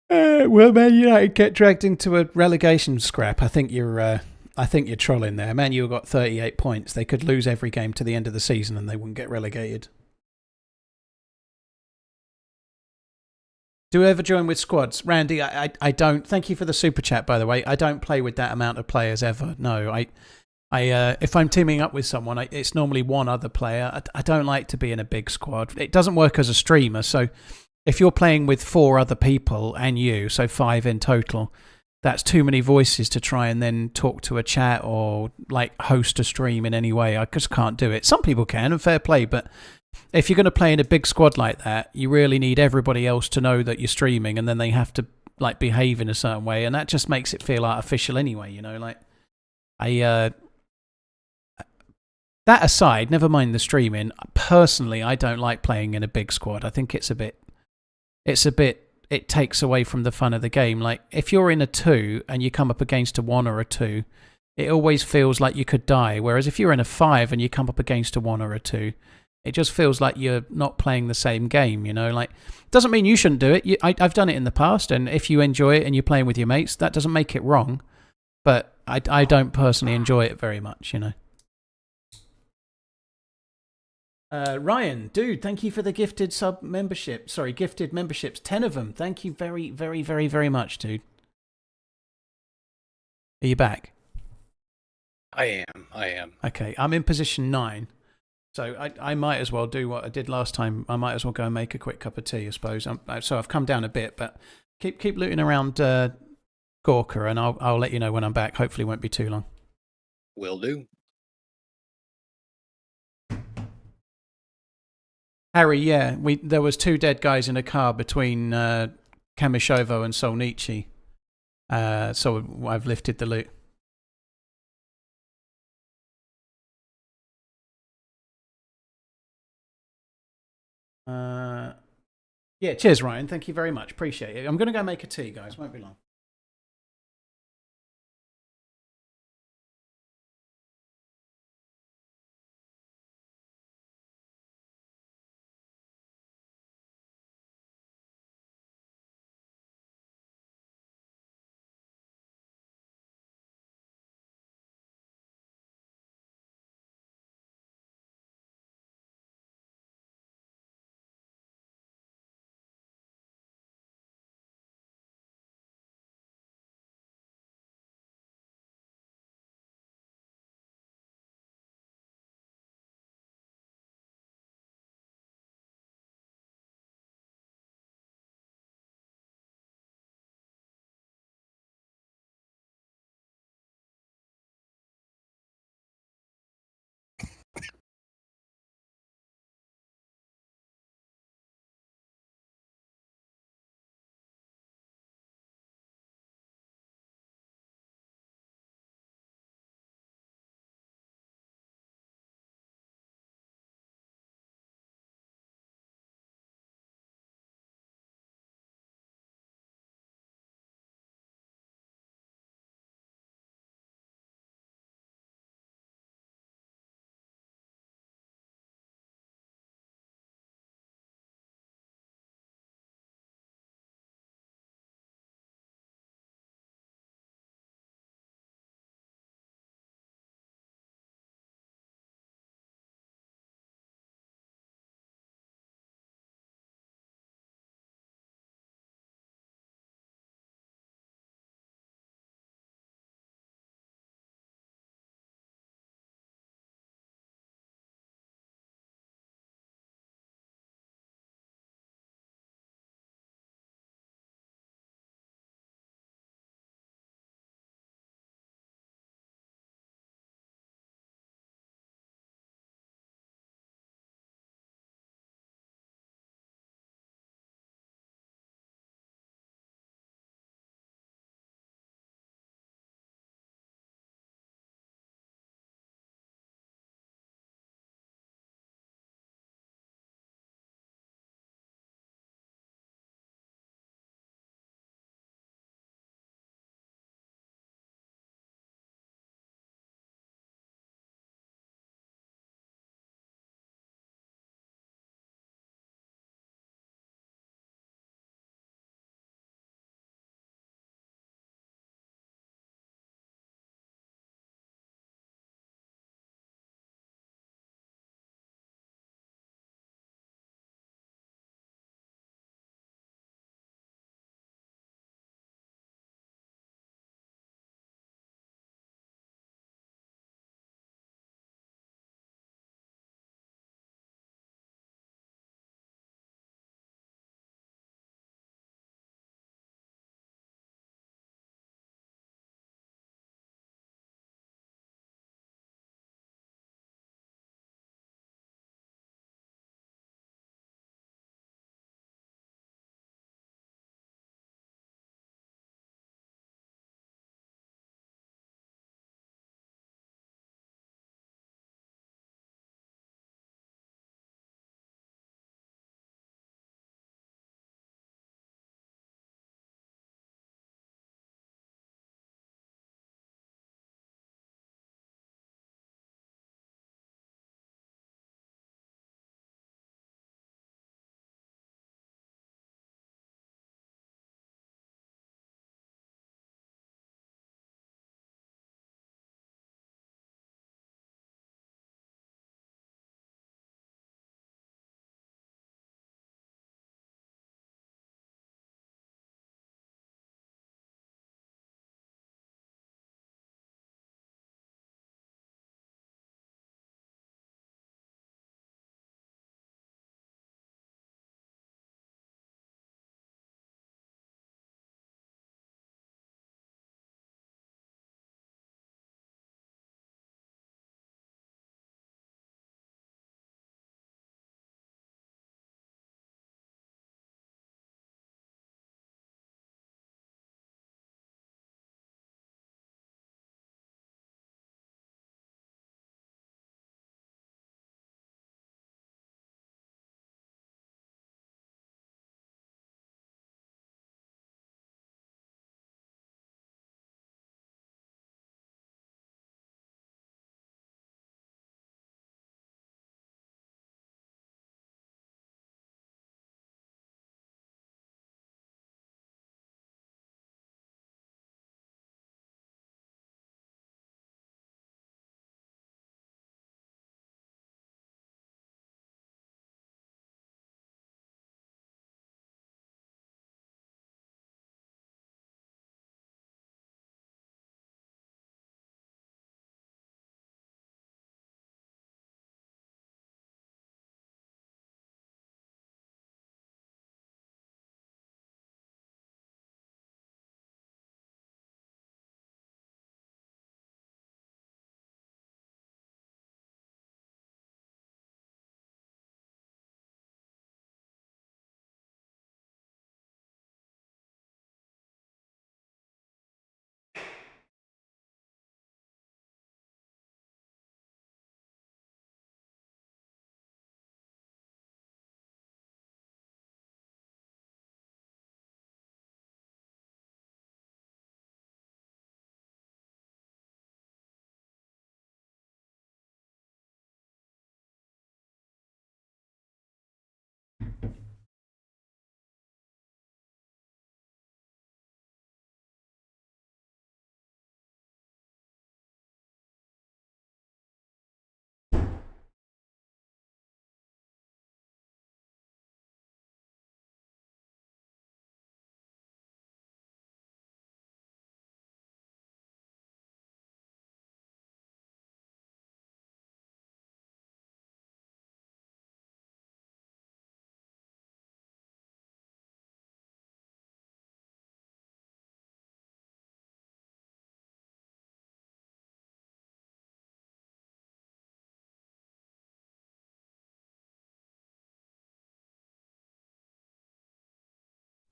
Well, Man United get dragged into a relegation scrap. I think you're trolling there. Man U got 38 points. They could lose every game to the end of the season and they wouldn't get relegated. Do you ever join with squads? Randy, I don't. Thank you for the super chat, by the way. I don't play with that amount of players ever. No, if I'm teaming up with someone, it's normally one other player. I don't like to be in a big squad. It doesn't work as a streamer. So if you're playing with 4 other people and you, so 5 in total, that's too many voices to try and then talk to a chat or like host a stream in any way. I just can't do it. Some people can, and fair play, but if you're going to play in a big squad like that, you really need everybody else to know that you're streaming, and then they have to like behave in a certain way, and that just makes it feel artificial anyway, you know, like that aside, never mind the streaming, personally I don't like playing in a big squad. I think it takes away from the fun of the game. Like if you're in a 2 and you come up against a 1 or a 2, it always feels like you could die, whereas if you're in a 5 and you come up against a 1 or a 2, it just feels like you're not playing the same game, you know. Like, doesn't mean you shouldn't do it. I've done it in the past, and if you enjoy it and you're playing with your mates, that doesn't make it wrong. But I don't personally enjoy it very much, you know. Ryan, dude, thank you for the gifted memberships. 10 of them. Thank you very, very, very, very much, dude. Are you back? I am. Okay, I'm in position 9. So I might as well do what I did last time. I might as well go and make a quick cup of tea, I suppose. So I've come down a bit, but keep looting around Gorka, and I'll let you know when I'm back. Hopefully it won't be too long. Will do. Harry, yeah, there was 2 dead guys in a car between Kamishovo and Solnichi. So I've lifted the loot. Yeah, cheers, Ryan. Thank you very much. Appreciate it. I'm going to go make a tea, guys. Won't be long.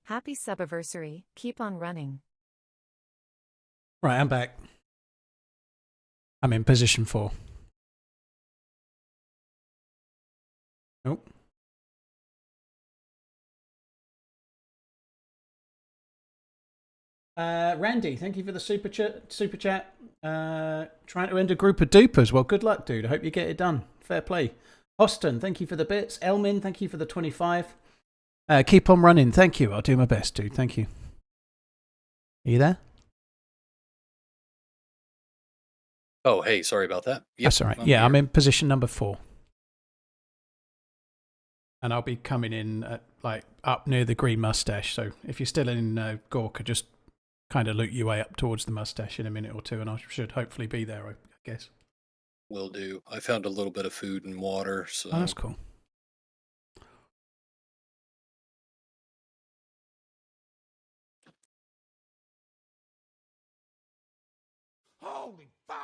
Happy subiversary, keep on running. Right, I'm back. I'm in position 4. Nope. Randy, thank you for the super chat. Trying to end a group of dupers. Well, good luck, dude. I hope you get it done. Fair play. Austin, thank you for the bits. Elmin, thank you for the 25. Keep on running. Thank you. I'll do my best, dude. Thank you. Are you there? Oh, hey, sorry about that. Yep, That's all right. Yeah, I'm in position number 4. And I'll be coming in at, like, up near the green mustache. So if you're still in Gorka, just kind of loot your way up towards the mustache in a minute or two, and I should hopefully be there, I guess. Will do. I found a little bit of food and water, so... Oh, that's cool. Holy fuck!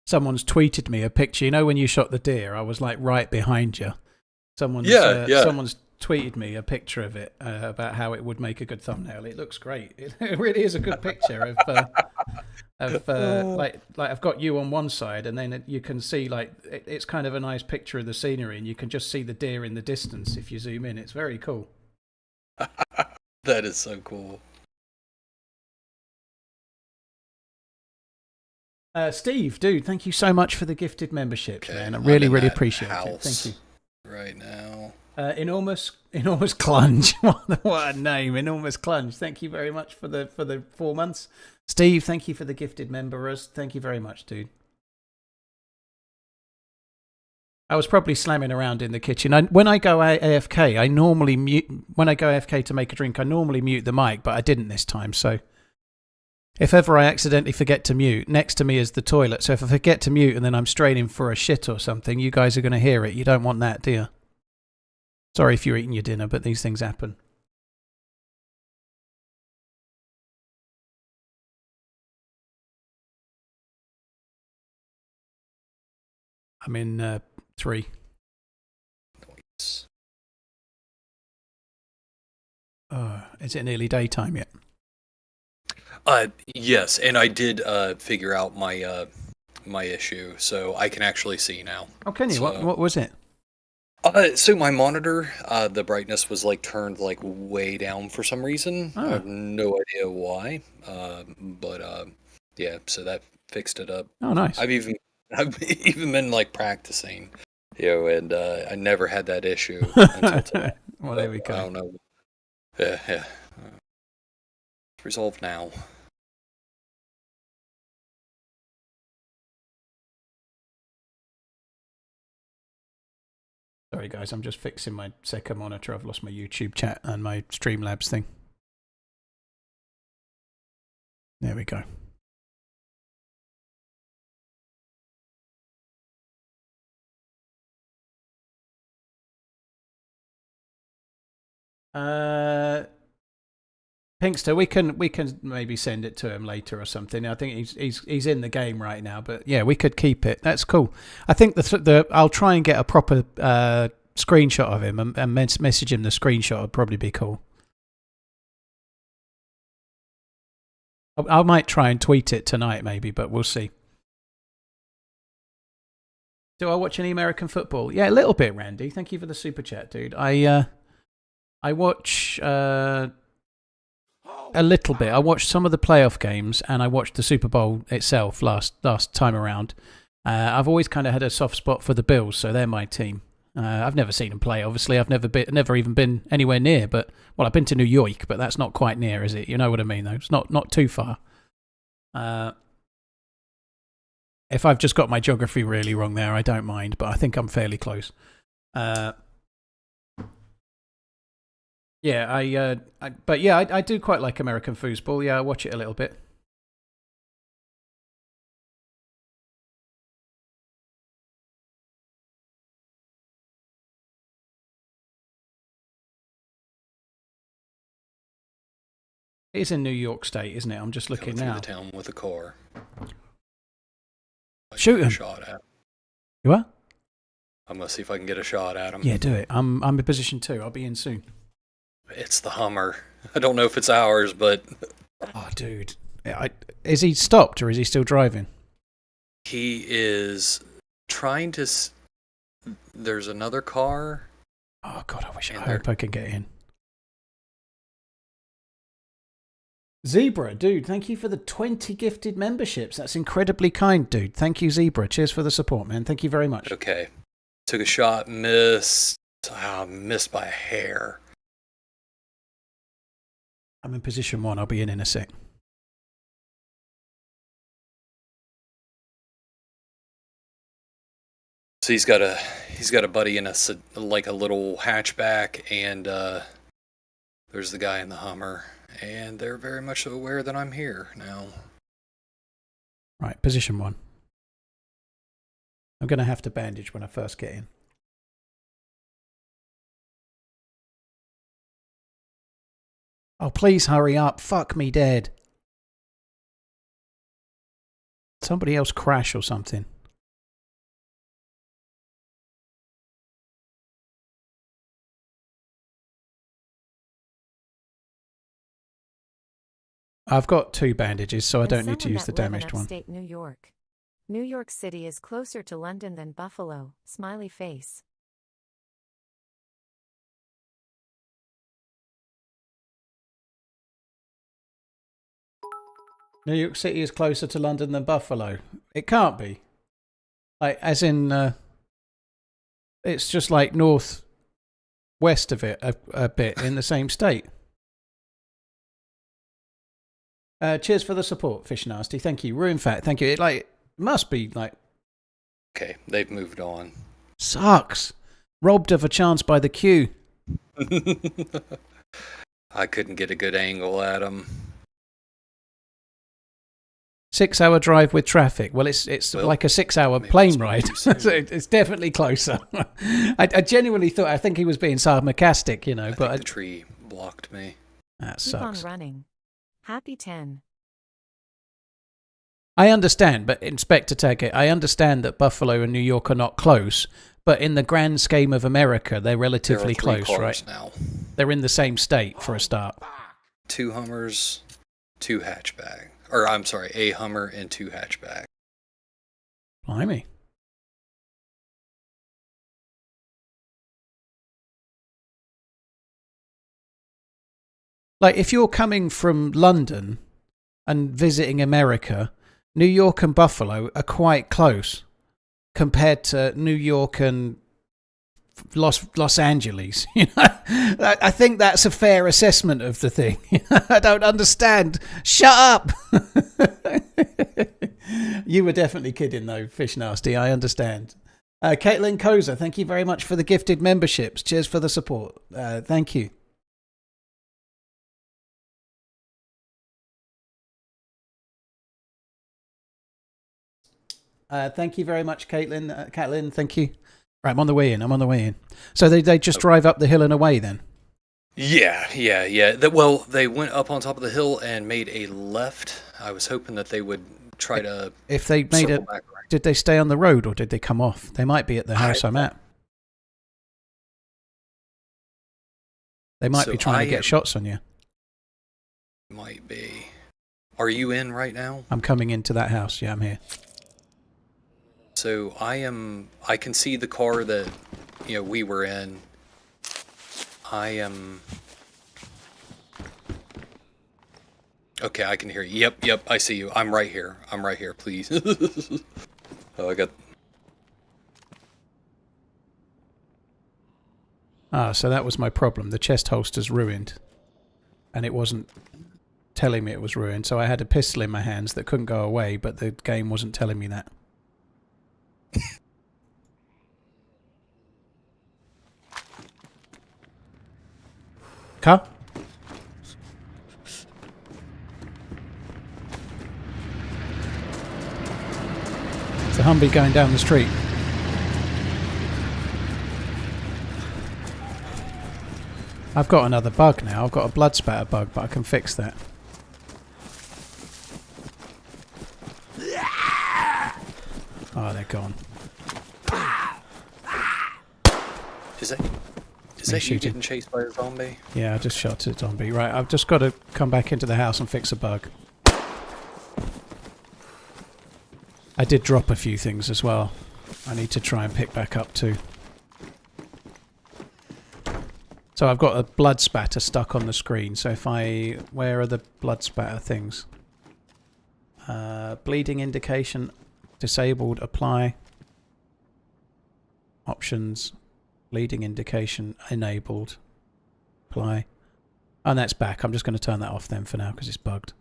Someone's tweeted me a picture. You know when you shot the deer, I was like right behind you. Someone's tweeted me a picture of it about how it would make a good thumbnail. It looks great. It really is a good picture of like I've got you on one side, and then you can see like it's kind of a nice picture of the scenery, and you can just see the deer in the distance if you zoom in. It's very cool. That is so cool. Steve, dude, thank you so much for the gifted membership, man. I really appreciate it. Thank you. Right now. Enormous Clunge. What a name, Enormous Clunge. Thank you very much for the 4 months. Steve, thank you for the gifted members. Thank you very much, dude. I was probably slamming around in the kitchen. When I go AFK, I normally mute. When I go AFK to make a drink, I normally mute the mic, but I didn't this time, so... If ever I accidentally forget to mute, next to me is the toilet. So if I forget to mute and then I'm straining for a shit or something, you guys are going to hear it. You don't want that, do you? Sorry if you're eating your dinner, but these things happen. I'm in 3. Nice. Is it nearly daytime yet? Yes, and I did figure out my my issue, so I can actually see now. Oh, can you? So, what was it? So my monitor, the brightness was like turned like way down for some reason. Oh. I have no idea why, but yeah, so that fixed it up. Oh, nice. I've even been like practicing, and I never had that issue until today. Well, there we go. I don't know. Yeah. It's resolved now. Sorry, guys, I'm just fixing my second monitor. I've lost my YouTube chat and my Streamlabs thing. There we go. Pinkster, we can maybe send it to him later or something. I think he's in the game right now, but yeah, we could keep it. That's cool. I think I'll try and get a proper screenshot of him and message him the screenshot. Would probably be cool. I might try and tweet it tonight, maybe, but we'll see. Do I watch any American football? Yeah, a little bit, Randy. Thank you for the super chat, dude. I watch a little bit. I watched some of the playoff games, and I watched the Super Bowl itself last time around. I've always kind of had a soft spot for the Bills, so they're my team. I've never seen them play. Obviously, I've never even been anywhere near. But well, I've been to New York, but that's not quite near, is it? You know what I mean, though. It's not too far. If I've just got my geography really wrong there, I don't mind. But I think I'm fairly close. Yeah, I do quite like American foosball. Yeah, I watch it a little bit. It is in New York State, isn't it? I'm just looking now. The town with a car. Shoot him. Shot at. You what? I'm gonna see if I can get a shot at him. Yeah, do it. I'm in position 2. I'll be in soon. It's the Hummer. I don't know if it's ours, but... Oh, dude. Is he stopped or is he still driving? He is trying to... There's another car. Oh, God, I hope I can get in. Zebra, dude, thank you for the 20 gifted memberships. That's incredibly kind, dude. Thank you, Zebra. Cheers for the support, man. Thank you very much. Okay. Took a shot, missed. Missed by a hair. I'm in position 1. I'll be in a sec. So he's got a buddy in a little hatchback, and there's the guy in the Hummer, and they're very much aware that I'm here now. Right, position 1. I'm going to have to bandage when I first get in. Oh, please hurry up. Fuck me dead. Somebody else crash or something. I've got 2 bandages, so I don't need to use the damaged one. Upstate New York. New York City is closer to London than Buffalo. Smiley face. New York City is closer to London than Buffalo. It can't be. Like, as in, it's just like north west of it a bit in the same state. Cheers for the support, Fish Nasty. Thank you. Ruin Fat, thank you. It must be like... Okay, they've moved on. Sucks. Robbed of a chance by the queue. I couldn't get a good angle at him. 6-hour drive with traffic. Well, it's like a 6-hour plane ride. So it's definitely closer. I genuinely thought, I think he was being sarcastic, you know. I think the tree blocked me. That Keep on sucks. running. Happy 10. I understand, but Inspector Taggart, I understand that Buffalo and New York are not close, but in the grand scheme of America, they're relatively close, right? Now. They're in the same state for a start. 2 Hummers, 2 hatchback. Or, I'm sorry, a Hummer and 2 hatchback. Blimey. Like, if you're coming from London and visiting America, New York and Buffalo are quite close compared to New York and Los Angeles. You know, I think that's a fair assessment of the thing. I don't understand. Shut up. You were definitely kidding, though, Fish Nasty. I understand. Caitlin Koza, thank you very much for the gifted memberships. Cheers for the support. Thank you. Thank you very much, Caitlin. Caitlin, thank you. Right, I'm on the way in. So they just drive up the hill and away then? Yeah. They went up on top of the hill and made a left. I was hoping that they would try to... If they made it, did they stay on the road or did they come off? They might be at the house I'm at. They might be trying to get shots on you. Might be. Are you in right now? I'm coming into that house. Yeah, I'm here. So I can see the car that, you know, we were in. I am... Okay, I can hear you. Yep, I see you. I'm right here, please. Oh, I got... Ah, so that was my problem. The chest holster's ruined. And it wasn't telling me it was ruined, so I had a pistol in my hands that couldn't go away, but the game wasn't telling me that. Car? It's a Humvee going down the street. I've got another bug now. I've got a blood spatter bug, but I can fix that. Oh, they're gone. Is that you getting chased by a zombie? Yeah, I just shot a zombie. Right, I've just got to come back into the house and fix a bug. I did drop a few things as well. I need to try and pick back up too. So I've got a blood spatter stuck on the screen. So if I... Where are the blood spatter things? Bleeding indication disabled. Apply. Options. Bleeding indication enabled. Apply. And that's back. I'm just going to turn that off then for now because it's bugged.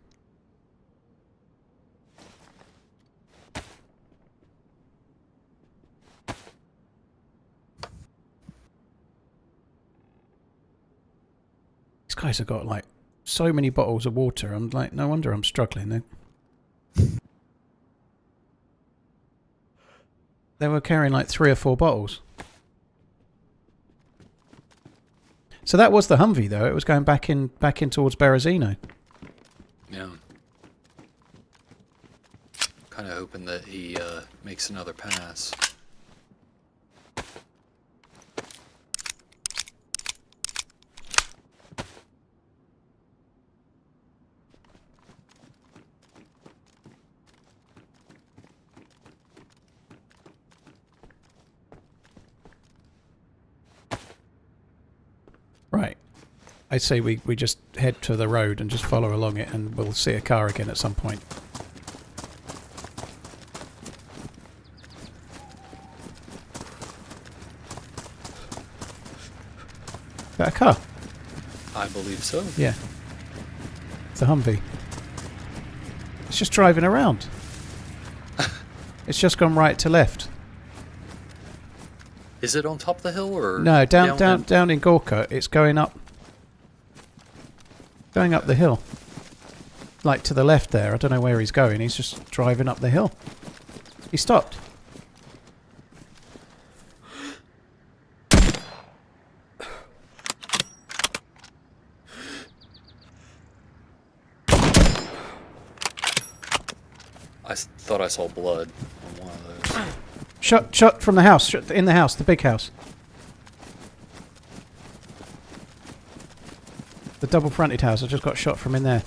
These guys have got like so many bottles of water. I'm like, no wonder I'm struggling. They were carrying like 3 or 4 bottles. So that was the Humvee though. It was going back in towards Berezino. Yeah. Kind of hoping that he makes another pass. Right. I say we just head to the road and just follow along it and we'll see a car again at some point. Is that a car? I believe so. Yeah. It's a Humvee. It's just driving around. It's just gone right to left. Is it on top of the hill or No, down in Gorka. It's going up the hill. Like to the left there. I don't know where he's going. He's just driving up the hill. He stopped. I thought I saw blood on one of those. Shot from the house. Shot in the house. The big house. The double-fronted house. I just got shot from in there.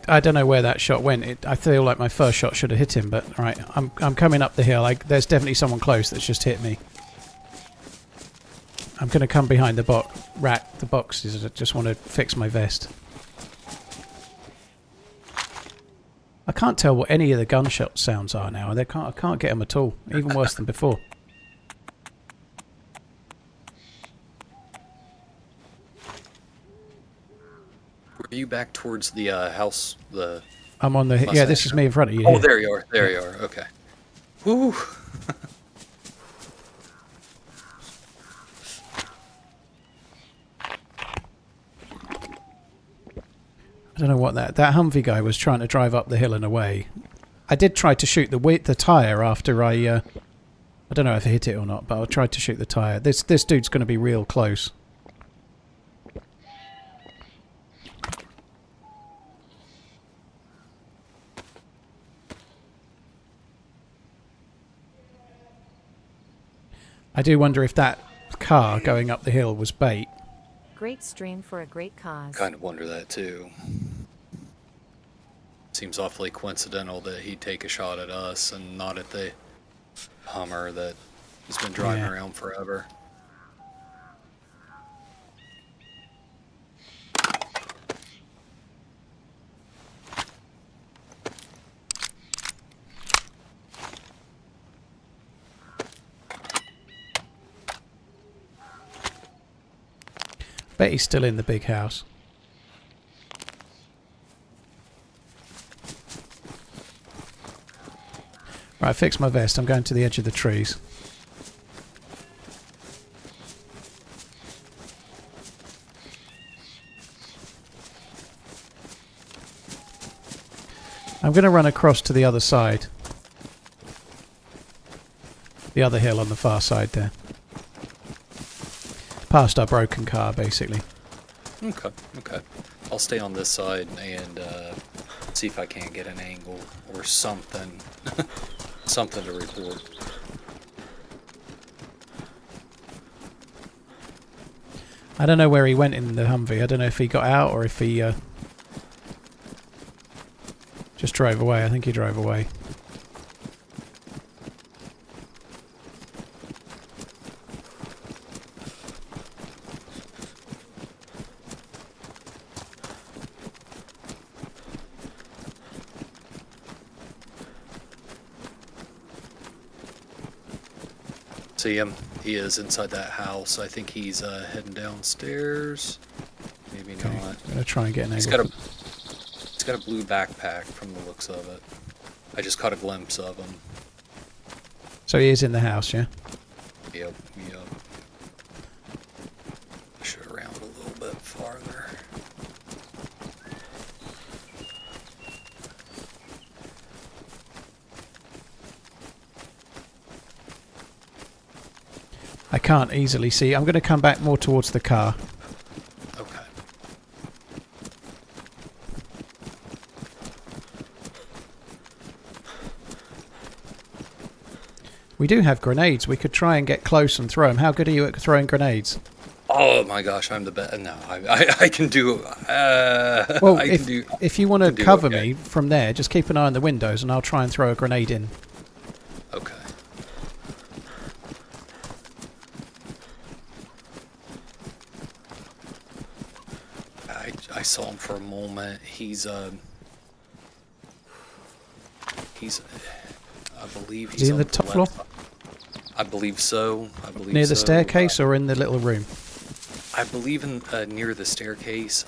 I don't know where that shot went. I feel like my first shot should have hit him, but right, I'm coming up the hill. There's definitely someone close that's just hit me. I'm going to come behind the the boxes. I just want to fix my vest. I can't tell what any of the gunshot sounds are now. I can't get them at all. Even worse than before. Were you back towards the house? I'm on the... Yeah, this is me in front of you. Oh, here. there you are. There you are. Okay. Woo! I don't know what that Humvee guy was trying to drive up the hill and away. I did try to shoot the tyre after I don't know if I hit it or not, but I tried to shoot the tyre. This dude's going to be real close. I do wonder if that car going up the hill was bait. Great stream for a great cause. Kind of wonder that too. Seems awfully coincidental that he'd take a shot at us and not at the Hummer that has been driving around forever. Bet he's still in the big house. Right, fix my vest. I'm going to the edge of the trees. I'm going to run across to the other side. The other hill on the far side there. Past our broken car, basically. Okay, okay. I'll stay on this side and see if I can't get an angle or something. Something to report. I don't know where he went in the Humvee. I don't know if he got out or if he just drove away. I think he drove away. See him? He is inside that house. I think he's heading downstairs. Maybe Okay, not. I'm gonna try and get an He's angle. got a blue backpack from the looks of it. I just caught a glimpse of him. So he is in the house, yeah? Yep, yep. Should around a little bit farther. I can't easily see. I'm going to come back more towards the car. Okay. We do have grenades. We could try and get close and throw them. How good are you at throwing grenades? Oh my gosh, I'm the best. No, I can do. Well, I can do. if you want can to do cover okay. me from there, just keep an eye on the windows and I'll try and throw a grenade in. Okay. I saw him for a moment. He's I believe he's Is he in on the top floor? left side. I believe so. I believe Near the so. staircase or in the little room? I believe in near the staircase.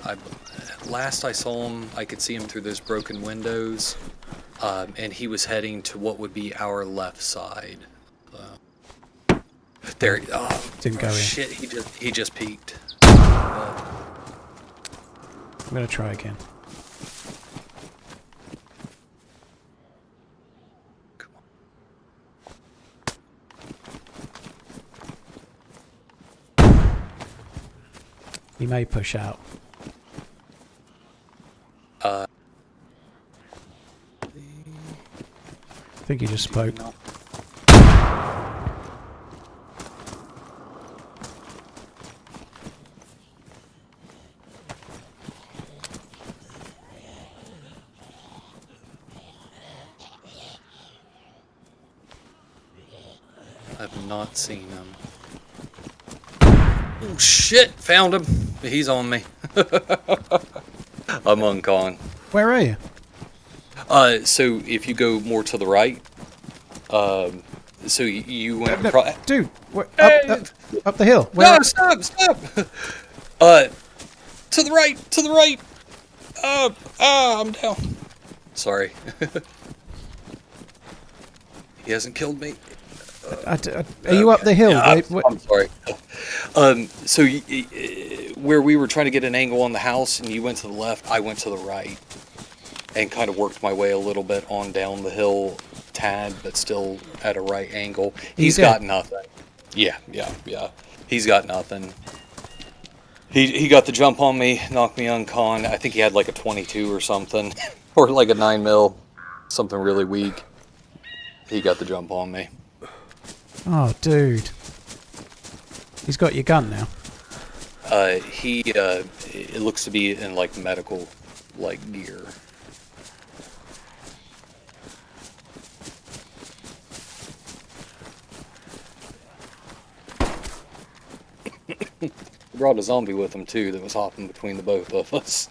Last I saw him, I could see him through those broken windows, and he was heading to what would be our left side. There. Oh, Didn't go in. shit! He just peeked. I'm going to try again. Come on. He may push out. I think he just spoke. I've not seen him. Oh shit! Found him. He's on me. I'm on con. Where are you? So if you go more to the right, so you went. Dude, up the hill. Where No, stop! To the right. I'm down. Sorry. He hasn't killed me. are you up the hill? Yeah, I'm sorry. So where we were trying to get an angle on the house, and you went to the left, I went to the right, and kind of worked my way a little bit on down the hill, tad, but still at a right angle. He's got nothing. Yeah. He's got nothing. He got the jump on me, knocked me on con. I think he had like a 22 or something, or like a 9mm, something really weak. He got the jump on me. Oh, dude. He's got your gun now. It looks to be in like medical, like gear. He brought a zombie with him too that was hopping between the both of us.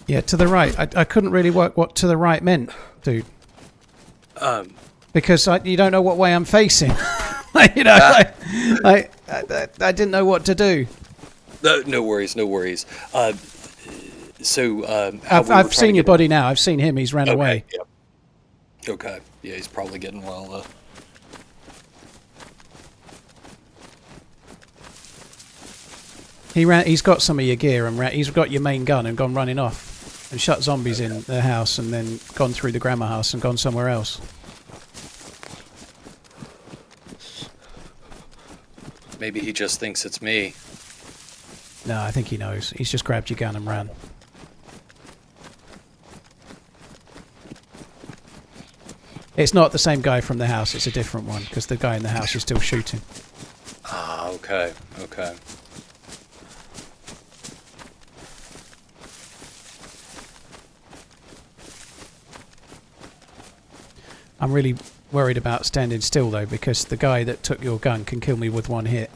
Yeah, to the right. I couldn't really work what to the right meant, dude. Because you don't know what way I'm facing. You know, I didn't know what to do. No worries, no worries. I've seen your body now. I've seen him. He's ran away. Yep. Okay. Yeah, he's probably getting well though. He's got some of your gear and he's got your main gun and gone running off and shut zombies in the house and then gone through the grandma house and gone somewhere else. Maybe he just thinks it's me. No, I think he knows. He's just grabbed your gun and ran. It's not the same guy from the house. It's a different one because the guy in the house is still shooting. Ah, okay, okay. I'm really worried about standing still though because the guy that took your gun can kill me with one hit.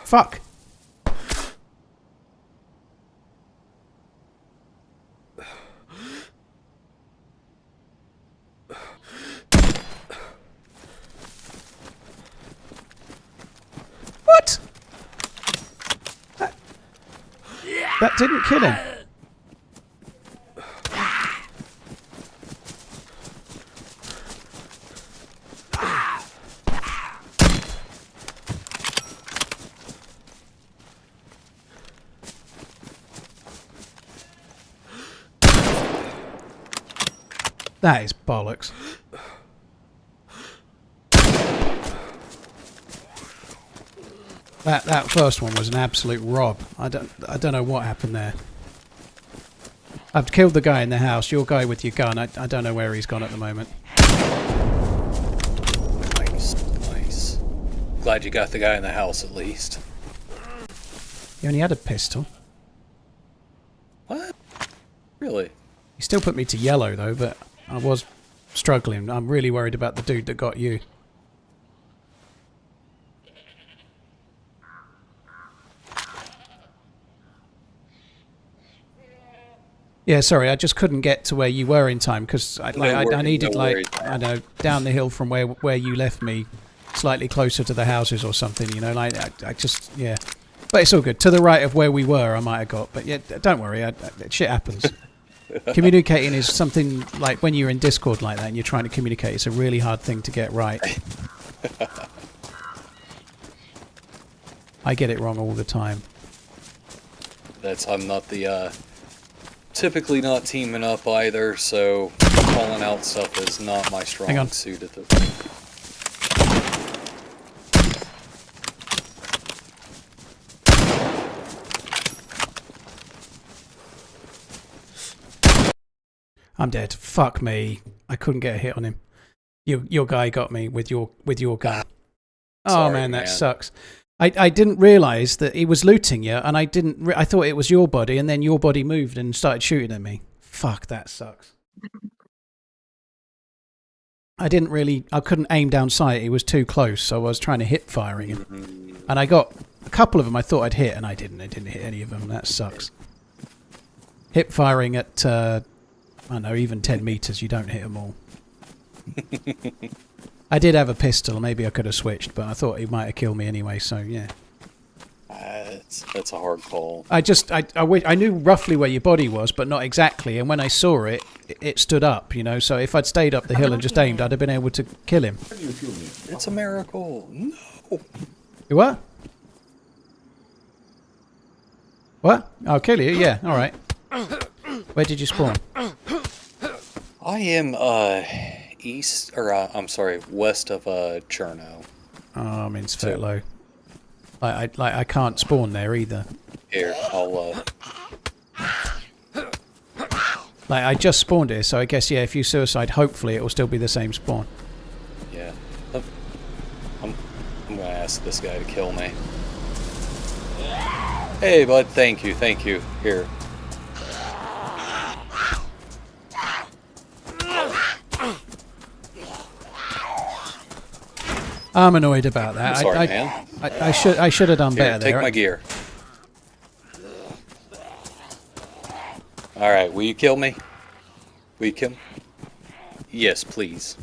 Fuck! What? That didn't kill him. That is bollocks. That first one was an absolute rob. I don't know what happened there. I've killed the guy in the house. Your guy with your gun. I don't know where he's gone at the moment. Nice, nice. Glad you got the guy in the house at least. He only had a pistol. What? Really? He still put me to yellow though, but I was struggling. I'm really worried about the dude that got you. Yeah, sorry, I just couldn't get to where you were in time because I needed I know down the hill from where you left me, slightly closer to the houses or something. You know, like I just yeah, but it's all good. To the right of where we were, I might have got, but yeah, don't worry, shit happens. Communicating is something like when you're in Discord like that and you're trying to communicate. It's a really hard thing to get right. I get it wrong all the time. I'm not the typically not teaming up either, so calling out stuff is not my strong suit at this. I'm dead. Fuck me. I couldn't get a hit on him. Your guy got me with your gun. Oh Sorry, man, that sucks. I didn't realise that he was looting you, and I thought it was your body, and then your body moved and started shooting at me. Fuck, that sucks. I couldn't aim down sight. He was too close, so I was trying to hip firing him. And I got a couple of them I thought I'd hit, and I didn't. I didn't hit any of them. That sucks. Hip firing at, I don't know, even 10 meters, you don't hit them all. I did have a pistol. Maybe I could have switched, but I thought he might have killed me anyway, so yeah. That's a hard call. I knew roughly where your body was, but not exactly, and when I saw it, it stood up, you know, so if I'd stayed up the hill and just aimed, I'd have been able to kill him. It's a miracle. No. What? What? I'll kill you? Yeah, alright. Where did you spawn? I am, west of, Cherno. Oh, I'm in Svetlo. I can't spawn there either. Here, I'll Like, I just spawned here, so I guess, yeah, if you suicide, hopefully it will still be the same spawn. yeah. I'm gonna ask this guy to kill me. Hey, bud, thank you. Here. I'm annoyed about that. I'm sorry, man. I should have done Here, better take there. my gear. Alright, will you kill me? Will you kill me? Yes, please.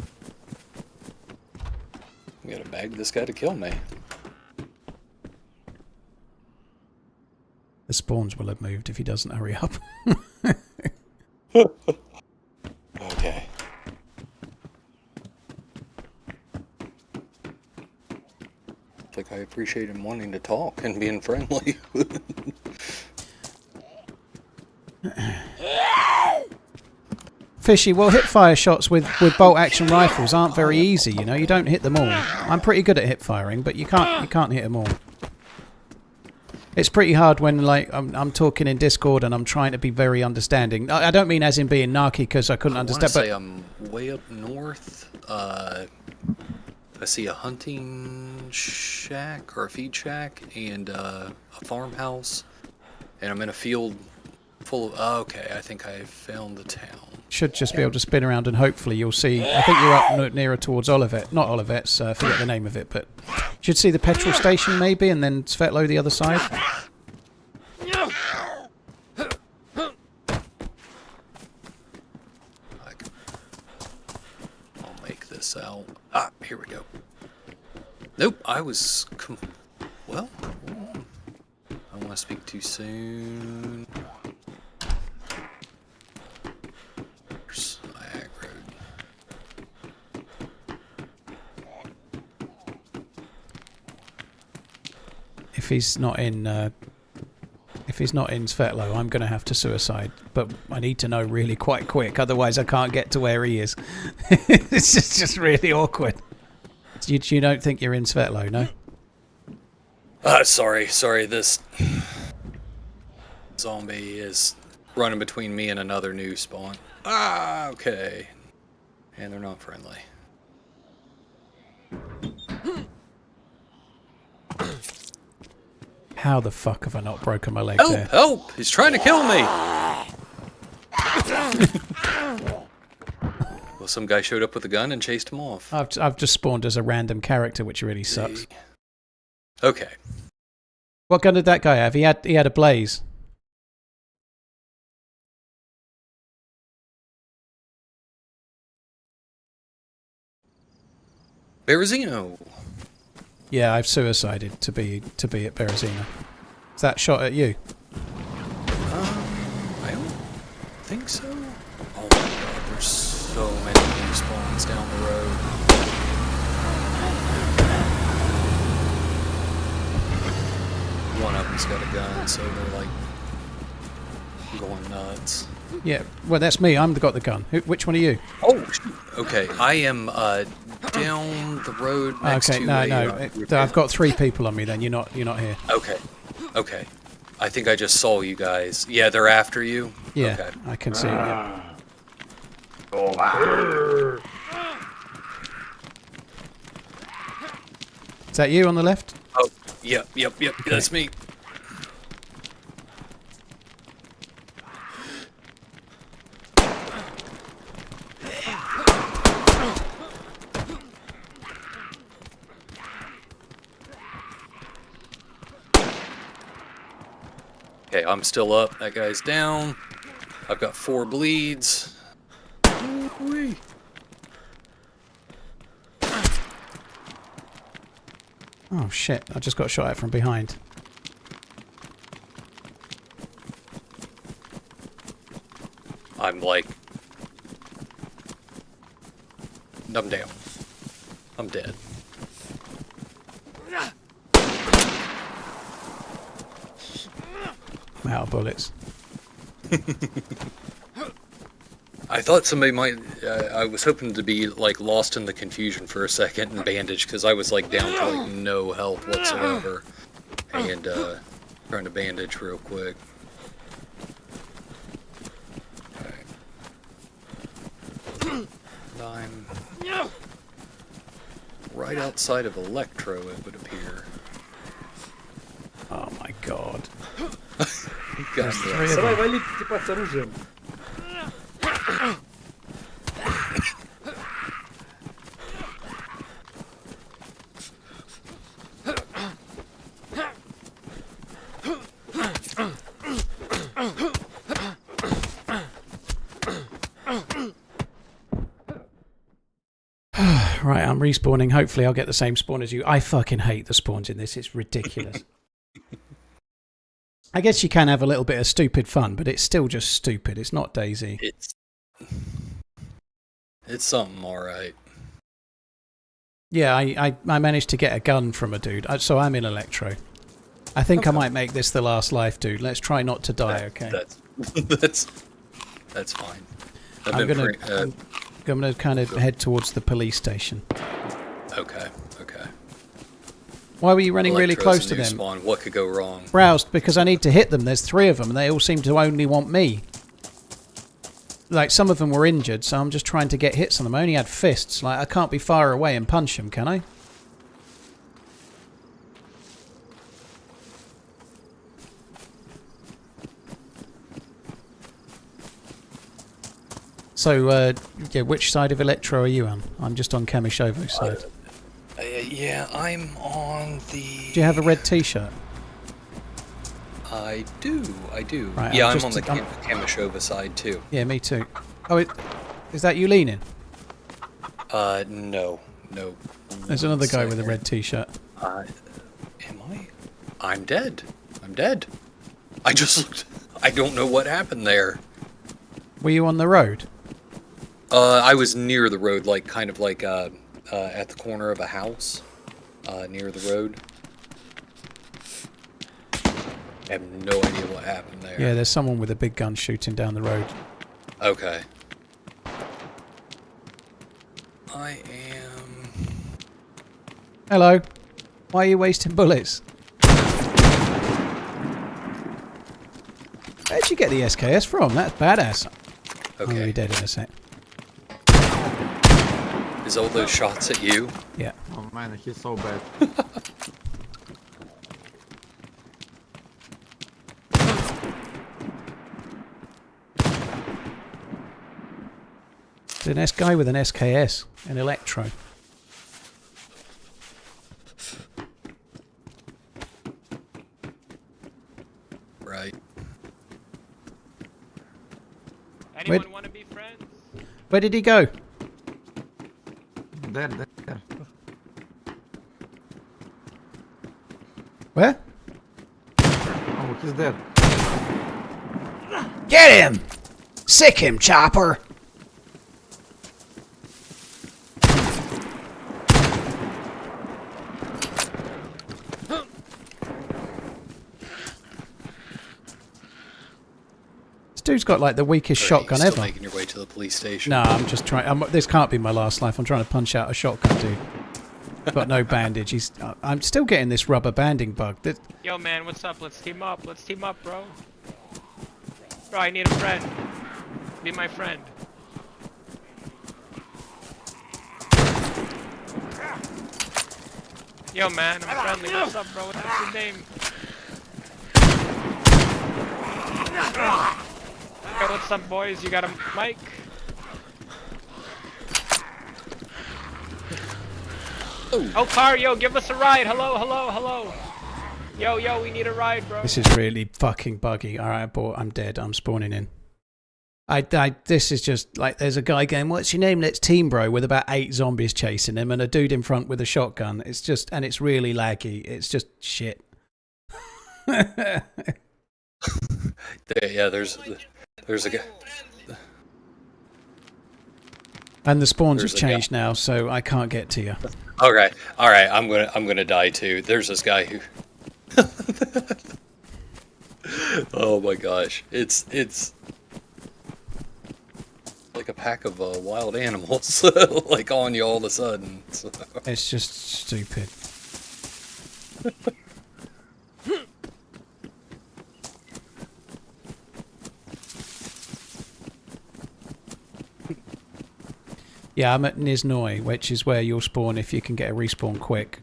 I'm gonna beg this guy to kill me. The spawns will have moved if he doesn't hurry up. Okay. I think I appreciate him wanting to talk and being friendly. Fishy, well, hip-fire shots with bolt-action rifles aren't very easy, you know. You don't hit them all. I'm pretty good at hip-firing, but you can't hit them all. It's pretty hard when, like, I'm talking in Discord and I'm trying to be very understanding. I don't mean as in being narky because I couldn't understand, but... I want to say I'm way up north. I see a hunting shack or a feed shack and a farmhouse. And I'm in a field full of... Oh, okay, I think I found the town. Should just be able to spin around and hopefully you'll see... I think you're up nearer towards Olivet. Not Olivet's, I forget the name of it, but... Should see the petrol station maybe and then Svetlo the other side. I'll make this out. Ah, here we go. Nope, I was... Well, I don't want to speak too soon. If he's not in Svetlo, I'm going to have to suicide. But I need to know really quite quick, otherwise I can't get to where he is. It's just really awkward. You don't think you're in Svetlo, no? Sorry, this zombie is running between me and another new spawn. Ah, okay. And they're not friendly. How the fuck have I not broken my leg Help! there? Help! He's trying to kill me! Well, some guy showed up with a gun and chased him off. I've just spawned as a random character, which really sucks. Okay. What gun did that guy have? He had a blaze. Berezino. Yeah, I've suicided to be at Berezino. Is that shot at you? I don't think so. Oh my god, there's so many new spawns down the road. One of them's got a gun, so they're like going nuts. Yeah, well that's me. I'm got the gun. Which one are you? Oh, okay. I am down the road next to I've got 3 people on me. Then you're not here. Okay. I think I just saw you guys. Yeah, they're after you. Yeah, okay. I can see it. Yeah. Is that you on the left? Oh, yep. Okay. That's me. Okay, I'm still up. That guy's down. I've got 4 bleeds. Ooh-wee. Oh shit! I just got shot at from behind. I'm like... I'm down. I'm dead. I'm out of bullets. I thought somebody might. I was hoping to be like lost in the confusion for a second and bandaged because I was like down to like no health whatsoever, and trying to bandage real quick. Alright. I'm right outside of Electro, it would appear. Oh my god. God, Давай, вали типа с оружием. Right, I'm respawning. Hopefully I'll get the same spawn as you. I fucking hate the spawns in this. It's ridiculous. I guess you can have a little bit of stupid fun, but it's still just stupid. It's not DayZ. It's something alright. Yeah, I managed to get a gun from a dude, so I'm in Electro. I think I might make this the last life, dude. Let's try not to die, okay? That's fine. I'm gonna kind of head towards the police station. Okay. Why were you running really close to them? Spawn. What could go wrong? Browsed, because I need to hit them. There's 3 of them, and they all seem to only want me. Like, some of them were injured, so I'm just trying to get hits on them. I only had fists. Like, I can't be far away and punch them, can I? So, yeah, which side of Electro are you on? I'm just on Kamishovo's side. Yeah, I'm on the... Do you have a red t-shirt? I do. Right, Yeah, I'm on the Kamishova side too. Yeah, me too. Oh, is that you leaning? No. There's another guy with a red t-shirt. Am I? I'm dead. I just looked... I don't know what happened there. Were you on the road? I was near the road, like, kind of like, at the corner of a house, near the road. I have no idea what happened there. Yeah, there's someone with a big gun shooting down the road. Okay. I am... Hello. Why are you wasting bullets? Where'd you get the SKS from? That's badass. Okay. I'm gonna be dead in a sec. Is all those shots at you? Yeah. Oh man, he's so bad. There's an guy with an SKS, an Electro. Right. Anyone want to be friends? Where did he go? There. Where? Oh, he's there. Get him! Sick him, chopper! This dude's got like the weakest shotgun Still ever. making your way to the police station. No, I'm just trying. This can't be my last life. I'm trying to punch out a shotgun dude. Got no bandage. I'm still getting this rubber banding bug. Yo, man, what's up? Let's team up, bro. Bro, I need a friend. Be my friend. Yo, man, I'm friendly. What's up, bro? What's your name? Yo, what's up, boys? You got a mic? Oh, car, yo, give us a ride. Hello. Yo, we need a ride, bro. This is really fucking buggy. Alright, I'm dead. I'm spawning in. This is just like, there's a guy going, what's your name? Let's team, bro, with about 8 zombies chasing him and a dude in front with a shotgun. It's just, and it's really laggy. It's just shit. Yeah, there's a guy. And the spawns have changed now, so I can't get to you. All right. I'm gonna die too. There's this guy who. Oh my gosh, it's. like a pack of wild animals, like on you all of a sudden. So. It's just stupid. Yeah, I'm at Nizhnoy, which is where you'll spawn if you can get a respawn quick.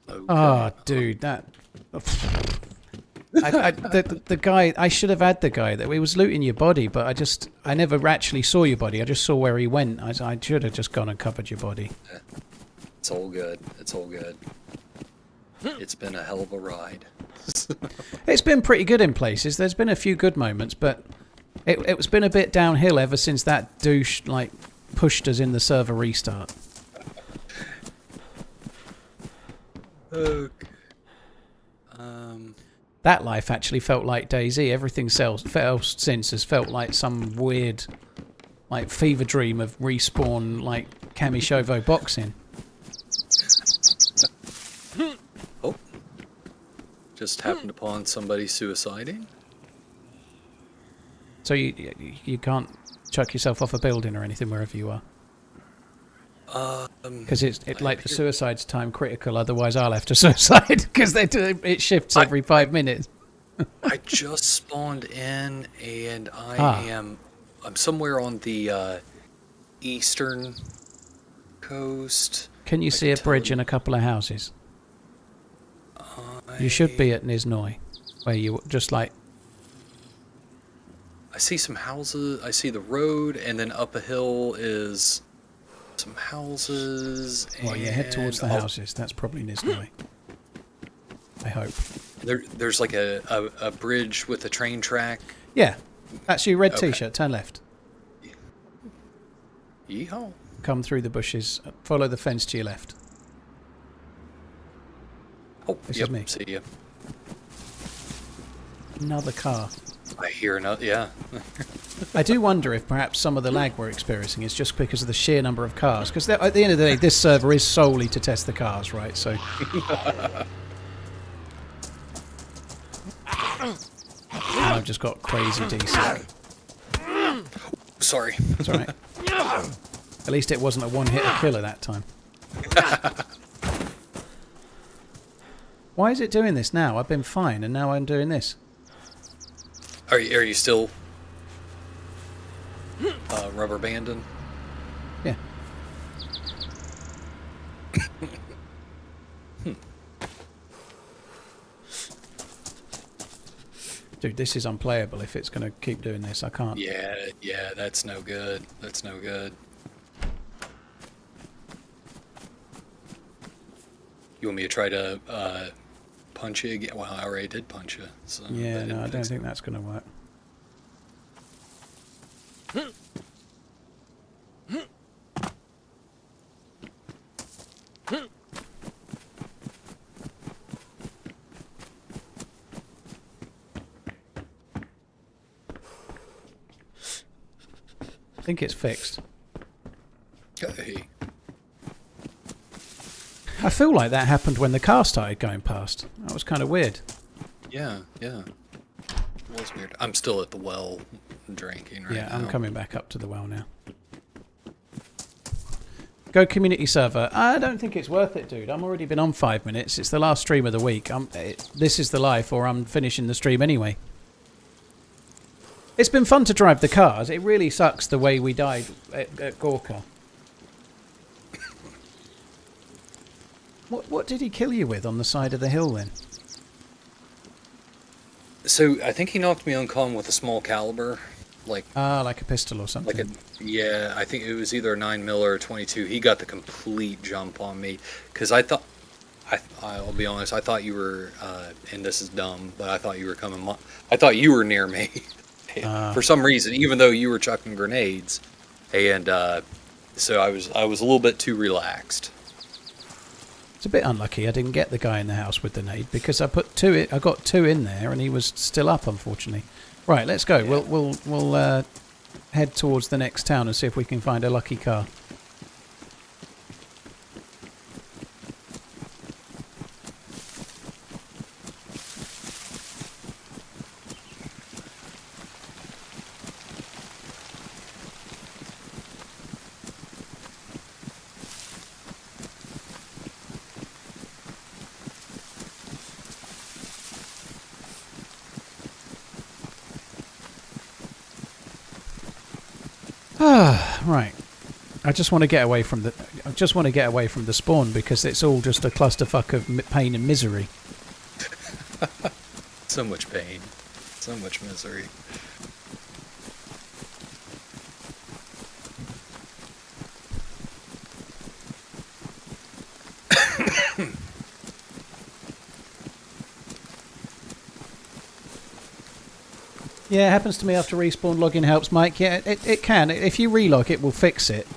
Okay. Oh, dude, that... the guy, I should have had the guy that he was looting your body, but I never actually saw your body. I just saw where he went. I should have just gone and covered your body. It's all good. It's all good. It's been a hell of a ride. It's been pretty good in places. There's been a few good moments, but it's been a bit downhill ever since that douche like pushed us in the server restart. Okay. That life actually felt like DayZ. Everything else since has felt like some weird, like fever dream of respawn, like Kamishovo boxing. Oh. Just happened upon somebody suiciding? So you can't chuck yourself off a building or anything wherever you are? Because like the suicide's time critical, otherwise I'll have to suicide because it shifts every 5 minutes. I just spawned in and I'm somewhere on the eastern coast. Can you see a bridge and a couple of houses? You should be at Nizhnoy, where you just like... I see some houses, I see the road, and then up a hill is some houses. Well, yeah, head towards the houses. That's probably Nizhnoy. I hope. There's like a bridge with a train track. Yeah, that's your red t-shirt. Turn left. Yeehaw. Come through the bushes. Follow the fence to your left. Oh, this yep, is me. See ya. Another car. I hear another, yeah. I do wonder if perhaps some of the lag we're experiencing is just because of the sheer number of cars. Because at the end of the day, this server is solely to test the cars, right? So. I've just got crazy DC. Sorry. That's all right. At least it wasn't a one-hitter killer that time. Why is it doing this now? I've been fine, and now I'm doing this. Are you still rubber banding? Yeah. Dude, this is unplayable if it's going to keep doing this. I can't. Yeah, that's no good. That's no good. You want me to try to punch you again? Well, I already did punch you. So yeah, no, I don't think that's going to work. I think it's fixed. Okay. I feel like that happened when the car started going past. That was kind of weird. Yeah. It was weird. I'm still at the well drinking right now. Yeah, I'm coming back up to the well now. Go community server. I don't think it's worth it, dude. I've already been on 5 minutes. It's the last stream of the week. This is the life, or I'm finishing the stream anyway. It's been fun to drive the cars. It really sucks the way we died at Gorka. What did he kill you with on the side of the hill then? So I think he knocked me uncon with a small caliber, like a pistol or something. Yeah, I think it was either a 9mm or a 22. He got the complete jump on me because I thought, I'll be honest, I thought you were, and this is dumb, but I thought you were coming. I thought you were near me for some reason, even though you were chucking grenades, and so I was a little bit too relaxed. It's a bit unlucky I didn't get the guy in the house with the nade because I got two in there and he was still up, unfortunately. Right, let's go. Yeah. We'll head towards the next town and see if we can find a lucky car. Right. I just want to get away from the spawn because it's all just a clusterfuck of pain and misery. So much pain. So much misery. Yeah, it happens to me after respawn. Logging helps, Mike. Yeah, it can. If you relog, it will fix it.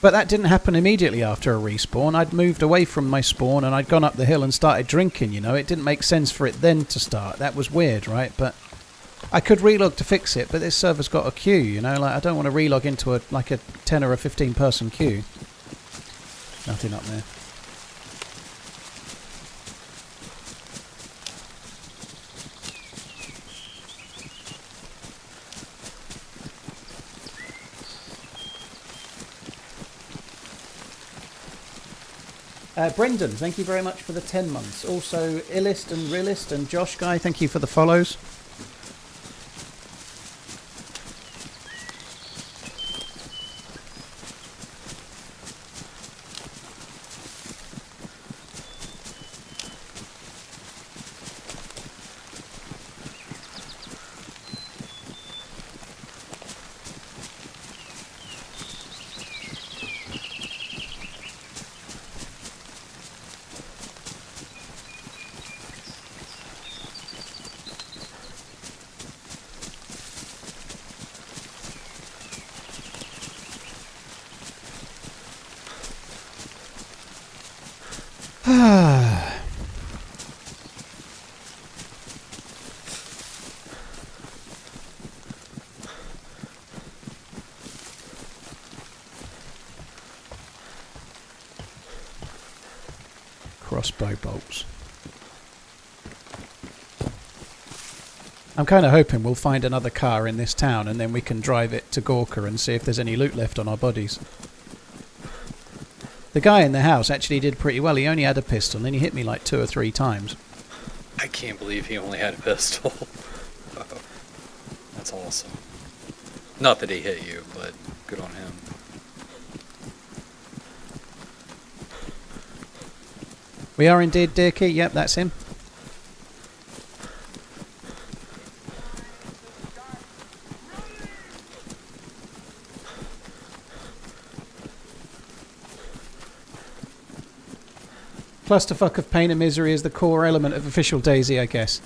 But that didn't happen immediately after a respawn. I'd moved away from my spawn and I'd gone up the hill and started drinking, you know. It didn't make sense for it then to start. That was weird, right? But I could relog to fix it, but this server's got a queue, you know. Like, I don't want to relog into a 10 or a 15 person queue. Nothing up there. Brendan, thank you very much for the 10 months. Also, Illist and Realist and Josh Guy, thank you for the follows. Crossbow bolts. I'm kind of hoping we'll find another car in this town and then we can drive it to Gorka and see if there's any loot left on our bodies. The guy in the house actually did pretty well. He only had a pistol and he hit me like 2 or 3 times. I can't believe he only had a pistol. That's awesome. Not that he hit you, but good on him. We are indeed Dirky. Yep, that's him. Clusterfuck of pain and misery is the core element of official DayZ, I guess.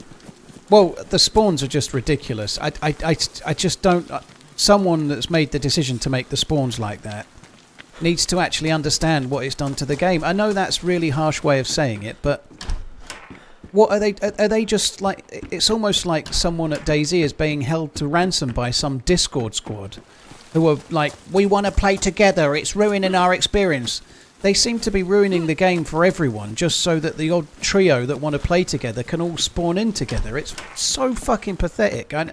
Well, the spawns are just ridiculous. I just don't... someone that's made the decision to make the spawns like that needs to actually understand what it's done to the game. I know that's a really harsh way of saying it, but... what are they... Are they just like... It's almost like someone at DayZ is being held to ransom by some Discord squad who are like, we want to play together, it's ruining our experience. They seem to be ruining the game for everyone just so that the odd trio that want to play together can all spawn in together. It's so fucking pathetic. And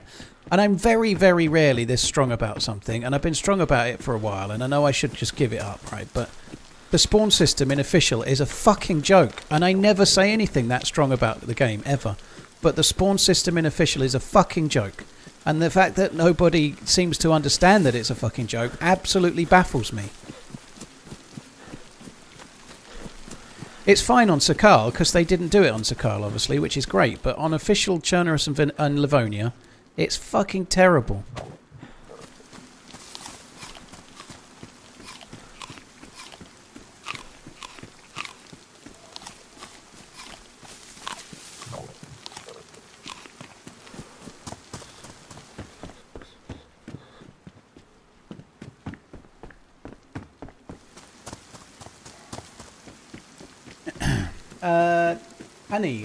I'm very, very rarely this strong about something, and I've been strong about it for a while, and I know I should just give it up, right? But the spawn system in Official is a fucking joke, and I never say anything that strong about the game, ever. But the spawn system in Official is a fucking joke. And the fact that nobody seems to understand that it's a fucking joke absolutely baffles me. It's fine on Sakal, because they didn't do it on Sakal, obviously, which is great. But on Official Chernarus and Livonia, it's fucking terrible.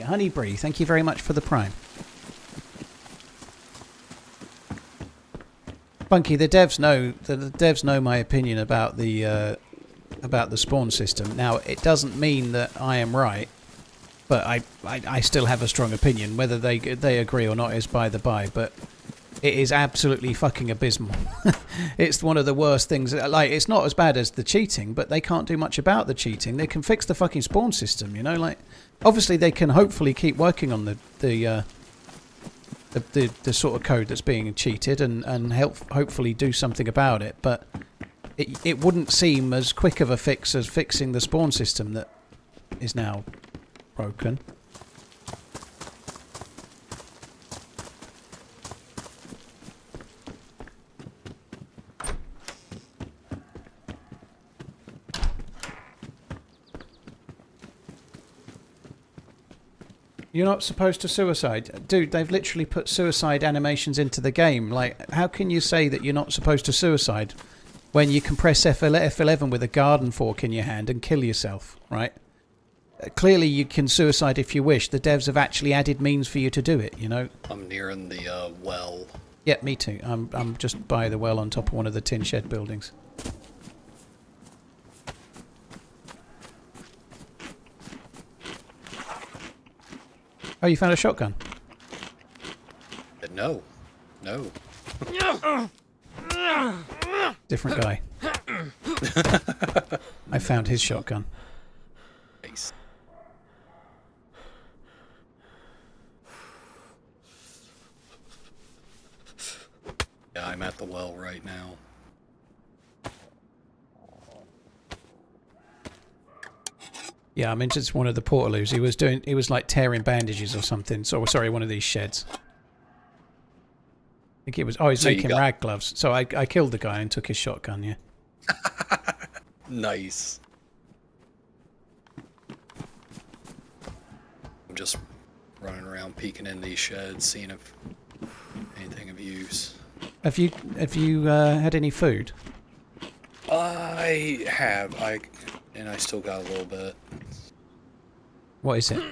Honeybreeze, thank you very much for the prime. Bunky, the devs know my opinion about the spawn system. Now, it doesn't mean that I am right, but I still have a strong opinion. Whether they agree or not is by the by, but it is absolutely fucking abysmal. It's one of the worst things. Like, it's not as bad as the cheating, but they can't do much about the cheating. They can fix the fucking spawn system, you know. Like, obviously they can hopefully keep working on the the sort of code that's being cheated and hopefully do something about it. But it wouldn't seem as quick of a fix as fixing the spawn system that is now broken. You're not supposed to suicide. Dude, they've literally put suicide animations into the game. Like, how can you say that you're not supposed to suicide when you can press F11 with a garden fork in your hand and kill yourself, right? Clearly you can suicide if you wish. The devs have actually added means for you to do it, you know? I'm nearing the well. Yeah, me too. I'm just by the well on top of one of the tin shed buildings. Oh, you found a shotgun? No. No. Different guy. I found his shotgun. Nice. Yeah, I'm at the well right now. Yeah, I mean, just one of the portaloos. He was like tearing bandages or something. So sorry, one of these sheds. I think it was. Oh, he's making rag gloves. So I killed the guy and took his shotgun. Yeah. Nice. I'm just running around peeking in these sheds, seeing if anything of use. Have you had any food? I have. I still got a little bit. What is it?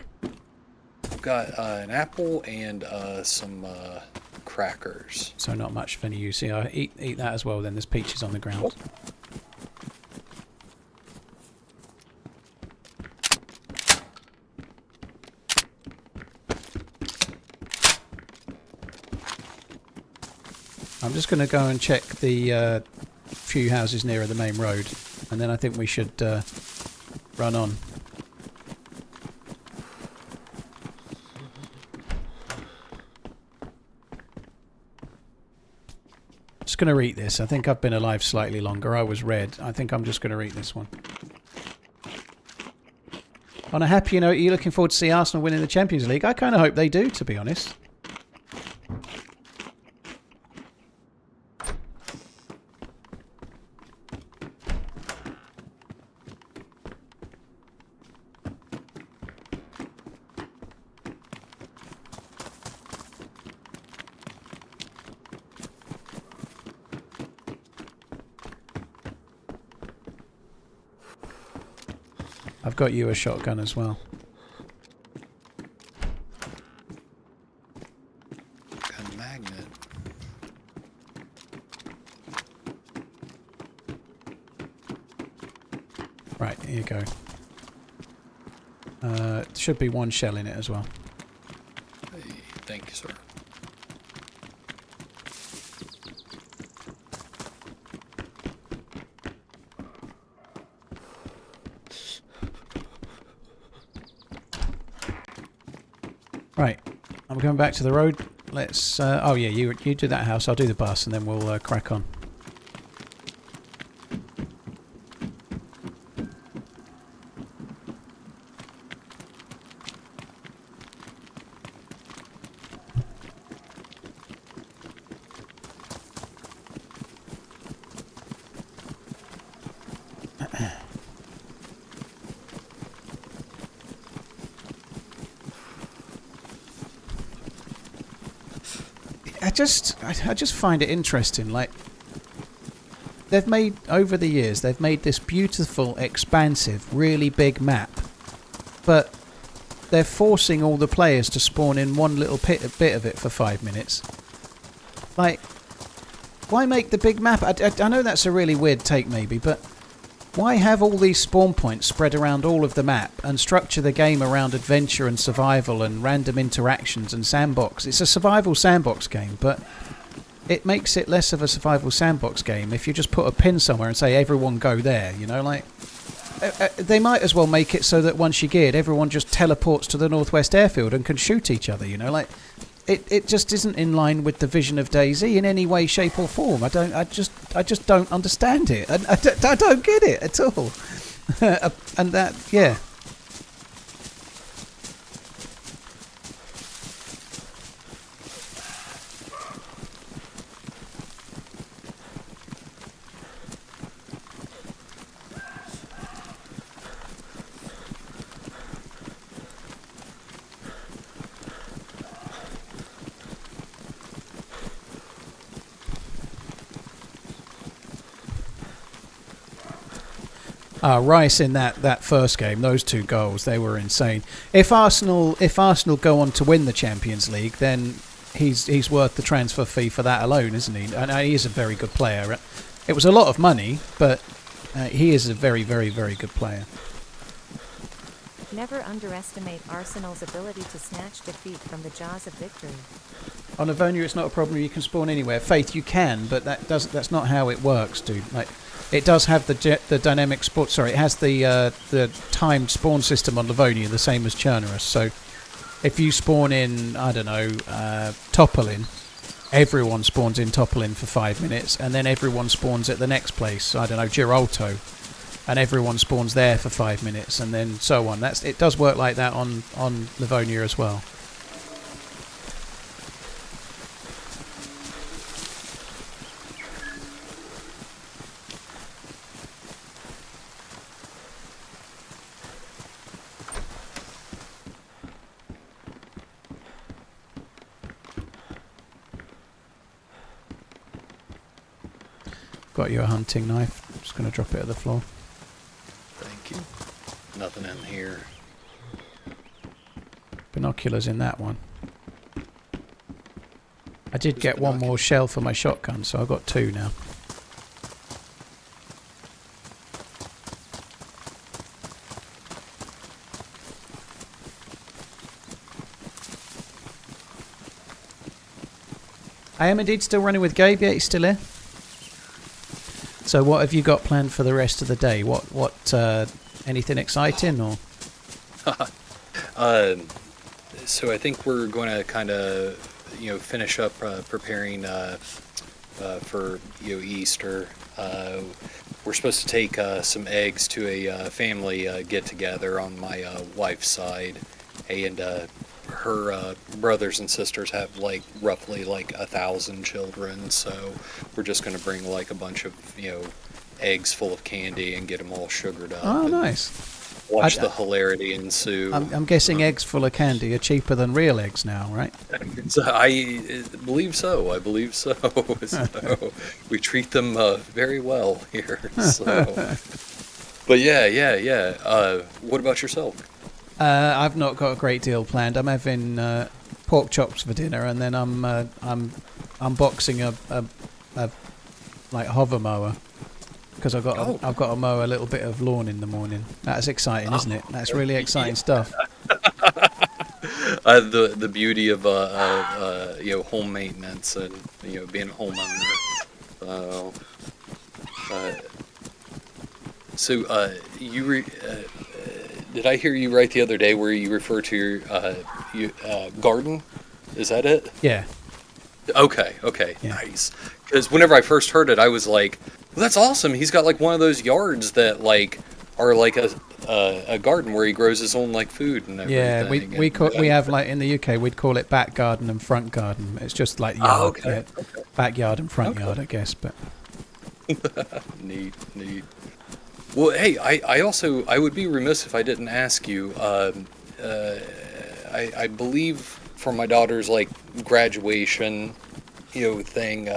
I've got an apple and some crackers. So not much of any use. Yeah, eat that as well. Then there's peaches on the ground. Oh. I'm just going to go and check the few houses nearer the main road, and then I think we should run on. Just going to read this. I think I've been alive slightly longer. I was red. I think I'm just going to read this one. On a happier note, are you looking forward to see Arsenal winning the Champions League? I kind of hope they do, to be honest. I've got you a shotgun as well. Got a magnet. Right, here you go. Should be one shell in it as well. Hey, thank you, sir. Right, I'm going back to the road. Let's. Oh yeah, you do that house. I'll do the bus, and then we'll crack on. I just find it interesting. Like, they've made over the years, they've made this beautiful, expansive, really big map, but they're forcing all the players to spawn in one little bit of it for 5 minutes. Like, why make the big map? I know that's a really weird take, maybe, but why have all these spawn points spread around all of the map and structure the game around adventure and survival and random interactions and sandbox? It's a survival sandbox game, but it makes it less of a survival sandbox game if you just put a pin somewhere and say everyone go there, you know? Like, they might as well make it so that once you're geared, everyone just teleports to the northwest airfield and can shoot each other, you know? Like, it just isn't in line with the vision of DayZ in any way, shape or form. I just don't understand it. I don't get it at all. And that, yeah. Rice in that first game, those 2 goals, they were insane. If Arsenal go on to win the Champions League, then he's worth the transfer fee for that alone, isn't he? And he is a very good player. It was a lot of money, but he is a very, very, very good player. Never underestimate Arsenal's ability to snatch defeat from the jaws of victory. On Livonia, it's not a problem. You can spawn anywhere. Faith, you can, but that's not how it works, dude. Like, it does have the dynamic spawn. Sorry, it has the timed spawn system on Livonia, the same as Chernerus. So, if you spawn in, I don't know, Topolin, everyone spawns in Topolin for 5 minutes, and then everyone spawns at the next place. I don't know, Giralto, and everyone spawns there for 5 minutes, and then so on. It does work like that on Livonia as well. Got you a hunting knife. Just going to drop it at the floor. Thank you. Nothing in here. Binoculars in that one. I did get one more shell for my shotgun, so I've got 2 now. I am indeed still running with Gabe. Yeah, he's still here. So what have you got planned for the rest of the day? What anything exciting or? So I think we're going to kind of, finish up preparing for Easter. We're supposed to take some eggs to a family get together on my wife's side, and her brothers and sisters have roughly 1,000 children, so we're just going to bring a bunch of eggs full of candy and get them all sugared up. Oh, nice. Watch the hilarity ensue. I'm guessing eggs full of candy are cheaper than real eggs now, right? I believe so. So we treat them very well here. So. But yeah. What about yourself? I've not got a great deal planned. I'm having pork chops for dinner, and then I'm unboxing a hover mower because I've got to mow a little bit of lawn in the morning. That's exciting, isn't it? That's really exciting stuff. The beauty of home maintenance and being a homeowner. So you did I hear you right the other day where you refer to your garden? Is that it? Yeah. Okay, yeah. Nice. Because whenever I first heard it, I was like, well, that's awesome. He's got one of those yards that are a garden where he grows his own food and everything. Yeah, we have in the UK we'd call it back garden and front garden. It's just yard, okay. Backyard and front yard, I guess. But neat. Well, hey, I would be remiss if I didn't ask you. I believe for my daughter's graduation, thing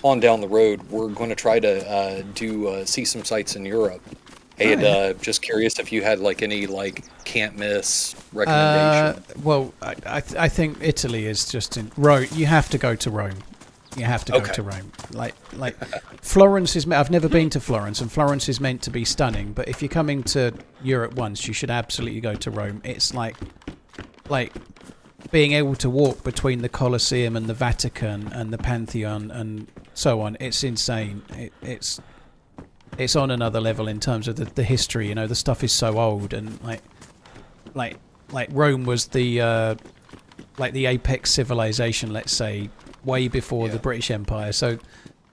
on down the road, we're going to try to see some sites in Europe. And just curious if you had any can't miss recommendation. Well, I think Italy is just in Rome. You have to go to Rome. You have to go to Rome. Florence is. I've never been to Florence, and Florence is meant to be stunning. But if you're coming to Europe once, you should absolutely go to Rome. It's like being able to walk between the Colosseum and the Vatican and the Pantheon and so on. It's insane. It's on another level in terms of the history. The stuff is so old, and like Rome was the like the apex civilization, let's say, way before the British Empire. So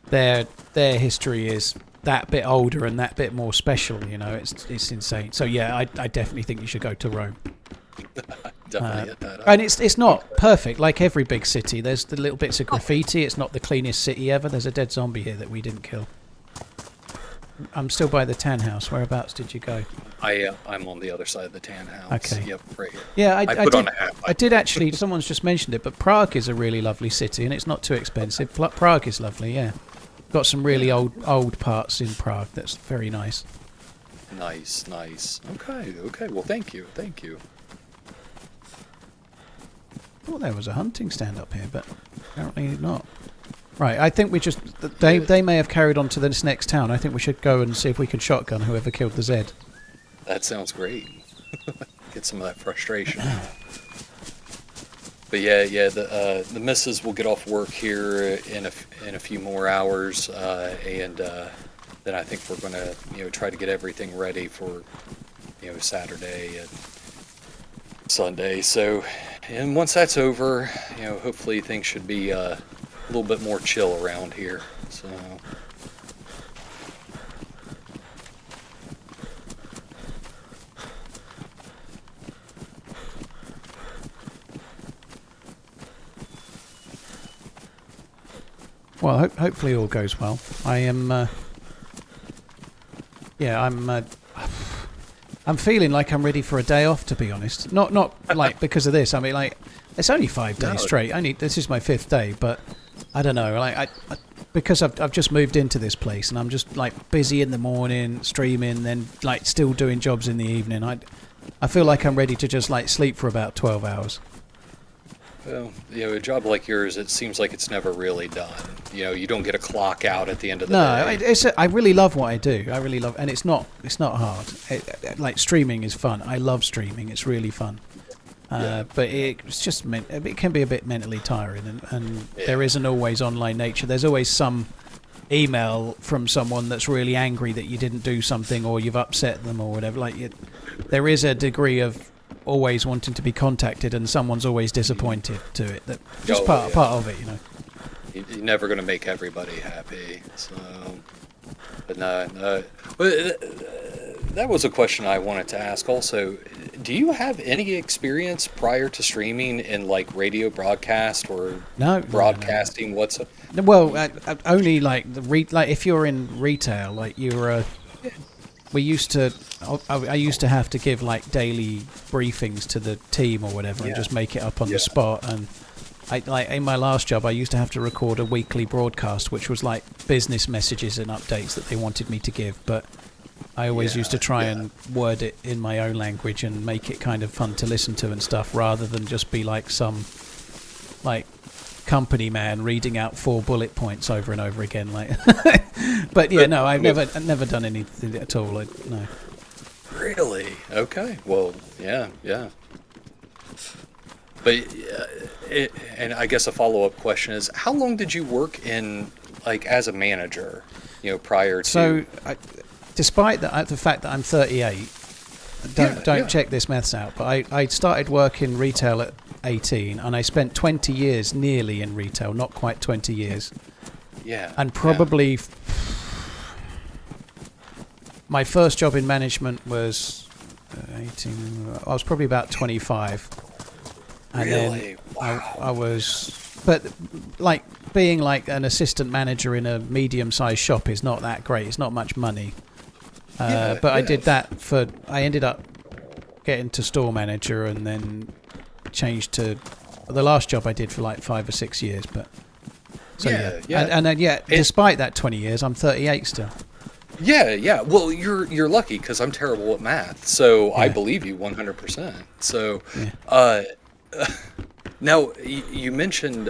their history is that bit older and that bit more special. You know, it's insane. So yeah, I definitely think you should go to Rome. Definitely hit that up. And it's not perfect like every big city. There's the little bits of graffiti. It's not the cleanest city ever. There's a dead zombie here that we didn't kill. I'm still by the tan house. Whereabouts did you go? I'm on the other side of the tan house. Okay. Yep, right here. Yeah, I put did, on a hat. I did actually. Someone's just mentioned it, but Prague is a really lovely city, and it's not too expensive. Prague is lovely. Yeah, got some really old parts in Prague. That's very nice. Nice. Okay. Well, thank you. I thought there was a hunting stand up here, but apparently not. Right, I think we just... They may have carried on to this next town. I think we should go and see if we can shotgun whoever killed the Z. That sounds great. Get some of that frustration. But yeah, the missus will get off work here in a few more hours, and then I think we're gonna try to get everything ready for Saturday and Sunday. So, and once that's over, hopefully things should be a little bit more chill around here. So. Well, hopefully all goes well. I am... I'm feeling like I'm ready for a day off, to be honest. Not like because of this. I mean, like, it's only 5 days straight. This is my 5th day, but I don't know. Like, I because I've just moved into this place and I'm just like busy in the morning, streaming, then like still doing jobs in the evening. I feel like I'm ready to just like sleep for about 12 hours. Well, a job like yours, it seems like it's never really done. You don't get a clock out at the end of the day. No, I really love what I do. I really love, and it's not hard. Like streaming is fun. I love streaming. It's really fun. But it's just it can be a bit mentally tiring, and there isn't always online nature. There's always some email from someone that's really angry that you didn't do something or you've upset them or whatever. Like there is a degree of always wanting to be contacted, and someone's always disappointed to it. That just part of it, You're never going to make everybody happy. So, but no. But that was a question I wanted to ask. Also, do you have any experience prior to streaming in like radio broadcast or broadcasting? No. Well, only like if you're in retail, like you're I used to have to give like daily briefings to the team or whatever, and just make it up on the spot. And in my last job, I used to have to record a weekly broadcast, which was like business messages and updates that they wanted me to give. But I always used to try and word it in my own language and make it kind of fun to listen to and stuff, rather than just be like some like company man reading out 4 bullet points over and over again. Like, but no, I've never done anything at all. No. Really? Okay. Well, yeah. But and I guess a follow-up question is, how long did you work in like as a manager? Prior to. So, despite the fact that I'm 38, don't check this maths out. But I started working retail at 18, and I spent 20 years nearly in retail, not quite 20 years. Yeah. And probably my first job in management was 18. I was probably about 25. And really? then Wow. I was, but like being like an assistant manager in a medium-sized shop is not that great. It's not much money. But I did that I ended up getting to store manager, and then changed to the last job I did for like 5 or 6 years. But so and then despite that 20 years, I'm 38 still. Yeah. Well, you're lucky because I'm terrible at math, so I believe you 100%. So, now you mentioned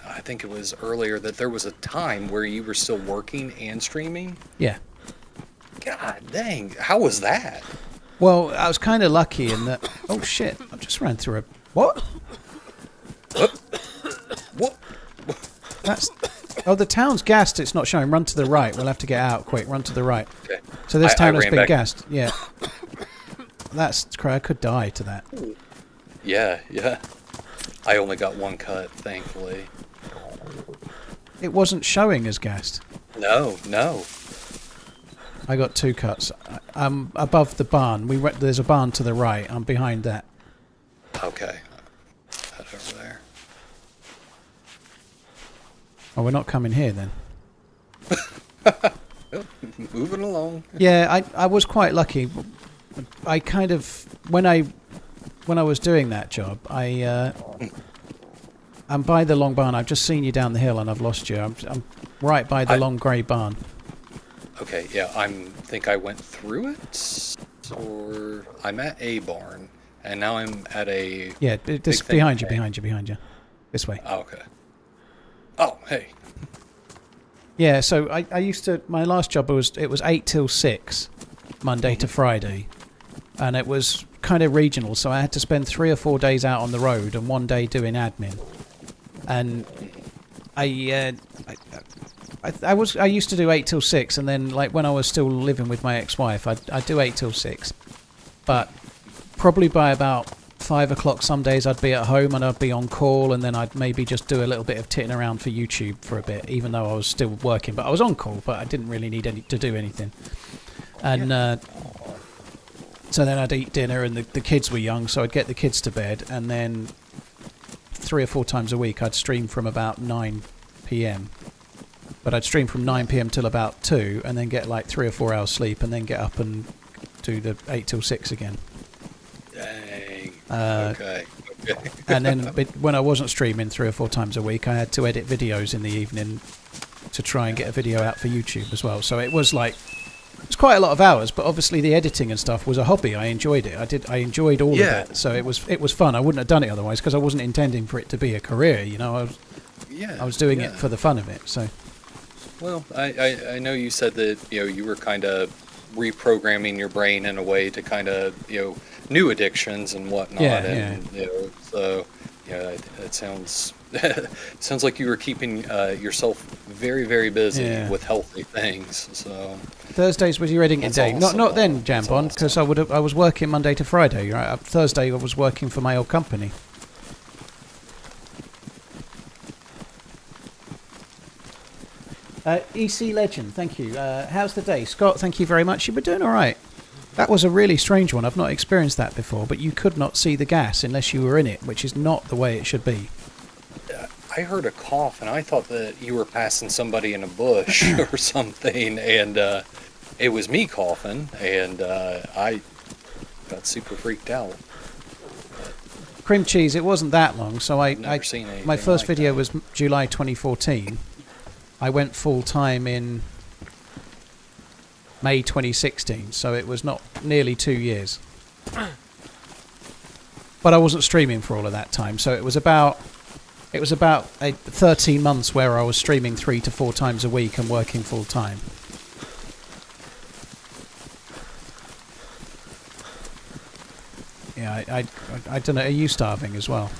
I think it was earlier that there was a time where you were still working and streaming. Yeah. God dang! How was that? Well, I was kind of lucky in that. Oh shit! I just ran through a what? What? That's. Oh, the town's gassed. It's not showing. Run to the right. We'll have to get out quick. Run to the right. Okay. So this town has ran been back. gassed. Yeah. That's crazy. I could die to that. Yeah, yeah. I only got one cut, thankfully. It wasn't showing as gassed. No, no. I got 2 cuts. I'm above the barn. There's a barn to the right. I'm behind that. Okay. Head over there. Oh, we're not coming here then. Moving along. Yeah, I was quite lucky. I kind of when I was doing that job, I'm by the long barn. I've just seen you down the hill and I've lost you. I'm right by the long grey barn. Okay, yeah, think I went through it, or I'm at a barn, and now I'm at a... Yeah, this behind you. This way. Oh, okay. Oh, hey. Yeah, so I used to... My last job it was 8 till 6, Monday to Friday, and it was kind of regional, so I had to spend 3 or 4 days out on the road and 1 day doing admin. And I used to do 8 till 6, and then like when I was still living with my ex-wife, I'd do 8 till 6. But probably by about 5 o'clock some days I'd be at home and I'd be on call, and then I'd maybe just do a little bit of titting around for YouTube for a bit, even though I was still working. But I was on call, but I didn't really need to do anything. And so then I'd eat dinner, and the kids were young, so I'd get the kids to bed, and then 3 or 4 times a week I'd stream from about 9 p.m. But I'd stream from 9 p.m. till about 2, and then get like 3 or 4 hours sleep, and then get up and do the 8 till 6 again. Dang. Okay. And then when I wasn't streaming 3 or 4 times a week, I had to edit videos in the evening to try and get a video out for YouTube as well. So it was like... It's quite a lot of hours, but obviously the editing and stuff was a hobby. I enjoyed it. I enjoyed all of it. So it was fun. I wouldn't have done it otherwise, because I wasn't intending for it to be a career. You know, I was doing it for the fun of it. So. Well, I know you said that you were kind of reprogramming your brain in a way to kind of new addictions and whatnot, and so it sounds sounds like you were keeping yourself very, very busy with healthy things. So Thursdays was your editing day. Awesome. Not then, Jambon, because I was working Monday to Friday. Right? Thursday I was working for my old company. EC Legend, thank you. How's the day? Scott, thank you very much. You were doing all right. That was a really strange one. I've not experienced that before, but you could not see the gas unless you were in it, which is not the way it should be. I heard a cough, and I thought that you were passing somebody in a bush or something, and it was me coughing, and I got super freaked out. Cream cheese, it wasn't that long, so my first video was July 2014. I went full-time in May 2016, so it was not nearly 2 years. But I wasn't streaming for all of that time, so it was about 13 months where I was streaming 3 to 4 times a week and working full-time. Yeah, I don't know, are you starving as well?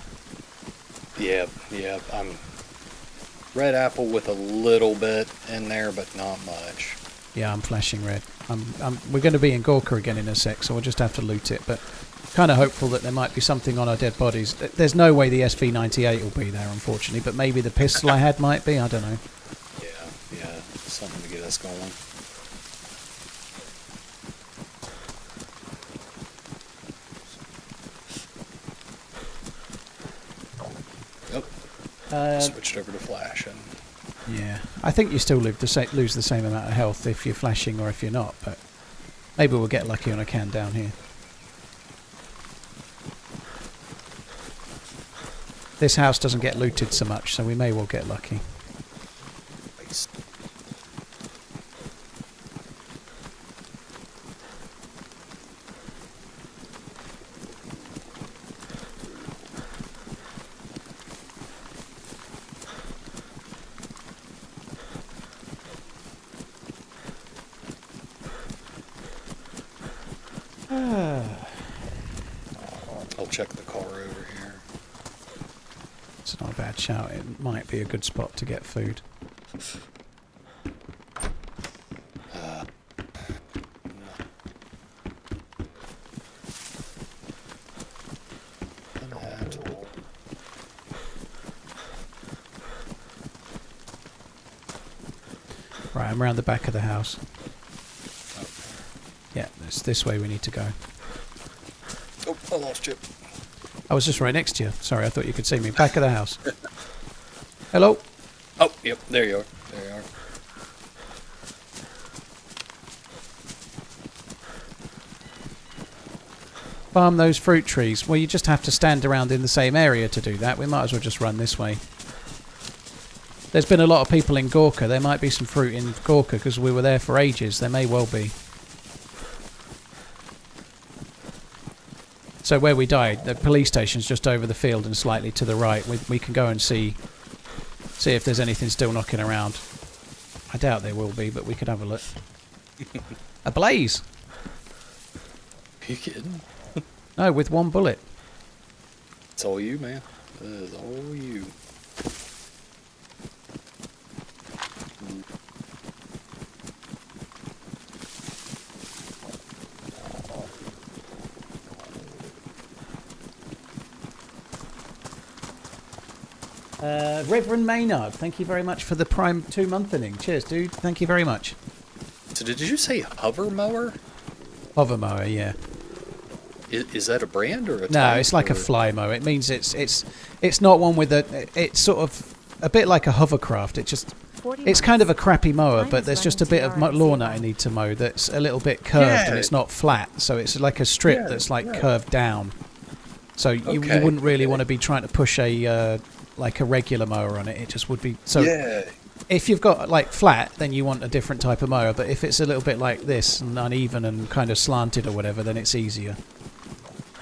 Yeah, I'm red apple with a little bit in there, but not much. Yeah, I'm flashing red. We're going to be in Gorka again in a sec, so we'll just have to loot it. But kind of hopeful that there might be something on our dead bodies. There's no way the SV98 will be there, unfortunately, but maybe the pistol I had might be. I don't know. Yeah, something to get us going. Switched over to flashing. Yeah, I think you still lose the same amount of health if you're flashing or if you're not, but maybe we'll get lucky on a can down here. This house doesn't get looted so much, so we may well get lucky. Nice. I'll check the car over here. It's not a bad shout. It might be a good spot to get food. I'm around the back of the house. Yeah, it's this way we need to go. Oh, I lost you. I was just right next to you. Sorry, I thought you could see me. Back of the house. Hello? Oh, yep, there you are. There you are. Farm those fruit trees. Well, you just have to stand around in the same area to do that. We might as well just run this way. There's been a lot of people in Gorka. There might be some fruit in Gorka because we were there for ages. There may well be. So where we died, the police station's just over the field and slightly to the right. We can go and see if there's anything still knocking around. I doubt there will be, but we could have a look. A blaze! You kidding? No, with one bullet. It's all you, man. It is all you. Reverend Maynard, thank you very much for the Prime 2-month inning. Cheers, dude. Thank you very much. So did you say hover mower? Hover mower, yeah. Is that a brand or a No, type, it's like or? a fly mower. It means it's not one with a. It's sort of a bit like a hovercraft. It's kind of a crappy mower, but there's just a bit of lawn that I need to mow that's a little bit curved and it's not flat. So it's like a strip that's like curved down. So you wouldn't really want to be trying to push a like a regular mower on it. It just would be so. Yeah. If you've got like flat, then you want a different type of mower. But if it's a little bit like this and uneven and kind of slanted or whatever, then it's easier.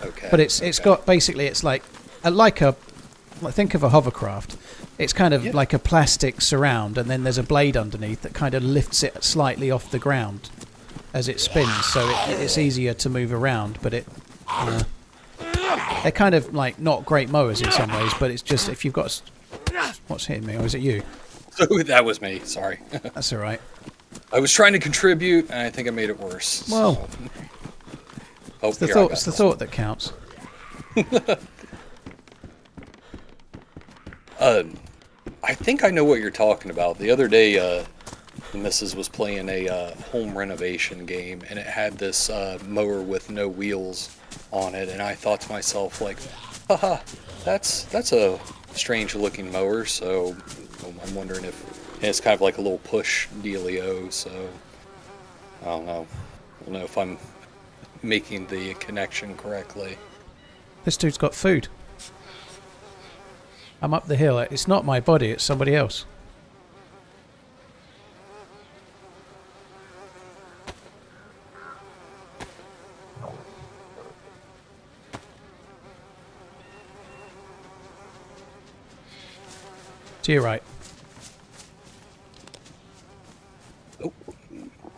Okay. But it's got basically it's like think of a hovercraft. It's kind of like a plastic surround, and then there's a blade underneath that kind of lifts it slightly off the ground as it spins, so it's easier to move around. But they're kind of like not great mowers in some ways. But it's just if you've got what's hitting me, or is it you? So that was me. Sorry. That's all right. I was trying to contribute, and I think I made it worse. Well. So. It's the thought that counts. I think I know what you're talking about. The other day, the missus was playing a home renovation game, and it had this mower with no wheels on it, and I thought to myself, like, haha, that's a strange-looking mower, so I'm wondering if it's kind of like a little push dealio, so I don't know. I don't know if I'm making the connection correctly. This dude's got food. I'm up the hill. It's not my body, it's somebody else. To your right. Oh.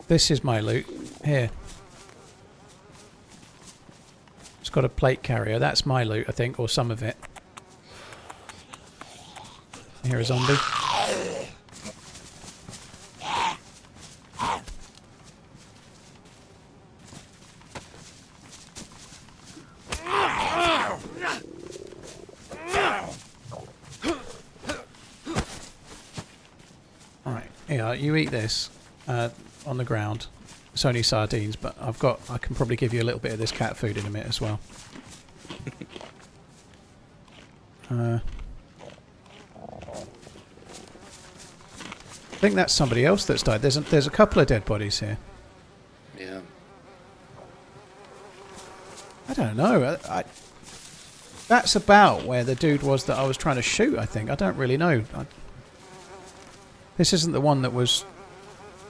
This is my loot. Here. It's got a plate carrier. That's my loot, I think, or some of it. Here a zombie. Alright, yeah, you eat this on the ground. It's only sardines, but I can probably give you a little bit of this cat food in a minute as well. I think that's somebody else that's died. There's a couple of dead bodies here. Yeah. I don't know. That's about where the dude was that I was trying to shoot, I think. I don't really know. This isn't the one that was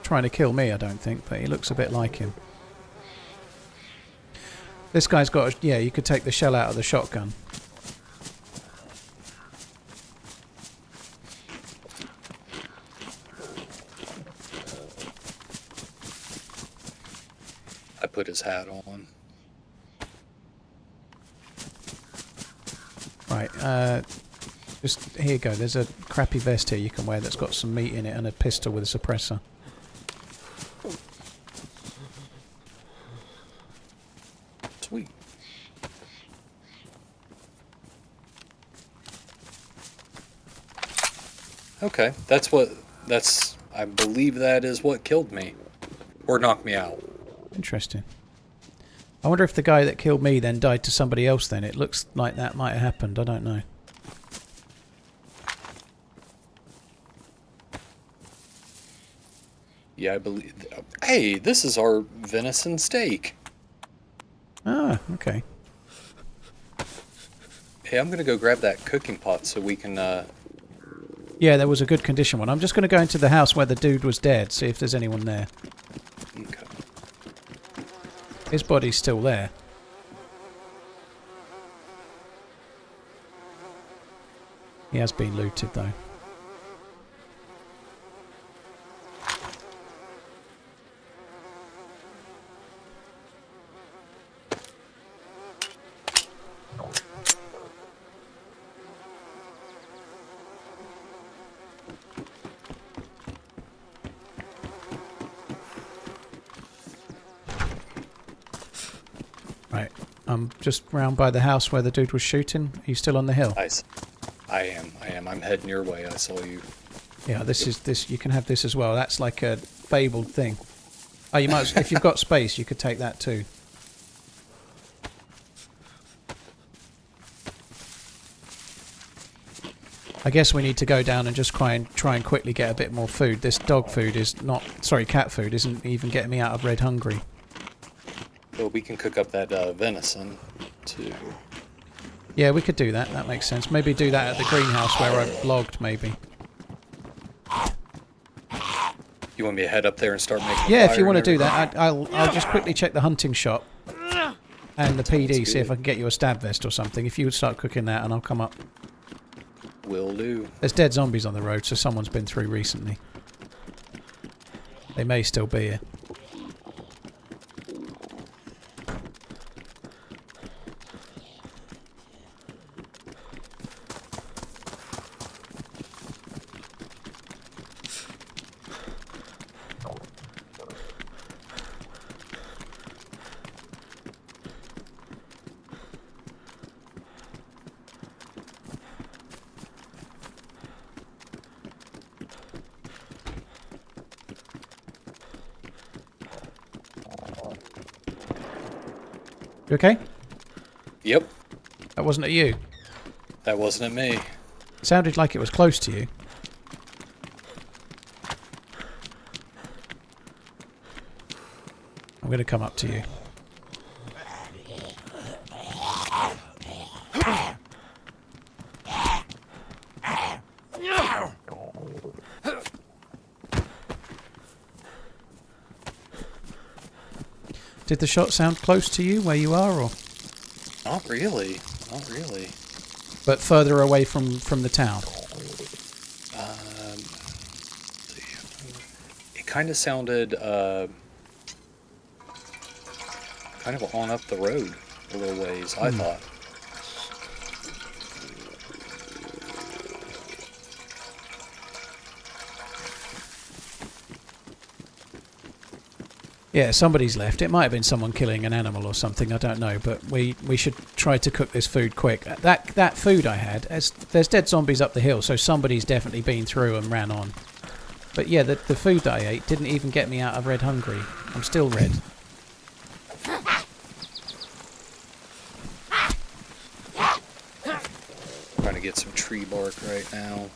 trying to kill me, I don't think, but he looks a bit like him. This guy's got you could take the shell out of the shotgun. I put his hat on. Right, just here you go. There's a crappy vest here you can wear that's got some meat in it and a pistol with a suppressor. Sweet. Okay, that's I believe that is what killed me. Or knocked me out. Interesting. I wonder if the guy that killed me then died to somebody else then. It looks like that might have happened. I don't know. Yeah, I believe... Hey, this is our venison steak. Ah, okay. Hey, I'm going to go grab that cooking pot so we can... Yeah, there was a good condition one. I'm just going to go into the house where the dude was dead, see if there's anyone there. Okay. His body's still there. He has been looted though. Right, I'm just round by the house where the dude was shooting. Are you still on the hill? Nice. I am. I'm heading your way. I saw you. Yeah, this. You can have this as well. That's like a fabled thing. Oh, you might. If you've got space, you could take that too. I guess we need to go down and just try and quickly get a bit more food. This dog food is not. Sorry, cat food isn't even getting me out of red hungry. Well, we can cook up that venison too. Yeah, we could do that. That makes sense. Maybe do that at the greenhouse where I logged, maybe. You want me to head up there and start making? Yeah, fire if you want to and do that, I'll just quickly check the hunting shop and the PD, see if I can get you a stab vest or something. If you would start cooking that, and I'll come up. Will do. There's dead zombies on the road, so someone's been through recently. They may still be here. You okay? Yep. That wasn't at you. That wasn't at me. It sounded like it was close to you. I'm going to come up to you. Did the shot sound close to you where you are, or? Not really. Not really. But further away from the town? It kind of sounded kind of on up the road a little ways, I thought. Yeah, somebody's left. It might have been someone killing an animal or something, I don't know, but we should try to cook this food quick. That food I had, there's dead zombies up the hill, so somebody's definitely been through and ran on. But yeah, the food that I ate didn't even get me out of red hungry. I'm still red. Trying to get some tree bark right now.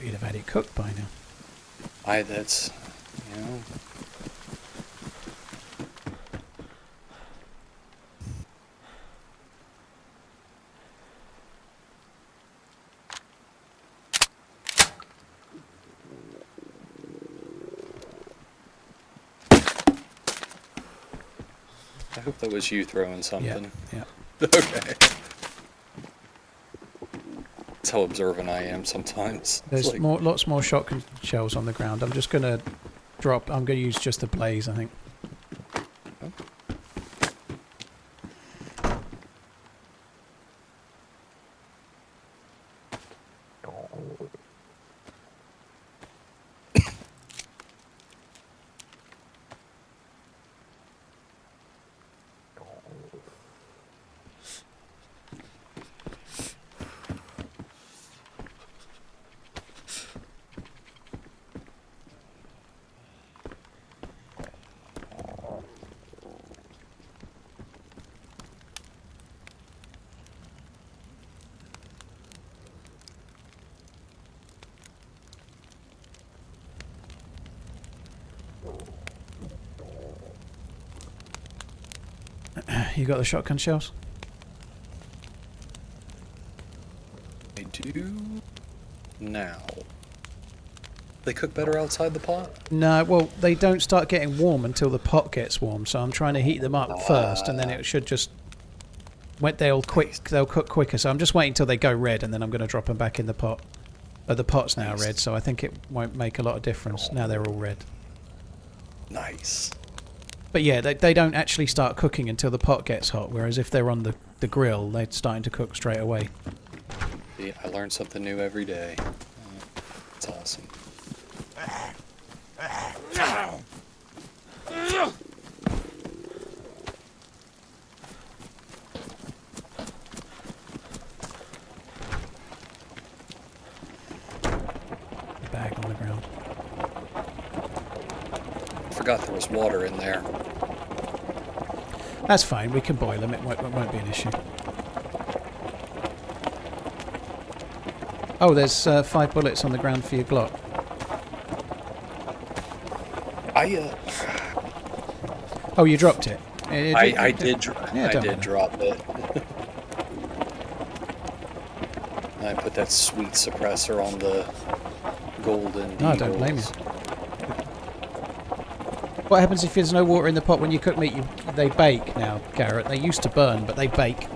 You'd have had it cooked by now. That's, you know. I hope that was you throwing something. Yeah. Okay. That's how observant I am sometimes. There's It's like, lots more shotgun shells on the ground. I'm just going to drop... I'm going to use just the blaze, I think. You got the shotgun shells? I do now. They cook better outside the pot? No, well, they don't start getting warm until the pot gets warm, so I'm trying to heat them up first, and then it should just... They'll cook quicker, so I'm just waiting until they go red, and then I'm going to drop them back in the pot. But the pot's now red, so I think it won't make a lot of difference. Now they're all red. Nice. But yeah, they don't actually start cooking until the pot gets hot, whereas if they're on the grill, they're starting to cook straight away. Yeah, I learn something new every day. It's awesome. Bag on the ground. Forgot there was water in there. That's fine, we can boil them, it won't be an issue. Oh, there's 5 bullets on the ground for your Glock. Oh, you dropped it? I did Yeah, I did drop it. I put that sweet suppressor on the golden No, I don't blame you. What happens if there's no water in the pot when you cook meat? They bake now, Garrett. They used to burn, but they bake.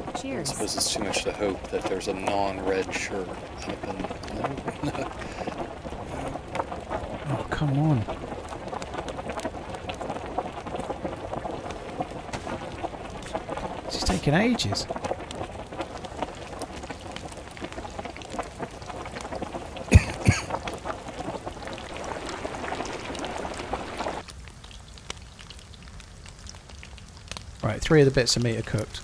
I Cheers. suppose it's too much to hope that there's a non-red shirt up in... Oh, come on. This is taking ages. Right, 3 of the bits of meat are cooked.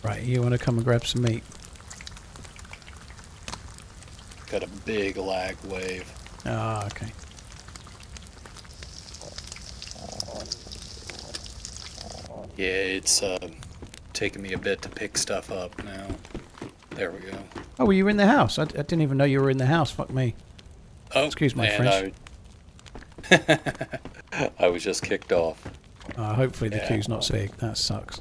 Right, you want to come and grab some meat? Got a big lag wave. Ah, okay. Yeah, it's taking me a bit to pick stuff up now. There we go. Oh, were you in the house? I didn't even know you were in the house. Fuck me. Oh, Excuse my French. I was just kicked off. Hopefully the Yeah. queue's not so big. That sucks.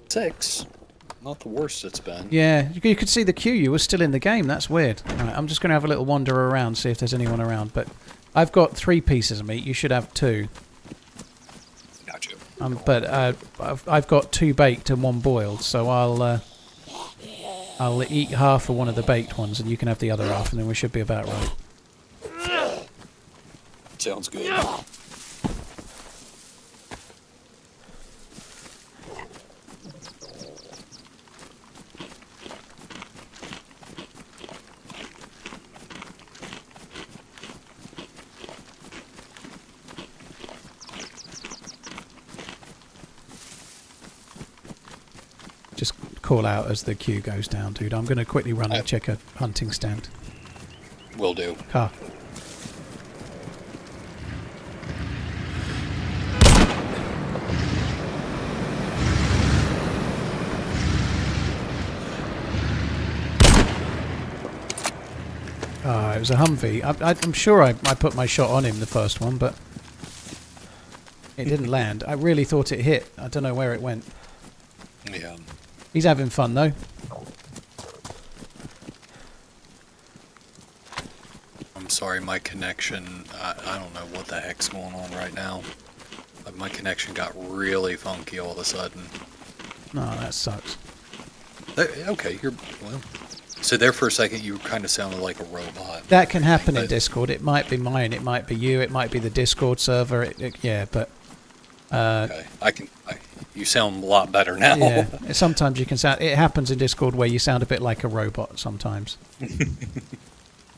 6. Not the worst it's been. Yeah, you could see the queue. You were still in the game. That's weird. Right, I'm just going to have a little wander around, see if there's anyone around. But I've got 3 pieces of meat. You should have 2. Gotcha. But I've got 2 baked and 1 boiled, so I'll eat half of one of the baked ones, and you can have the other half, and then we should be about right. Sounds good. Just call out as the queue goes down, dude. I'm going to quickly run and check a hunting stand. Will do. Car. It was a Humvee. I'm sure I put my shot on him the first one, but it didn't land. I really thought it hit. I don't know where it went. Yeah. He's having fun though. I'm sorry, my connection, I don't know what the heck's going on right now. My connection got really funky all of a sudden. No, that sucks. Okay, well. So there for a second you kind of sounded like a robot. That can happen in Discord. It might be mine, it might be you, it might be the Discord server. Yeah, but Okay, You sound a lot better now. Yeah. Sometimes you can sound. It happens in Discord where you sound a bit like a robot sometimes.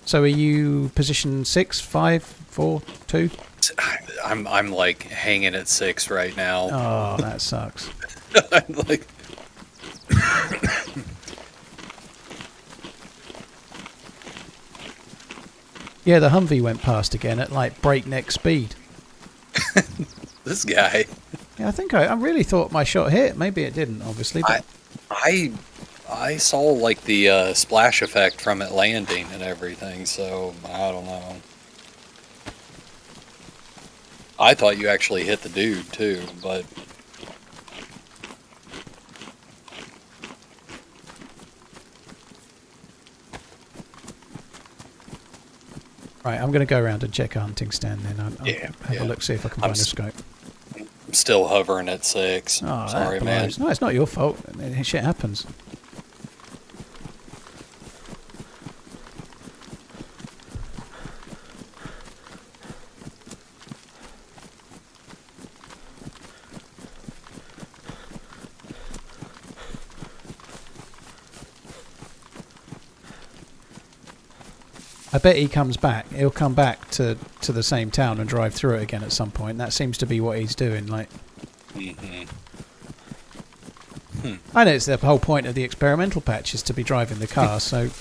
So are you position 6, 5, 4, 2? I'm like hanging at 6 right now. Oh, that sucks. I'm like. Yeah, the Humvee went past again at like breakneck speed. This guy. Yeah, I think I really thought my shot hit. Maybe it didn't, obviously. But I saw like the splash effect from it landing and everything, so I don't know. I thought you actually hit the dude too, but right, I'm going to go around and check a hunting stand then. I'll Yeah, have a look, see if I can find a scope. I'm still hovering at 6. Oh, Sorry, that man. blows. No, it's not your fault. Shit happens. I bet he comes back. He'll come back to the same town and drive through it again at some point. That seems to be what he's doing. Like, I know it's the whole point of the experimental patch is to be driving the car. So,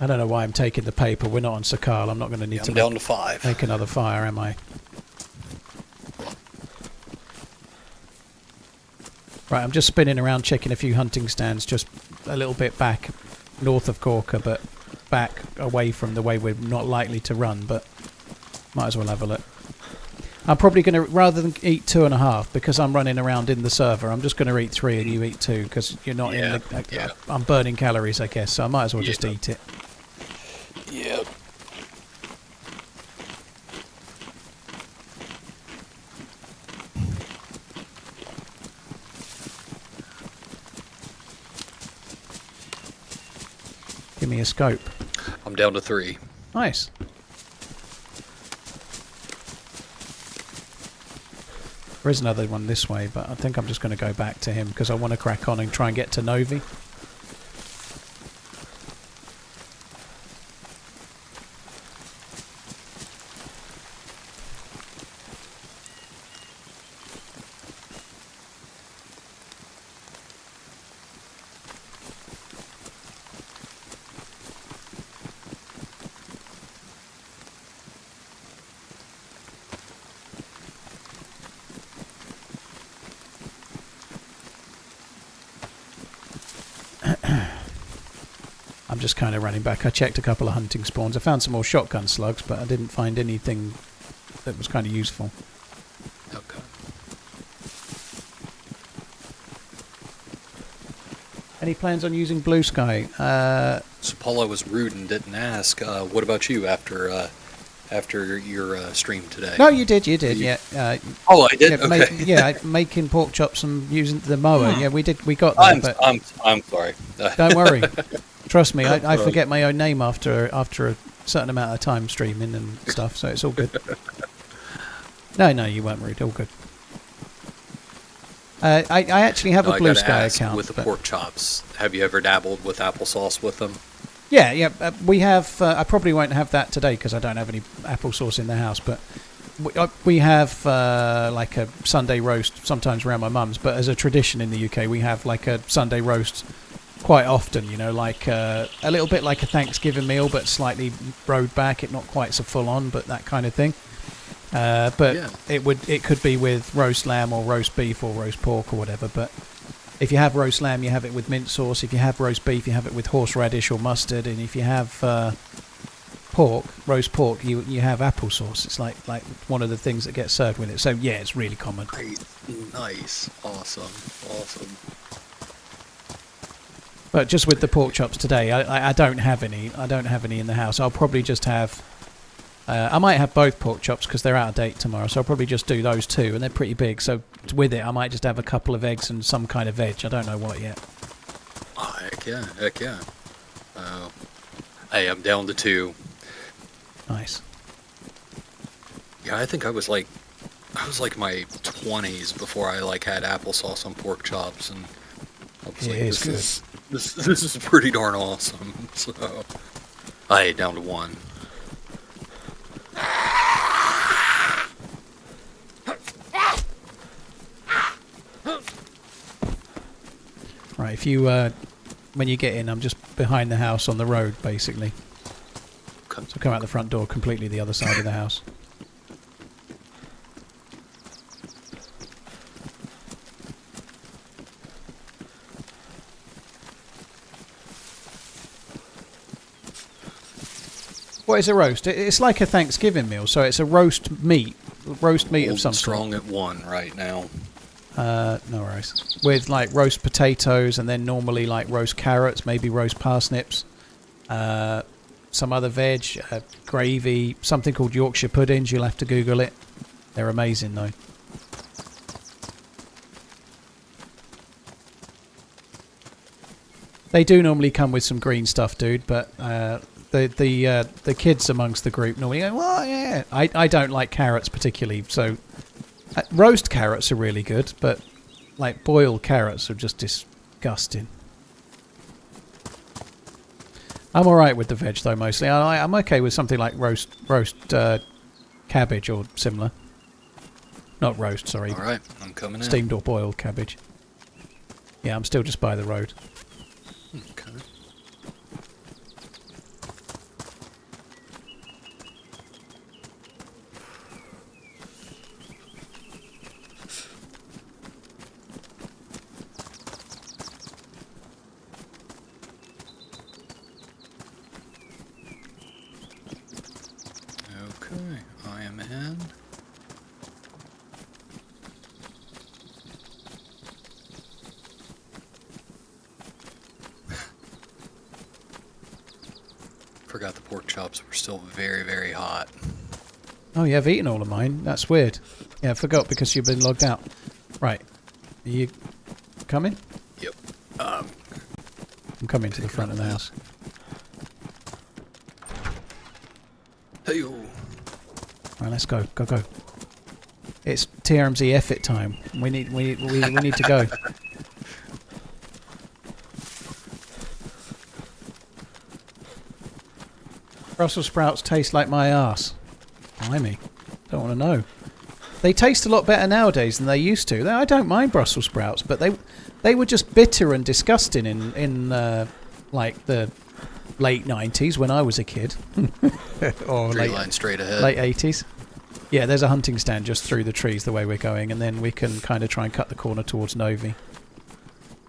I don't know why I'm taking the paper. We're not on Sakal. I'm not going to need to down to 5. make another fire, am I? Right, I'm just spinning around checking a few hunting stands just a little bit back north of Corker, but back away from the way we're not likely to run, but might as well have a look. I'm probably going to, rather than eat 2.5, because I'm running around in the server, I'm just going to eat 3 and you eat 2, because you're not in the... I'm burning calories, I guess, so I might as well just eat it. Yep. Give me a scope. I'm down to 3. Nice. There is another one this way, but I think I'm just going to go back to him because I want to crack on and try and get to Novi. I'm just kind of running back. I checked a couple of hunting spawns. I found some more shotgun slugs, but I didn't find anything that was kind of useful. Okay. Any plans on using Blue Sky? So Paula was rude and didn't ask. What about you after your stream today? No, you did. Yeah. Oh, I did. Yeah, Okay. making pork chops and using the mower. Yeah, we did. We got that. But I'm sorry. don't worry. Trust me, I forget my own name after a certain amount of time streaming and stuff, so it's all good. No, you weren't rude. All good. I actually have a Blue Sky account. With the pork chops, have you ever dabbled with applesauce with them? Yeah. We have. I probably won't have that today because I don't have any applesauce in the house. But we have like a Sunday roast sometimes around my mum's. But as a tradition in the UK, we have like a Sunday roast quite often. You know, like a little bit like a Thanksgiving meal, but slightly rowed back. It not quite so full on, but that kind of thing. But yeah. It could be with roast lamb or roast beef or roast pork or whatever. But if you have roast lamb, you have it with mint sauce. If you have roast beef, you have it with horseradish or mustard. And if you have roast pork, you have applesauce. It's like one of the things that gets served with it. So yeah, it's really common. Nice. Awesome. Awesome. But just with the pork chops today, I don't have any. I don't have any in the house. I'll probably just have... I might have both pork chops because they're out of date tomorrow, so I'll probably just do those two, and they're pretty big. So with it, I might just have a couple of eggs and some kind of veg. I don't know what yet. Oh, heck yeah. Heck yeah. Hey, I'm down to 2. Nice. Yeah, I think I was like my 20s before I like had applesauce on pork chops, and I was like, this is pretty darn awesome. So, I down to 1. Right, if you when you get in, I'm just behind the house on the road, basically. So come out the front door, completely the other side of the house. What is a roast? It's like a Thanksgiving meal, so it's a roast meat of some strong sort. at 1 right now. No worries. With like roast potatoes, and then normally like roast carrots, maybe roast parsnips, some other veg, gravy, something called Yorkshire puddings. You'll have to Google it. They're amazing though. They do normally come with some green stuff, dude, but the kids amongst the group normally go, well, yeah. I don't like carrots particularly, so roast carrots are really good, but like boiled carrots are just disgusting. I'm alright with the veg though, mostly. I'm okay with something like roast cabbage or similar. Not roast, sorry. Alright, I'm coming in. Steamed or boiled cabbage. Yeah, I'm still just by the road. Okay. Okay, I am in. Forgot the pork chops were still very, very hot. Oh, yeah, I've eaten all of mine. That's weird. Yeah, I forgot because you've been logged out. Right. Are you coming? Yep. I'm coming to the front of the house. Hey-o. Right, let's go. Go, go. It's TRMZ effort time. We need to go. Brussels sprouts taste like my arse. Blimey. Don't want to know. They taste a lot better nowadays than they used to. I don't mind Brussels sprouts, but they were just bitter and disgusting in like the late 90s when I was a kid. Or line straight ahead. late 80s. Yeah, there's a hunting stand just through the trees the way we're going, and then we can kind of try and cut the corner towards Novi.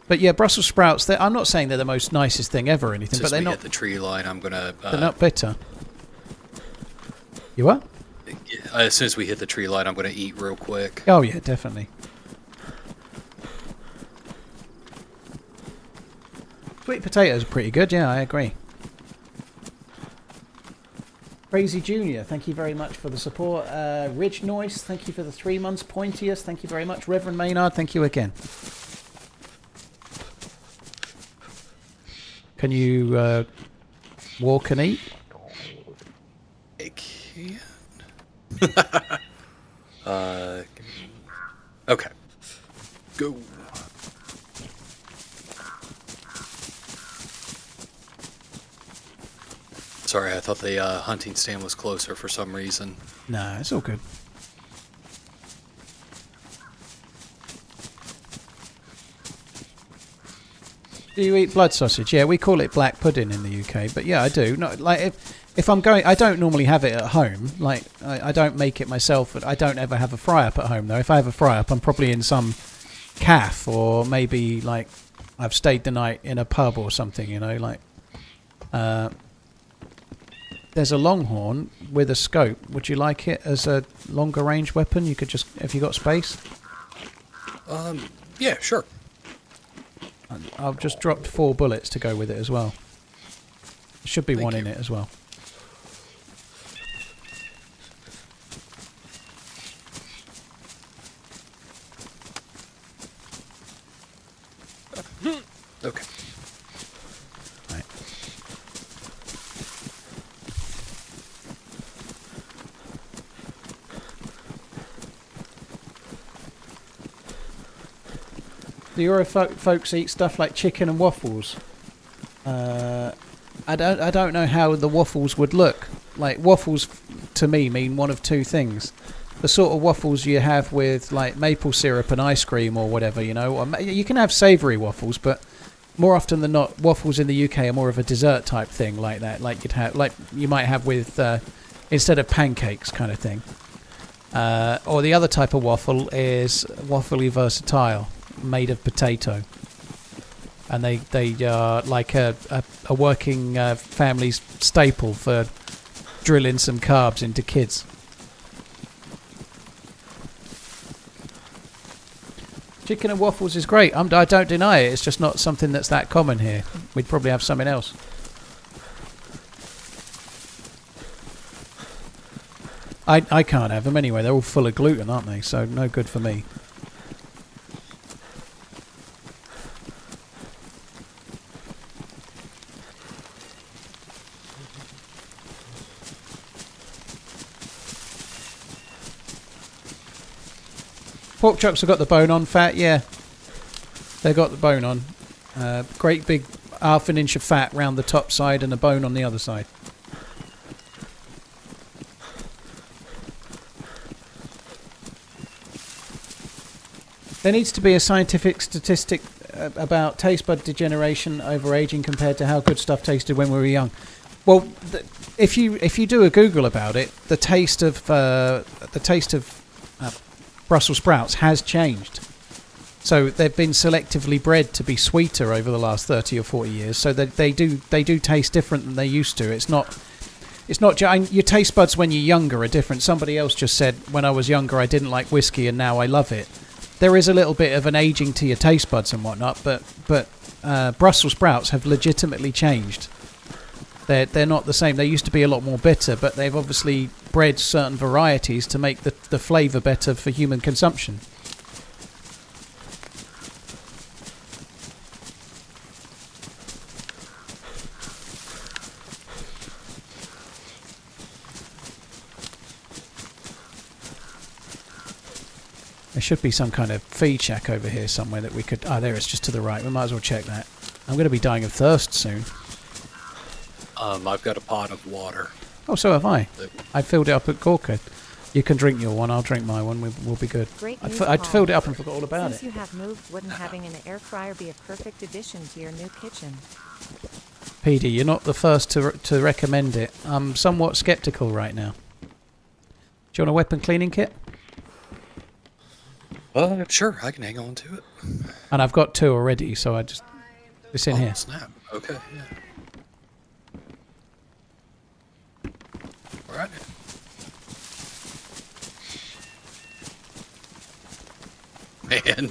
But yeah, Brussels sprouts, I'm not saying they're the most nicest thing ever or anything, Since but they're we not... hit the tree line, I'm going to... they're not bitter. You what? As soon as we hit the tree line, I'm going to eat real quick. Oh yeah, definitely. Sweet potatoes are pretty good, yeah, I agree. Crazy Junior, thank you very much for the support. Ridge Noise, thank you for the 3 months. Pointius, thank you very much. Reverend Maynard, thank you again. Can you walk and eat? I can. Okay. Go. Sorry, I thought the hunting stand was closer for some reason. No, it's all good. Do you eat blood sausage? Yeah, we call it black pudding in the UK, but yeah, I do. Not like if I'm going, I don't normally have it at home. Like I don't make it myself. I don't ever have a fry up at home though. If I have a fry up, I'm probably in some cafe, or maybe like I've stayed the night in a pub or something. You know, like there's a longhorn with a scope. Would you like it as a longer range weapon? You could just, if you got space. Yeah, sure. I've just dropped 4 bullets to go with it as well. Should be Thank one you. in it as well. Okay. Right. Do your folks eat stuff like chicken and waffles? I don't know how the waffles would look. Like, waffles to me mean one of 2 things. The sort of waffles you have with like maple syrup and ice cream or whatever, you know. Or you can have savoury waffles, but more often than not, waffles in the UK are more of a dessert type thing, like that. Like you might have with instead of pancakes, kind of thing. Or the other type of waffle is waffly versatile, made of potato, and they are like a working family's staple for drilling some carbs into kids. Chicken and waffles is great. I don't deny it. It's just not something that's that common here. We'd probably have something else. I can't have them anyway. They're all full of gluten, aren't they? So no good for me. Pork chops have got the bone on fat, yeah. They've got the bone on. Great big half an inch of fat round the top side and a bone on the other side. There needs to be a scientific statistic about taste bud degeneration over aging compared to how good stuff tasted when we were young. Well, if you do a Google about it, the taste of Brussels sprouts has changed. So they've been selectively bred to be sweeter over the last 30 or 40 years. So they do taste different than they used to. It's not your taste buds when you're younger are different. Somebody else just said when I was younger I didn't like whiskey and now I love it. There is a little bit of an aging to your taste buds and whatnot, but Brussels sprouts have legitimately changed. They're not the same. They used to be a lot more bitter, but they've obviously bred certain varieties to make the flavour better for human consumption. There should be some kind of feed shack over here somewhere that we could... Ah, there, it's just to the right. We might as well check that. I'm going to be dying of thirst soon. I've got a pot of water. Oh, so have I. I filled it up at Corker. You can drink your one, I'll drink my one, we'll be good. Great news, I'd Paul. filled it up and forgot all about Since it. you have moved, wouldn't having an air fryer be a perfect addition to your new kitchen? PD, you're not the first to recommend it. I'm somewhat sceptical right now. Do you want a weapon cleaning kit? Sure, I can hang on to it. And I've got 2 already, so it's in here. Snap. Okay, yeah. All right. And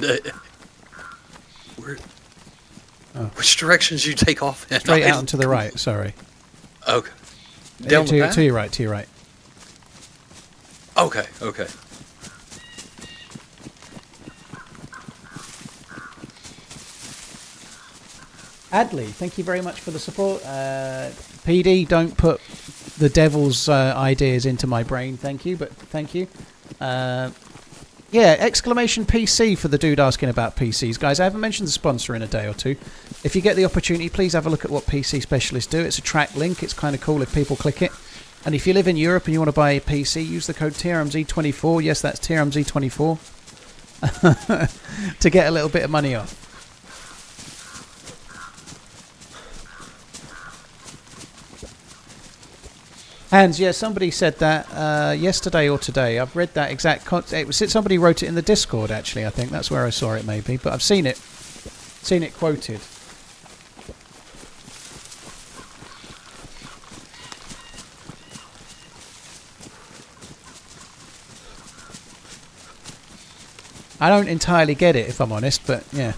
which directions you take off in? Straight out and to the right, sorry. Okay. Down the path? To your right, to your right. Okay, okay. Adley, thank you very much for the support. PD, don't put the devil's ideas into my brain, thank you, but thank you. Yeah, exclamation PC for the dude asking about PCs. Guys, I haven't mentioned the sponsor in a day or two. If you get the opportunity, please have a look at what PC specialists do. It's a track link. It's kind of cool if people click it. And if you live in Europe and you want to buy a PC, use the code TRMZ24. Yes, that's TRMZ24. To get a little bit of money off. Hans, yeah, somebody said that yesterday or today. I've read that exact... somebody wrote it in the Discord, actually, I think. That's where I saw it, maybe. But I've seen it quoted. I don't entirely get it, if I'm honest, but yeah.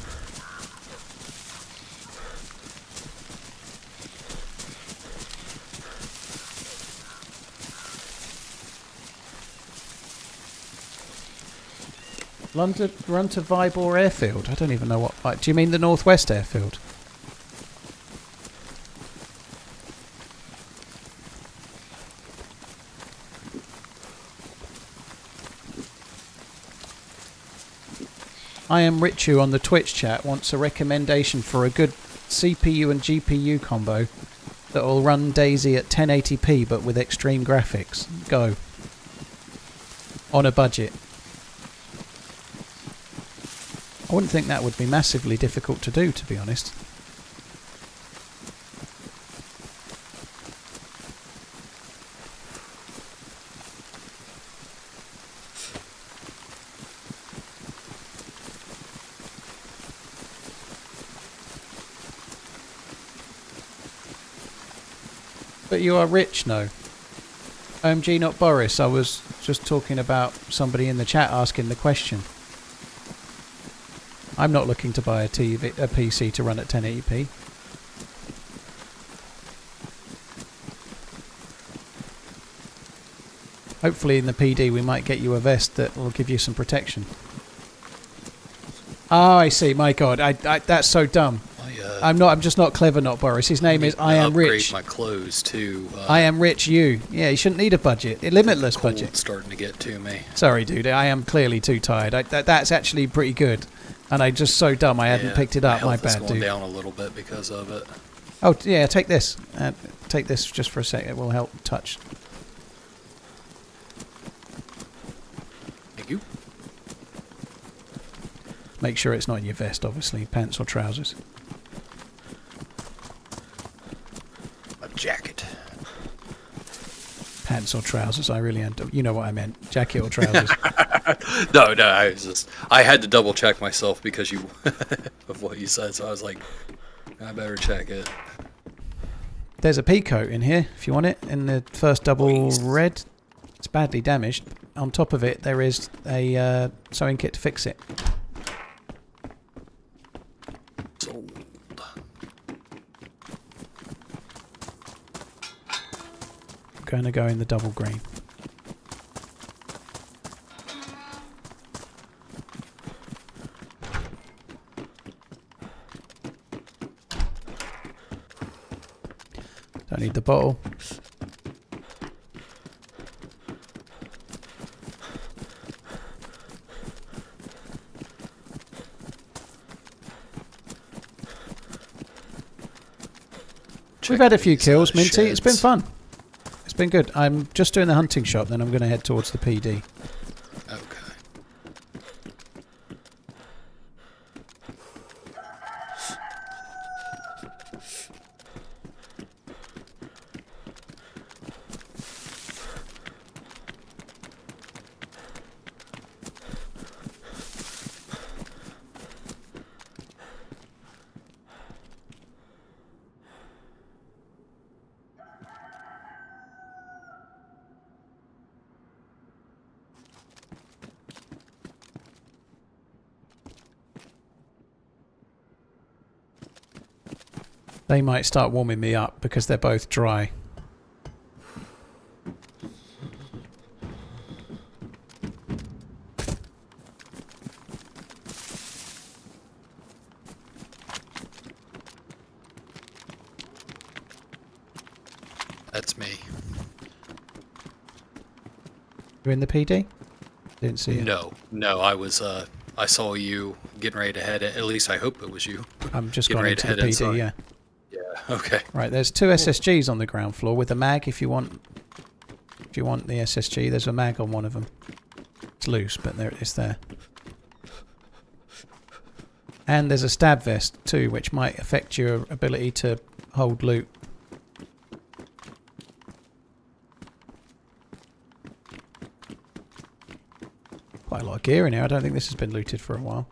Run to Vybor Airfield. I don't even know what. Like, do you mean the Northwest Airfield? I am Richu on the Twitch chat wants a recommendation for a good CPU and GPU combo that will run DayZ at 1080p but with extreme graphics. Go. On a budget. I wouldn't think that would be massively difficult to do, to be honest. But you are rich, no. OMG, not Boris. I was just talking about somebody in the chat asking the question. I'm not looking to buy a PC to run at 1080p. Hopefully in the PD we might get you a vest that will give you some protection. Oh, I see. My God, that's so dumb. I'm just not clever, not Boris. His name is I am rich. My clothes too. I am rich. Yeah, you shouldn't need a budget. A limitless budget. It's starting to get to me. Sorry, dude. I am clearly too tired. That's actually pretty good. And I'm just so dumb I hadn't picked it up. My bad, dude. Going down a little bit because of it. Oh, yeah, take this. Take this just for a sec. It will help touch. Thank you. Make sure it's not in your vest, obviously. Pants or trousers. A jacket. Pants or trousers. I really am. You know what I meant. Jacket or trousers. No, I had to double check myself because of what you said, so I was like, I better check it. There's a pea coat in here, if you want it, in the first double red. It's badly damaged. On top of it, there is a sewing kit to fix it. Sold. Going to go in the double green. Don't need the bottle. We've had a few kills, Minty. It's been fun. It's been good. I'm just doing the hunting shop, then I'm going to head towards the PD. Okay. They might start warming me up because they're both dry. That's me. You in the PD? Didn't see you. No, I was, I saw you getting ready to head, at least I hope it was you. I'm just going into the PD, yeah. Yeah, okay. Right, there's 2 SSGs on the ground floor with a mag if you want the SSG. There's a mag on one of them. It's loose, but it's there. And there's a stab vest too, which might affect your ability to hold loot. Quite a lot of gear in here. I don't think this has been looted for a while.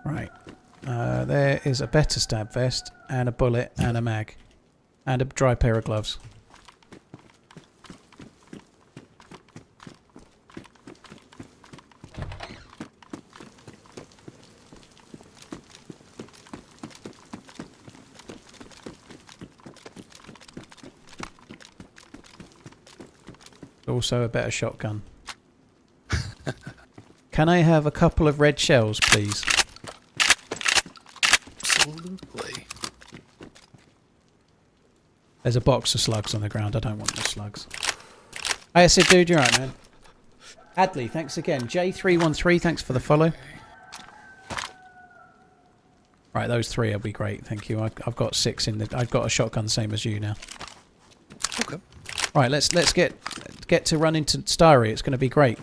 Right. There is a better stab vest, and a bullet, and a mag. And a dry pair of gloves. Also a better shotgun. Can I have a couple of red shells, please? Absolutely. There's a box of slugs on the ground. I don't want the slugs. Hey, I said, dude, you're right, man. Adley, thanks again. J313, thanks for the follow. Right, those 3 will be great. Thank you. I've got 6 in the. I've got a shotgun, same as you now. Okay. Right, let's get to run into Starry. It's going to be great.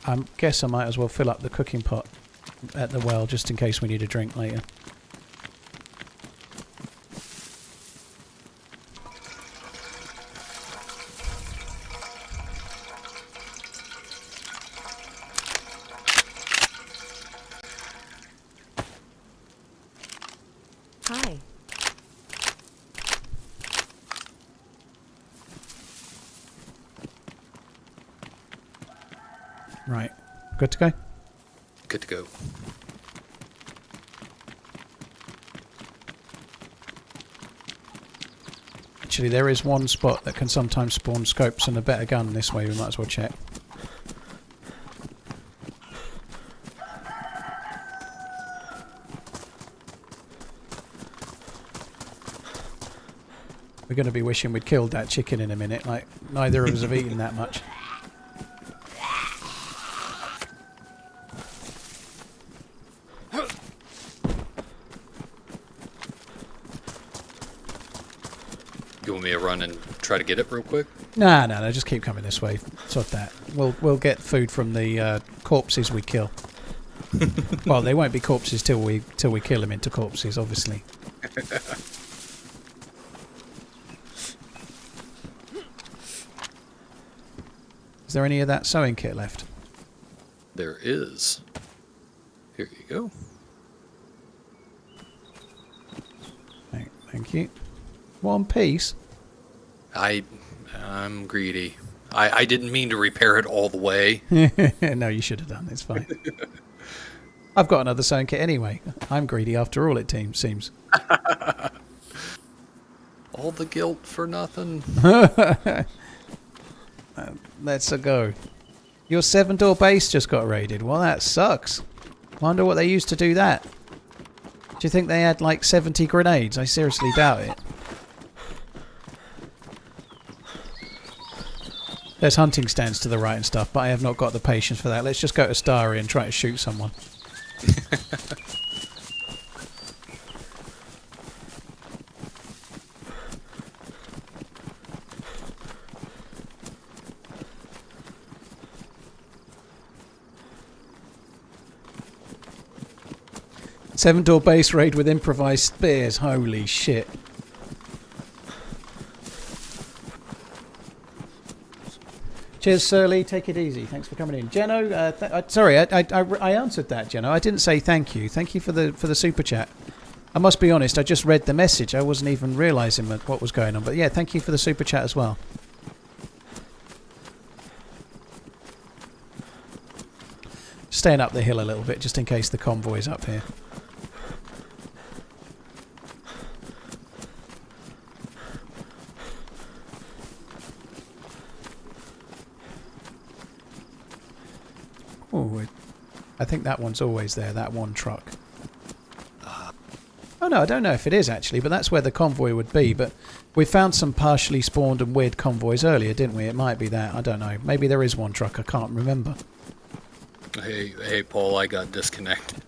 I guess I might as well fill up the cooking pot at the well just in case we need a drink later. Hi. Right, good to go? Good to go. Actually, there is one spot that can sometimes spawn scopes and a better gun this way. We might as well check. We're going to be wishing we'd killed that chicken in a minute. Like, neither of us have eaten that much. You want me to run and try to get it real quick? No, just keep coming this way. Sort that. We'll get food from the corpses we kill. Well, they won't be corpses till we kill them into corpses, obviously. Is there any of that sewing kit left? There is. Here you go. Thank you. 1 piece? I'm greedy. I didn't mean to repair it all the way. No, you should have done. It's fine. I've got another sewing kit anyway. I'm greedy after all, it seems. All the guilt for nothing. Let's go. Your 7-door base just got raided. Well, that sucks. Wonder what they used to do that. Do you think they had like 70 grenades? I seriously doubt it. There's hunting stands to the right and stuff, but I have not got the patience for that. Let's just go to Starry and try to shoot someone. Seven-door base raid with improvised spears. Holy shit. Cheers, Surly. Take it easy. Thanks for coming in. Jeno, sorry, I answered that, Jeno. I didn't say thank you. Thank you for the super chat. I must be honest, I just read the message. I wasn't even realising what was going on. But yeah, thank you for the super chat as well. Staying up the hill a little bit, just in case the convoy's up here. Oh, I think that one's always there, that one truck. Oh no, I don't know if it is actually, but that's where the convoy would be. But we found some partially spawned and weird convoys earlier, didn't we? It might be that, I don't know. Maybe there is one truck, I can't remember. Hey, Paul, I got disconnected.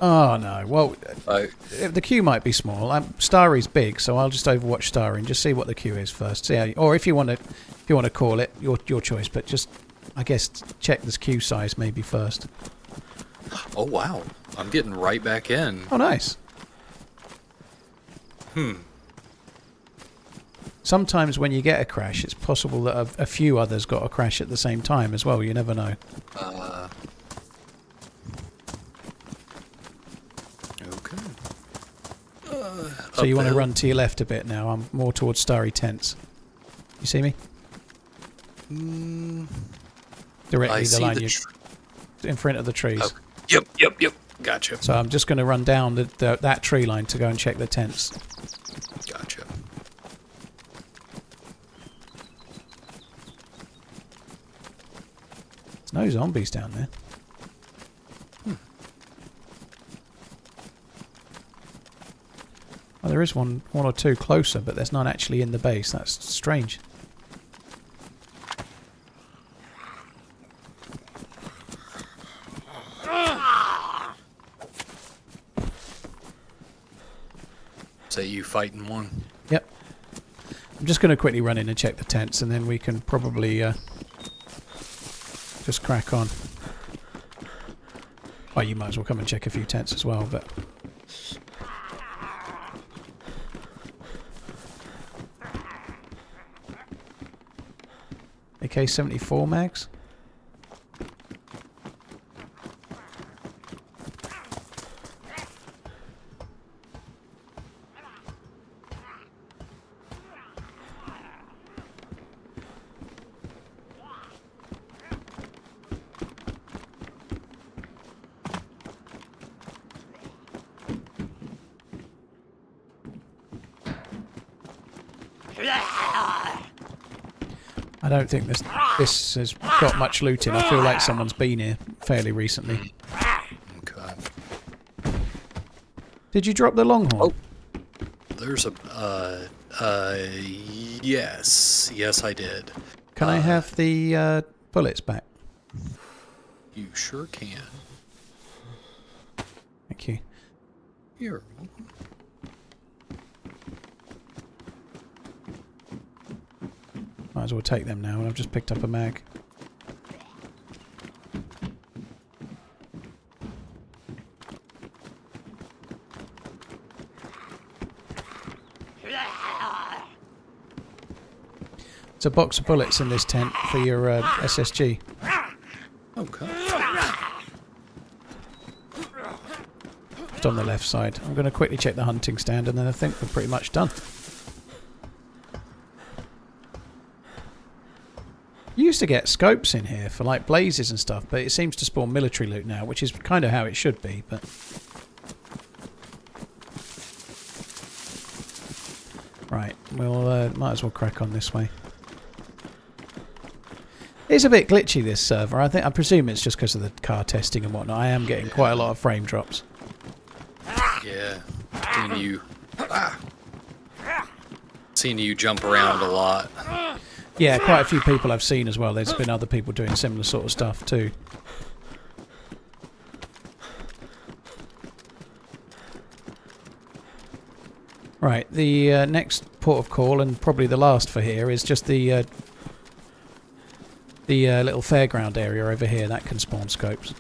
Oh no, well, the queue might be small. Starry's big, so I'll just overwatch Starry and just see what the queue is first. See how, or if you want to call it, your choice. But just, I guess, check this queue size maybe first. Oh wow, I'm getting right back in. Oh nice. sometimes when you get a crash, it's possible that a few others got a crash at the same time as well. You never know. Okay. So you want to run to your left a bit now. I'm more towards Starry Tents. You see me? Directly the line in front of the trees. Oh. Yep. Gotcha. So I'm just going to run down that tree line to go and check the tents. Gotcha. There's no zombies down there. Well, there is one or two closer, but there's none actually in the base. That's strange. So you fighting one? Yep. I'm just going to quickly run in and check the tents, and then we can probably just crack on. Oh, you might as well come and check a few tents as well, but... AK-74 mags? I don't think this has got much loot in. I feel like someone's been here fairly recently. Okay. Did you drop the longhorn? Oh, there's a yes I did. Can I have the bullets back? You sure can. Thank you. You're welcome. Might as well take them now, and I've just picked up a mag. It's a box of bullets in this tent for your SSG. Okay. Just on the left side. I'm going to quickly check the hunting stand, and then I think we're pretty much done. You used to get scopes in here for like blazes and stuff, but it seems to spawn military loot now, which is kind of how it should be, but... Right, we'll might as well crack on this way. It's a bit glitchy, this server. I presume it's just because of the car testing and whatnot. I am getting quite a lot of frame drops. Yeah. Seeing you jump around a lot. Yeah, quite a few people I've seen as well. There's been other people doing similar sort of stuff too. Right, the next port of call, and probably the last for here, is just the little fairground area over here. That can spawn scopes.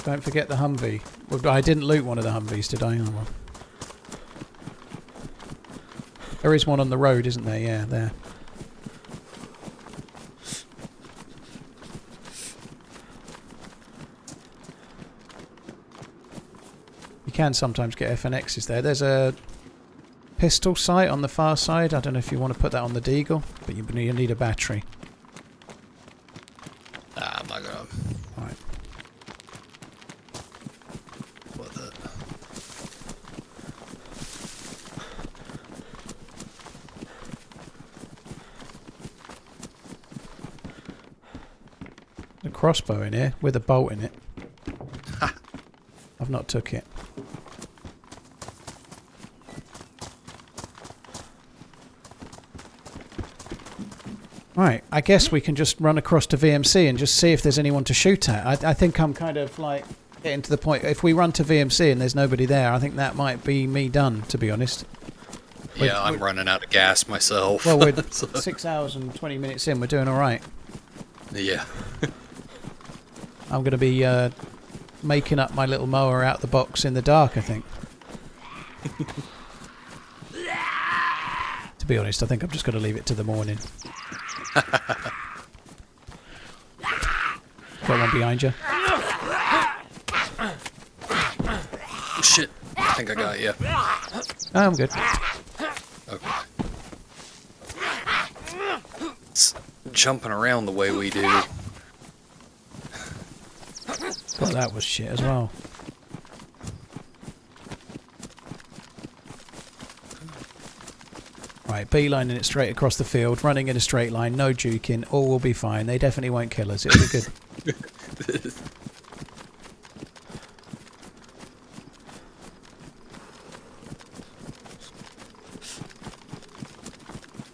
Don't forget the Humvee. Well, I didn't loot one of the Humvees, did I? Oh, well. There is one on the road, isn't there? Yeah, there. You can sometimes get FNXs there. There's a pistol sight on the far side. I don't know if you want to put that on the Deagle, but you need a battery. Nah, I'm not gonna. Right. What the? A crossbow in here with a bolt in it. I've not took it. Right, I guess we can just run across to VMC and just see if there's anyone to shoot at. I think I'm kind of like getting to the point. If we run to VMC and there's nobody there, I think that might be me done, to be honest. Yeah, I'm running out of gas myself. Well, we're 6 hours and 20 minutes in. We're doing all right. Yeah. I'm going to be making up my little mower out the box in the dark, I think. To be honest, I think I'm just going to leave it to the morning. Got one behind you. Shit. I think I got you. Oh, I'm good. Okay. It's jumping around the way we do. Well, that was shit as well. Right, beelining it straight across the field, running in a straight line, no juking, all will be fine. They definitely won't kill us, it'll be good.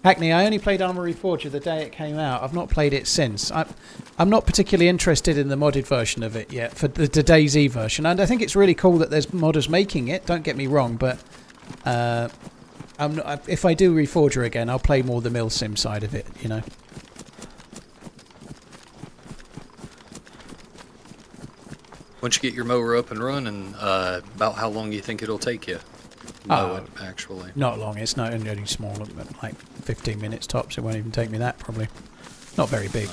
Hackney, I only played Armory Forger the day it came out. I've not played it since. I'm not particularly interested in the modded version of it yet, for the DayZ version. And I think it's really cool that there's modders making it, don't get me wrong, but if I do Reforger again, I'll play more the milsim side of it, you know. Once you get your mower up and running, about how long do you think it'll take you? Mow it, actually. Not long. It's not only small, like 15 minutes tops. It won't even take me that, probably. Not very big.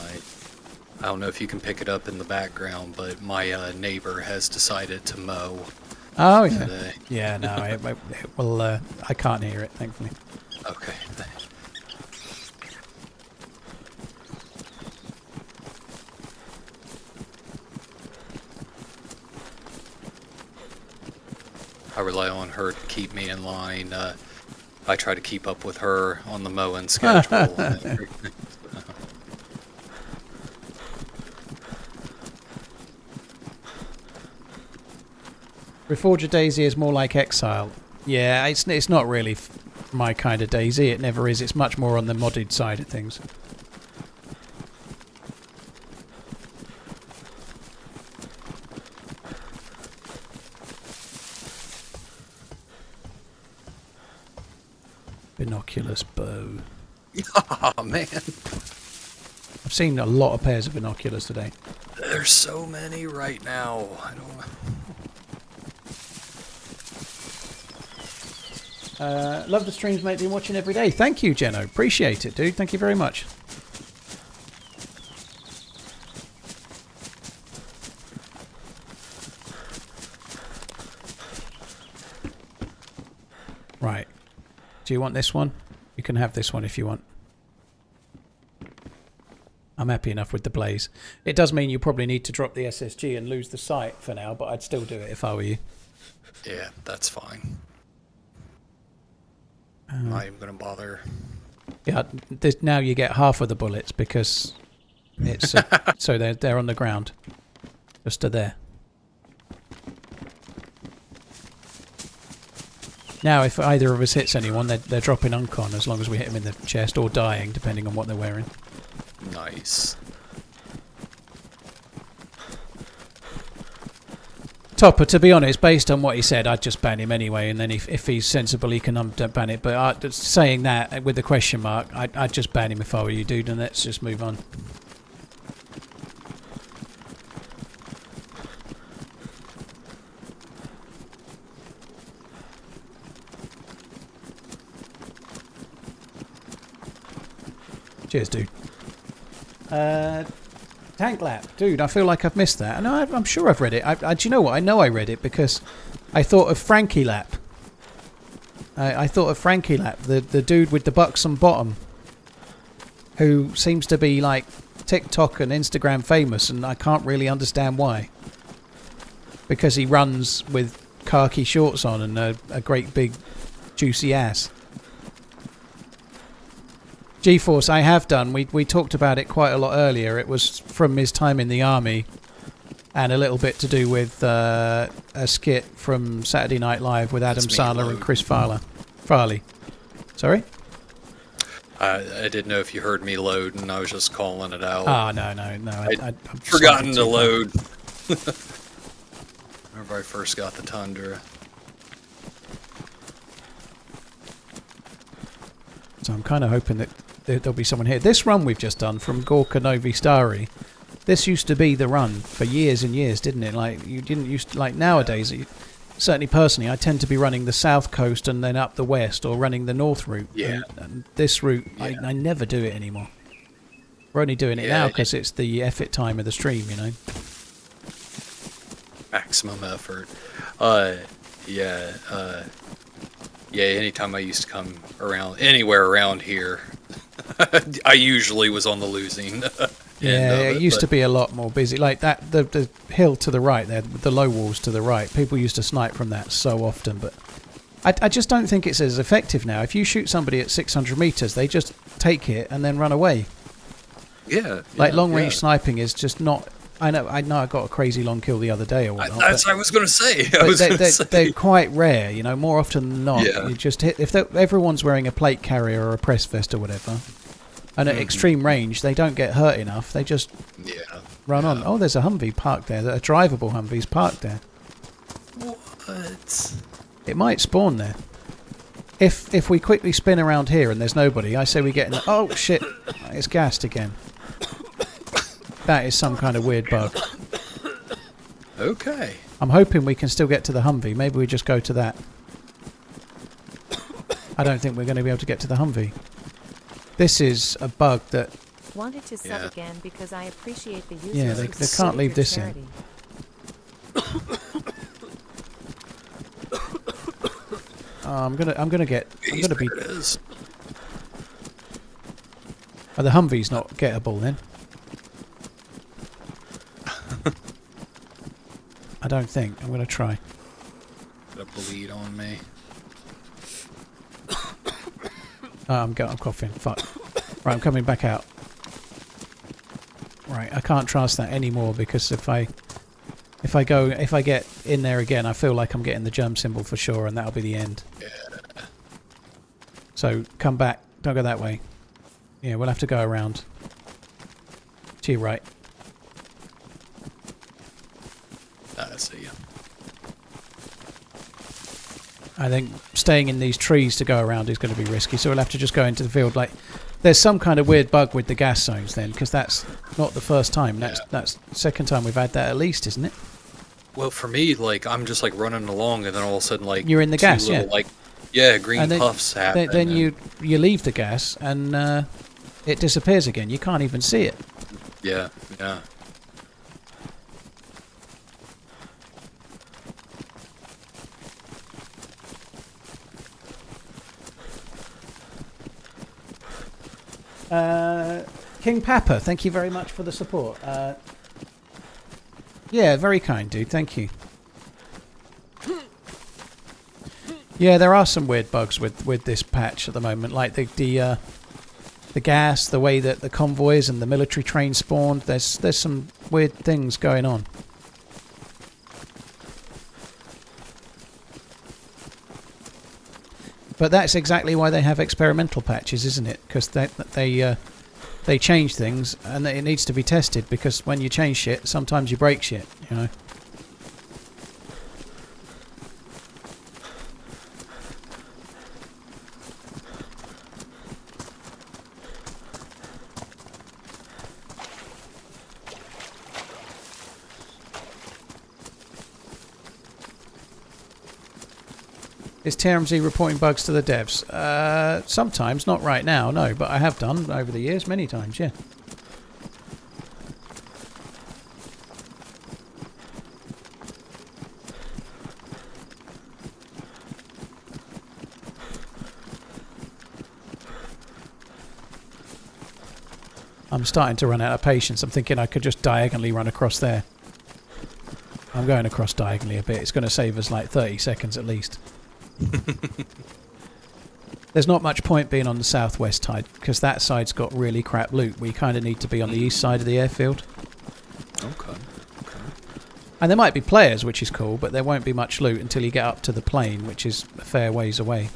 I don't know if you can pick it up in the background, but my neighbor has decided to mow. Oh, yeah. Today. Yeah, no, well, I can't hear it, thankfully. Okay. I rely on her to keep me in line. I try to keep up with her on the mowing schedule. Reforger DayZ is more like Exile. Yeah, it's not really my kind of DayZ. It never is. It's much more on the modded side of things. Binoculars bow. Oh, man. I've seen a lot of pairs of binoculars today. There's so many right now. I don't... Love the streams, mate. Been watching every day. Thank you, Jeno. Appreciate it, dude. Thank you very much. Right. Do you want this one? You can have this one if you want. I'm happy enough with the blaze. It does mean you probably need to drop the SSG and lose the sight for now, but I'd still do it if I were you. Yeah, that's fine. I'm not even going to bother. Yeah, now you get half of the bullets because it's so they're on the ground, just to there. Now, if either of us hits anyone, they're dropping uncon as long as we hit them in the chest or dying, depending on what they're wearing. Nice. Topper, to be honest, based on what he said, I'd just ban him anyway, and then if he's sensible, he can unban it. But saying that with the question mark, I'd just ban him if I were you, dude, and let's just move on. Cheers, dude. Tank Lap. Dude, I feel like I've missed that. And I'm sure I've read it. Do you know what? I know I read it because I thought of Frankie Lap. I thought of Frankie Lap, the dude with the buxom bottom, who seems to be like TikTok and Instagram famous, and I can't really understand why. Because he runs with khaki shorts on and a great big juicy ass. G-Force, I have done. We talked about it quite a lot earlier. It was from his time in the army, and a little bit to do with a skit from Saturday Night Live with Adam Sandler and Chris Farley. Sorry? I didn't know if you heard me load, and I was just calling it out. Oh, no. I'd forgotten to load. Whenever I first got the Tundra. So I'm kind of hoping that there'll be someone here. This run we've just done from Gorka Novi Stari, this used to be the run for years and years, didn't it? Like, you didn't used to, like nowadays, certainly personally, I tend to be running the south coast and then up the west, or running the north route. Yeah. And this route, Yeah. I never do it anymore. We're only doing it now because it's the effort time of the stream, you know. Maximum effort. Yeah, anytime I used to come around, anywhere around here, I usually was on the losing end of it used to be a lot more busy. Like that, the hill to the right there, the low walls to the right, people used to snipe from that so often, but I just don't think it's as effective now. If you shoot somebody at 600 meters, they just take it and then run away. Yeah. Like long-range sniping is just not... I know I got a crazy long kill the other day or whatnot. That's what I was going to say. They're quite rare, you know, more often than not. Yeah. You just hit... If everyone's wearing a plate carrier or a press vest or whatever, and at extreme range, they don't get hurt enough, they just run on. Oh, there's a Humvee parked there. A drivable Humvee's parked there. What? It might spawn there. If we quickly spin around here and there's nobody, I say we get in the... Oh, shit. It's gassed again. That is some kind of weird bug. Okay. I'm hoping we can still get to the Humvee. Maybe we just go to that. I don't think we're going to be able to get to the Humvee. This is a bug that... Wanted to sub again because I appreciate the users. Yeah, they can't leave this in. I'm gonna be... Oh, the Humvee's not gettable then. I don't think. I'm gonna try. Got a bleed on me. Oh, I'm coughing. Fuck. Right, I'm coming back out. Right, I can't trust that anymore because if I get in there again, I feel like I'm getting the jump symbol for sure, and that'll be the end. Yeah. So come back. Don't go that way. Yeah, we'll have to go around. To your right. I see you. I think staying in these trees to go around is going to be risky, so we'll have to just go into the field. Like, there's some kind of weird bug with the gas zones then, because that's not the first time. That's the second time we've had that at least, isn't it? Well, for me, like, I'm just like running along, and then all of a sudden, like, you're in the gas, little, like, green and then, puffs happen. Then you leave the gas, and it disappears again. You can't even see it. Yeah. King Papa, thank you very much for the support. Yeah, very kind, dude. Thank you. Yeah, there are some weird bugs with this patch at the moment, like the gas, the way that the convoys and the military trains spawned. There's some weird things going on. But that's exactly why they have experimental patches, isn't it? Because they change things, and it needs to be tested, because when you change shit, sometimes you break shit, you know. Is TRMZ reporting bugs to the devs? Sometimes, not right now, no, but I have done over the years, many times, yeah. I'm starting to run out of patience. I'm thinking I could just diagonally run across there. I'm going across diagonally a bit. It's going to save us like 30 seconds at least. There's not much point being on the southwest side, because that side's got really crap loot. We kind of need to be on the east side of the airfield. Okay. And there might be players, which is cool, but there won't be much loot until you get up to the plane, which is a fair ways away.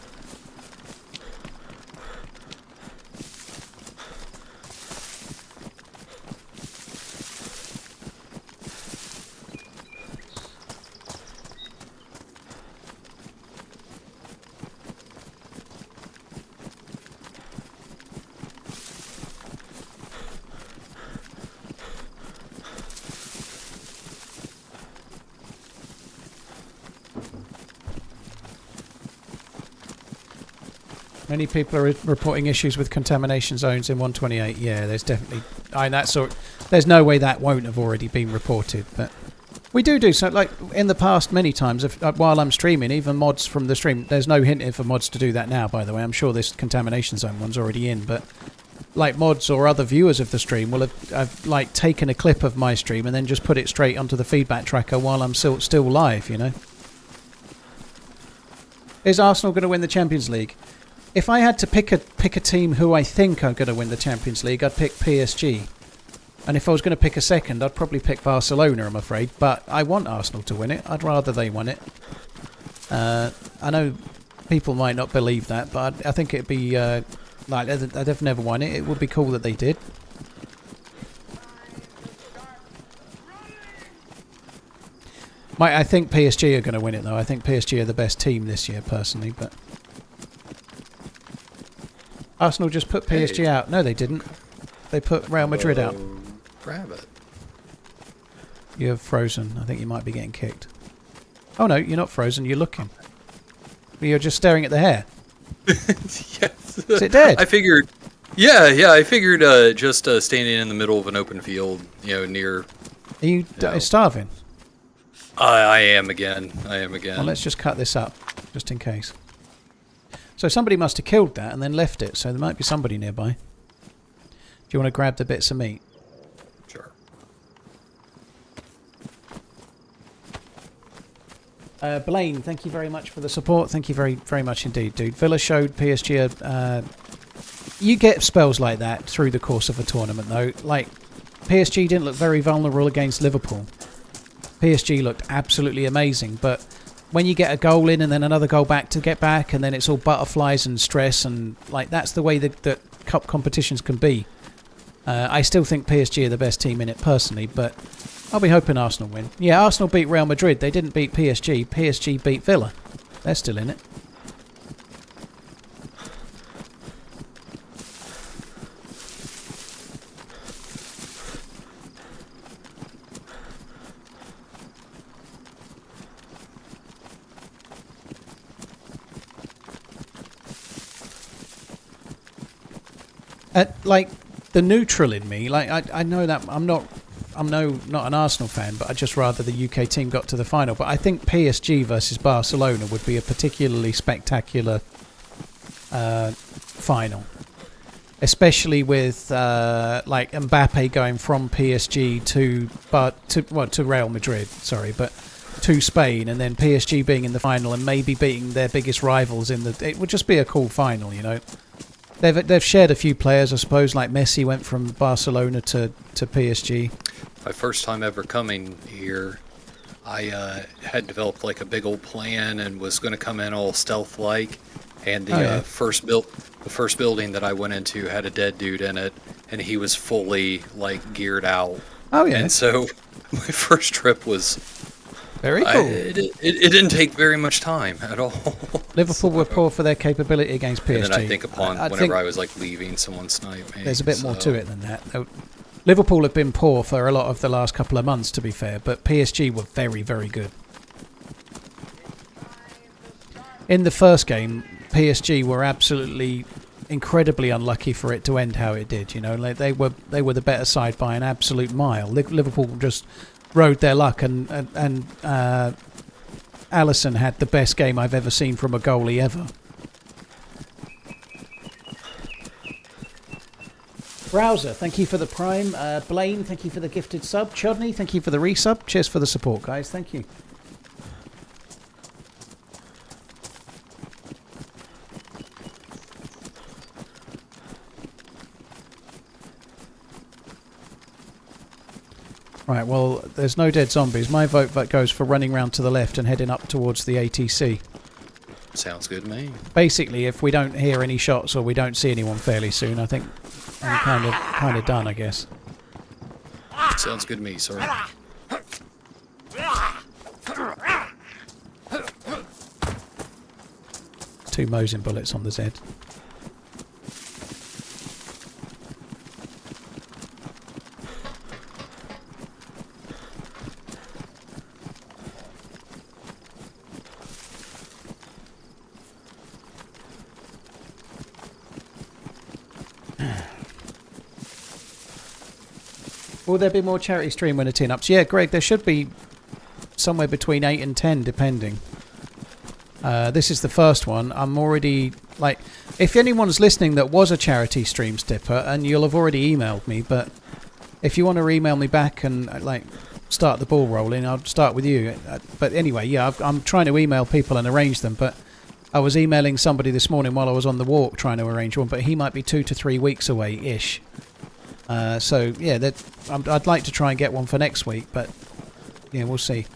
Many people are reporting issues with contamination zones in 128. Yeah, there's definitely... there's no way that won't have already been reported, but... We do so, like, in the past many times, while I'm streaming, even mods from the stream... There's no hint for mods to do that now, by the way. I'm sure this contamination zone one's already in, but... Like, mods or other viewers of the stream will have like, taken a clip of my stream and then just put it straight onto the feedback tracker while I'm still live, you know? Is Arsenal going to win the Champions League? If I had to pick a team who I think are going to win the Champions League, I'd pick PSG. And if I was going to pick a second, I'd probably pick Barcelona, I'm afraid. But I want Arsenal to win it. I'd rather they won it. I know people might not believe that, but I think it'd be... like, they've never won it. It would be cool that they did. I think PSG are going to win it, though. I think PSG are the best team this year, personally. But Arsenal just put PSG out. No, they didn't. They put Real Madrid out. Grab it. You're frozen. I think you might be getting kicked. Oh, no, you're not frozen. You're looking. You're just staring at the hair. Yes. Is it dead? I figured... Yeah, I figured just standing in the middle of an open field, you know, near... Are you starving? I am again. Well, let's just cut this up, just in case. So somebody must have killed that and then left it, so there might be somebody nearby. Do you want to grab the bits of meat? Sure. Blaine, thank you very much for the support. Thank you very, very much indeed, dude. Villa showed PSG... you get spells like that through the course of a tournament, though. Like, PSG didn't look very vulnerable against Liverpool. PSG looked absolutely amazing, but when you get a goal in and then another goal back to get back, and then it's all butterflies and stress, and like that's the way that cup competitions can be. I still think PSG are the best team in it personally, but I'll be hoping Arsenal win. Yeah, Arsenal beat Real Madrid. They didn't beat PSG. PSG beat Villa. They're still in it. Like the neutral in me, like I know that I'm not an Arsenal fan, but I'd just rather the UK team got to the final. But I think PSG versus Barcelona would be a particularly spectacular final, especially with like Mbappe going from PSG to Real Madrid. Sorry, but to Spain, and then PSG being in the final and maybe beating their biggest rivals in the. It would just be a cool final, you know. They've shared a few players, I suppose, like Messi went from Barcelona to PSG. My first time ever coming here, I had developed like a big old plan and was going to come in all stealth-like. And the first building that I went into had a dead dude in it, and he was fully like geared out. Oh yeah. And so my first trip was very cool. It didn't take very much time at all. Liverpool were poor for their capability against PSG. And then I think whenever I was like leaving, someone sniped me. There's a bit more to it than that. Liverpool have been poor for a lot of the last couple of months, to be fair, but PSG were very, very good. In the first game, PSG were absolutely incredibly unlucky for it to end how it did. You know, like they were the better side by an absolute mile. Liverpool just rode their luck, and Alisson had the best game I've ever seen from a goalie ever. Browser, thank you for the prime. Blaine, thank you for the gifted sub. Chodney, thank you for the resub. Cheers for the support, guys. Thank you. Right, well, there's no dead zombies. My vote goes for running round to the left and heading up towards the ATC. Sounds good to me. Basically, if we don't hear any shots or we don't see anyone fairly soon, I think I'm kind of done, I guess. Sounds good to me, sorry. Two Mosin bullets on the Z. Will there be more charity stream winner tin-ups? Yeah, Greg, there should be somewhere between 8 and 10, depending. This is the first one. I'm already, like, if anyone's listening that was a charity stream stipper, and you'll have already emailed me, but if you want to email me back and, like, start the ball rolling, I'll start with you. But anyway, yeah, I'm trying to email people and arrange them, but I was emailing somebody this morning while I was on the walk trying to arrange one, but he might be 2 to 3 weeks away-ish. So, yeah, I'd like to try and get one for next week, but, yeah, we'll see.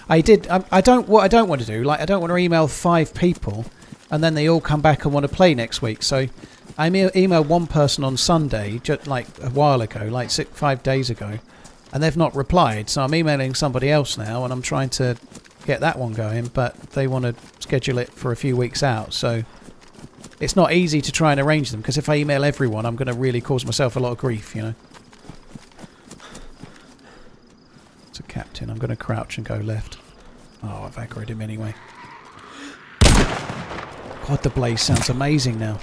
What I don't want to do, like, I don't want to email 5 people and then they all come back and want to play next week. So I emailed one person on Sunday, just like a while ago, like 5 days ago, and they've not replied. So I'm emailing somebody else now and I'm trying to get that one going, but they want to schedule it for a few weeks out. So it's not easy to try and arrange them, because if I email everyone, I'm going to really cause myself a lot of grief, you know. It's a captain. I'm going to crouch and go left. Oh, I've aggroed him anyway. God, the blaze sounds amazing now.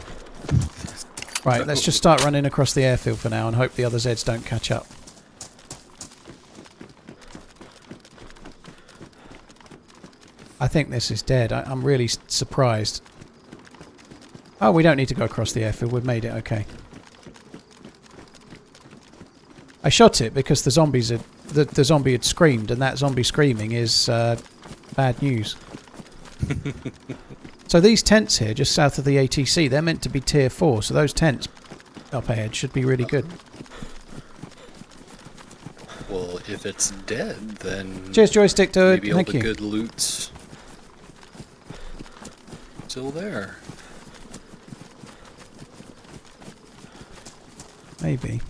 Right, let's just start running across the airfield for now and hope the other Zeds don't catch up. I think this is dead. I'm really surprised. Oh, we don't need to go across the airfield. We've made it. Okay. I shot it because the zombies had, the zombie had screamed, and that zombie screaming is bad news. So these tents here, just south of the ATC, they're meant to be tier 4, so those tents up ahead should be really good. Well, if it's dead, then cheers, joystick to it. maybe all Thank the you. good loot's still there. Maybe.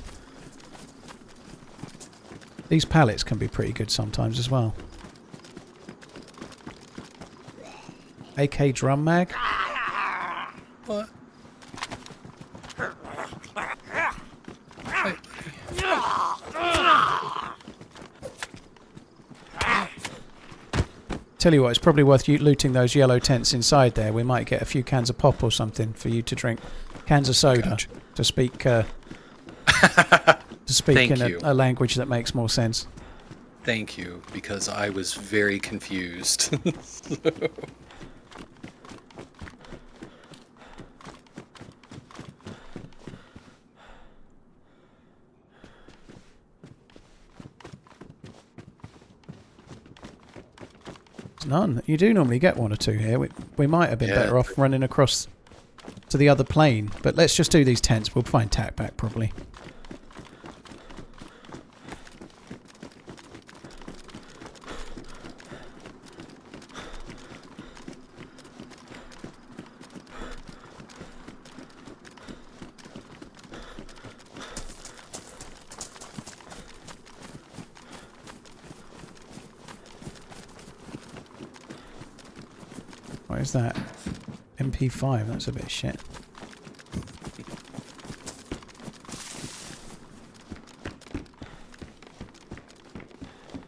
These pallets can be pretty good sometimes as well. AK drum mag. What? Tell you what, it's probably worth you looting those yellow tents inside there. We might get a few cans of pop or something for you to drink. Cans of soda, Gotcha. to speak in a language that makes more sense. Thank you, because I was very confused. None. You do normally get 1 or 2 here. We might have been better off running across to the other plane, but let's just do these tents. We'll find tack back probably. What is that? MP5, that's a bit shit.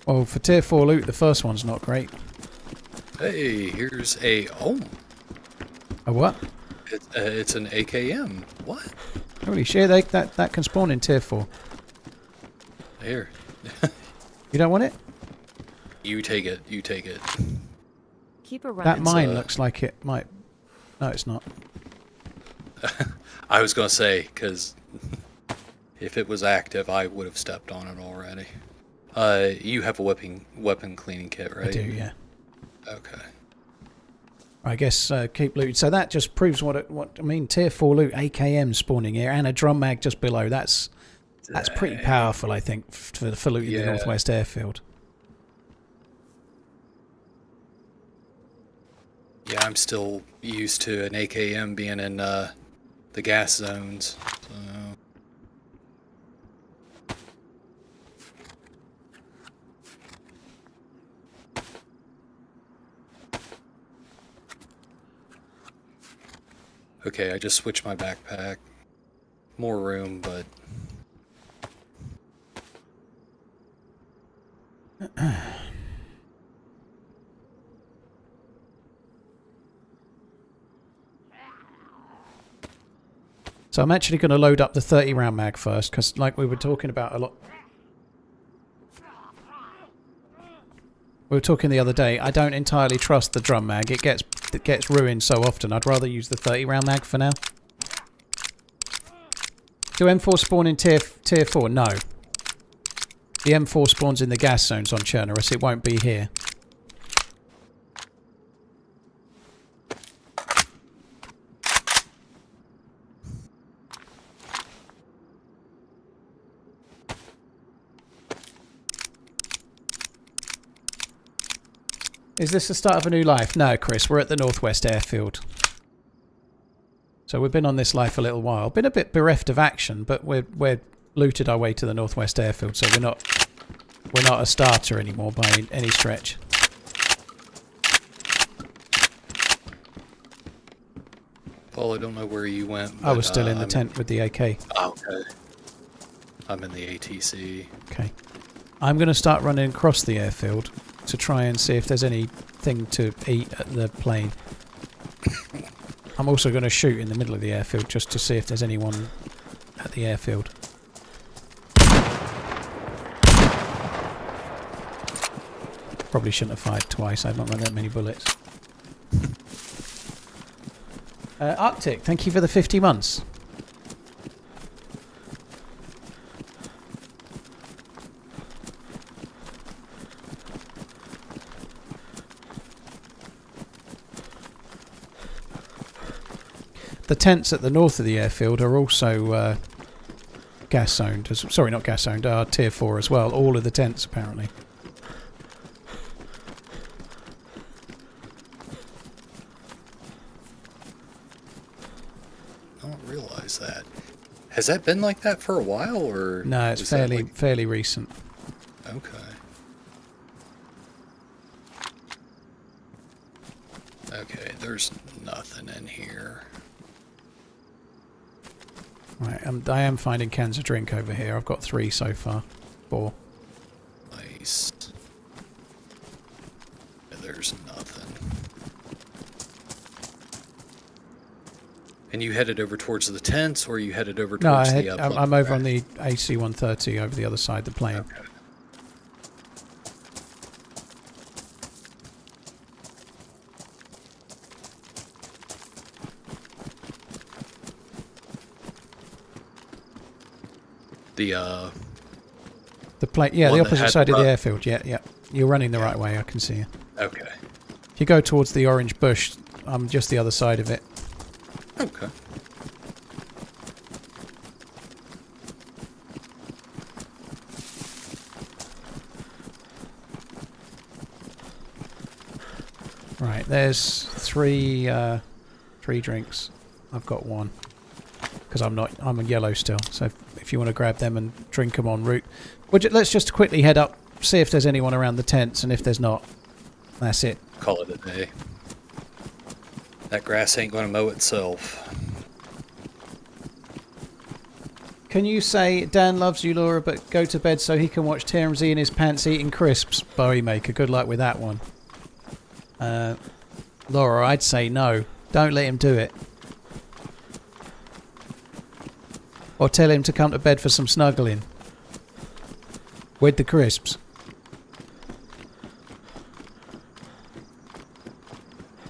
Well, for tier 4 loot, the first one's not great. Hey, here's a... Oh, A what? it's an AKM. What? Holy shit, that can spawn in tier 4. Here. You don't want it? You take it. You take it. Keep a That running. mine looks like it might... No, it's not. I was going to say, because if it was active, I would have stepped on it already. You have a weapon cleaning kit, right? I do, yeah. Okay. I guess keep looting. So that just proves what I mean. Tier 4 loot, AKM spawning here, and a drum mag just below. That's pretty powerful, I think, for looting the Northwest Airfield. Yeah, I'm still used to an AKM being in the gas zones. So. Okay, I just switched my backpack. More room, but... So I'm actually going to load up the 30 round mag first, because like we were talking about a lot We were talking the other day. I don't entirely trust the drum mag. It gets ruined so often. I'd rather use the 30-round mag for now. Do M4 spawn in tier 4? No. The M4 spawns in the gas zones on Chernerus. It won't be here. Is this the start of a new life? No, Chris, we're at the Northwest Airfield. So we've been on this life a little while. Been a bit bereft of action, but we're looted our way to the Northwest Airfield, so we're not a starter anymore by any stretch. Paul, I don't know where you went. I was still in the tent with the AK. Oh, okay. I'm in the ATC. Okay. I'm going to start running across the airfield to try and see if there's anything to eat at the plane. I'm also going to shoot in the middle of the airfield just to see if there's anyone at the airfield. Probably shouldn't have fired twice. I've not run that many bullets. Arctic, thank you for the 50 months. The tents at the north of the airfield are also gas zoned. Sorry, not gas zoned, are tier 4 as well. All of the tents, apparently. I don't realize that. Has that been like that for a while, or? No, it's fairly recent. Okay. Okay, there's nothing in here. Right, I am finding cans of drink over here. I've got 3 so far. 4. Nice. Yeah, there's nothing. And you headed over towards the tents, or you headed over towards the upland? I'm over on the AC-130 over the other side of the plane. Okay. The plane, yeah, the one that opposite had side of the run- airfield. Yeah, yeah. You're running the right way. I can see you. Okay. If you go towards the orange bush, I'm just the other side of it. Okay. Right, there's 3 drinks. I've got 1 because I'm a yellow still. So if you want to grab them and drink them en route, let's just quickly head up, see if there's anyone around the tents, and if there's not, that's it. Call it a day. That grass ain't gonna mow itself. Can you say Dan loves you, Laura, but go to bed so he can watch TRMZ in his pants eating crisps? Bowie Maker, good luck with that one. Laura, I'd say no. Don't let him do it. Or tell him to come to bed for some snuggling. With the crisps.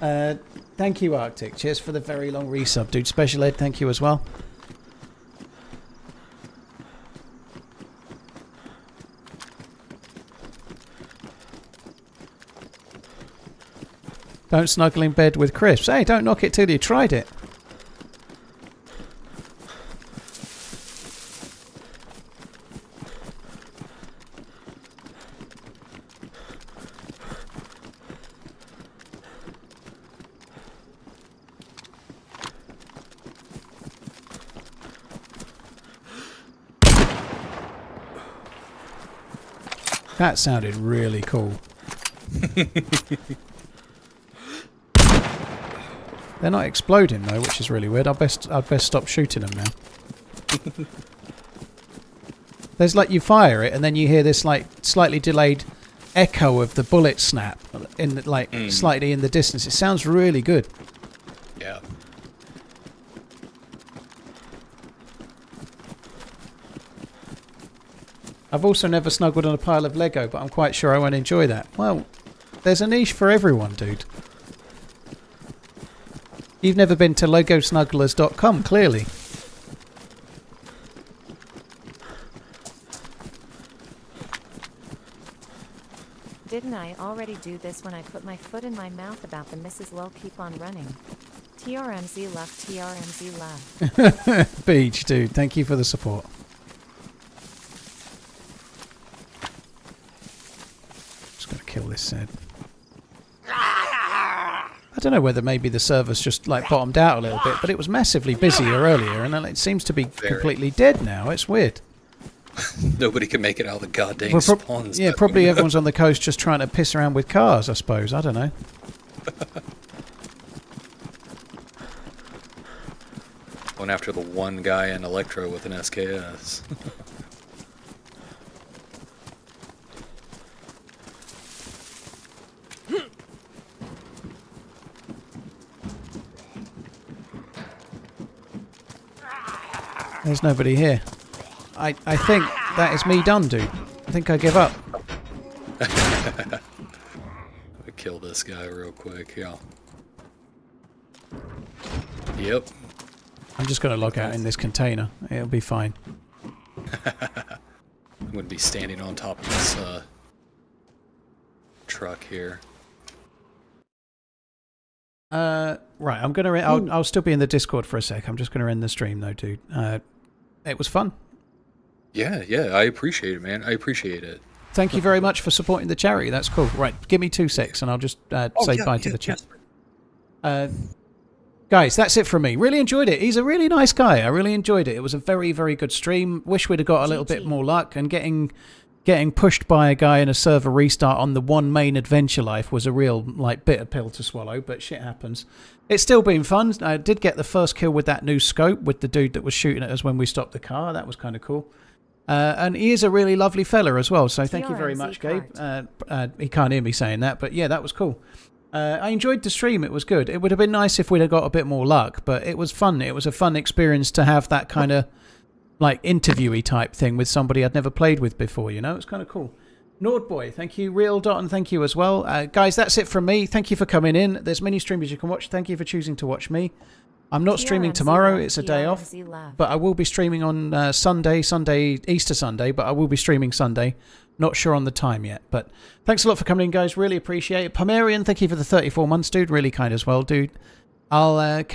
Thank you, Arctic. Cheers for the very long resub, dude. Special Ed, thank you as well. Don't snuggle in bed with crisps. Hey, don't knock it till you tried it. That sounded really cool. They're not exploding though, which is really weird. I'd best stop shooting them now. There's like you fire it and then you hear this like slightly delayed echo of the bullet snap in the, slightly in the distance. It sounds really good. Yeah. I've also never snuggled on a pile of Lego, but I'm quite sure I won't enjoy that. Well, There's a niche for everyone, dude. You've never been to logosnugglers.com, clearly. Didn't I already do this when I put my foot in my mouth about the Mrs. Lol keep on running? TRMZ love, TRMZ love. Beach, dude. Thank you for the support. Just gonna kill this Zed. I don't know whether maybe the server's just like bottomed out a little bit, but it was massively busier earlier, and then it seems to be completely dead now. It's weird. Nobody can make it out of the goddamn spawns. Yeah, probably everyone's on the coast just trying to piss around with cars, I suppose. I don't know. Going after the one guy in Electro with an SKS. There's nobody here. I think that is me done, dude. I think I give up. I kill this guy real quick, yeah. Yep. I'm just going to log out in this container. It'll be fine. I'm going to be standing on top of this truck here. Right, I'm going to... I'll still be in the Discord for a sec. I'm just going to end the stream, though, dude. It was fun. Yeah, I appreciate it, man. I appreciate it. Thank you very much for supporting the charity. That's cool. Right, give me 2 secs and I'll just say bye to the chat. Guys, that's it from me. Really enjoyed it. He's a really nice guy. I really enjoyed it. It was a very, very good stream. Wish we'd have got a little bit more luck, and getting pushed by a guy in a server restart on the one main adventure life was a real bitter pill to swallow, but shit happens. It's still been fun. I did get the first kill with that new scope with the dude that was shooting at us when we stopped the car. That was kind of cool. And he is a really lovely fella as well, so thank you very much, Gabe. He can't hear me saying that, but yeah, that was cool. I enjoyed the stream. It was good. It would have been nice if we'd have got a bit more luck, but it was fun. It was a fun experience to have that kind of interviewy type thing with somebody I'd never played with before, you know? It's kind of cool. Nordboy, thank you. Real Dot, and thank you as well. Guys, that's it from me. Thank you for coming in. There's many streamers you can watch. Thank you for choosing to watch me. I'm not streaming tomorrow. It's a day off. But I will be streaming on Sunday, Easter Sunday, but I will be streaming Sunday. Not sure on the time yet. But thanks a lot for coming in, guys. Really appreciate it. Pomerian, thank you for the 34 months, dude. Really kind as well, dude. I'll catch